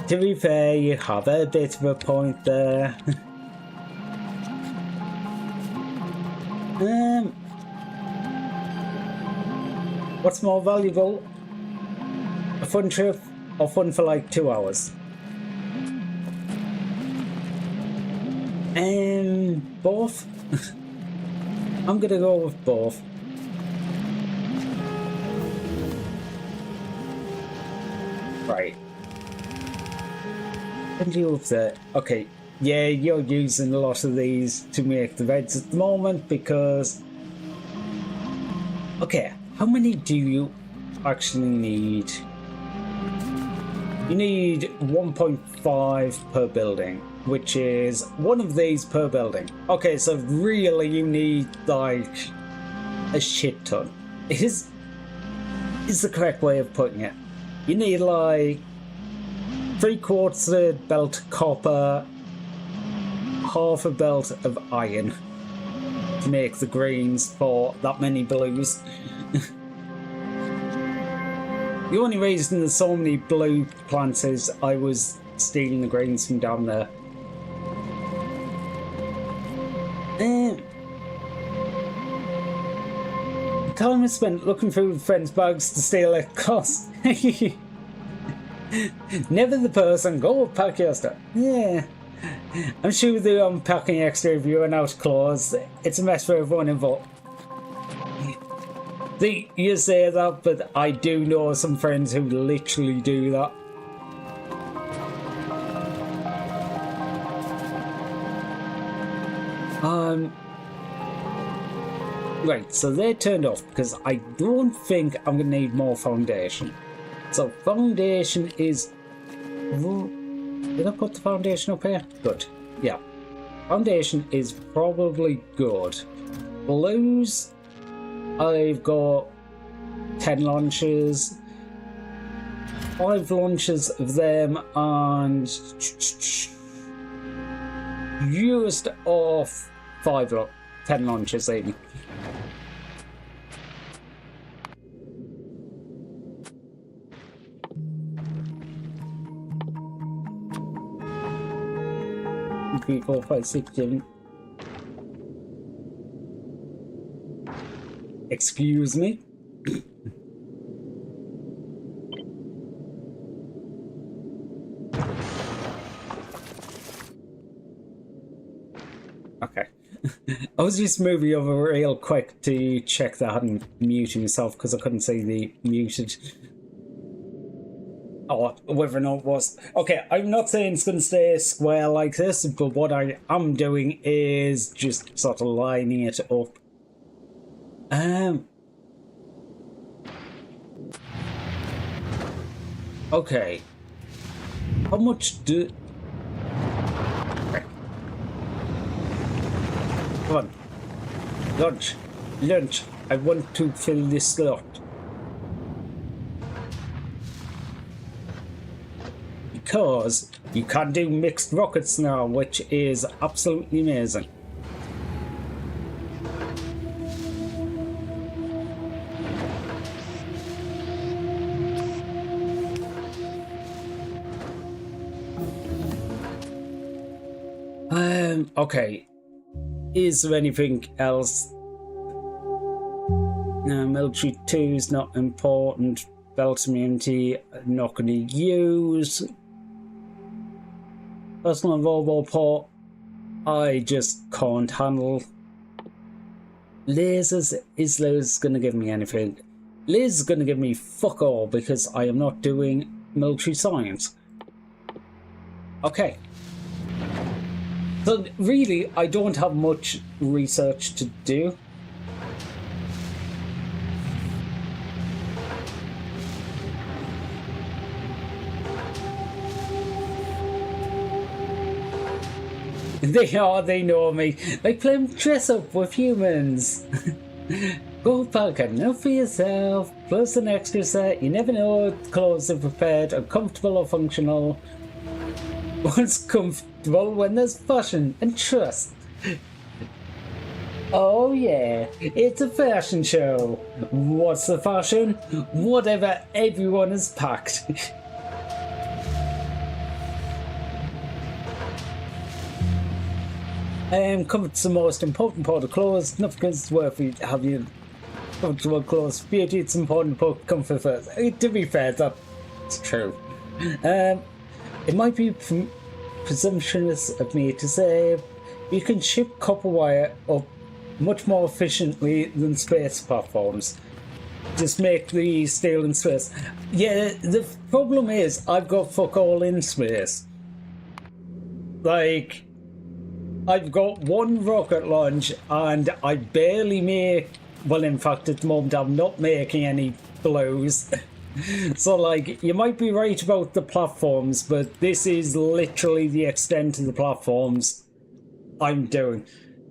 To be fair, you have a bit of a point there. What's more valuable? A fun trip or fun for like 2 hours? Both? I'm gonna go with both. Right. And you with that? Okay. Yeah, you're using a lot of these to make the beds at the moment because... Okay, how many do you actually need? You need 1.5 per building, which is one of these per building. Okay, so really you need like a shit ton. Is the correct way of putting it. You need like 3/4 belt copper, half a belt of iron to make the greens for that many blues. The only reason there's so many blue plants is I was stealing the greens from down there. Time is spent looking through friends' bags to steal a cost. Never the person, go pack your stuff. Yeah. I'm sure the unpacking extra if you run out of clothes. It's a mess for everyone involved. See, you say that, but I do know some friends who literally do that. Right, so they're turned off because I don't think I'm gonna need more foundation. So foundation is... Did I put the foundation up here? Good. Yeah. Foundation is probably good. Blues, I've got 10 launches, 5 launches of them, and used off 10 launches even. Three, 4, 5, 6, 7. Excuse me. Okay. I was just moving over real quick to check that I hadn't muted myself because I couldn't see the muted. Or whether or not it was. Okay, I'm not saying it's going to stay square like this, but what I am doing is just sort of lining it up. Okay. How much do... Come on. Lunch. Lunch. I want to fill this slot. Because you can do mixed rockets now, which is absolutely amazing. Okay. Is there anything else? No, military 2 is not important. Belt immunity, not going to use. Personal Volvo port, I just can't handle. Lasers, is Liz going to give me anything? Liz is going to give me fuck all because I am not doing military science. Okay. So really, I don't have much research to do. They know me. Like playing dress up with humans. Go pack enough for yourself, plus an extra set. You never know if clothes are prepared or comfortable or functional. What's comfortable when there's fashion and trust? Oh yeah, it's a fashion show. What's the fashion? Whatever everyone has packed. Comfort's the most important part of clothes. Not because it's worth it, have you comfortable clothes. Beauty, it's important to put comfort first. To be fair, that's true. It might be presumptuous of me to say you can ship copper wire up much more efficiently than space platforms. Just make the steel in space. Yeah, the problem is I've got fuck all in space. Like, I've got one rocket launch and I barely make... Well, in fact, at the moment I'm not making any blows. So, like, you might be right about the platforms, but this is literally the extent of the platforms I'm doing.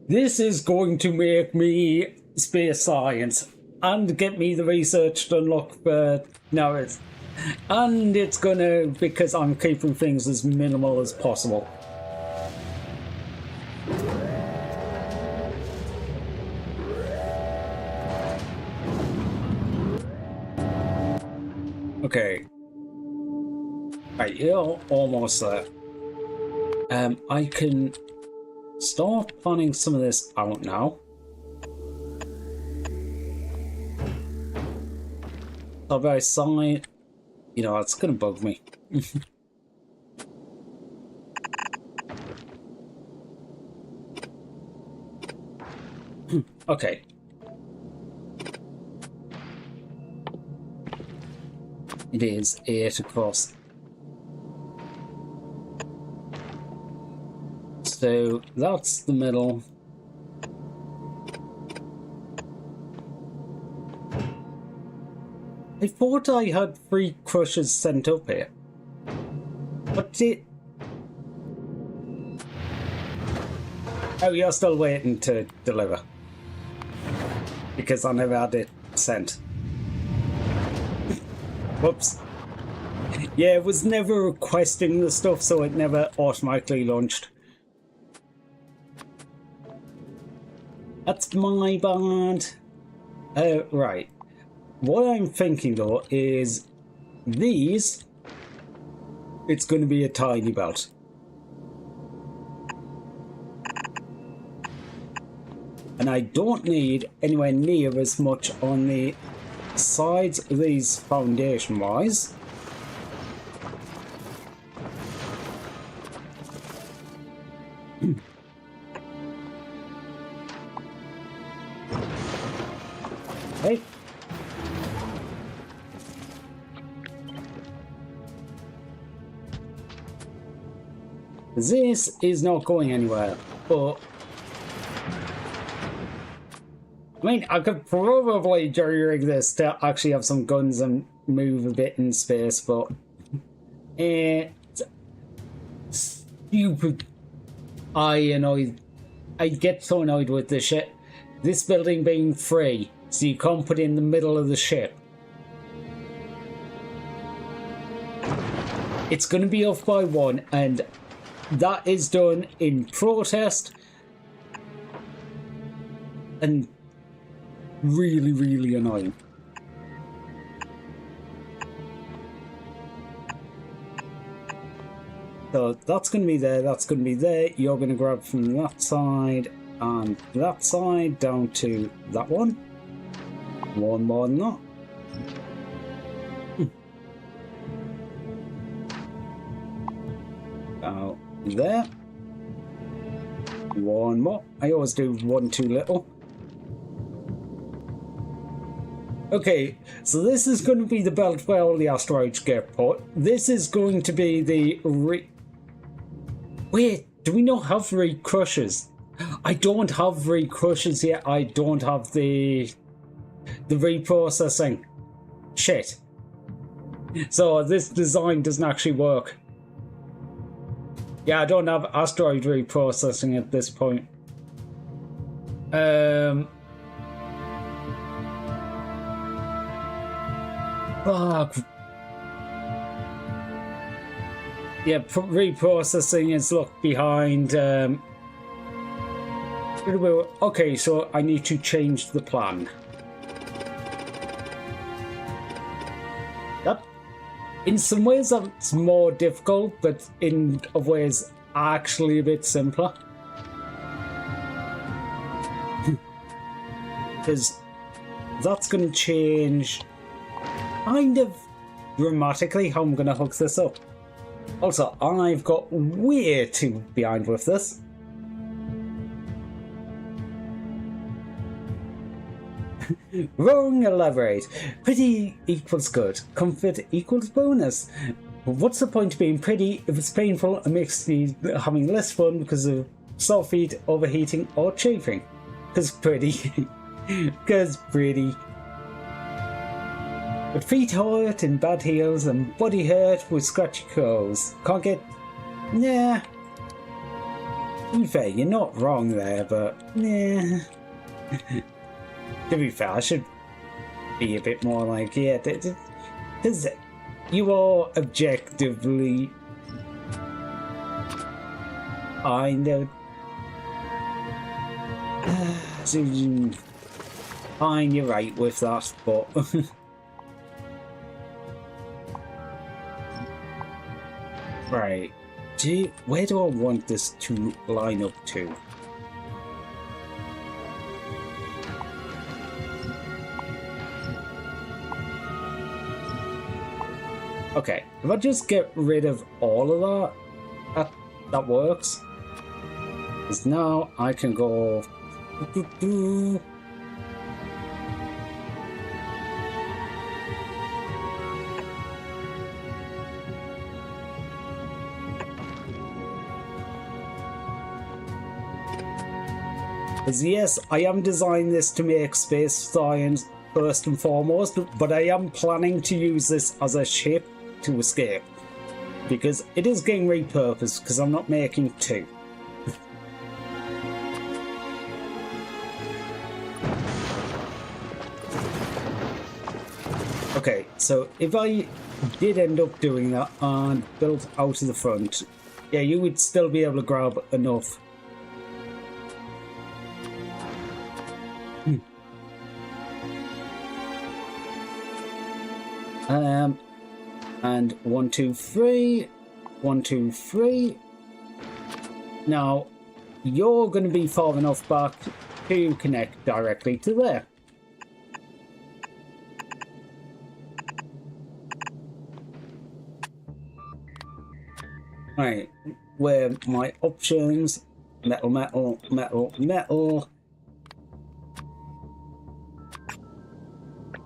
This is going to make me space science and get me the research to unlock for now. And it's gonna, because I'm keeping things as minimal as possible. Okay. Right, you're almost there. I can start planning some of this out now. So by side, you know, it's gonna bug me. Okay. It is 8 across. So that's the middle. I thought I had 3 crushers sent up here. But it... Oh, you're still waiting to deliver. Because I never had it sent. Whoops. Yeah, it was never requesting the stuff, so it never automatically launched. That's my bad. Right. What I'm thinking though is these, it's going to be a tiny belt. And I don't need anywhere near as much on the sides of these foundation wise. Hey. This is not going anywhere, but I mean, I could probably jerry-rig this to actually have some guns and move a bit in space, but stupid. I get so annoyed with this shit. This building being free, so you can't put it in the middle of the ship. It's going to be off by 1, and that is done in protest. And really, really annoying. So that's going to be there, that's going to be there. You're going to grab from that side and that side down to that one. One more than that. Out there. One more. I always do one too little. Okay, so this is going to be the belt where all the asteroids get put. This is going to be the Wait, do we not have recrushers? I don't have recrushers yet. I don't have the reprocessing. Shit. So this design doesn't actually work. Yeah, I don't have asteroid reprocessing at this point. Fuck. Yeah, reprocessing is locked behind. Okay, so I need to change the plan. That, in some ways, that's more difficult, but in other ways, actually a bit simpler. Because that's going to change kind of dramatically how I'm going to hook this up. Also, I've got way too behind with this. Wrong, elaborate. Pretty equals good. Comfort equals bonus. What's the point of being pretty if it's painful and makes you having less fun because of sore feet, overheating, or chafing? Because pretty. Because pretty. But feet hurt in bad heels and body hurt with scratchy clothes. Can't get... Nah. To be fair, you're not wrong there, but... Nah. To be fair, I should be a bit more like... Yeah, because you are objectively... kind of... Fine, you're right with that, but... Right, where do I want this to line up to? Okay, if I just get rid of all of that works. Because now I can go... Because yes, I am designing this to make space science first and foremost, but I am planning to use this as a ship to escape. Because it is getting repurposed, because I'm not making two. Okay, so if I did end up doing that and built out of the front, yeah, you would still be able to grab enough. And 1, 2, 3, 1, 2, 3. Now, you're going to be far enough back to connect directly to there. Right, where my options, metal, metal, metal, metal,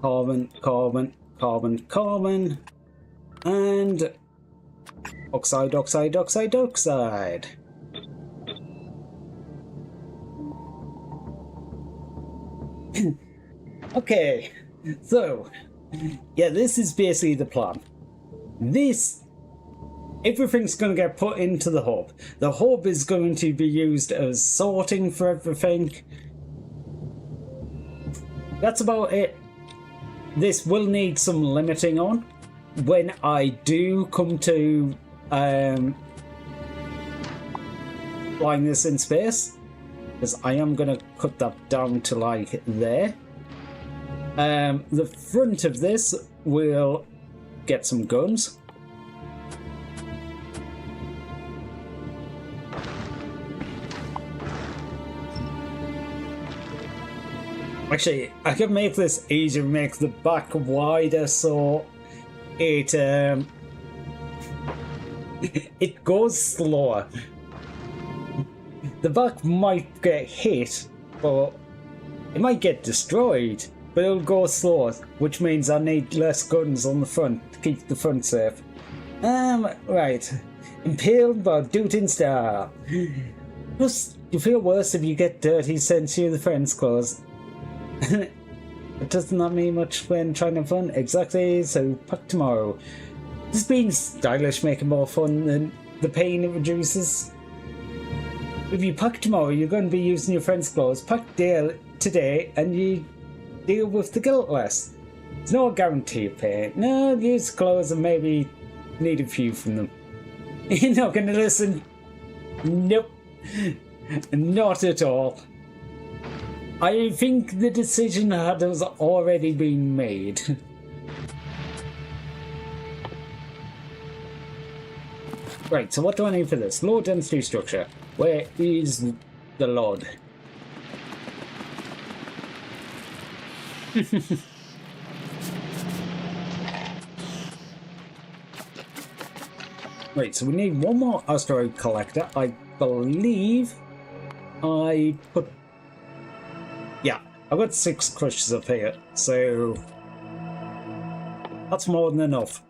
carbon, carbon, carbon, carbon, and oxide, oxide, oxide, oxide. Okay, so, yeah, this is basically the plan. This everything's going to get put into the hub. The hub is going to be used as sorting for everything. That's about it. This will need some limiting on when I do come to flying this in space, because I am going to cut that down to like there. The front of this will get some guns. Actually, I can make this easier, make the back wider so it it goes slower. The back might get hit, but it might get destroyed, but it'll go slower, which means I need less guns on the front to keep the front safe. Right. Impaled by Dootin Star. Plus, you feel worse if you get dirty since you're the friend's clothes. But doesn't that mean much when trying to have fun? Exactly, so pack tomorrow. Does being stylish make it more fun than the pain it reduces? If you pack tomorrow, you're going to be using your friend's clothes. Pack today and you deal with the guilt less. There's no guarantee of pain. No, use clothes and maybe need a few from them. You're not going to listen? Nope. Not at all. I think the decision has already been made. Right, so what do I need for this? Low density structure. Where is the Lord? Right, so we need one more asteroid collector. I believe I put... Yeah, I've got 6 crushers up here, so that's more than enough.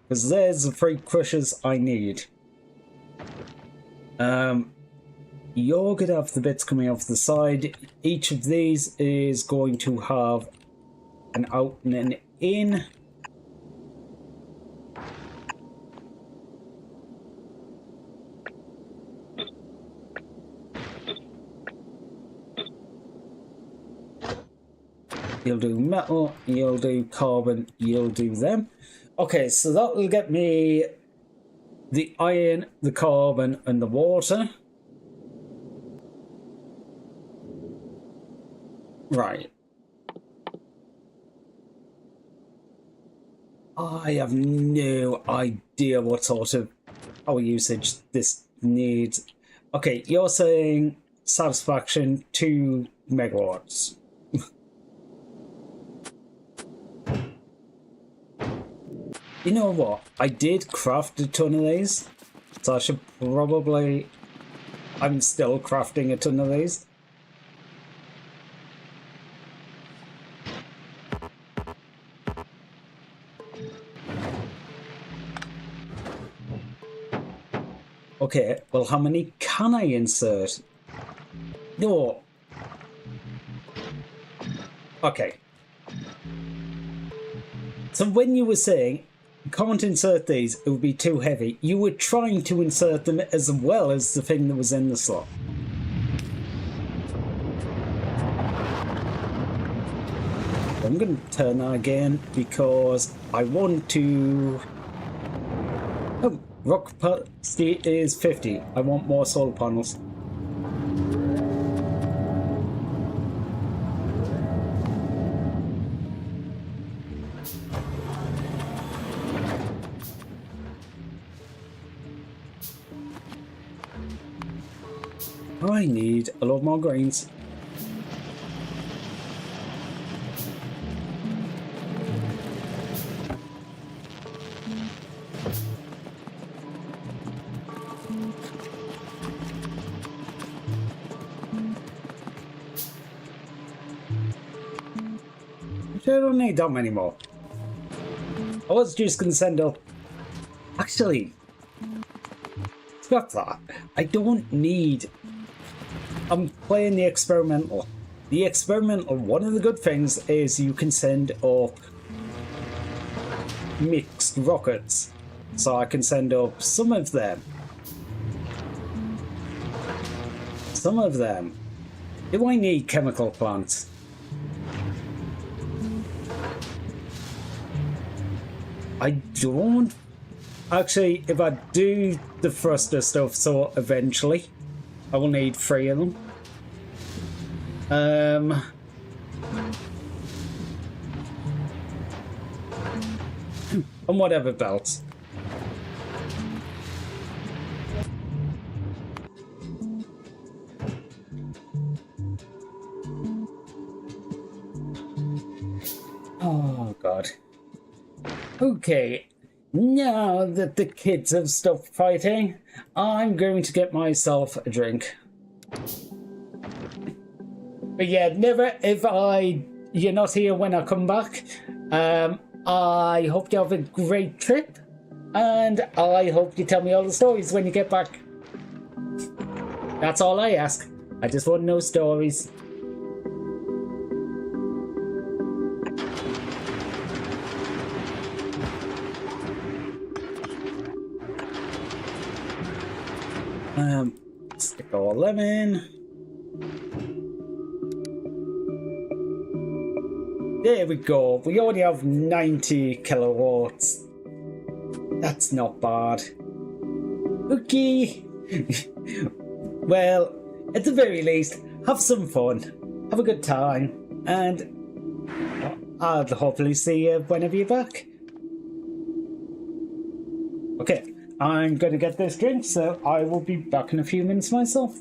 Because there's the 3 crushers I need. You're going to have the bits coming off the side. Each of these is going to have an out and an in. You'll do metal, you'll do carbon, you'll do them. Okay, so that will get me the iron, the carbon, and the water. Right. I have no idea what sort of power usage this needs. Okay, you're saying satisfaction 2 megawatts. You know what? I did craft a ton of these, so I should probably... I'm still crafting a ton of these. Okay, well, how many can I insert? No. Okay. So when you were saying, can't insert these, it would be too heavy, you were trying to insert them as well as the thing that was in the slot. I'm going to turn that again because I want to... Oh, rock capacity is 50. I want more solar panels. I need a lot more grains. I don't need that many more. I was just going to send up... Actually, scrap that. I don't need... I'm playing the experimental. the experimental, one of the good things is you can send up mixed rockets. So I can send up some of them. Some of them. Do I need chemical plants? I don't. Actually, if I do the thruster stuff, so eventually I will need 3 of them. And whatever belts. Oh god. Okay, now that the kids have stopped fighting, I'm going to get myself a drink. But yeah, never if you're not here when I come back. I hope you have a great trip, and I hope you tell me all the stories when you get back. That's all I ask. I just want to know stories. Stick all them in. There we go. We only have 90 kilowatts. That's not bad. Okay. Well, at the very least, have some fun. Have a good time. And I'll hopefully see you whenever you're back. Okay. I'm going to get this drink, so I will be back in a few minutes myself.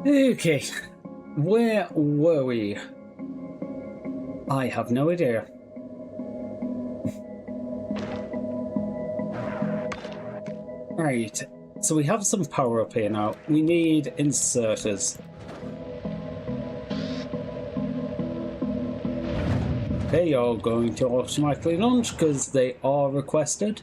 Okay, where were we? I have no idea. Right, so we have some power up here now. We need inserters. They are going to automatically launch because they are requested.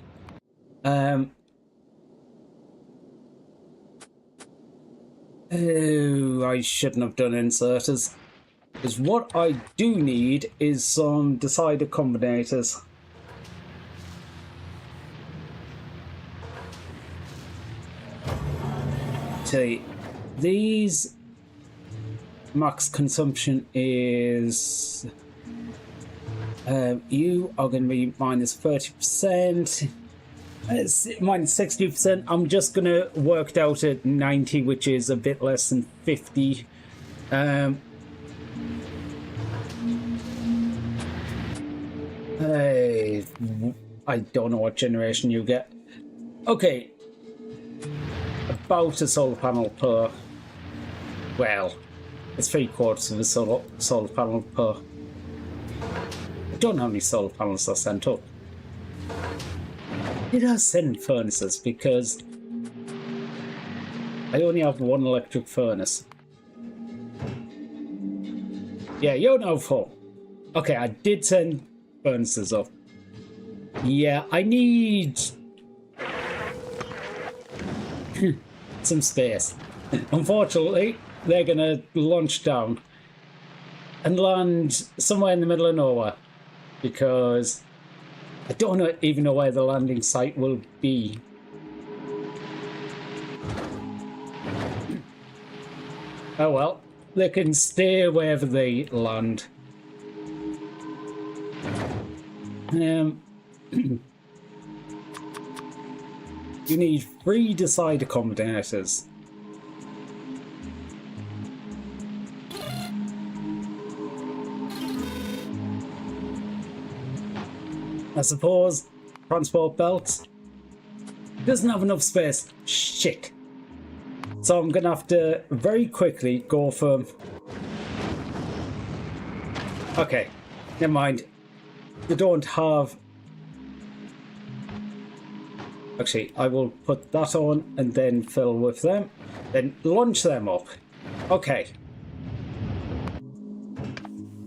Oh, I shouldn't have done inserters. Because what I do need is some decider combinators. See, these max consumption is you are going to be minus 30%, minus 60%. I'm just going to work it out at 90, which is a bit less than 50. I don't know what generation you get. Okay. About a solar panel per... Well, it's 3/4 of a solar panel per... I don't know how many solar panels are sent up. Did I send furnaces? Because I only have one electric furnace. Yeah, you're now full. Okay, I did send furnaces up. Yeah, I need some space. Unfortunately, they're gonna launch down and land somewhere in the middle of nowhere because I don't even know where the landing site will be. Oh well, they can stay wherever they land. You need 3 decider combinators. I suppose transport belts doesn't have enough space. Shit. So I'm gonna have to very quickly go for... Okay, never mind. They don't have... Actually, I will put that on and then fill with them. Then launch them up. Okay.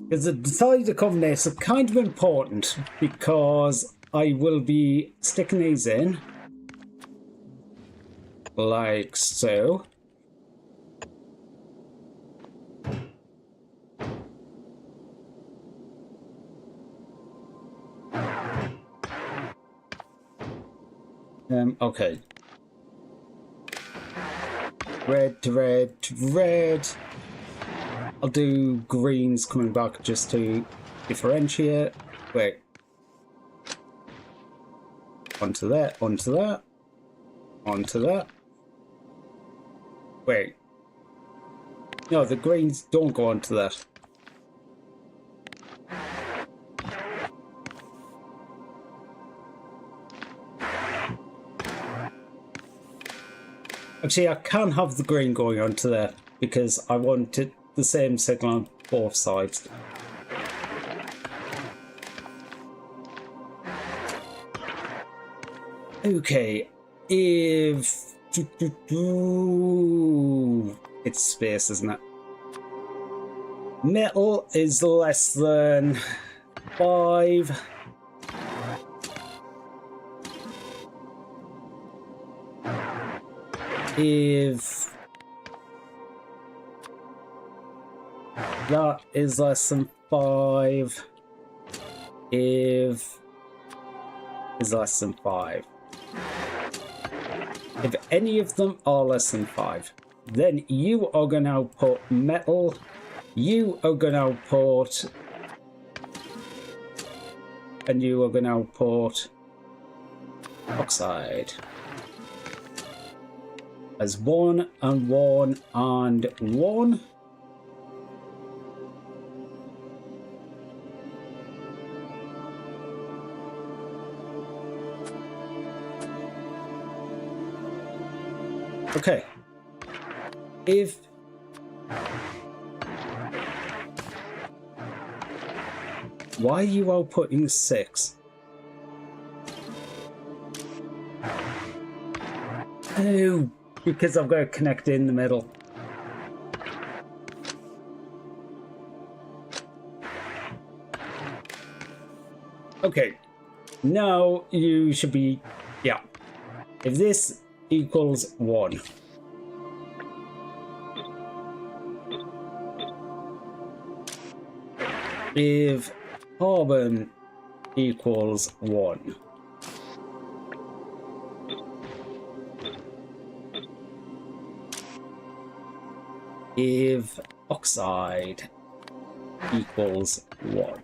Because the decider combinators are kind of important because I will be sticking these in. Like so. Okay. Red to red to red. I'll do greens coming back just to differentiate. Wait. Onto that, onto that. Onto that. Wait. No, the greens don't go onto that. Actually, I can have the green going onto there because I want it the same signal on both sides. Okay, if... It's space, isn't it? Metal is less than 5. If that is less than 5, if is less than 5. If any of them are less than 5, then you are going to output metal, you are going to output, and you are going to output oxide. As 1 and 1 and 1. Okay. If Why are you outputting 6? Oh, because I've got to connect in the middle. Okay, now you should be, yeah. If this equals 1. If carbon equals 1. If oxide equals 1.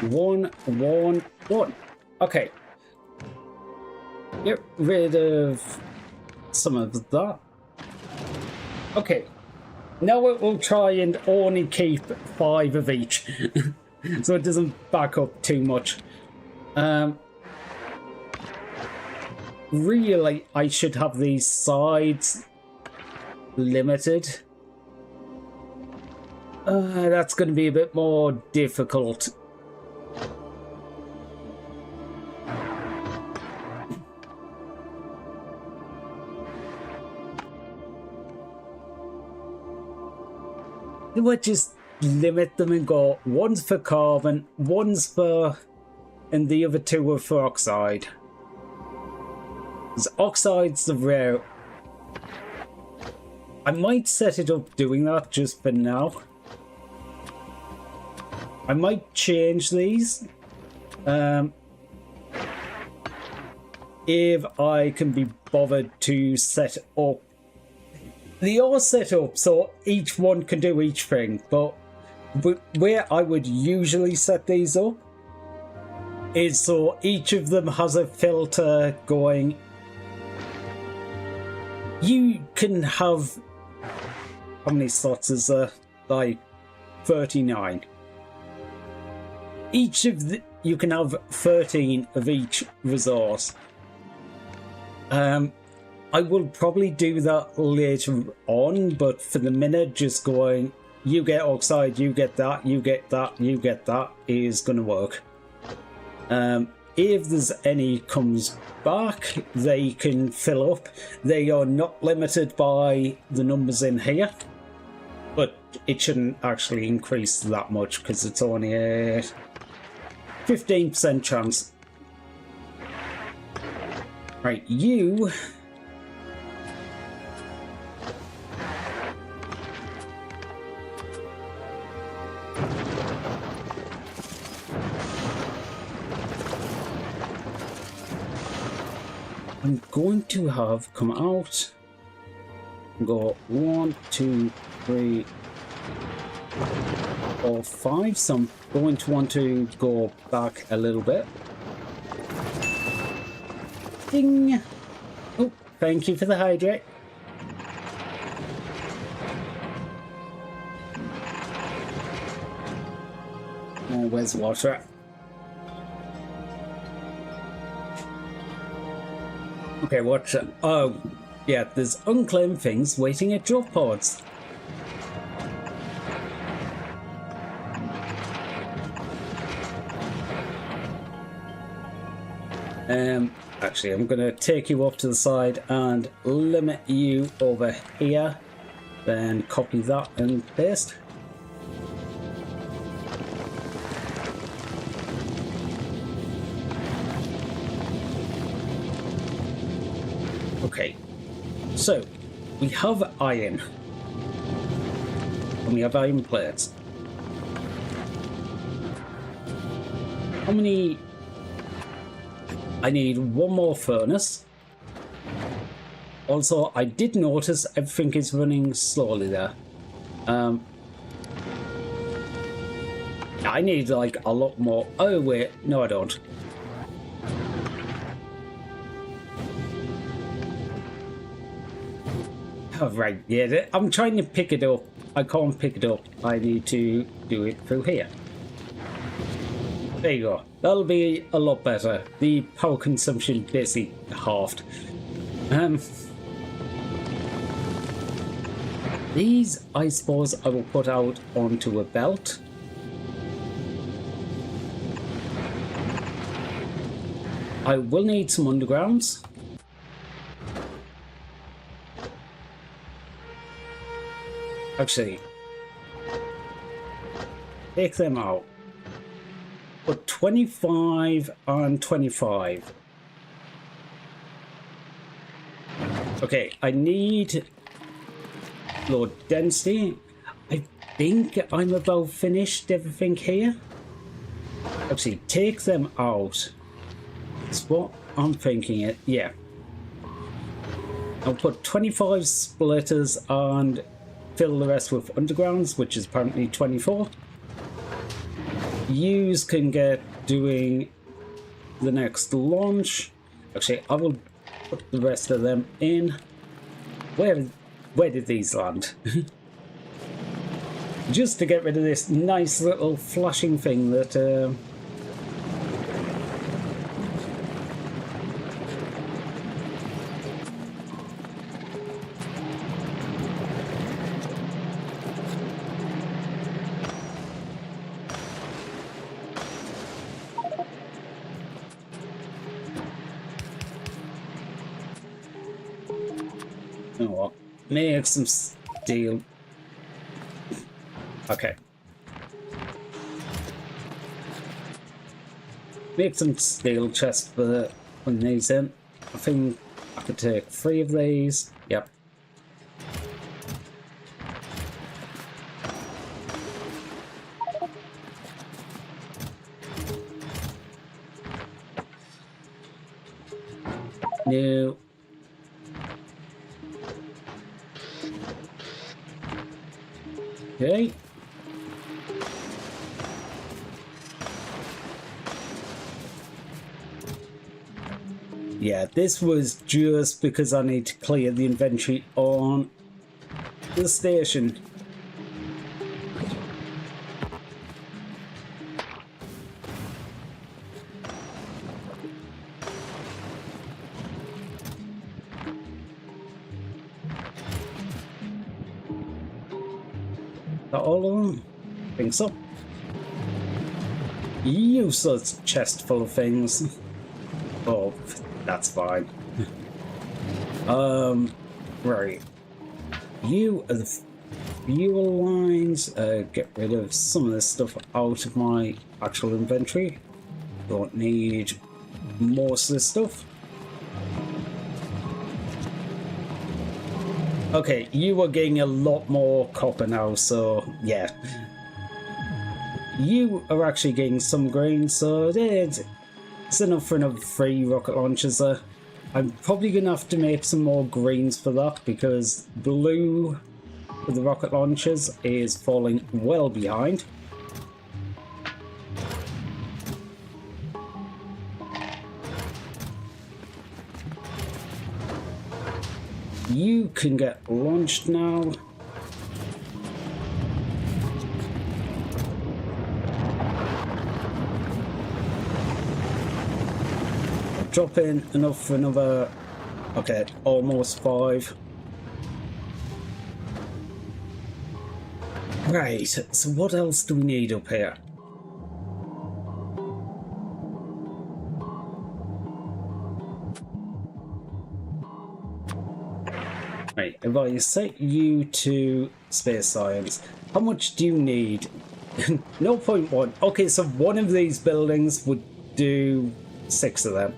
One, one, one. Okay. Get rid of some of that. Okay. Now it will try and only keep 5 of each. So it doesn't back up too much. Really, I should have these sides limited. That's going to be a bit more difficult. We'll just limit them and go, one's for carbon, one's for, and the other 2 are for oxide. Because oxide's the rare. I might set it up doing that just for now. I might change these. If I can be bothered to set up. They are set up so each one can do each thing, but where I would usually set these up is so each of them has a filter going. You can have, how many slots is there? Like 39. Each of the, you can have 13 of each resource. I will probably do that later on, but for the minute, just going, you get oxide, you get that, you get that, you get that, is going to work. If there's any comes back, they can fill up. They are not limited by the numbers in here, but it shouldn't actually increase that much because it's only a 15% chance. Right, you... I'm going to have come out, go 1, 2, 3, 4, 5. So I'm going to want to go back a little bit. Ding! Oh, thank you for the hydrate. Oh, where's the water at? Okay, watch it. Oh, yeah, there's unclaimed things waiting at drop pods. Actually, I'm going to take you off to the side and limit you over here. Then copy that and paste. Okay, so we have iron, and we have iron plates. How many? I need one more furnace. Also, I did notice everything is running slowly there. I need like a lot more. Oh wait, no I don't. Oh, right, yeah, I'm trying to pick it up. I can't pick it up. I need to do it through here. There you go. That'll be a lot better. The power consumption basically halved. These, I suppose, I will put out onto a belt. I will need some undergrounds. Actually, take them out. Put 25 on 25. Okay, I need low density. I think I'm about finished everything here. Actually, take them out. That's what I'm thinking it. Yeah. I'll put 25 splitters and fill the rest with undergrounds, which is apparently 24. Yous can get doing the next launch. Actually, I will put the rest of them in. Where did these land? Just to get rid of this nice little flashing thing that you know what? Make some steel. Okay. Make some steel chests for putting these in. I think I could take 3 of these. Yep. No. Okay. Yeah, this was just because I need to clear the inventory on the station. All of them? I think so. Useless chest full of things. Oh, that's fine. Right. You are the fuel lines. Get rid of some of this stuff out of my actual inventory. Don't need most of this stuff. Okay, you are getting a lot more copper now, so yeah. You are actually getting some grain, so it's enough for another 3 rocket launchers there. I'm probably going to have to make some more greens for that, because blue for the rocket launchers is falling well behind. You can get launched now. Drop in enough for another, okay, almost 5. Right, so what else do we need up here? Right, if I set you to space science, how much do you need? 0.1. Okay, so one of these buildings would do 6 of them.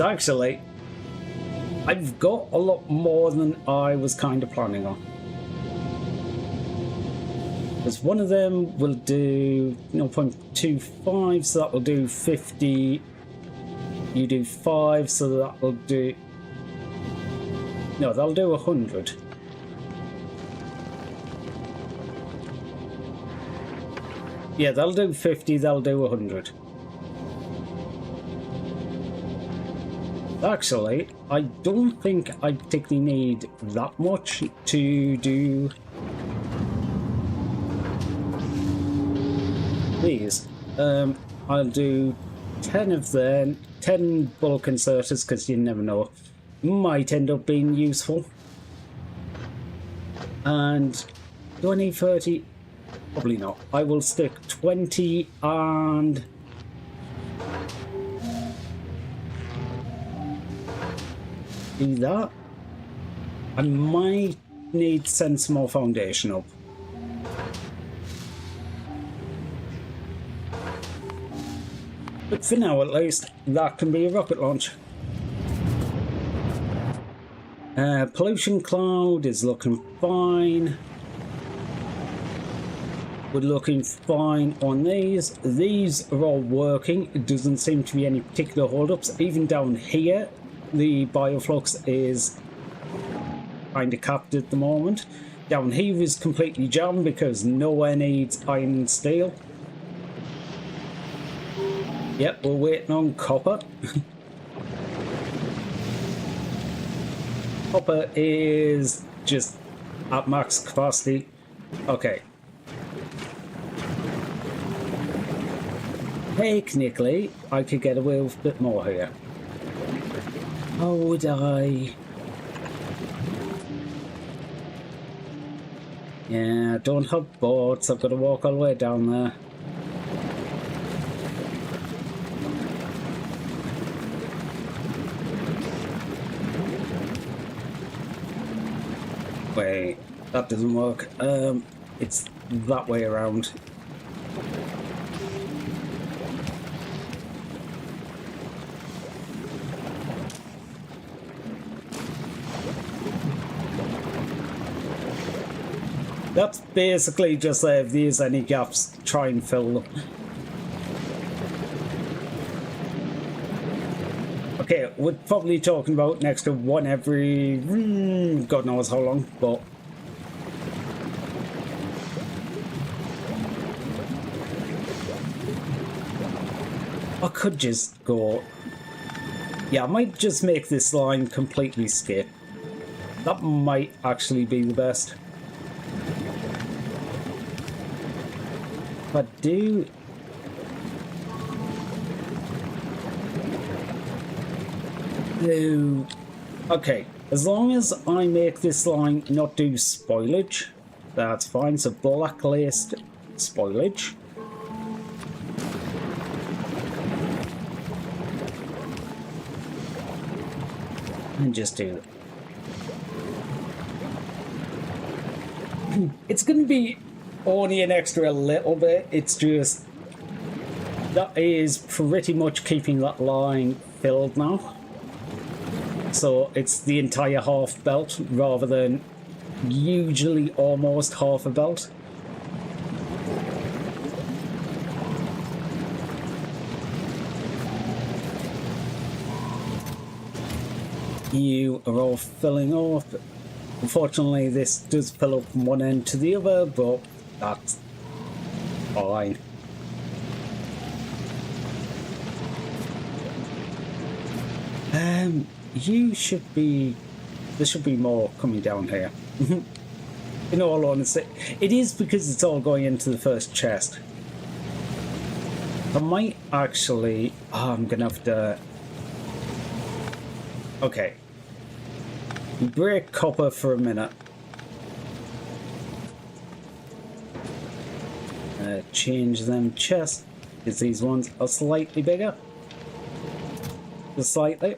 Actually, I've got a lot more than I was kind of planning on. Because one of them will do 0.25, so that will do 50. You do 5, so that will do... No, that'll do 100. Yeah, that'll do 50, that'll do 100. Actually, I don't think I particularly need that much to do these. I'll do 10 of them, 10 bulk inserters, because you never know, might end up being useful. And do I need 30? Probably not. I will stick 20 and... do that. I might need to send some more foundation up. But for now, at least, that can be a rocket launch. Pollution cloud is looking fine. We're looking fine on these. These are all working. It doesn't seem to be any particular holdups. Even down here, the bioflux is kind of capped at the moment. Down here is completely jammed because nowhere needs iron and steel. Yep, we're waiting on copper. Copper is just at max capacity. Okay. Technically, I could get away with a bit more here. How would I? Yeah, I don't have boats. I've got to walk all the way down there. Wait, that doesn't work. It's that way around. That's basically just if there's any gaps, try and fill them. Okay, we're probably talking about next to one every God knows how long, but I could just go. Yeah, I might just make this line completely skip. That might actually be the best. If I do. Okay, as long as I make this line not do spoilage, that's fine. So blacklist spoilage. And just do that. It's going to be only an extra little bit. It's just that is pretty much keeping that line filled now. So it's the entire half belt rather than usually almost half a belt. You are all filling up. Unfortunately, this does fill up from one end to the other, but that's fine. You should be... there should be more coming down here. In all honesty, it is because it's all going into the first chest. I might actually... oh, I'm gonna have to... okay. Break copper for a minute. Change them chests, because these ones are slightly bigger. Just slightly.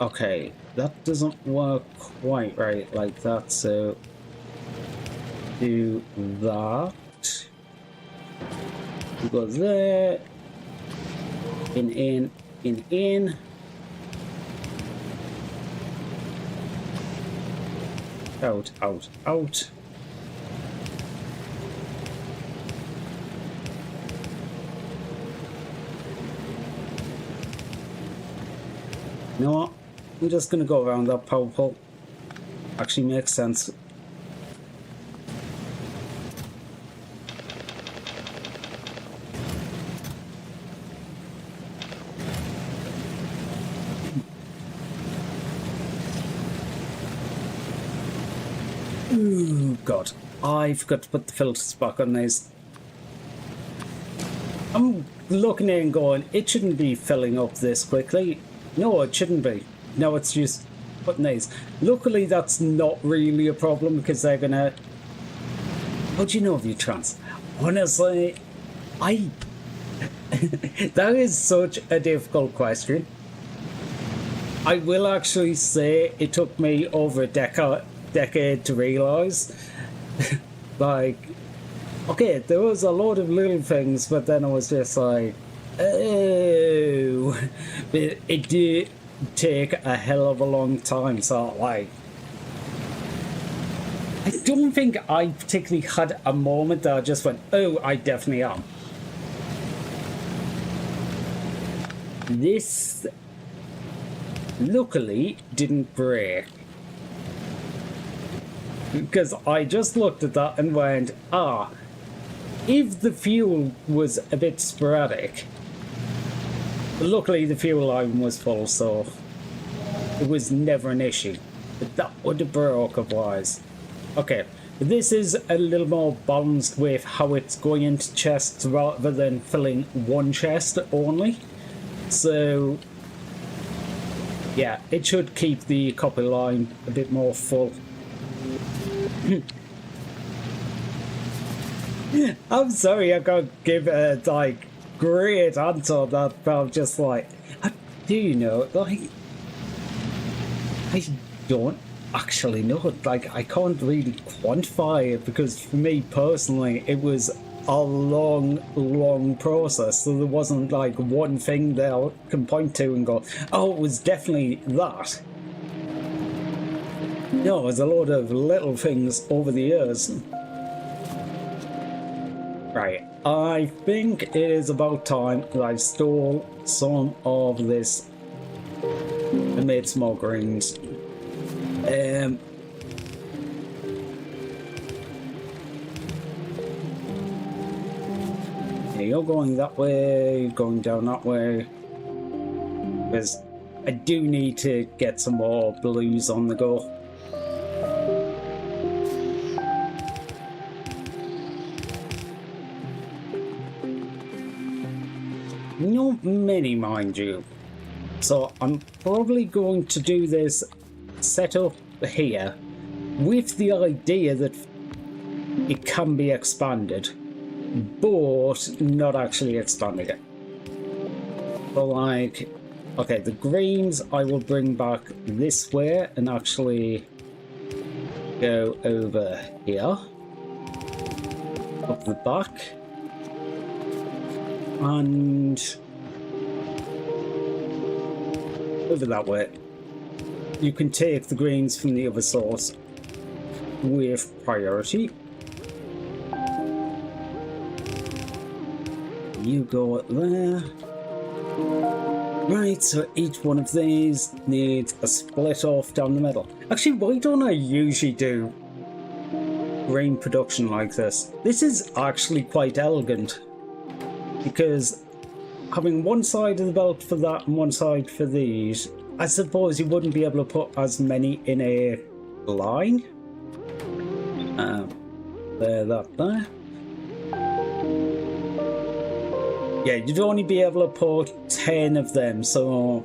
Okay, that doesn't work quite right like that, so do that. We go there, in, out, out, out. You know what? I'm just gonna go around that power pole. Actually makes sense. Ooh, God. I forgot to put the filters back on these. I'm looking at it and going, it shouldn't be filling up this quickly. No, it shouldn't be. No, it's just putting these. Luckily, that's not really a problem because they're gonna... How do you know if you're trans? Honestly, that is such a difficult question. I will actually say it took me over a decade to realise. Like, okay, there was a lot of little things, but then I was just like, oh, it did take a hell of a long time. So, like, I don't think I particularly had a moment that I just went, oh, I definitely am. This, luckily, didn't break. Because I just looked at that and went, ah, if the fuel was a bit sporadic, luckily the fuel line was full, so it was never an issue. But that would have broke otherwise. Okay, this is a little more balanced with how it's going into chests rather than filling one chest only. So, yeah, it should keep the copper line a bit more full. I'm sorry I can't give a like great answer on that, but I'm just like, do you know, like, I don't actually know. Like, I can't really quantify it because for me personally it was a long process, so there wasn't like one thing that I can point to and go, oh, it was definitely that. No, there's a lot of little things over the years. Right, I think it is about time that I stole some of this and made some more greens. You're going that way, going down that way. Because I do need to get some more blues on the go. Not many, mind you. So I'm probably going to do this setup here with the idea that it can be expanded, but not actually expanding it. So like, okay, the greens I will bring back this way and actually go over here, up the back. And over that way. You can take the greens from the other source with priority. You go up there. Right, so each one of these needs a split off down the middle. Actually, why don't I usually do grain production like this? This is actually quite elegant. Because having one side of the belt for that and one side for these, I suppose you wouldn't be able to put as many in a line. There. Yeah, you'd only be able to put 10 of them, so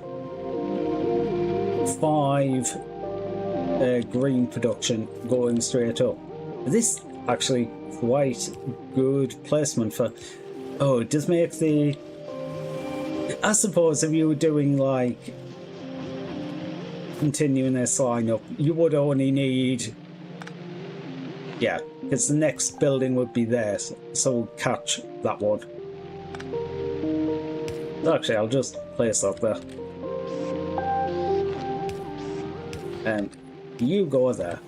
5 green production going straight up. This actually quite good placement for... Oh, it does make the... I suppose if you were doing, like, continuing this line up, you would only need... Yeah, because the next building would be there, so we'll catch that one. Actually, I'll just place that there. And you go there.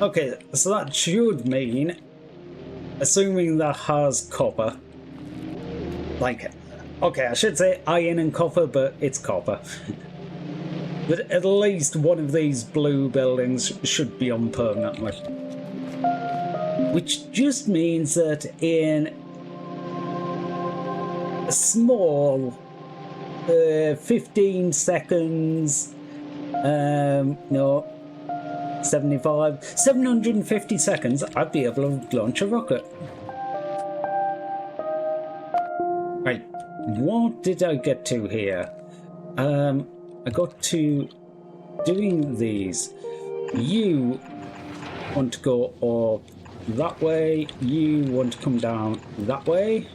Okay, so that should mean... Assuming that has copper, like Okay, I should say iron and copper, but it's copper. But at least one of these blue buildings should be on permanently. Which just means that in a small 15 seconds, no, 750 seconds, I'd be able to launch a rocket. Right, what did I get to here? I got to doing these. You want to go up that way, you want to come down that way.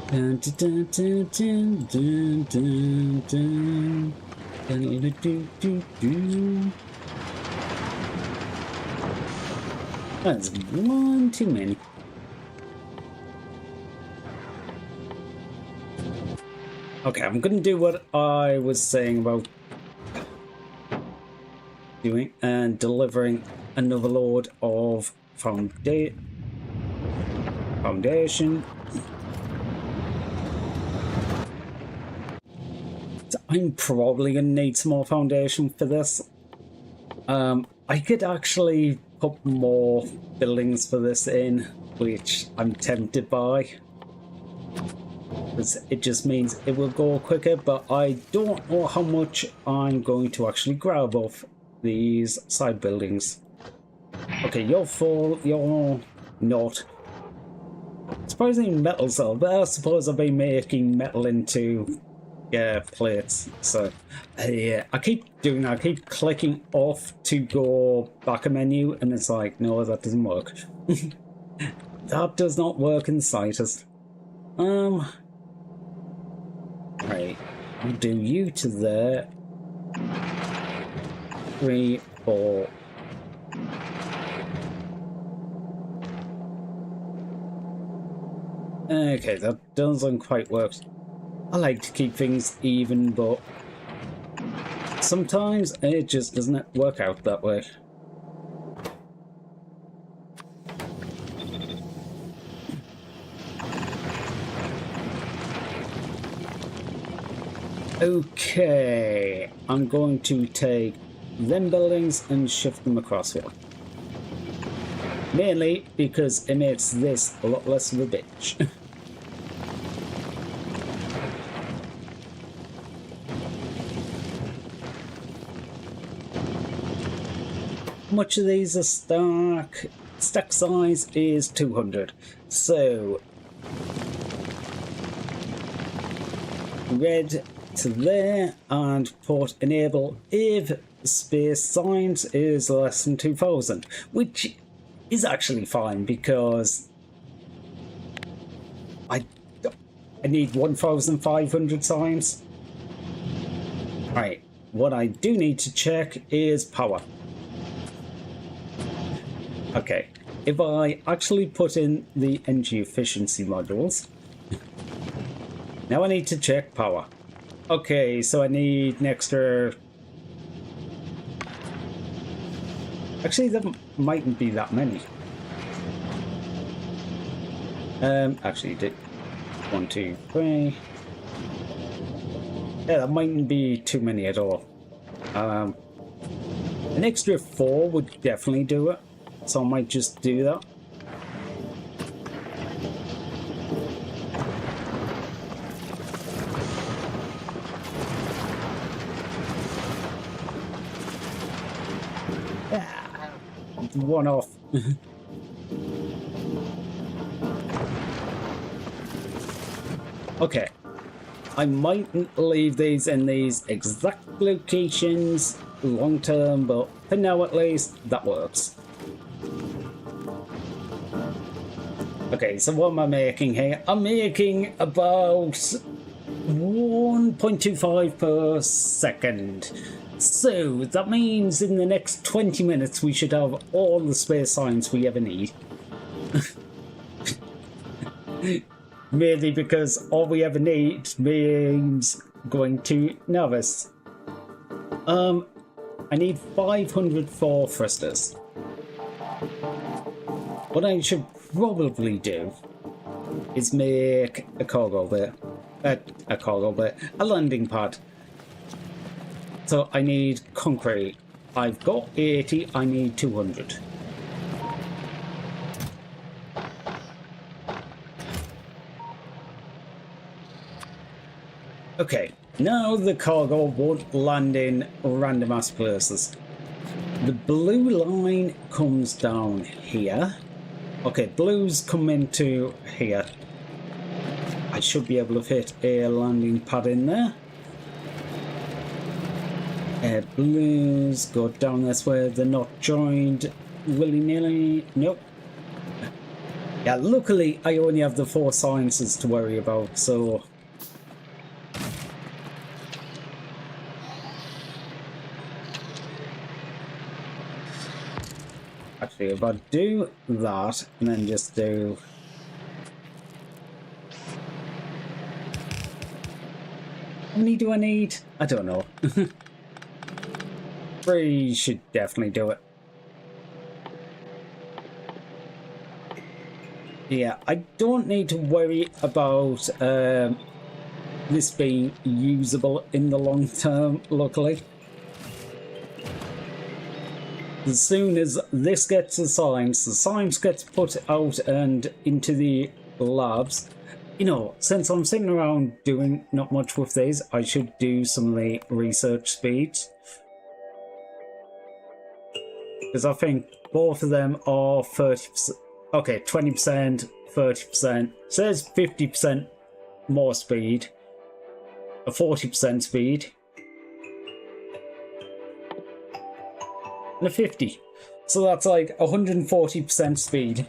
Dun, dun, dun, dun, dun, dun, dun, dun, dun, dun, dun, dun. That's one too many. Okay, I'm gonna do what I was saying about doing and delivering another load of foundation. So I'm probably gonna need some more foundation for this. I could actually put more buildings for this in, which I'm tempted by. It just means it will go quicker, but I don't know how much I'm going to actually grab off these side buildings. Okay, you're full, you're not. Surprisingly metal cell, but I suppose I've been making metal into plates. So yeah, I keep doing that. I keep clicking off to go back a menu, and it's like, no, that doesn't work. That does not work in Citus. Right, I'll do you to there. 3, 4. Okay, that doesn't quite work. I like to keep things even, but sometimes it just doesn't work out that way. Okay, I'm going to take them buildings and shift them across here. Mainly because it makes this a lot less of a bitch. Much of these are stack. Stack size is 200. So red to there, and port enable if space science is less than 2000, which is actually fine because I need 1500 science. Right, what I do need to check is power. Okay, if I actually put in the energy efficiency modules, now I need to check power. Okay, so I need an extra... Actually, there mightn't be that many. Actually, did 1, 2, 3. Yeah, that mightn't be too many at all. An extra 4 would definitely do it, so I might just do that. One off. Okay, I mightn't leave these in these exact locations long term, but for now at least that works. Okay, so what am I making here? I'm making about 1.25 per second. So that means in the next 20 minutes we should have all the space science we ever need. Merely because all we ever need means going to Navis. I need 504 thrusters. what I should probably do is make a cargo bay. A landing pad. So I need concrete. I've got 80, I need 200. Okay, now the cargo won't land in random ass places. The blue line comes down here. Okay, blues come into here. I should be able to fit a landing pad in there. Blues go down this way. They're not joined willy-nilly. Nope. Yeah, luckily I only have the 4 sciences to worry about, so... Actually, if I do that, and then just do... How many do I need? I don't know. 3 should definitely do it. Yeah, I don't need to worry about this being usable in the long term, luckily. As soon as this gets the science gets put out and into the labs. You know, since I'm sitting around doing not much with these, I should do some of the research speeds. Because I think both of them are 30%. Okay, 20%, 30%. Says 50% more speed. A 40% speed. And a 50. So that's like 140% speed.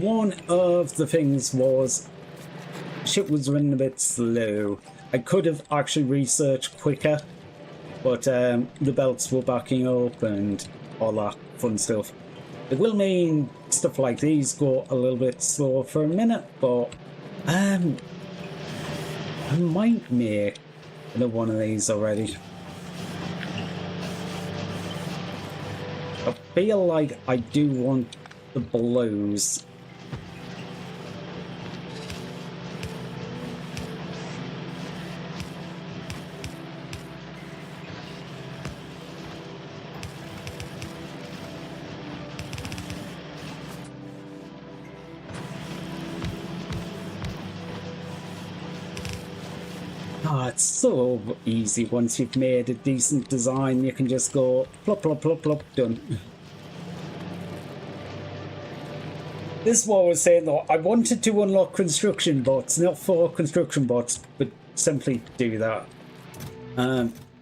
One of the things was shit was running a bit slow. I could have actually researched quicker, but the belts were backing up and all that fun stuff. It will mean stuff like these go a little bit slower for a minute, but I might make another one of these already. I feel like I do want the blows. It's so easy once you've made a decent design. You can just go plop, plop, plop, plop, done. This is what I was saying though. I wanted to unlock construction bots, not 4 construction bots, but simply do that.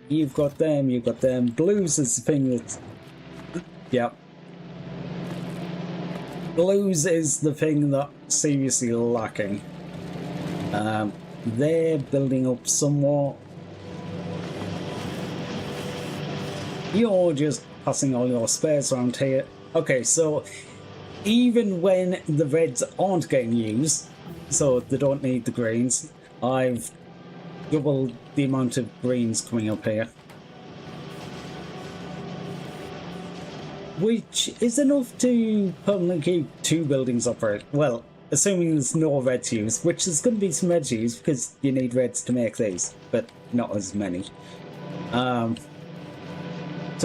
You've got them, you've got them. Blues is the thing that's... Yeah. Blues is the thing that's seriously lacking. They're building up somewhat. You're just passing all your spares around here. Okay, so even when the reds aren't getting used, so they don't need the greens, I've doubled the amount of greens coming up here. Which is enough to permanently keep 2 buildings upright. Well, assuming there's no reds used, which there's going to be some reds used because you need reds to make these, but not as many. So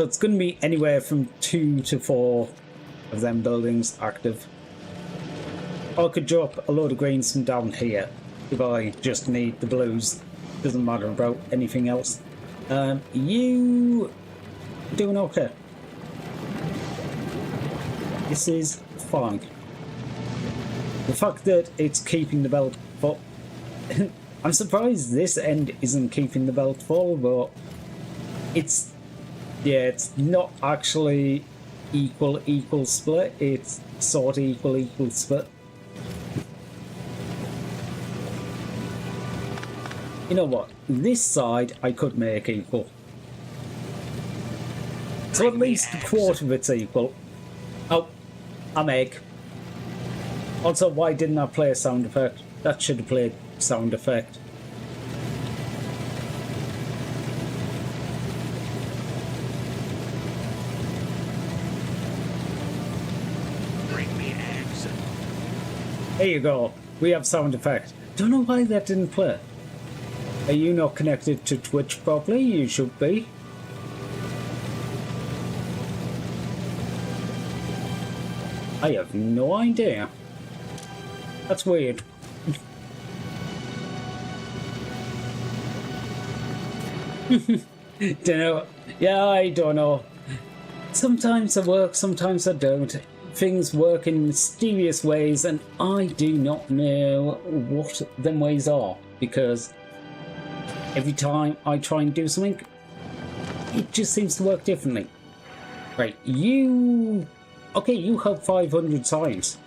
it's going to be anywhere from 2 to 4 of them buildings active. I could drop a load of greens from down here if I just need the blues. Doesn't matter about anything else. You doing okay? This is fine. The fact that it's keeping the belt full... I'm surprised this end isn't keeping the belt full, but it's... Yeah, it's not actually equal split. It's sort of equal split. You know what? This side I could make equal. So at least a quarter of it's equal. Oh, I'm egg. Also, why didn't I play a sound effect? That should have played sound effect. There you go. We have sound effect. Don't know why that didn't play. Are you not connected to Twitch properly? You should be. I have no idea. That's weird. Don't know. Yeah, I don't know. Sometimes I work, sometimes I don't. Things work in mysterious ways, and I do not know what them ways are, because every time I try and do something, it just seems to work differently. Right, you... Okay, you have 500 signs.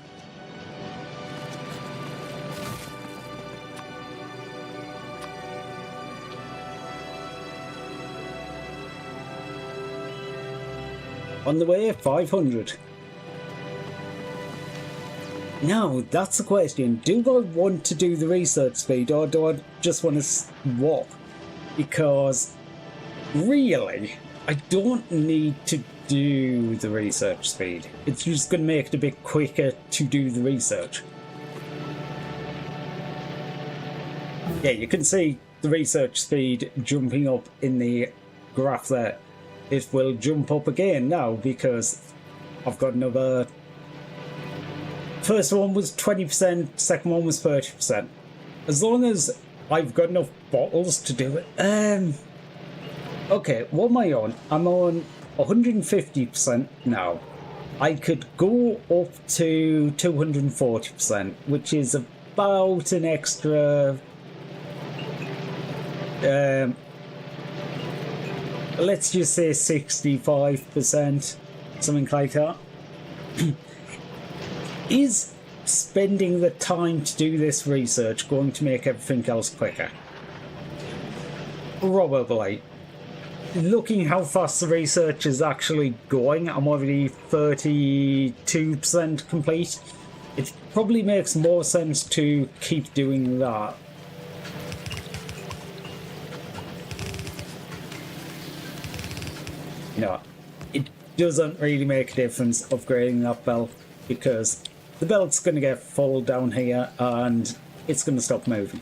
On the way, 500. Now, that's the question. Do I want to do the research speed, or do I just want to walk? Because, really, I don't need to do the research speed. It's just going to make it a bit quicker to do the research. Yeah, you can see the research speed jumping up in the graph there. It will jump up again now because I've got another... First one was 20%, second one was 30%. As long as I've got enough bottles to do it. Okay, what am I on? I'm on 150% now. I could go up to 240%, which is about an extra... let's just say 65%, something like that. Is spending the time to do this research going to make everything else quicker? Probably. Looking how fast the research is actually going, I'm already 32% complete. It probably makes more sense to keep doing that. No, it doesn't really make a difference upgrading that belt, because the belt's going to get full down here and it's going to stop moving.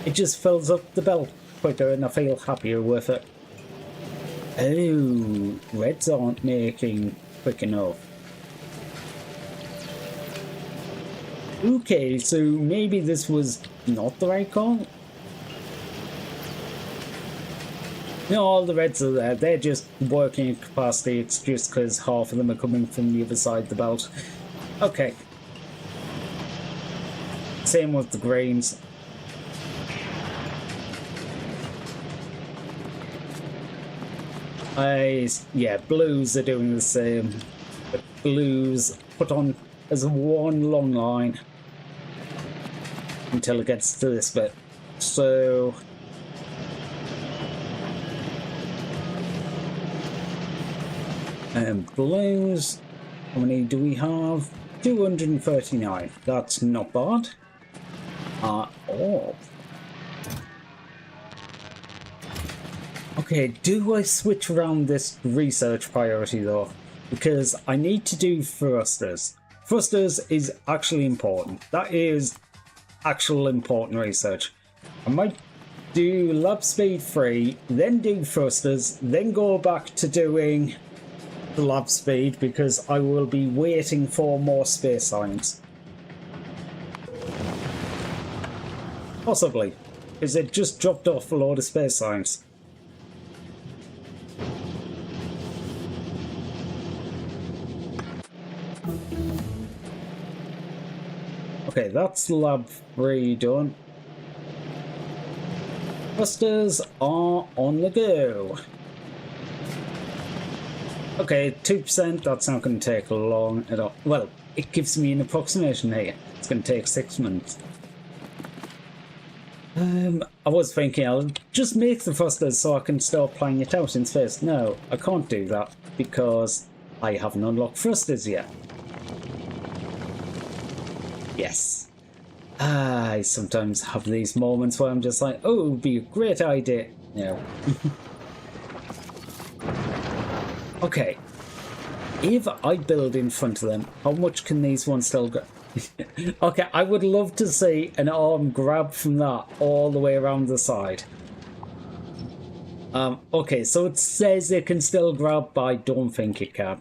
It just fills up the belt quicker and I feel happier with it. Oh, reds aren't making quick enough. Okay, so maybe this was not the right call? No, all the reds are there. They're just working at capacity. It's just because half of them are coming from the other side of the belt. Okay. Same with the greens. Yeah, blues are doing the same. But blues put on as one long line until it gets to this bit. So... blues, how many do we have? 239. That's not bad at all. Okay, do I switch around this research priority though? Because I need to do thrusters. Thrusters is actually important. That is actual important research. I might do lab speed 3, then do thrusters, then go back to doing the lab speed because I will be waiting for more space science. Possibly, because it just dropped off a load of space science. Okay, that's lab 3 done. Thrusters are on the go. Okay, 2%, that's not going to take long at all. Well, it gives me an approximation here. It's going to take 6 minutes. I was thinking I'll just make the thrusters so I can start playing it out in space. No, I can't do that because I haven't unlocked thrusters yet. Yes. I sometimes have these moments where I'm just like, oh, it would be a great idea. No. Okay. If I build in front of them, how much can these ones still go? Okay, I would love to see an arm grab from that all the way around the side. Okay, so it says it can still grab, but I don't think it can.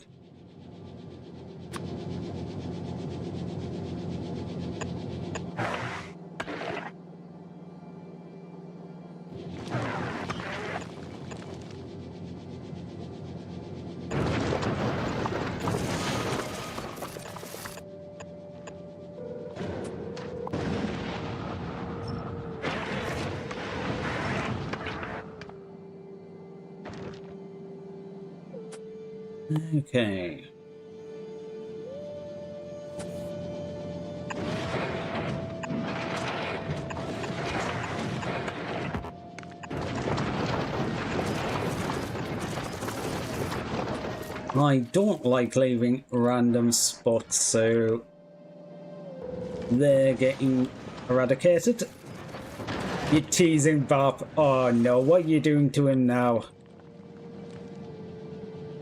Okay. I don't like leaving random spots, so they're getting eradicated. You're teasing Bob. Oh no, what are you doing to him now?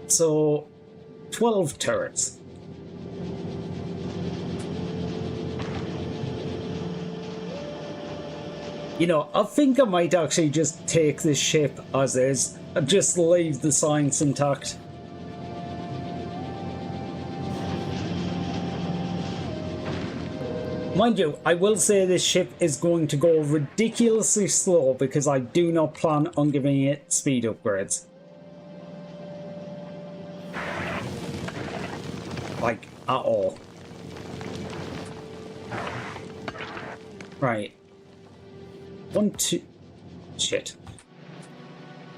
So, 12 turrets. You know, I think I might actually just take this ship as is and just leave the science intact. Mind you, I will say this ship is going to go ridiculously slow because I do not plan on giving it speed upgrades. Like, at all. Right. 1, 2... Shit.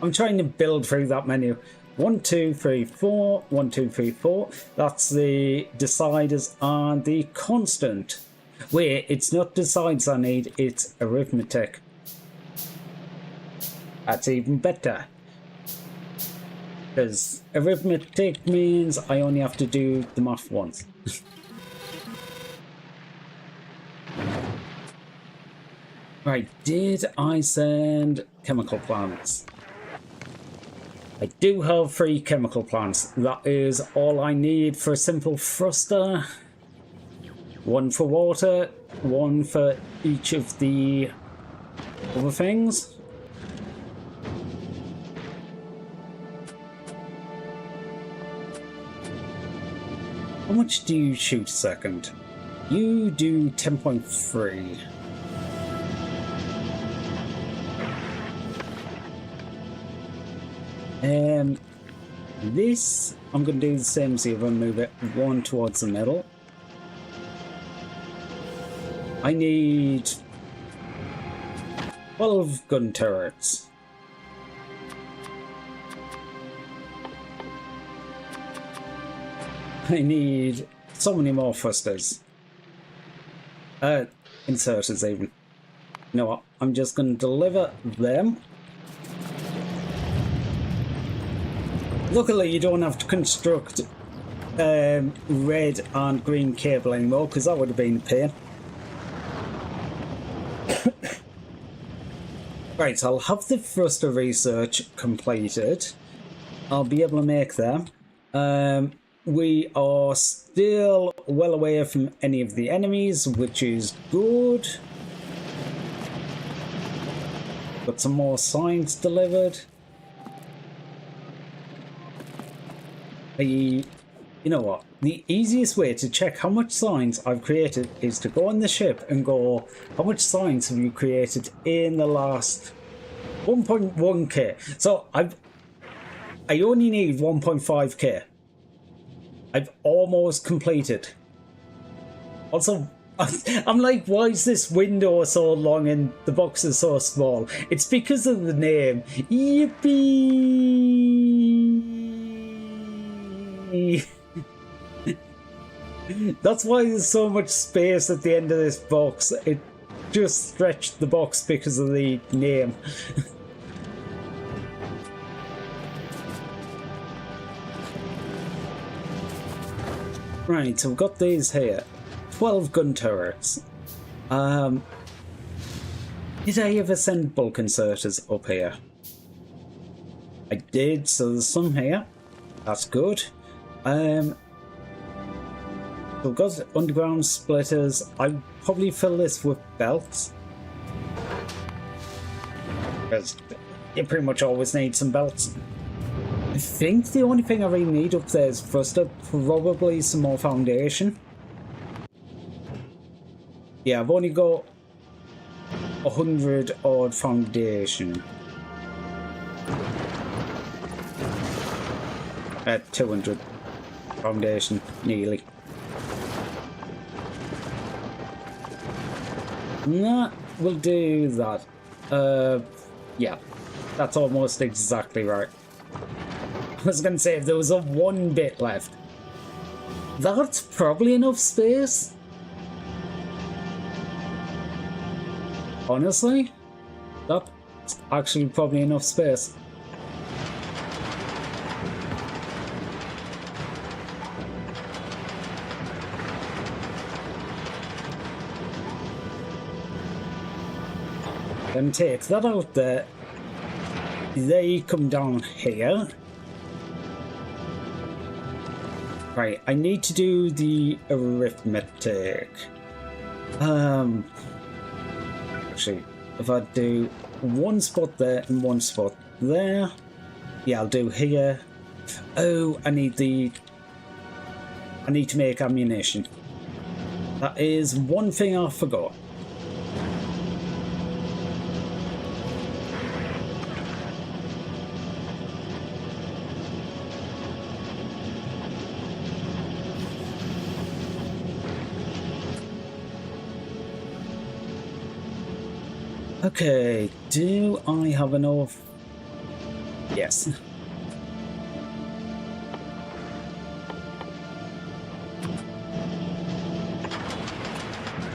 I'm trying to build through that menu. 1, 2, 3, 4. 1, 2, 3, 4. That's the deciders and the constant. Wait, it's not decides I need, it's arithmetic. That's even better. Because arithmetic means I only have to do the math once. Right, did I send chemical plants? I do have 3 chemical plants. That is all I need for a simple thruster. 1 for water, 1 for each of the other things. How much do you shoot a second? You do 10.3. This, I'm going to do the same, so I'm going to move it 1 towards the middle. I need 12 gun turrets. I need so many more thrusters. Inserters even. You know what? I'm just going to deliver them. Luckily, you don't have to construct red and green cable anymore, because that would have been a pain. Right, so I'll have the thruster research completed. I'll be able to make them. We are still well away from any of the enemies, which is good. Got some more science delivered. You know what? The easiest way to check how much science I've created is to go on the ship and go, how much science have you created in the last 1.1k? So I only need 1.5k. I've almost completed. Also, I'm like, why is this window so long and the box is so small? It's because of the name. Yippee! That's why there's so much space at the end of this box. It just stretched the box because of the name. Right, so we've got these here. 12 gun turrets. Did I ever send bulk inserters up here? I did, so there's some here. That's good. So we've got underground splitters. I'd probably fill this with belts. Because you pretty much always need some belts. I think the only thing I really need up there is first up, probably some more foundation. Yeah, I've only got 100 odd foundation. 200 foundation, nearly. Nah, we'll do that. Yeah, that's almost exactly right. I was gonna say if there was a one bit left. That's probably enough space. Honestly, that's actually probably enough space. Then take that out there. They come down here. Right, I need to do the arithmetic. Actually, if I do one spot there and one spot there, yeah, I'll do here. Oh, I need to make ammunition. That is one thing I forgot. Okay, do I have enough? Yes.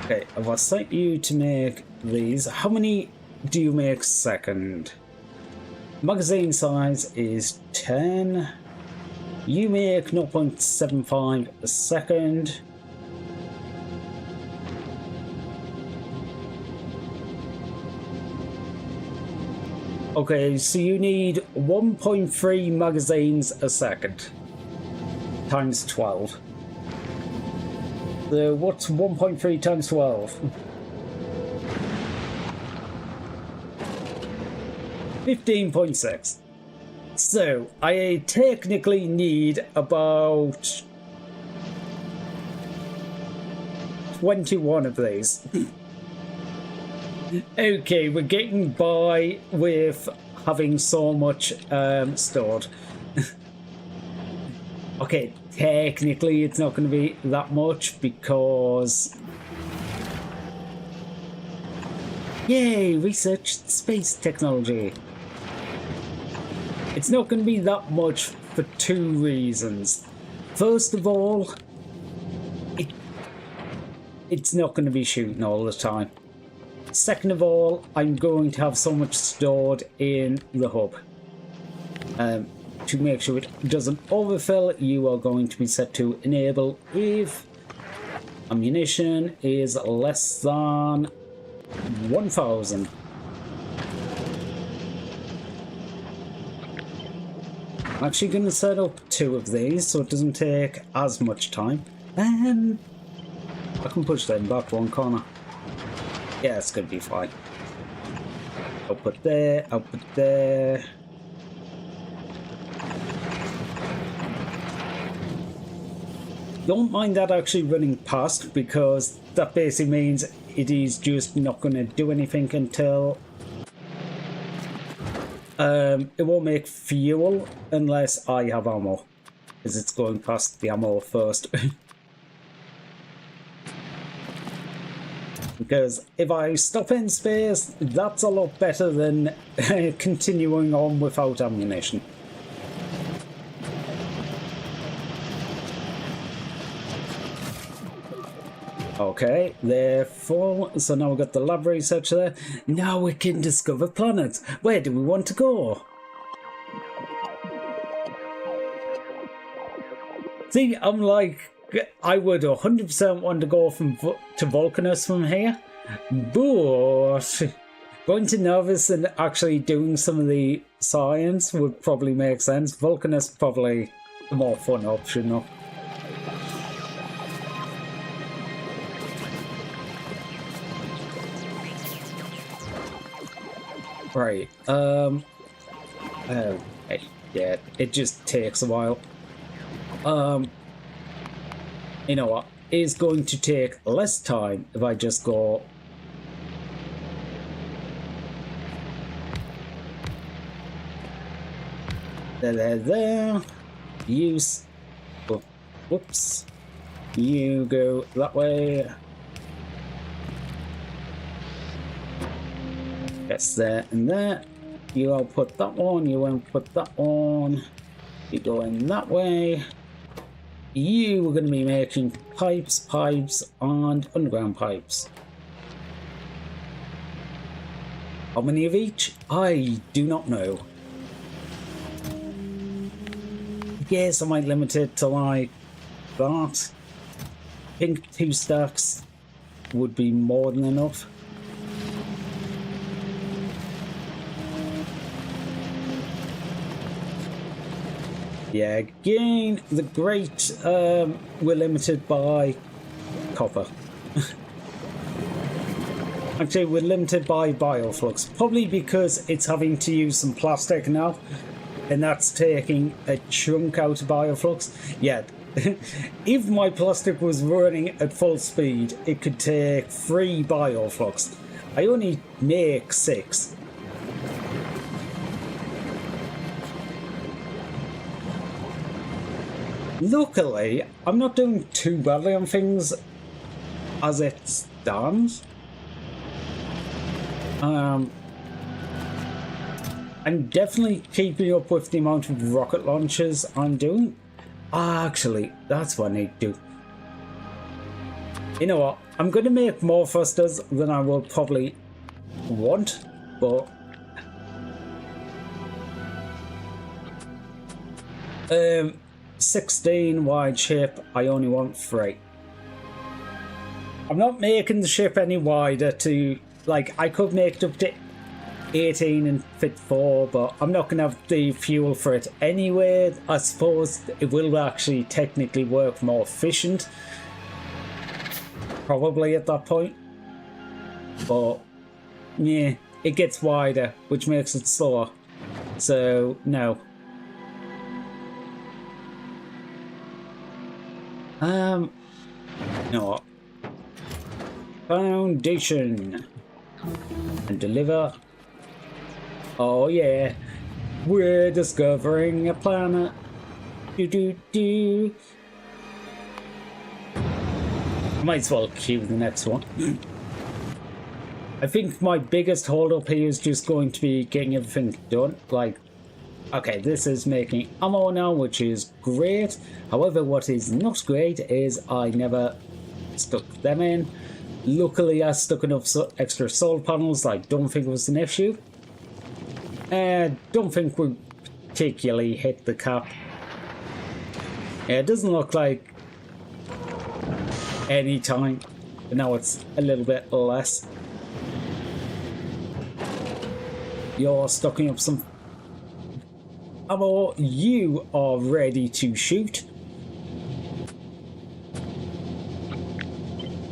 Okay, if I set you to make these, how many do you make second? Magazine size is 10. You make 0.75 a second. Okay, so you need 1.3 magazines a second times 12. So what's 1.3 times 12? 15.6. So I technically need about 21 of these. Okay, we're getting by with having so much stored. Okay, technically it's not going to be that much because... Yay, research space technology. It's not going to be that much for two reasons. First of all, it's not going to be shooting all the time. Second of all, I'm going to have so much stored in the hub. To make sure it doesn't overfill, you are going to be set to enable if ammunition is less than 1,000. I'm actually going to set up 2 of these so it doesn't take as much time. I can push them back one corner. Yeah, it's going to be fine. Output there, output there. Don't mind that actually running past because that basically means it is just not going to do anything until it won't make fuel unless I have ammo, because it's going past the ammo first. Because if I stop in space, that's a lot better than continuing on without ammunition. Okay, they're full. So now we've got the lab research there. Now we can discover planets. Where do we want to go? See, I'm like, I would 100% want to go to Vulcanus from here, but going to Novus and actually doing some of the science would probably make sense. Vulcanus probably the more fun option though. Right. Okay. Yeah, it just takes a while. You know what? It's going to take less time if I just go. There. Use. Oh, whoops. You go that way. Yes, there and there. You all put that one. You won't put that one. You go in that way. You are going to be making pipes, and underground pipes. How many of each? I do not know. I guess I might limit it to like that. I think 2 stacks would be more than enough. Yeah, again, the great, we're limited by copper. Actually, we're limited by bioflux, probably because it's having to use some plastic now, and that's taking a chunk out of bioflux. Yeah, if my plastic was running at full speed, it could take 3 bioflux. I only make 6. Luckily, I'm not doing too badly on things as it stands. I'm definitely keeping up with the amount of rocket launches I'm doing. Actually, that's what I need to do. You know what? I'm going to make more thrusters than I will probably want, but 16 wide ship, I only want 3. I'm not making the ship any wider to, like, I could make it up to 18 and fit 4, but I'm not going to have the fuel for it anyway. I suppose it will actually technically work more efficient, probably at that point, but yeah, it gets wider, which makes it slower, so no. You know what? Foundation. And deliver. Oh yeah. We're discovering a planet. Do. Might as well cue the next one. I think my biggest hold up here is just going to be getting everything done. Like, okay, this is making ammo now, which is great. However, what is not great is I never stuck them in. Luckily, I stuck enough extra solar panels. I don't think it was an issue. Don't think we particularly hit the cap. Yeah, it doesn't look like any time. But now it's a little bit less. You're stocking up some ammo. You are ready to shoot.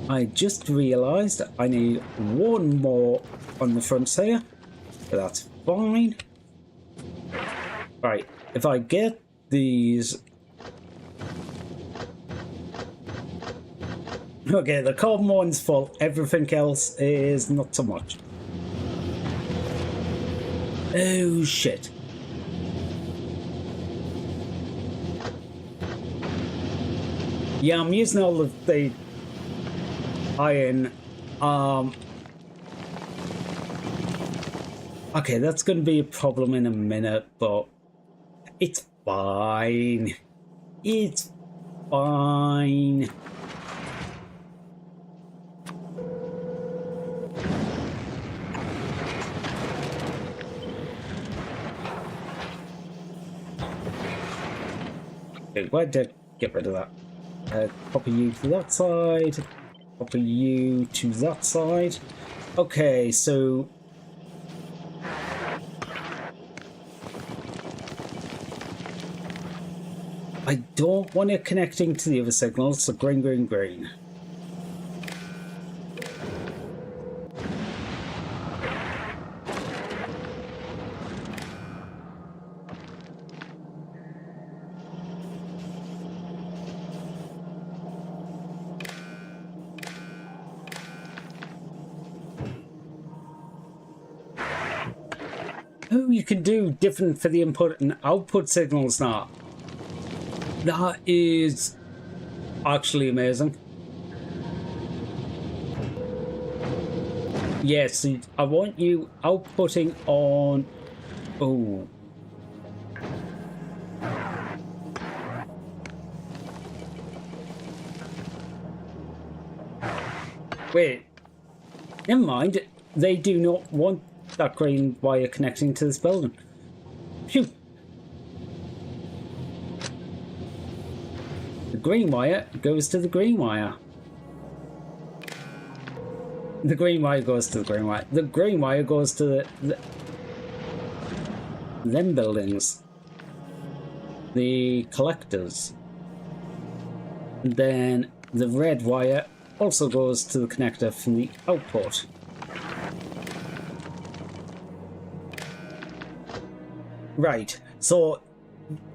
I just realised I need one more on the front here, but that's fine. Right, if I get these... Okay, the carbon one's full, everything else is not so much. Oh shit. Yeah, I'm using all of the iron. Okay, that's going to be a problem in a minute, but it's fine. It's fine. Okay, why did I get rid of that? Copy you to that side. Copy you to that side. Okay, so... I don't want it connecting to the other signals, so green. Oh, you can do different for the input and output signals now. That is actually amazing. Yes, I want you outputting on... Oh. Wait. Never mind. They do not want that green wire connecting to this building. Phew. The green wire goes to the green wire. The green wire goes to the green wire. The green wire goes to them buildings. The collectors. And then the red wire also goes to the connector from the output. Right, so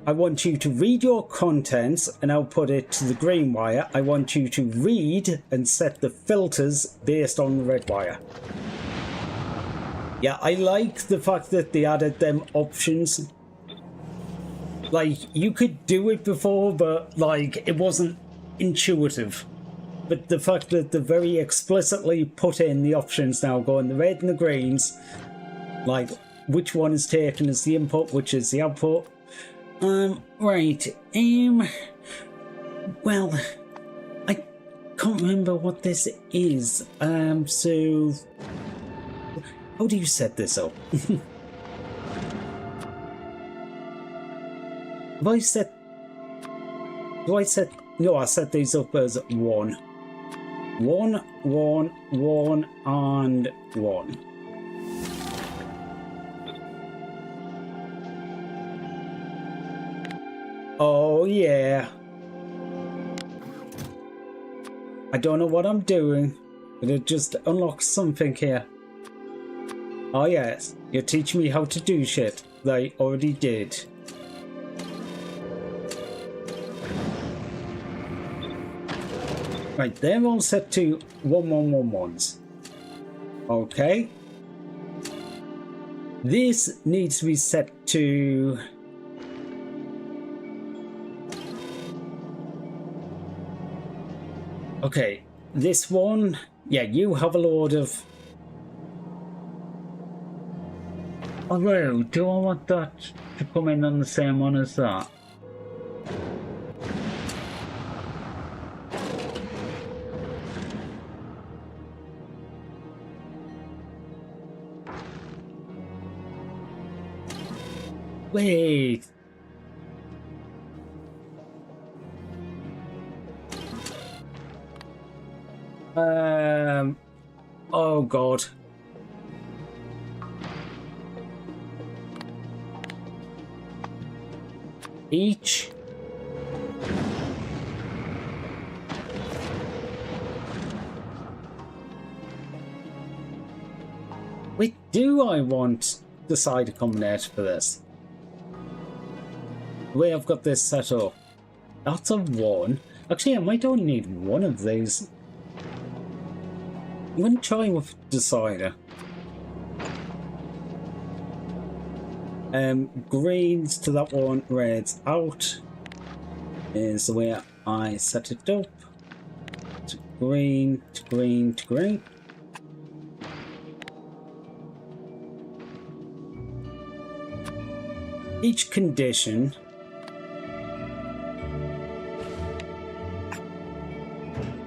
I want you to read your contents and output it to the green wire. I want you to read and set the filters based on the red wire. Yeah, I like the fact that they added them options. Like, you could do it before, but like, it wasn't intuitive. But the fact that they very explicitly put in the options now, going the red and the greens, like which one is taken as the input, which is the output. Right, well, I can't remember what this is, so, how do you set this up? Have I set, no, I set these up as 1, 1, 1, 1, and 1. Oh yeah. I don't know what I'm doing, but it just unlocks something here. Oh yes, you're teaching me how to do shit that I already did. Right, they're all set to 1111s. Okay. This needs to be set to... Okay, this one, yeah, you have a load of... Oh, well, do I want that to come in on the same one as that? Wait. Oh God. Each. Wait, do I want the side combinator for this? The way I've got this set up. That's a 1. Actually, I might only need one of these. I'm going to try with decider. Greens to that one, reds out is the way I set it up. To green, to green, to green. Each condition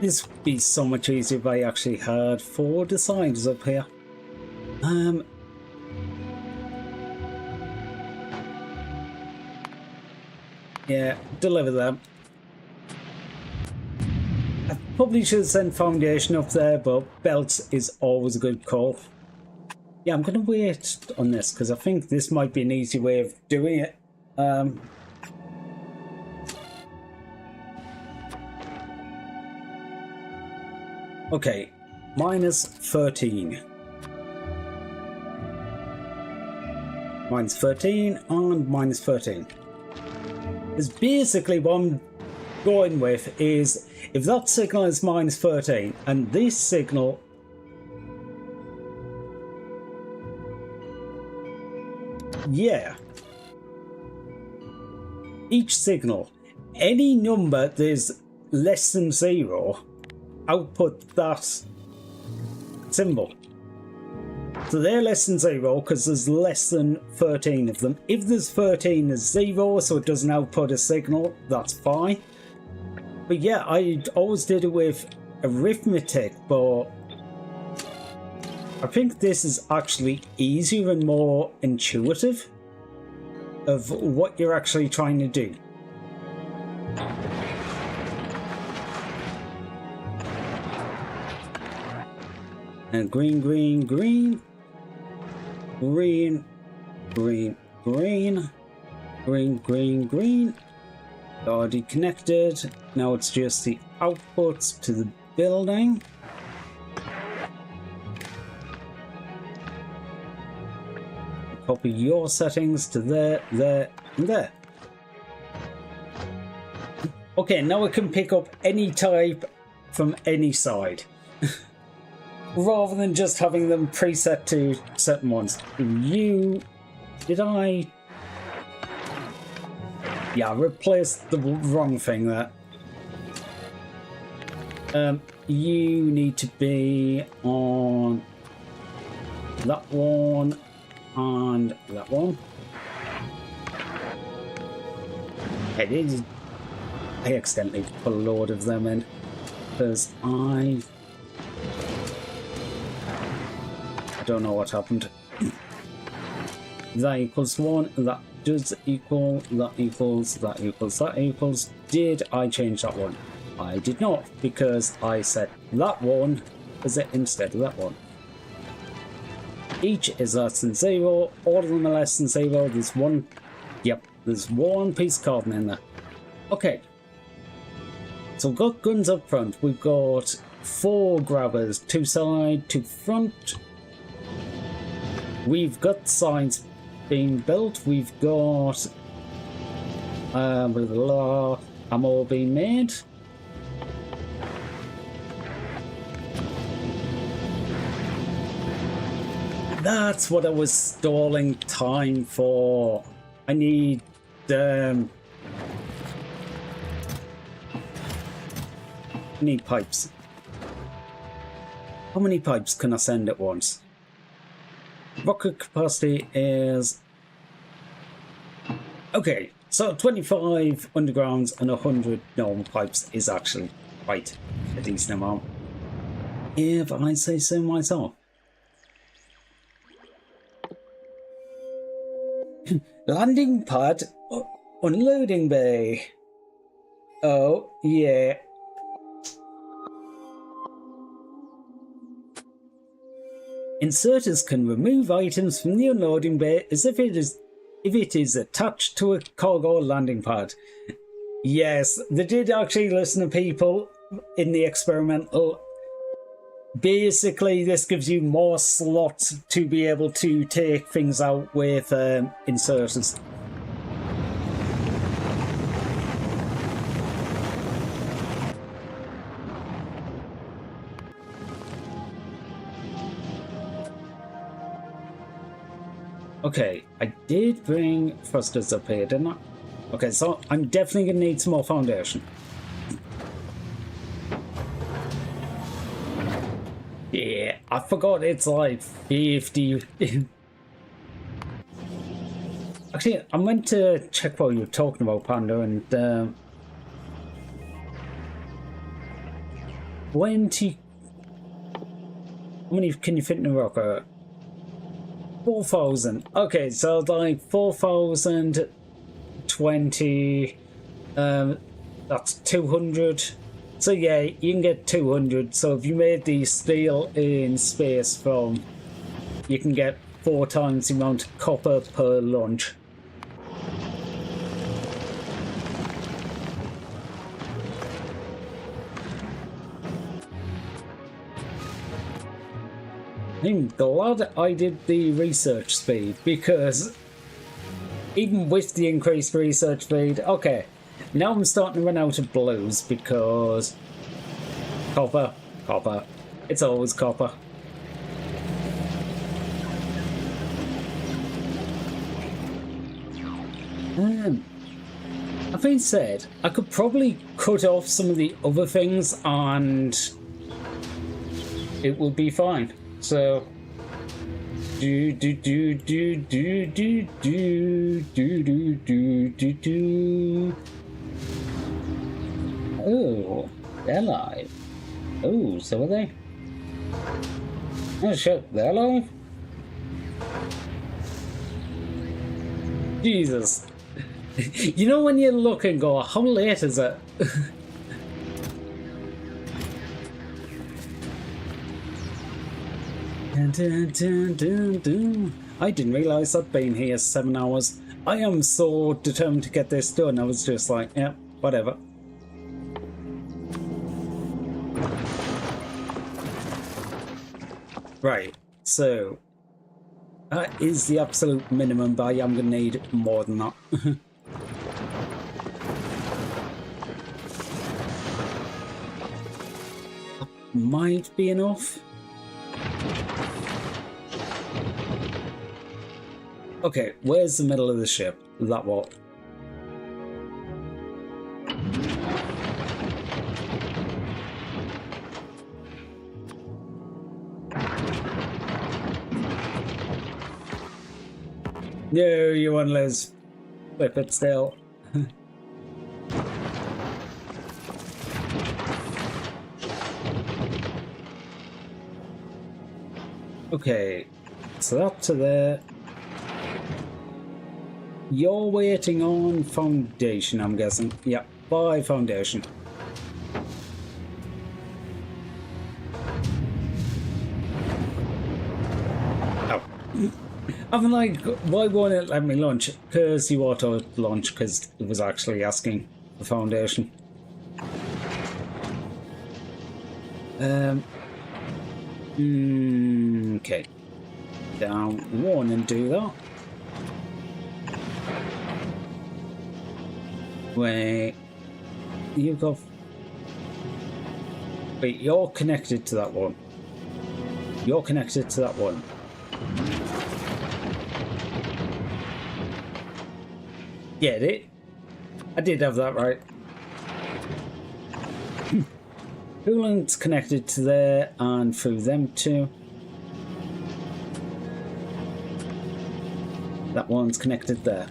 this would be so much easier if I actually had 4 deciders up here. Yeah, deliver them. I probably should have sent foundation up there, but belts is always a good call. Yeah, I'm going to wait on this because I think this might be an easy way of doing it. Okay, minus 13. Minus 13 and minus 13. Is basically what I'm going with is if that signal is minus 13 and this signal yeah. Each signal, any number there's less than 0, output that symbol. So they're less than 0 because there's less than 13 of them. If there's 13 as 0, so it doesn't output a signal, that's fine. But yeah, I always did it with arithmetic, but I think this is actually easier and more intuitive of what you're actually trying to do. And green, green, green, green, green, green, green, green, green. Already connected. Now it's just the outputs to the building. Copy your settings to there, there, and there. Okay, now I can pick up any type from any side. Rather than just having them preset to certain ones. Did I? Yeah, I replaced the wrong thing there. You need to be on that one and that one. I accidentally put a load of them in because I don't know what happened. That equals 1, that does equal, that equals, that equals, that equals. Did I change that one? I did not, because I set that one as it instead of that one. Each is less than 0, all of them are less than 0, there's one, yep, there's one piece of carbon in there. Okay, so we've got guns up front, we've got 4 grabbers, 2 side, 2 front. We've got signs being built, we've got ammo being made. That's what I was stalling time for. I need pipes. How many pipes can I send at once? Rocket capacity is... Okay, so 25 undergrounds and 100 normal pipes is actually quite a decent amount, if I say so myself. Landing pad, unloading bay. Oh, yeah. Inserters can remove items from the unloading bay as if it is attached to a cargo landing pad. Yes, they did actually listen to people in the experimental. Basically, this gives you more slots to be able to take things out with inserters. Okay, I did bring thrusters up here, didn't I? Okay, so I'm definitely going to need some more foundation. Yeah, I forgot it's like 50. Actually, I meant to check what you were talking about, Panda, and 20. How many can you fit in a rocket? 4,000. Okay, so like 4,020. That's 200. So yeah, you can get 200. So if you made the steel in space from, you can get 4 times the amount of copper per launch. I'm glad I did the research speed, because even with the increased research speed, okay, now I'm starting to run out of blues because copper, copper, it's always copper. That being said, I could probably cut off some of the other things and it will be fine. So do do do do do do do do do do do do. Oh, they're live. Oh, so are they? Oh shit, they're live? Jesus. You know when you look and go, how late is it? Dun, dun, dun, dun, dun. I didn't realise I'd been here 7 hours. I am so determined to get this done. I was just like, yeah, whatever. Right, so that is the absolute minimum, but I am going to need more than that. Might be enough. Okay, where's the middle of the ship? That what? No, you won't lose. Whip it still. Okay, so that to there. You're waiting on foundation, I'm guessing. Yep, by foundation. Oh. I'm like, why won't it let me launch? Because you auto launch, because it was actually asking for foundation. Okay. Down one and do that. Wait. You've got. Wait, you're connected to that one. You're connected to that one. Get it? I did have that right. Coolant's connected to there and through them two. That one's connected there.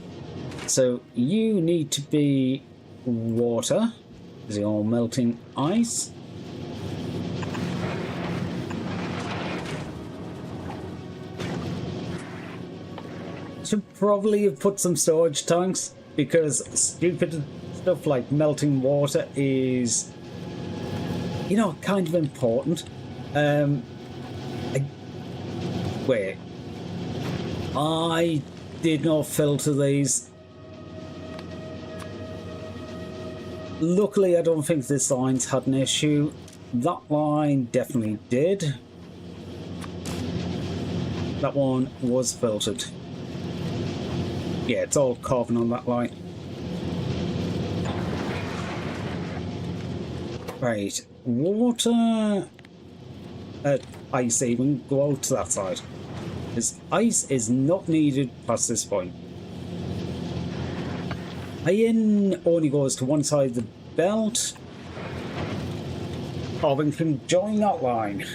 So you need to be water, because you're melting ice. Should probably have put some storage tanks, because stupid stuff like melting water is, you know, kind of important. Wait. I did not filter these. Luckily, I don't think this line's had an issue. That line definitely did. That one was filtered. Yeah, it's all carbon on that line. Right, water, ice even go out to that side. Because ice is not needed past this point. Iron only goes to one side of the belt. Carbon can join that line.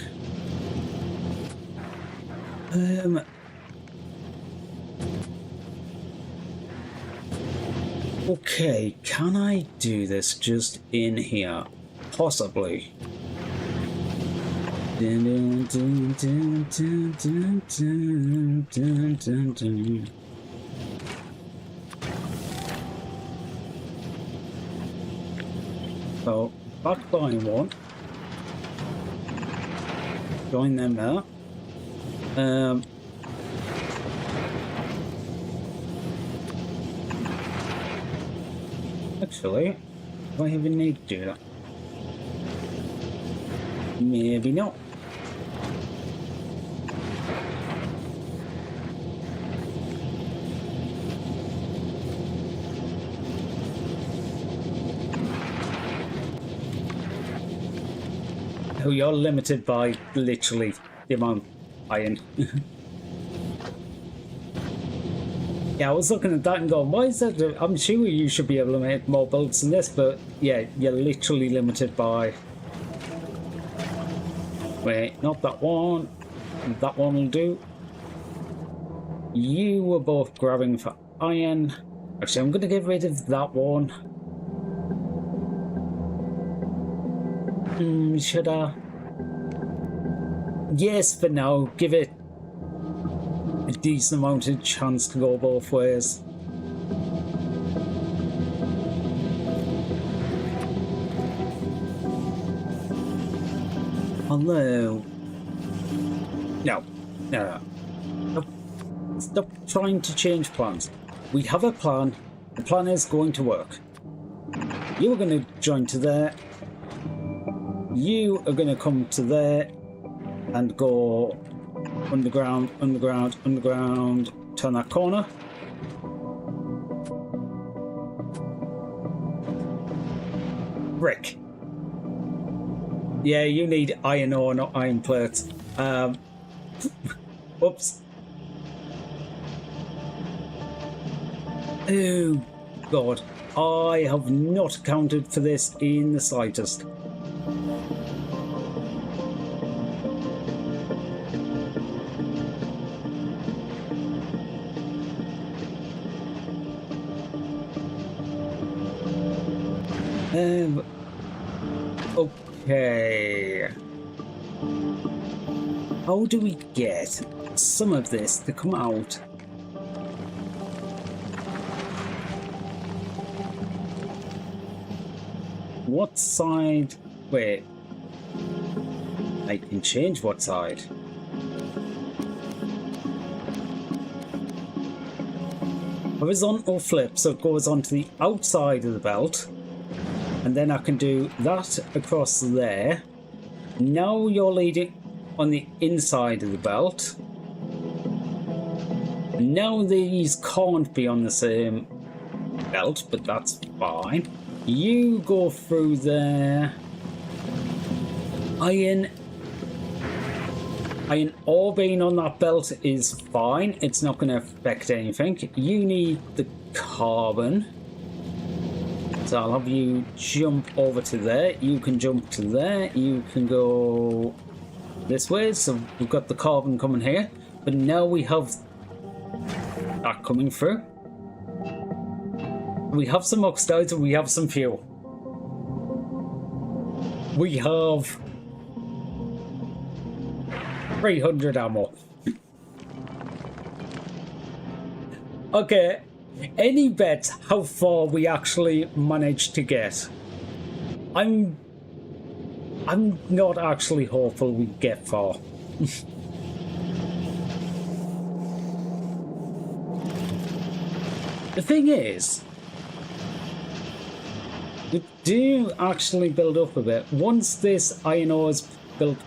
Okay, can I do this just in here? Possibly. Dun, dun, dun, dun, dun, dun, dun, dun, dun. So, back line one. Join them there. Actually, do I even need to do that? Maybe not. Oh, you're limited by literally the amount of iron. Yeah, Yeah, I was looking at that and going, why is that? I'm sure you should be able to make more builds than this, but yeah, you're literally limited by... Wait, not that one. That one will do. You were both grabbing for iron. Actually, I'm going to get rid of that one. Should I? Yes, for now. Give it a decent amount of chance to go both ways. Although... No. Stop trying to change plans. We have a plan. The plan is going to work. You are going to join to there. You are going to come to there and go underground, underground, underground, turn that corner. Brick. Yeah, you need iron ore, not iron plates. Oops. Oh, God. I have not accounted for this in the slightest. Okay. How do we get some of this to come out? What side? Wait. I can change what side. Horizontal flip, so it goes onto the outside of the belt. And then I can do that across there. Now you're leading on the inside of the belt. Now these can't be on the same belt, but that's fine. You go through there. Iron ore being on that belt is fine. It's not going to affect anything. You need the carbon. So I'll have you jump over to there. You can jump to there. You can go this way. So we've got the carbon coming here. But now we have that coming through. We have some oxides and we have some fuel. We have 300 ammo. Okay. Any bets how far we actually managed to get? I'm not actually hopeful we get far. The thing is, we do actually build up a bit. Once this iron ore is built,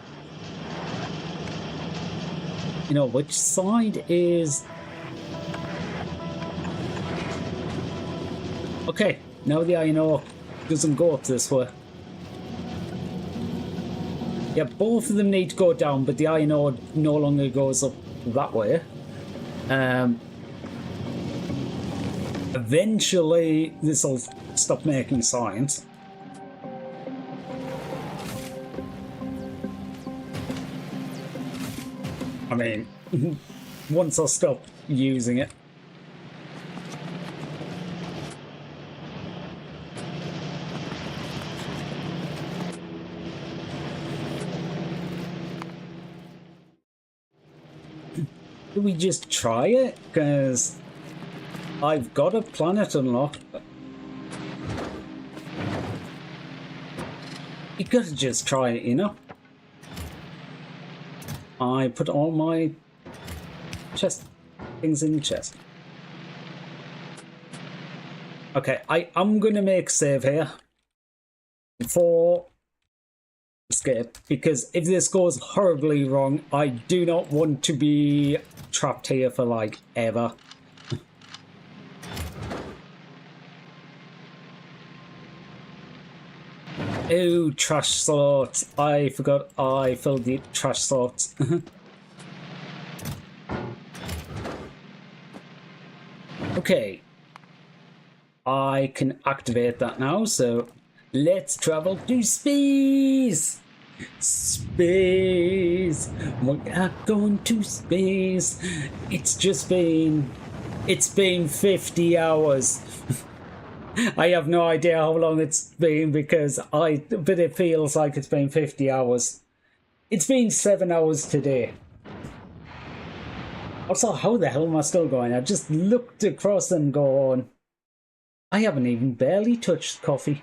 you know, which side is... Okay, now the iron ore doesn't go up this way. Yeah, both of them need to go down, but the iron ore no longer goes up that way. Eventually, this will stop making science. I mean, once I stop using it. Do we just try it? Because I've got a planet unlocked. You gotta just try it, you know? I put all my chest things in the chest. Okay, I'm gonna make a save here before escape, because if this goes horribly wrong, I do not want to be trapped here for like ever. Oh, trash slots. I forgot I filled the trash slots. Okay. I can activate that now, so let's travel to space! Space! We are going to space! It's been 50 hours. I have no idea how long it's been but it feels like it's been 50 hours. It's been 7 hours today. Also, how the hell am I still going? I just looked across and gone, I haven't even barely touched coffee.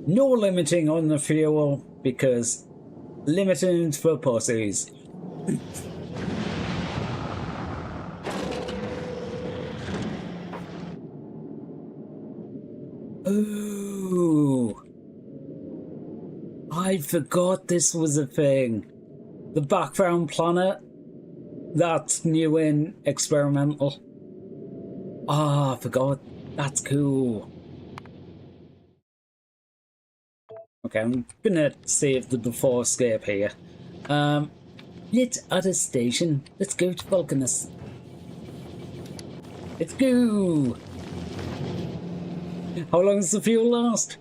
No limiting on the fuel, because limiting for pussies. Ooh. I forgot this was a thing. The background planet. That's new in experimental. Ah, I forgot. That's cool. Okay, I'm gonna save the before escape here. Let's add a station. Let's go to Vulcanus. Let's go! How long does the fuel last?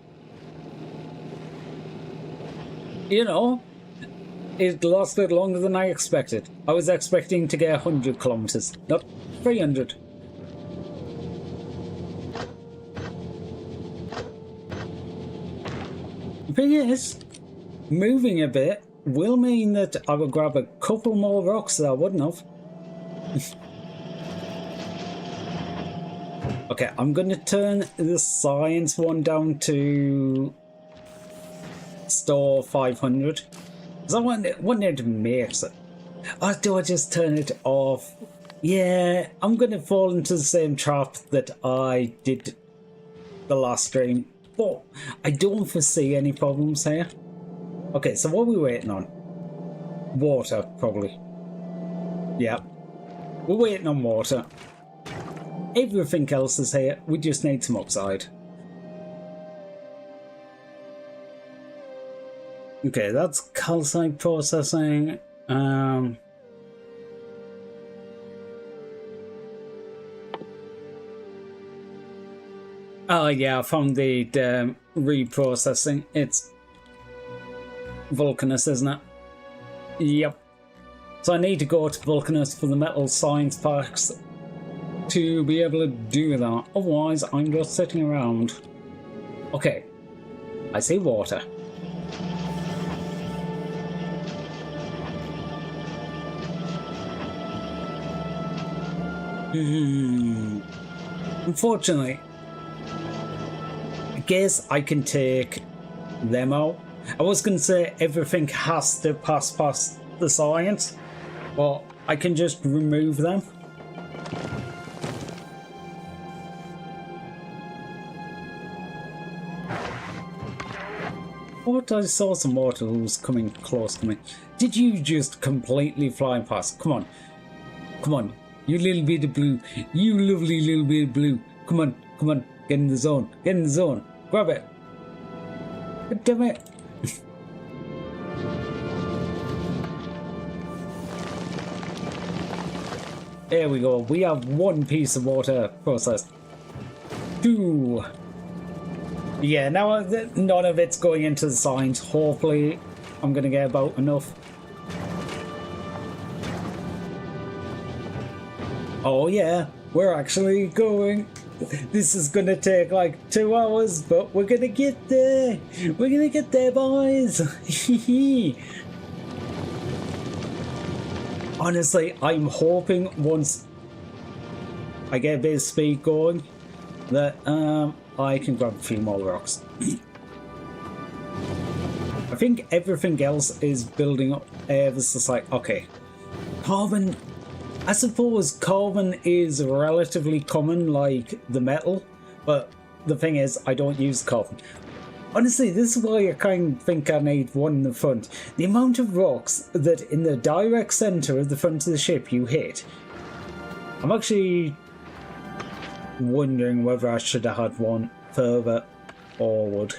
You know, it lasted longer than I expected. I was expecting to get 100 kilometers, not 300. The thing is, moving a bit will mean that I will grab a couple more rocks that I wouldn't have. Okay, I'm going to turn the science one down to store 500. Because I wanted to make it. Or do I just turn it off? Yeah, I'm going to fall into the same trap that I did the last stream. But I don't foresee any problems here. Okay, so what are we waiting on? Water, probably. Yeah. We're waiting on water. Everything else is here. We just need some oxide. Okay, that's calcite processing. Oh yeah, from the reprocessing. It's Vulcanus, isn't it? Yep. So I need to go to Vulcanus for the metal science packs to be able to do that. Otherwise, I'm just sitting around. Okay. I see water. Unfortunately, I guess I can take them out. I was going to say everything has to pass past the science, but I can just remove them. What? I saw some water that was coming close to me. Did you just completely fly past? Come on. Come on. You little bit of blue. You lovely little bit of blue. Come on. Come on. Get in the zone. Get in the zone. Grab it. God damn it. There we go. We have one piece of water processed. 2. Yeah, now none of it's going into the science. Hopefully, I'm going to get about enough. Oh yeah, we're actually going. This is going to take like 2 hours, but we're going to get there. We're going to get there, boys. Honestly, I'm hoping once I get a bit of speed going that I can grab a few more rocks. I think everything else is building up. This is like, okay, carbon. I suppose carbon is relatively common like the metal, but the thing is, I don't use carbon. Honestly, this is why I kind of think I need one in the front. The amount of rocks that in the direct center of the front of the ship you hit. I'm actually wondering whether I should have had one further forward.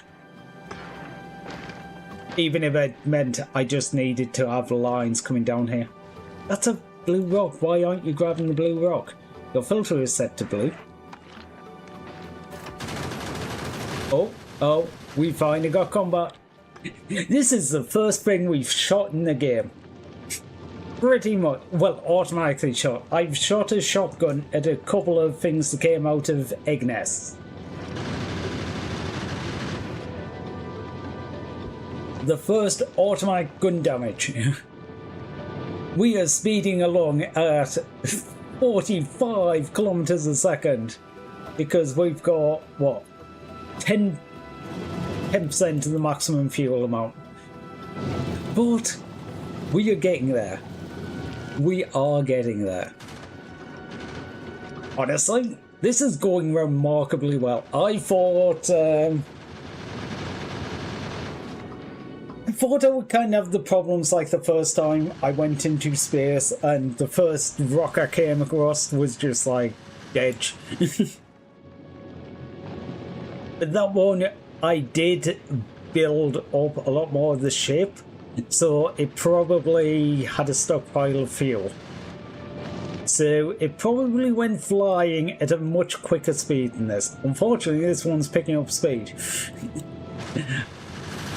Even if it meant I just needed to have lines coming down here. That's a blue rock. Why aren't you grabbing the blue rock? Your filter is set to blue. Oh, we finally got combat. This is the first thing we've shot in the game. Pretty much. Well, automatically shot. I've shot a shotgun at a couple of things that came out of egg nests. The first automatic gun damage. We are speeding along at 45 kilometers a second because we've got, what, 10% of the maximum fuel amount. But we are getting there. We are getting there. Honestly, this is going remarkably well. I thought I would kind of have the problems like the first time I went into space and the first rock I came across was just like dead. But that one, I did build up a lot more of the ship, so it probably had a stockpile of fuel. So it probably went flying at a much quicker speed than this. Unfortunately, this one's picking up speed.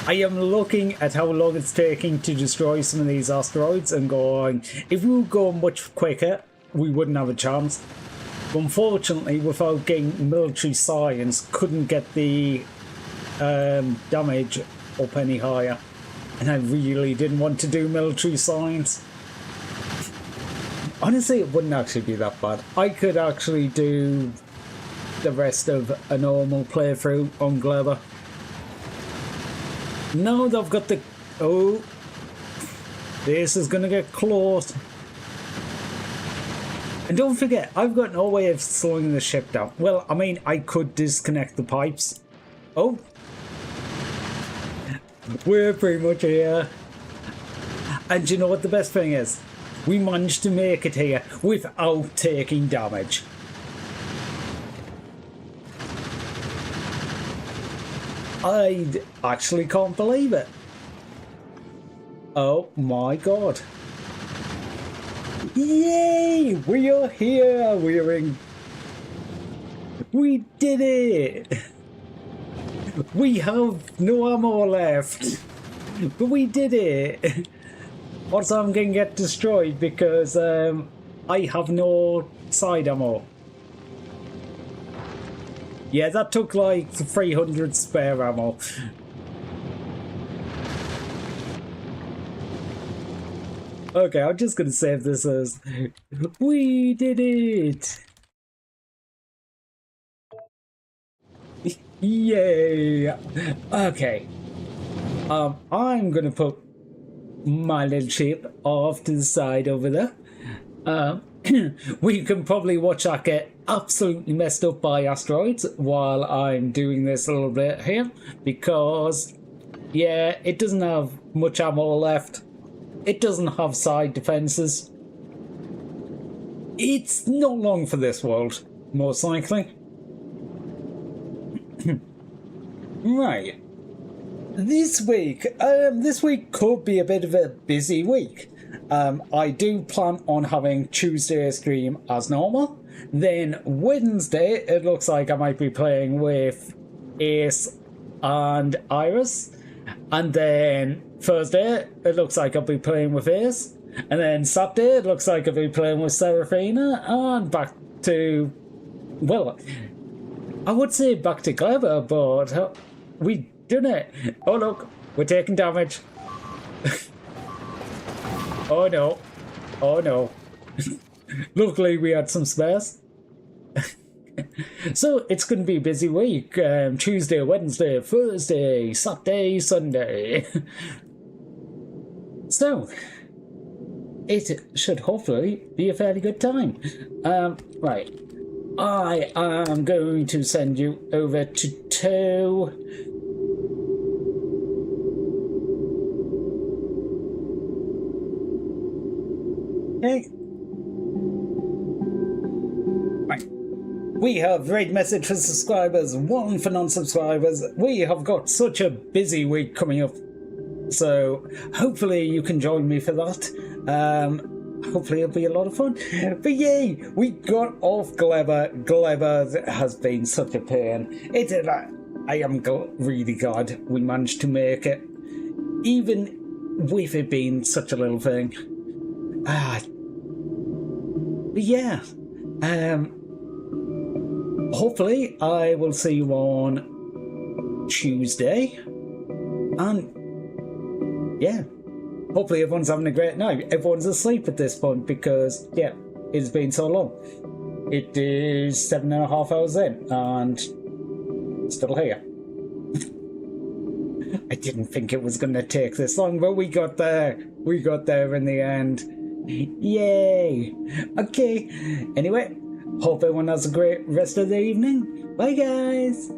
I am looking at how long it's taking to destroy some of these asteroids and going, if we would go much quicker, we wouldn't have a chance. Unfortunately, without getting military science, couldn't get the damage up any higher. And I really didn't want to do military science. Honestly, it wouldn't actually be that bad. I could actually do the rest of a normal playthrough on Gleba. Now they've got the... Oh, this is going to get close. And don't forget, I've got no way of slowing the ship down. Well, I mean, I could disconnect the pipes. Oh. We're pretty much here. And you know what the best thing is? We managed to make it here without taking damage. I actually can't believe it. Oh my god. Yay! We are here! We did it! We have no ammo left. But we did it! Also, I'm going to get destroyed because I have no side ammo. Yeah, that took like 300 spare ammo. Okay, I'm just gonna save this as we did it. Yay! Okay. I'm gonna put my little ship off to the side over there. We can probably watch that get absolutely messed up by asteroids while I'm doing this a little bit here, because yeah, it doesn't have much ammo left. It doesn't have side defenses. It's not long for this world, most likely. Right. This week could be a bit of a busy week. I do plan on having Tuesday stream as normal. Then Wednesday, it looks like I might be playing with Ace and Iris. And then Thursday, it looks like I'll be playing with Ace. And then Saturday, it looks like I'll be playing with Seraphina. And back to, well, I would say back to Gleba, but we done it. Oh look, we're taking damage. Oh no. Oh no. Luckily we had some spares. So it's going to be a busy week. Tuesday, Wednesday, Thursday, Saturday, Sunday. So it should hopefully be a fairly good time. Right. I am going to send you over to tow. Okay. Right. We have raid message for subscribers, one for non-subscribers. We have got such a busy week coming up. So hopefully you can join me for that. Hopefully it'll be a lot of fun. But yay, we got off Gleba. Gleba has been such a pain. I am really glad we managed to make it, even with it being such a little thing. But yeah, hopefully I will see you on Tuesday, and yeah, hopefully everyone's having a great night. Everyone's asleep at this point because, yeah, it's been so long. It is 7.5 hours in, and still here. I didn't think it was going to take this long, but we got there. We got there in the end. Yay! Okay, anyway, hope everyone has a great rest of the evening. Bye, guys!